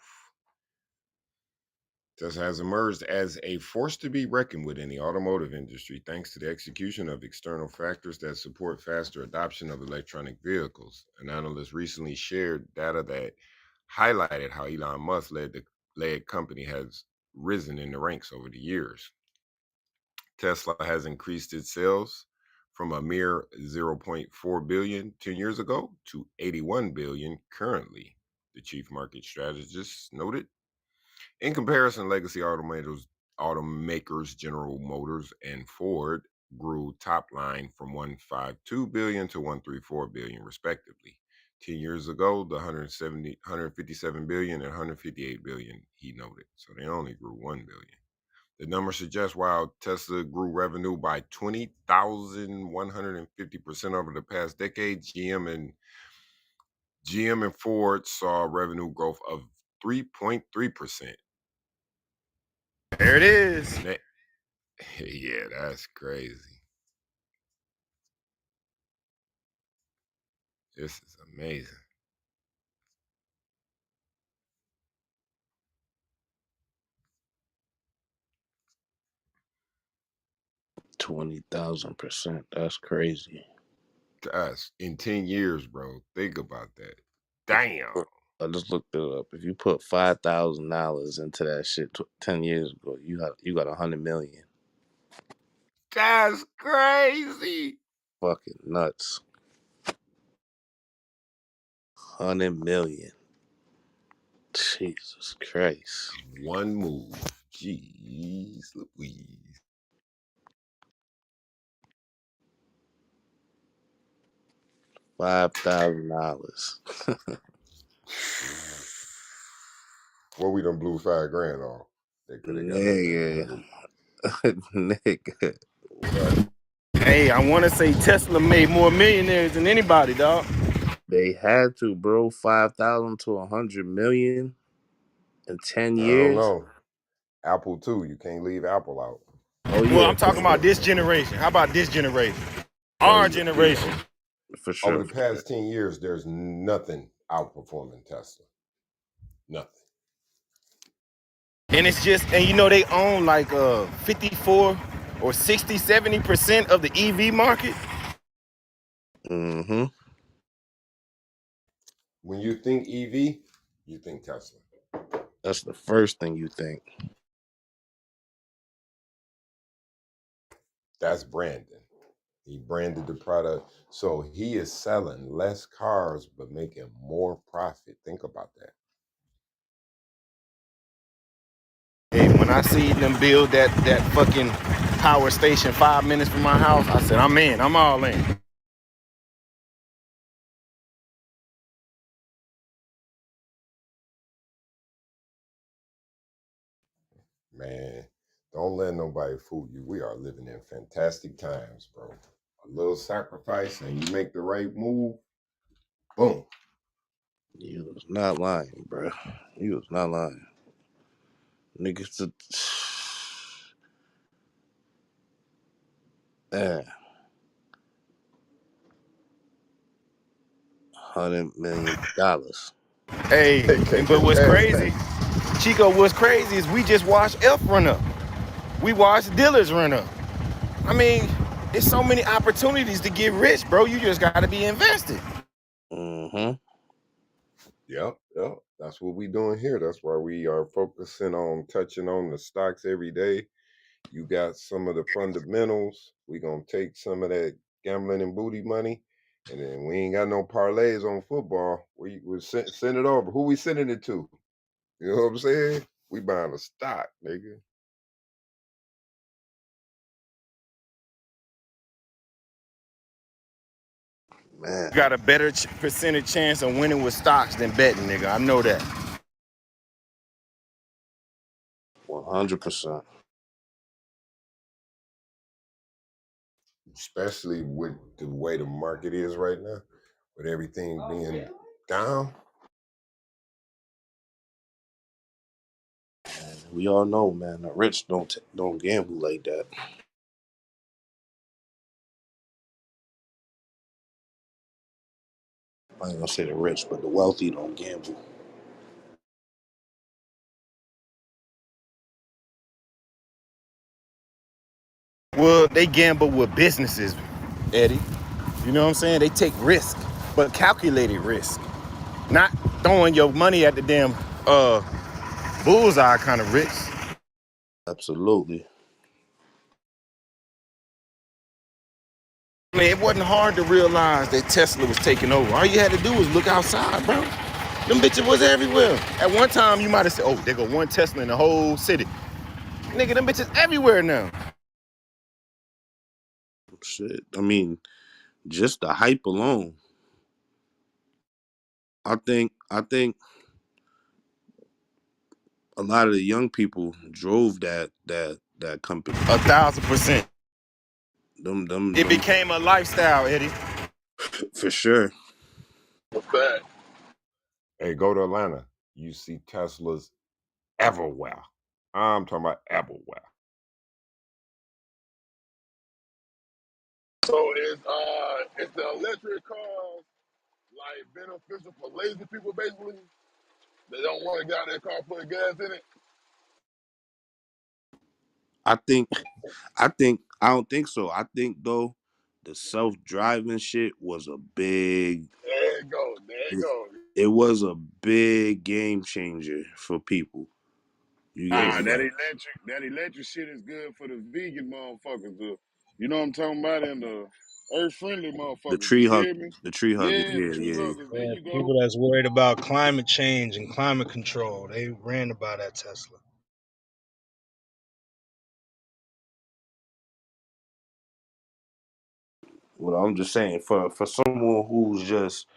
Tesla has emerged as a force to be reckoned with in the automotive industry thanks to the execution of external factors that support faster adoption of electronic vehicles. An analyst recently shared data that highlighted how Elon Musk led company has risen in the ranks over the years. Tesla has increased its sales from a mere 0.4 billion 10 years ago to 81 billion currently, the chief market strategist noted. In comparison, legacy automakers General Motors and Ford grew top line from 152 billion to 134 billion respectively. 10 years ago, the 157 billion and 158 billion, he noted. So they only grew 1 billion. The number suggests while Tesla grew revenue by 20,150% over the past decade, GM and Ford saw revenue growth of 3.3%. There it is. Yeah, that's crazy. This is amazing. $20,000%. That's crazy. That's in 10 years, bro. Think about that. If Damn. I just looked it up. If you put $5,000 into that shit 10 years ago, you got 100 million. That's crazy. Fucking nuts. 100 million. Jesus Christ. One move. Jeez Louise. $5,000. Well, we done blew 5 grand off. They could have got us that Nigga. 100. Nigga. What? Hey, I want to say Tesla made more millionaires than anybody, dog. They had to, bro. 5,000 to 100 million in 10 I don't years. know. Apple too. You can't leave Apple out. Oh Well, yeah, I'm for talking about sure. this generation. How about this generation? Oh Our yeah, yeah. generation. For Over sure, the for sure. past 10 years, there's nothing outperforming Tesla. Nothing. And it's just, and they own like 54 or 60, 70% of the EV market. Mm-hmm. When you think EV, You think Tesla? That's the first thing you think. That's Brandon. He branded the product. So he is selling less cars but making more profit. Think about that. Hey, when I see them build that fucking power station 5 minutes from my house, I said, I'm in. I'm all in. Man, don't let nobody fool you. We are living in fantastic times, bro. A little sacrifice and you make the right move, boom. You was not lying, bro. You was not lying. Niggas, man, $100 million. Hey, They can't but get what's past that. crazy, Chico, what's crazy is we just watched F run up. We watched Dillard's run up. I mean, it's so many opportunities to get rich, bro. You just got to be invested. Mm-hmm. Yep, yep. That's what we doing here. That's why we are focusing on touching on the stocks every day. You got some of the fundamentals. We gonna take some of that gambling and booty money, and then we ain't got no parlays on football. We send it over. Who we sending it to? You know what I'm saying? We buying a stock, nigga. Man, You got a better percentage chance of winning with stocks than betting, nigga. I know that. 100%. Especially with the way the market is right now, with everything being down. We all know, man, the rich don't gamble like that. I ain't gonna say the rich, but the wealthy don't gamble. Well, they gamble with businesses, Eddie. You know what I'm saying? They take risk, but calculated risk. Not throwing your money at the damn bullseye kind of risk. Absolutely. I mean, it wasn't hard to realize that Tesla was taking over. All you had to do was look outside, bro. Them bitches was everywhere. At one time, you might have said, oh, there go one Tesla in the whole city. Nigga, them bitches everywhere now. Shit. I mean, just the hype alone. I think a lot of the young people drove that company. 1,000%. It Them became a lifestyle, Eddie. for sure. A fact. Hey, go to Atlanta. You see Teslas everywhere. I'm talking about everywhere. So is the electric cars like beneficial for lazy people basically? They don't want to get out of their car put gas in it. I think I don't think so. I think though the self driving shit was a big There you go. There you it, go. it was a big game changer for people. You get what Nah, I'm saying? that electric shit is good for the vegan motherfuckers. You know what I'm talking about? And the earth friendly The motherfuckers. tree You hug hear me? the tree huggers, Yeah, the yeah, tree yeah. huggers. There Yeah, you go. people that's worried about climate change and climate control, they ran about that Tesla. Well, I'm just saying for someone who's just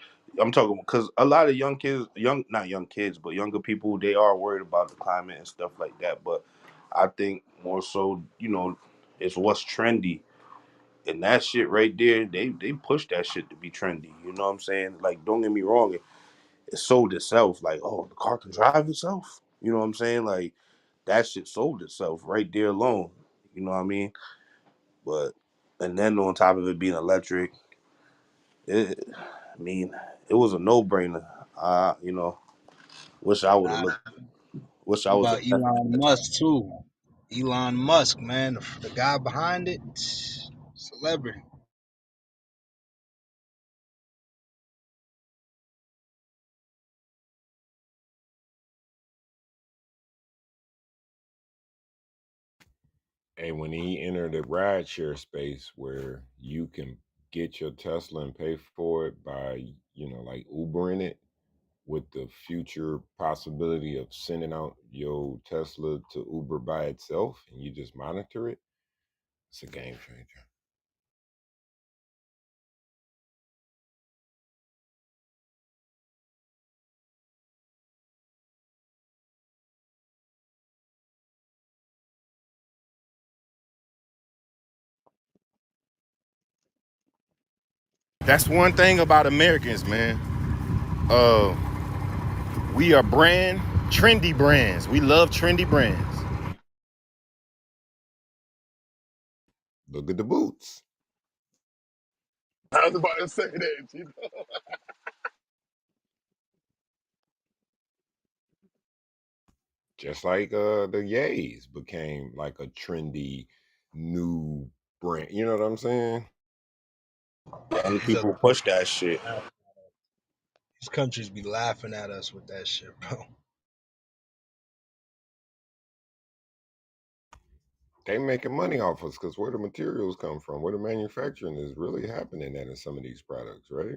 I'm talking because a lot of young kids, not young kids, but younger people, they are worried about the climate and stuff like that. But I think more so, it's what's trendy. And that shit right there, they push that shit to be trendy. You know what I'm saying? Like, don't get me wrong, it sold itself. Like, oh, the car can drive itself. You know what I'm saying? Like, that shit sold itself right there alone. You know what I mean? But and then on top of it being electric, I mean, it was a no brainer. Wish I would have Nah, looked. Wish I what was about invested at Elon that time. Musk too? Elon Musk, man, the guy behind it, celebrity. And when he entered the rideshare space where you can get your Tesla and pay for it by, like Ubering it, with the future possibility of sending out your Tesla to Uber by itself and you just monitor it, it's a game changer. That's one thing about Americans, man. Uh, we are trendy brands. We love trendy brands. Look at the boots. I was about to say that, you know. Just like the Yays became like a trendy new brand. You know what I'm saying? Yeah, Young these other people countries push that shit. be laughing. These countries be laughing at us with that shit, bro. They making money off us because where the materials come from, where the manufacturing is really happening at in some of these products, right?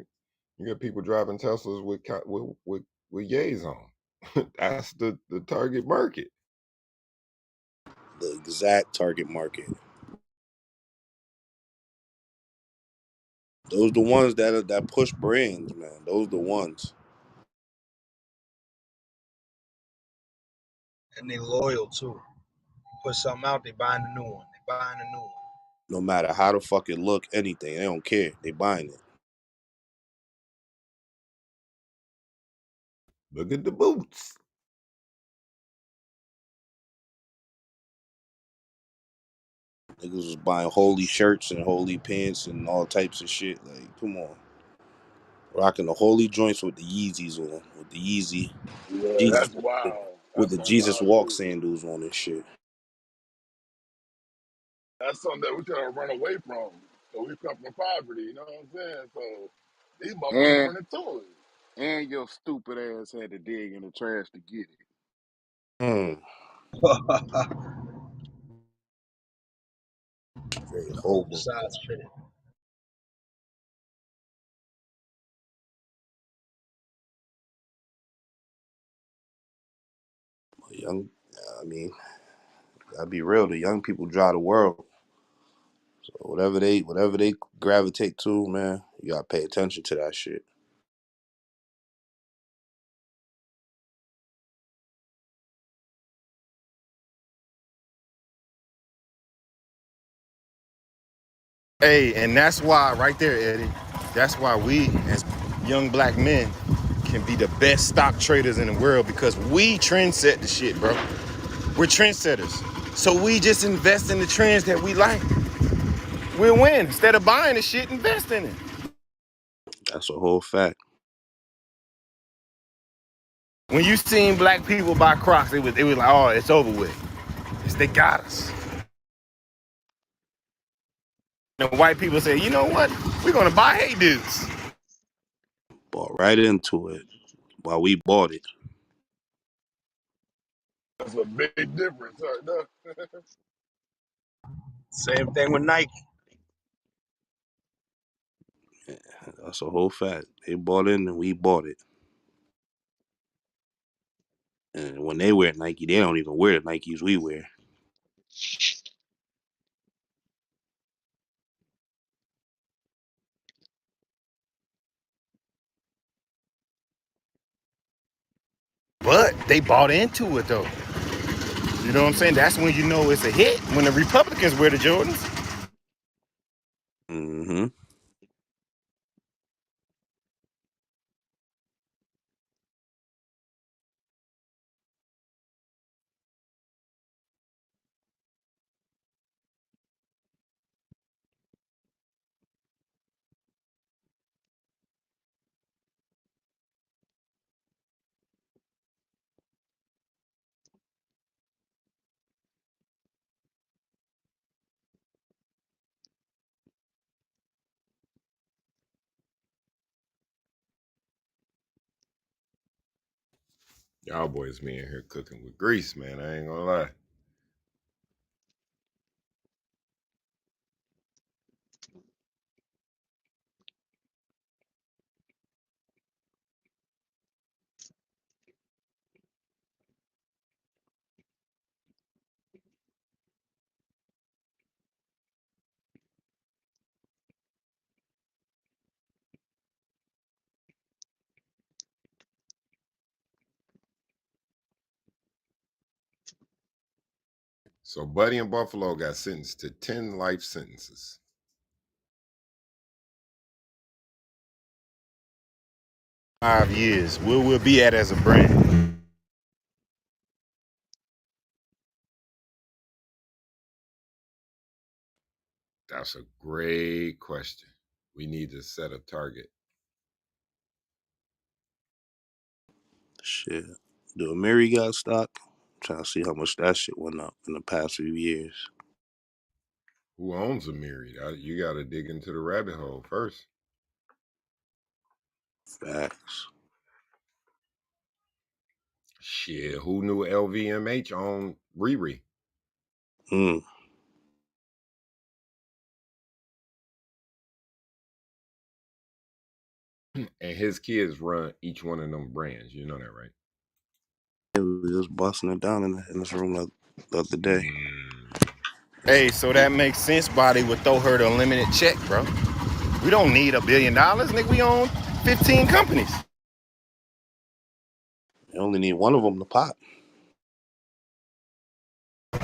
You got people driving Teslas with Yays on. That's the target market. The exact target market. Those the ones that push brands, man. Those the ones. And they loyal too. Put something out, they buying a new one. They buying a new one. No matter how the fuck it look, anything, they don't care. They buying it. Look at the boots. Niggas was buying holy shirts and holy pants and all types of shit. Like, come on, rocking the holy joints with the Yeezys on, with the Yeezy Yeah, Jesus, that's wild. with That's the some Jesus wild walk shit. sandals on and shit. That's something that we try to run away from. So we come from poverty, you know what I'm saying? So these motherfuckers And running to it. and your stupid ass had to dig in the trash to get it. Hmm. Very hobo. Oversized fitted. Young, I mean, gotta be real. The young people drive the world. So whatever they gravitate to, man, you gotta pay attention to that shit. Hey, and that's why right there, Eddie, that's why we as young black men can be the best stock traders in the world because we trendset the shit, bro. We're trendsetters. So we just invest in the trends that we like. We'll win. Instead of buying the shit, invest in it. That's a whole fact. When you seen black people buy Crocs, it was like, oh, it's over with. They got us. And white people say, you know what? We're gonna buy Hey Dudes. Bought right into it while we bought it. That's a big difference right there. Same thing with Nike. That's a whole fact. They bought in and we bought it. And when they wear Nike, they don't even wear the Nikes we wear. But they bought into it though. You know what I'm saying? That's when you know it's a hit. When the Republicans wear the Jordans. Mm-hmm. Y'all boys me in here cooking with grease, man. I ain't gonna lie. So Buddy in Buffalo got sentenced to 10 life sentences. 5 years. Where we'll be at as a brand. That's a great question. We need to set a target. Shit. Do Amiri got stock? Trying to see how much that shit went up in the past few years. Who owns a myriad? You got to dig into the rabbit hole first. Facts. Shit, who knew LVMH owned Riri? Mm. And his kids run each one of them brands. You know that, right? It was just busting it down in this room the other day. Hey, so that makes sense why they would throw her the unlimited check, bro. We don't need $1 billion, nigga. We own 15 companies. You only need one of them to pop.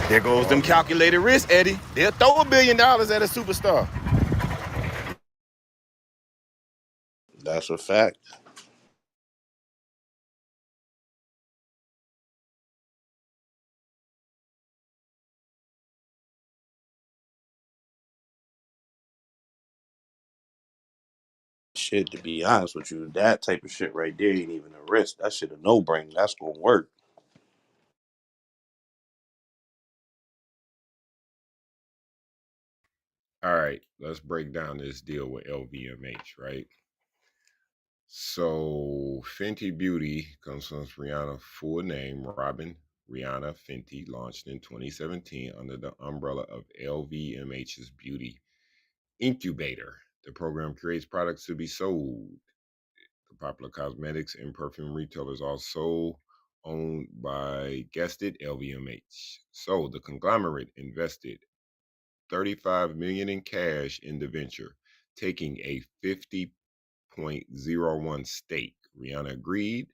There goes them calculated risk, Eddie. They'll throw $1 billion at a superstar. That's a fact. Shit, to be honest with you, that type of shit right there ain't even a risk. That shit a no-brainer. That's gonna work. All right, let's break down this deal with LVMH, right? So Fenty Beauty comes from Rihanna's full name, Robin Rihanna Fenty, launched in 2017 under the umbrella of LVMH's Beauty Incubator. The program creates products to be sold. The popular cosmetics and perfume retailer is also owned by, guessed it, LVMH. So the conglomerate invested 35 million in cash in the venture, taking a 50.01 stake. Rihanna agreed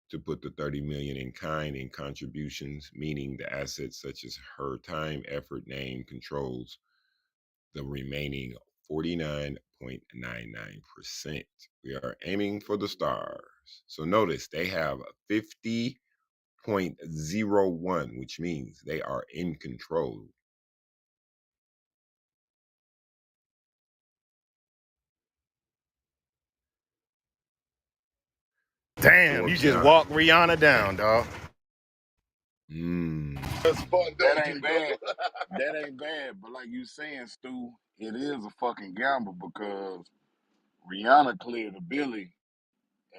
to put the 30 million in kind in contributions, meaning the assets such as her time, effort, name controls the remaining 49.99%. We are aiming for the stars. So notice they have 50.01, which means they are in control. Damn, you Forbes just now. walked Rihanna down, dog. Mm. That ain't bad. That ain't bad. But like you saying, Stu, it is a fucking gamble because Rihanna cleared a Billy,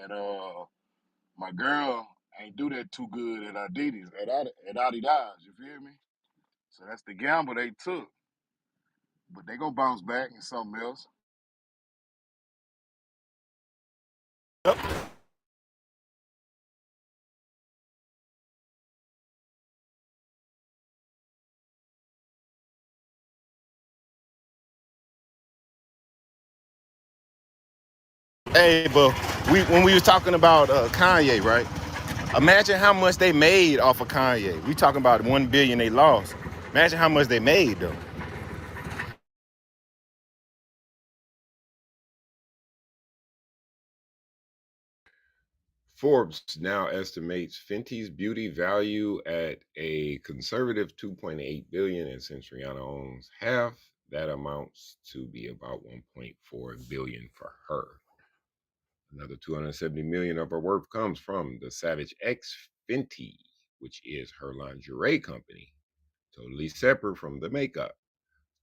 and my girl ain't do that too good at Adidas at Adidas. You feel me? So that's the gamble they took. But they gonna bounce back in something else. Hey, but when we was talking about Kanye, right? Imagine how much they made off of Kanye. We talking about 1 billion they lost. Imagine how much they made though. Forbes now estimates Fenty's beauty value at a conservative 2.8 billion, and since Rihanna owns half, that amounts to be about 1.4 billion for her. Another 270 million of her worth comes from the Savage X Fenty, which is her lingerie company, totally separate from the makeup.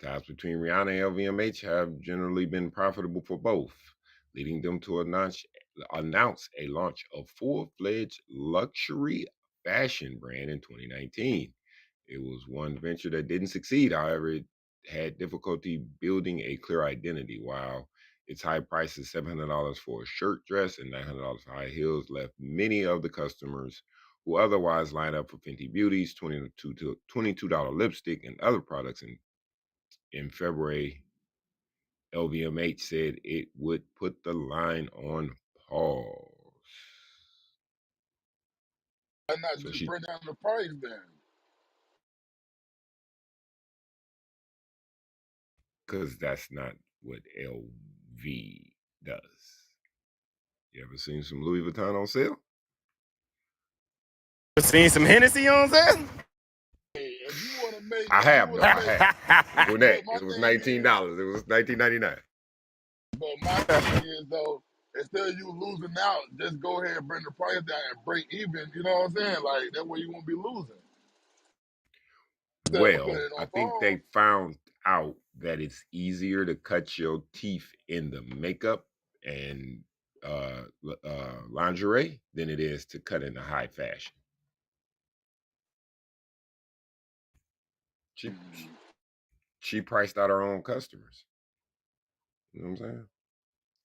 Ties between Rihanna and LVMH have generally been profitable for both, leading them to announce a launch of full-fledged luxury fashion brand in 2019. It was one venture that didn't succeed. However, it had difficulty building a clear identity. While its high prices, $700 for a shirt dress and $900 for high heels, left many of the customers who otherwise line up for Fenty Beauty's $22 lipstick and other products in February. LVMH said it would put the line on pause. Why not So just she bring down the price then? because that's not what LV does. You ever seen some Louis Vuitton on sale? Seen some Hennessy on sale? Hey, I if you have want to though. I make, have. When that look, my it was thing is, $19. It was 19.99. but my thing is though, instead of you losing out, just go ahead and bring the price down and break even. You know what I'm saying? Like that way you won't be losing instead of putting Well, it I on think pause. they found out that it's easier to cut your teeth in the makeup and lingerie than it is to cut in the high fashion. She she priced out her own customers. You know what I'm saying?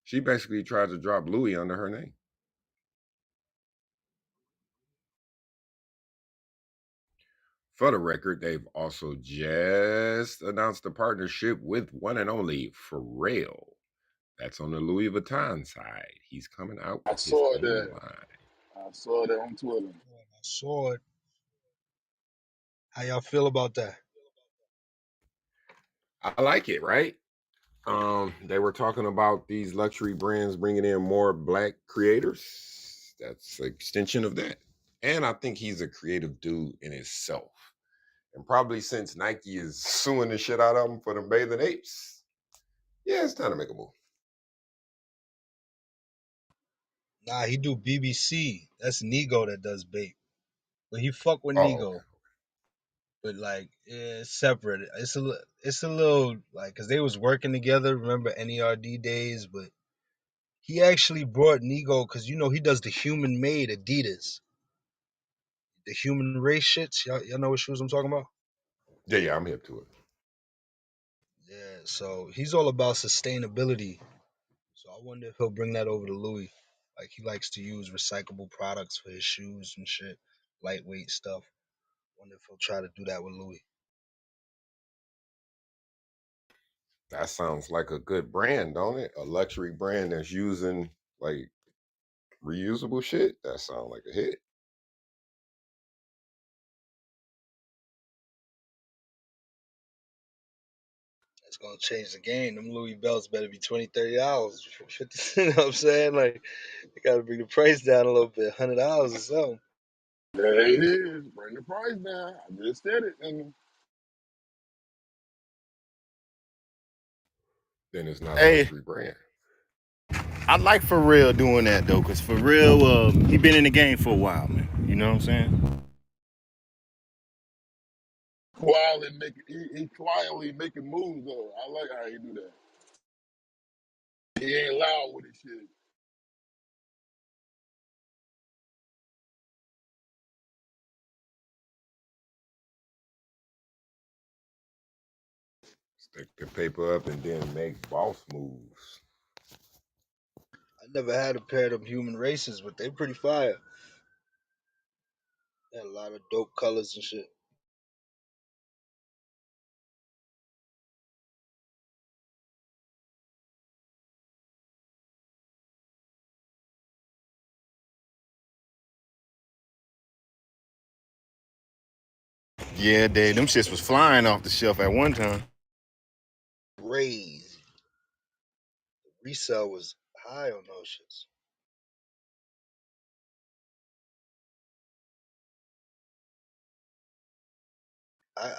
She basically tried to drop Louis under her name. For the record, they've also just announced a partnership with one and only Pharrell. That's on the Louis Vuitton side. He's coming out I with his saw own that. line. I saw that on Twitter. I saw it. How y'all feel about that? I like it, right? They were talking about these luxury brands bringing in more black creators. That's an extension of that. And I think he's a creative dude in himself. And probably since Nike is suing the shit out of him for the bathing apes, yeah, it's time to make a move. Nah, he do BBC. That's Nego that does bait. But he fuck with Oh, okay. Nego. But like, yeah, it's separate. It's a little like, cause they was working together. Remember NERD days? But he actually brought Nego, cause he does the human made Adidas, the human race shits. Y'all know what shoes I'm talking about? Yeah, yeah, I'm hip to it. Yeah. So he's all about sustainability. So I wonder if he'll bring that over to Louis. Like he likes to use recyclable products for his shoes and shit, lightweight stuff. Wonder if he'll try to do that with Louis. That sounds like a good brand, don't it? A luxury brand that's using like reusable shit. That sounds like a hit. It's gonna change the game. Them Louis belts better be 20, $30. 50, you know what I'm saying? Like they gotta bring the price down a little bit, $100 or something. There it is. Bring the price down. I just said it. And Then it's not a Hey, luxury brand. I like Pharrell doing that though, cause Pharrell, he been in the game for a while, man. You know what I'm saying? he quietly making moves though. I like how he do that. He ain't loud with his shit. Stick the paper up and then make boss moves. I never had a pair of them human races, but they pretty fire. They had a lot of dope colors and shit. Yeah, Dave, them shits was flying off the shelf at one time. Crazy. Resale was high on those shits.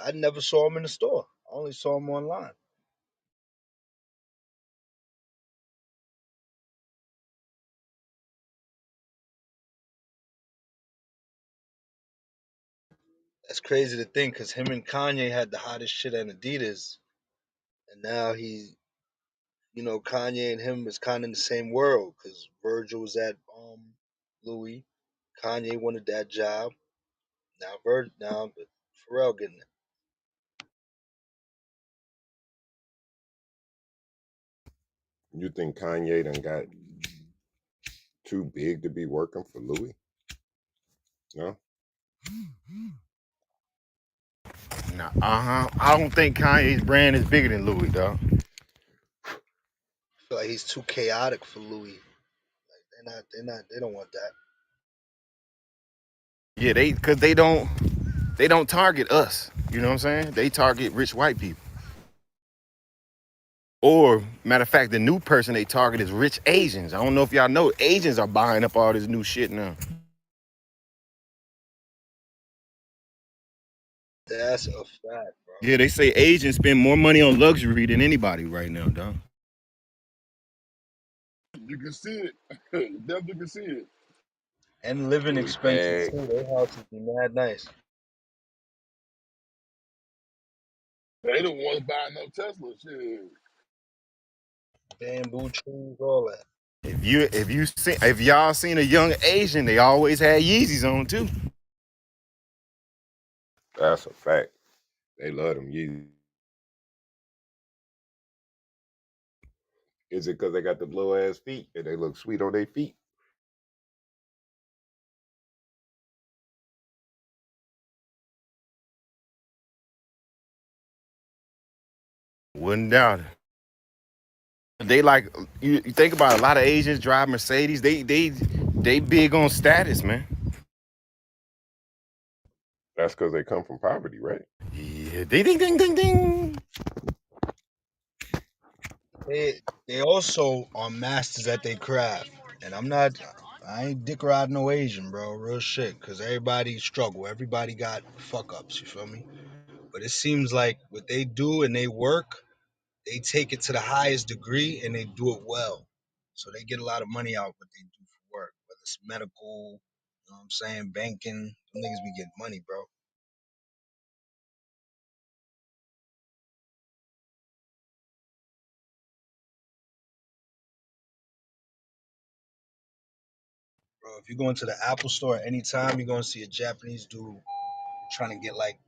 I never saw them in the store. I only saw them online. That's crazy to think, cause him and Kanye had the hottest shit at Adidas, and now Kanye and him is kind of in the same world, cause Virgil was at Louis, Kanye wanted that job. Now Pharrell getting it. You think Kanye done got too big to be working for Louis? No? Nah, I don't think Kanye's brand is bigger than Louis, dog. I feel like he's too chaotic for Louis. They don't want that. Yeah, cause they don't target us. You know what I'm saying? They target rich white people. Or matter of fact, the new person they target is rich Asians. I don't know if y'all know, Asians are buying up all this new shit now. That's a fact, bro. Yeah, they say Asians spend more money on luxury than anybody right now, dog. You can see it. You definitely can see it. And living Louis expenses bag. too. Their houses be mad nice. They the ones buying no Tesla shit. Bamboo trees, all that. If y'all seen a young Asian, they always had Yeezys on too. That's a fact. They love them Yeezys. Is it because they got the blow ass feet and they look sweet on their feet? Wouldn't doubt it. They like you think about it, a lot of Asians drive Mercedes. They big on status, man. That's because they come from poverty, right? Yeah, ding ding ding ding ding. They also are masters at their craft. And I ain't dick riding no Asian, bro. Real shit. Cause everybody struggle. Everybody got fuck ups, you feel me? But it seems like what they do and they work, they take it to the highest degree and they do it well. So they get a lot of money out what they do for work, whether it's medical, you know what I'm saying, banking. Them niggas be getting money, bro. Bro, if you go into the Apple store at any time, you're gonna see a Japanese dude trying to get like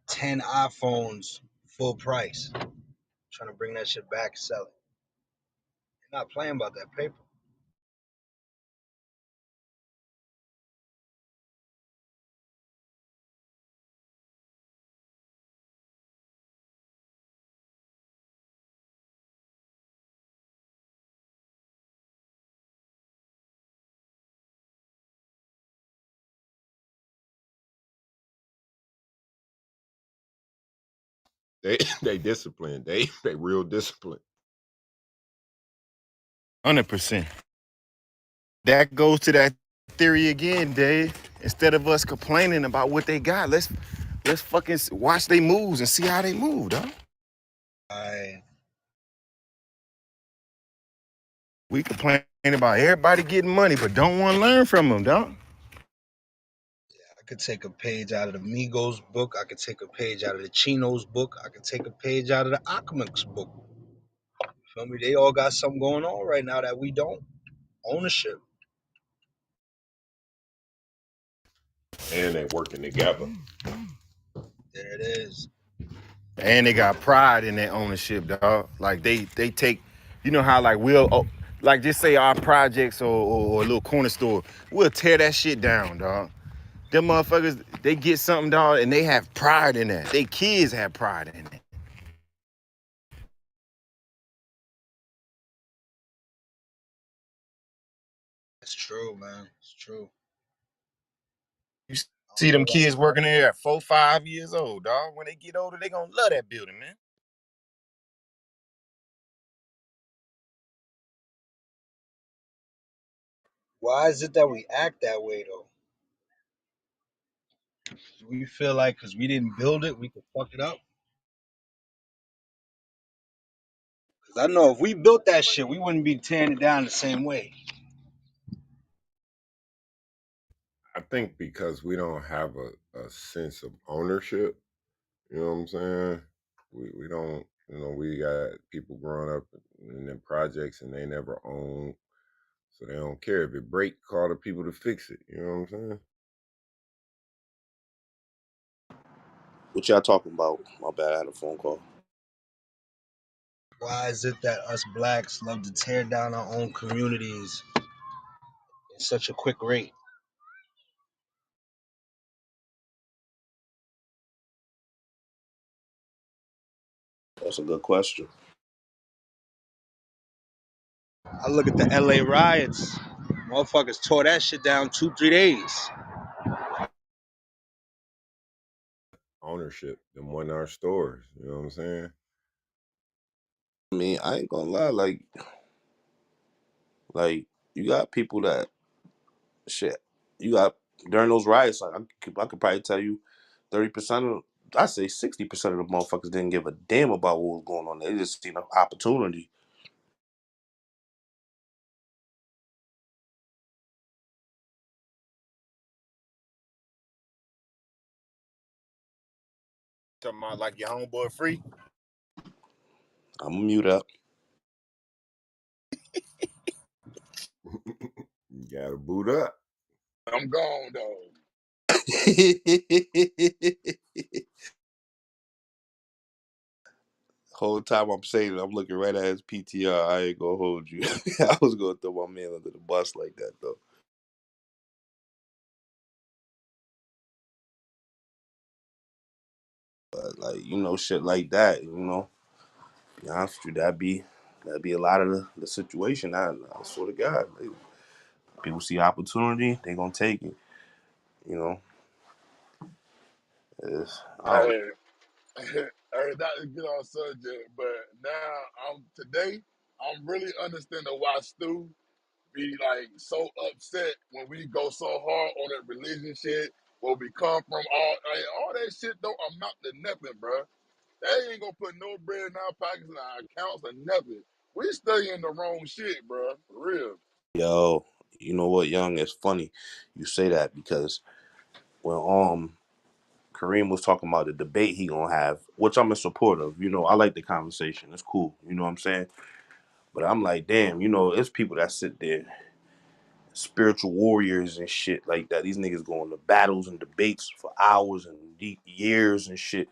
10 iPhones full price, trying to bring that shit back and sell it. You're not playing about that paper. They they disciplined. They real disciplined. 100%. That goes to that theory again, Dave. Instead of us complaining about what they got, let's fucking watch they moves and see how they move, dog. I We complain about everybody getting money, but don't want to learn from them, dog. I could take a page out of the Migos book. I could take a page out of the Chinos book. I could take a page out of the Alchemix book. Feel me? They all got something going on right now that we don't. Ownership. And they working together. There it is. And they got pride in their ownership, dog. Like they take, you know how like like just say our projects or a little corner store, we'll tear that shit down, dog. Them motherfuckers, they get something, dog, and they have pride in that. They kids have pride in it. It's true, man. It's true. You I see don't them know why. kids working there at 4, 5 years old, dog. When they get older, they gonna love that building, man. Why is it that we act that way though? We feel like because we didn't build it, we could fuck it up. Because I know if we built that shit, we wouldn't be tearing it down the same way. I think because we don't have a sense of ownership, you know what I'm saying? We don't, we got people growing up in them projects and they never own, so they don't care. If it break, call the people to fix it. You know what I'm saying? What y'all talking about? My bad, I had a phone call. Why is it that us blacks love to tear down our own communities at such a quick rate? That's a good question. I look at the LA riots. Motherfuckers tore that shit down 2, 3 days. Ownership, them wasn't our stores. You know what I'm saying? I mean, I ain't gonna lie, like you got people that shit. You got during those riots, like I could probably tell you 30% of, I say 60% of the motherfuckers didn't give a damn about what was going on. They just seen an opportunity. Talking about like your homeboy free. I'm gonna mute up. You gotta boot up. I'm gone though. Whole time I'm saying it, I'm looking right at his PTR. I ain't gonna hold you. I was gonna throw my man under the bus like that though. But like, shit like that, be honest with you, that'd be a lot of the situation. I swear to God. People see opportunity, they gonna take it. You know, I don't. Hey, hey, not to get on subject, but now today I'm really understanding why Stu be like so upset when we go so hard on that religion shit, where we come from, all that shit don't amount to nothing, bro. They ain't gonna put no bread in our pockets and our accounts or nothing. We studying the wrong shit, bro. For real. Yo, you know what, Young? It's funny you say that because when Kareem was talking about the debate he gonna have, which I'm in support of. I like the conversation. It's cool. You know what I'm saying? But I'm like, damn. It's people that sit there, spiritual warriors and shit like that. These niggas going to battles and debates for hours and years and shit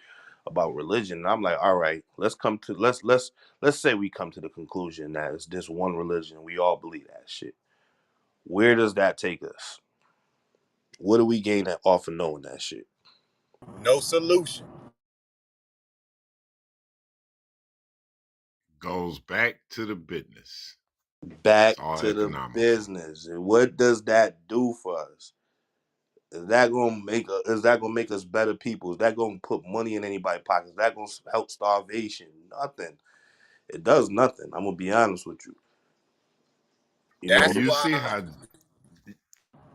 about religion. And I'm like, all right, let's say we come to the conclusion that it's this one religion. We all believe that shit. Where does that take us? What do we gain off of knowing that shit? No solution. Goes back to the business. It's Back all to the economical. business. And what does that do for us? Is that gonna make us better people? Is that gonna put money in anybody's pockets? Is that gonna help starvation? Nothing. It does nothing. I'm gonna be honest with you. You Do know, That's you why see how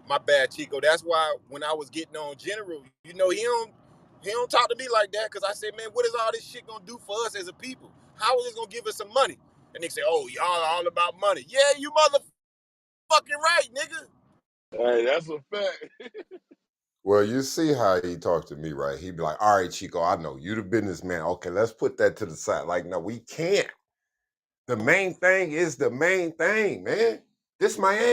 my bad, Chico. That's why when I was getting on General, he don't talk to me like that because I said, man, what is all this shit gonna do for us as a people? How is this gonna give us some money? And they say, oh, y'all are all about money. Yeah, you motherfucking right, nigga. Hey, that's a fact. well, you see how he talked to me, right? He'd be like, all right, Chico, I know you the businessman. Okay, let's put that to the side. Like, no, we can't. The main thing is the main thing, man. This Miami.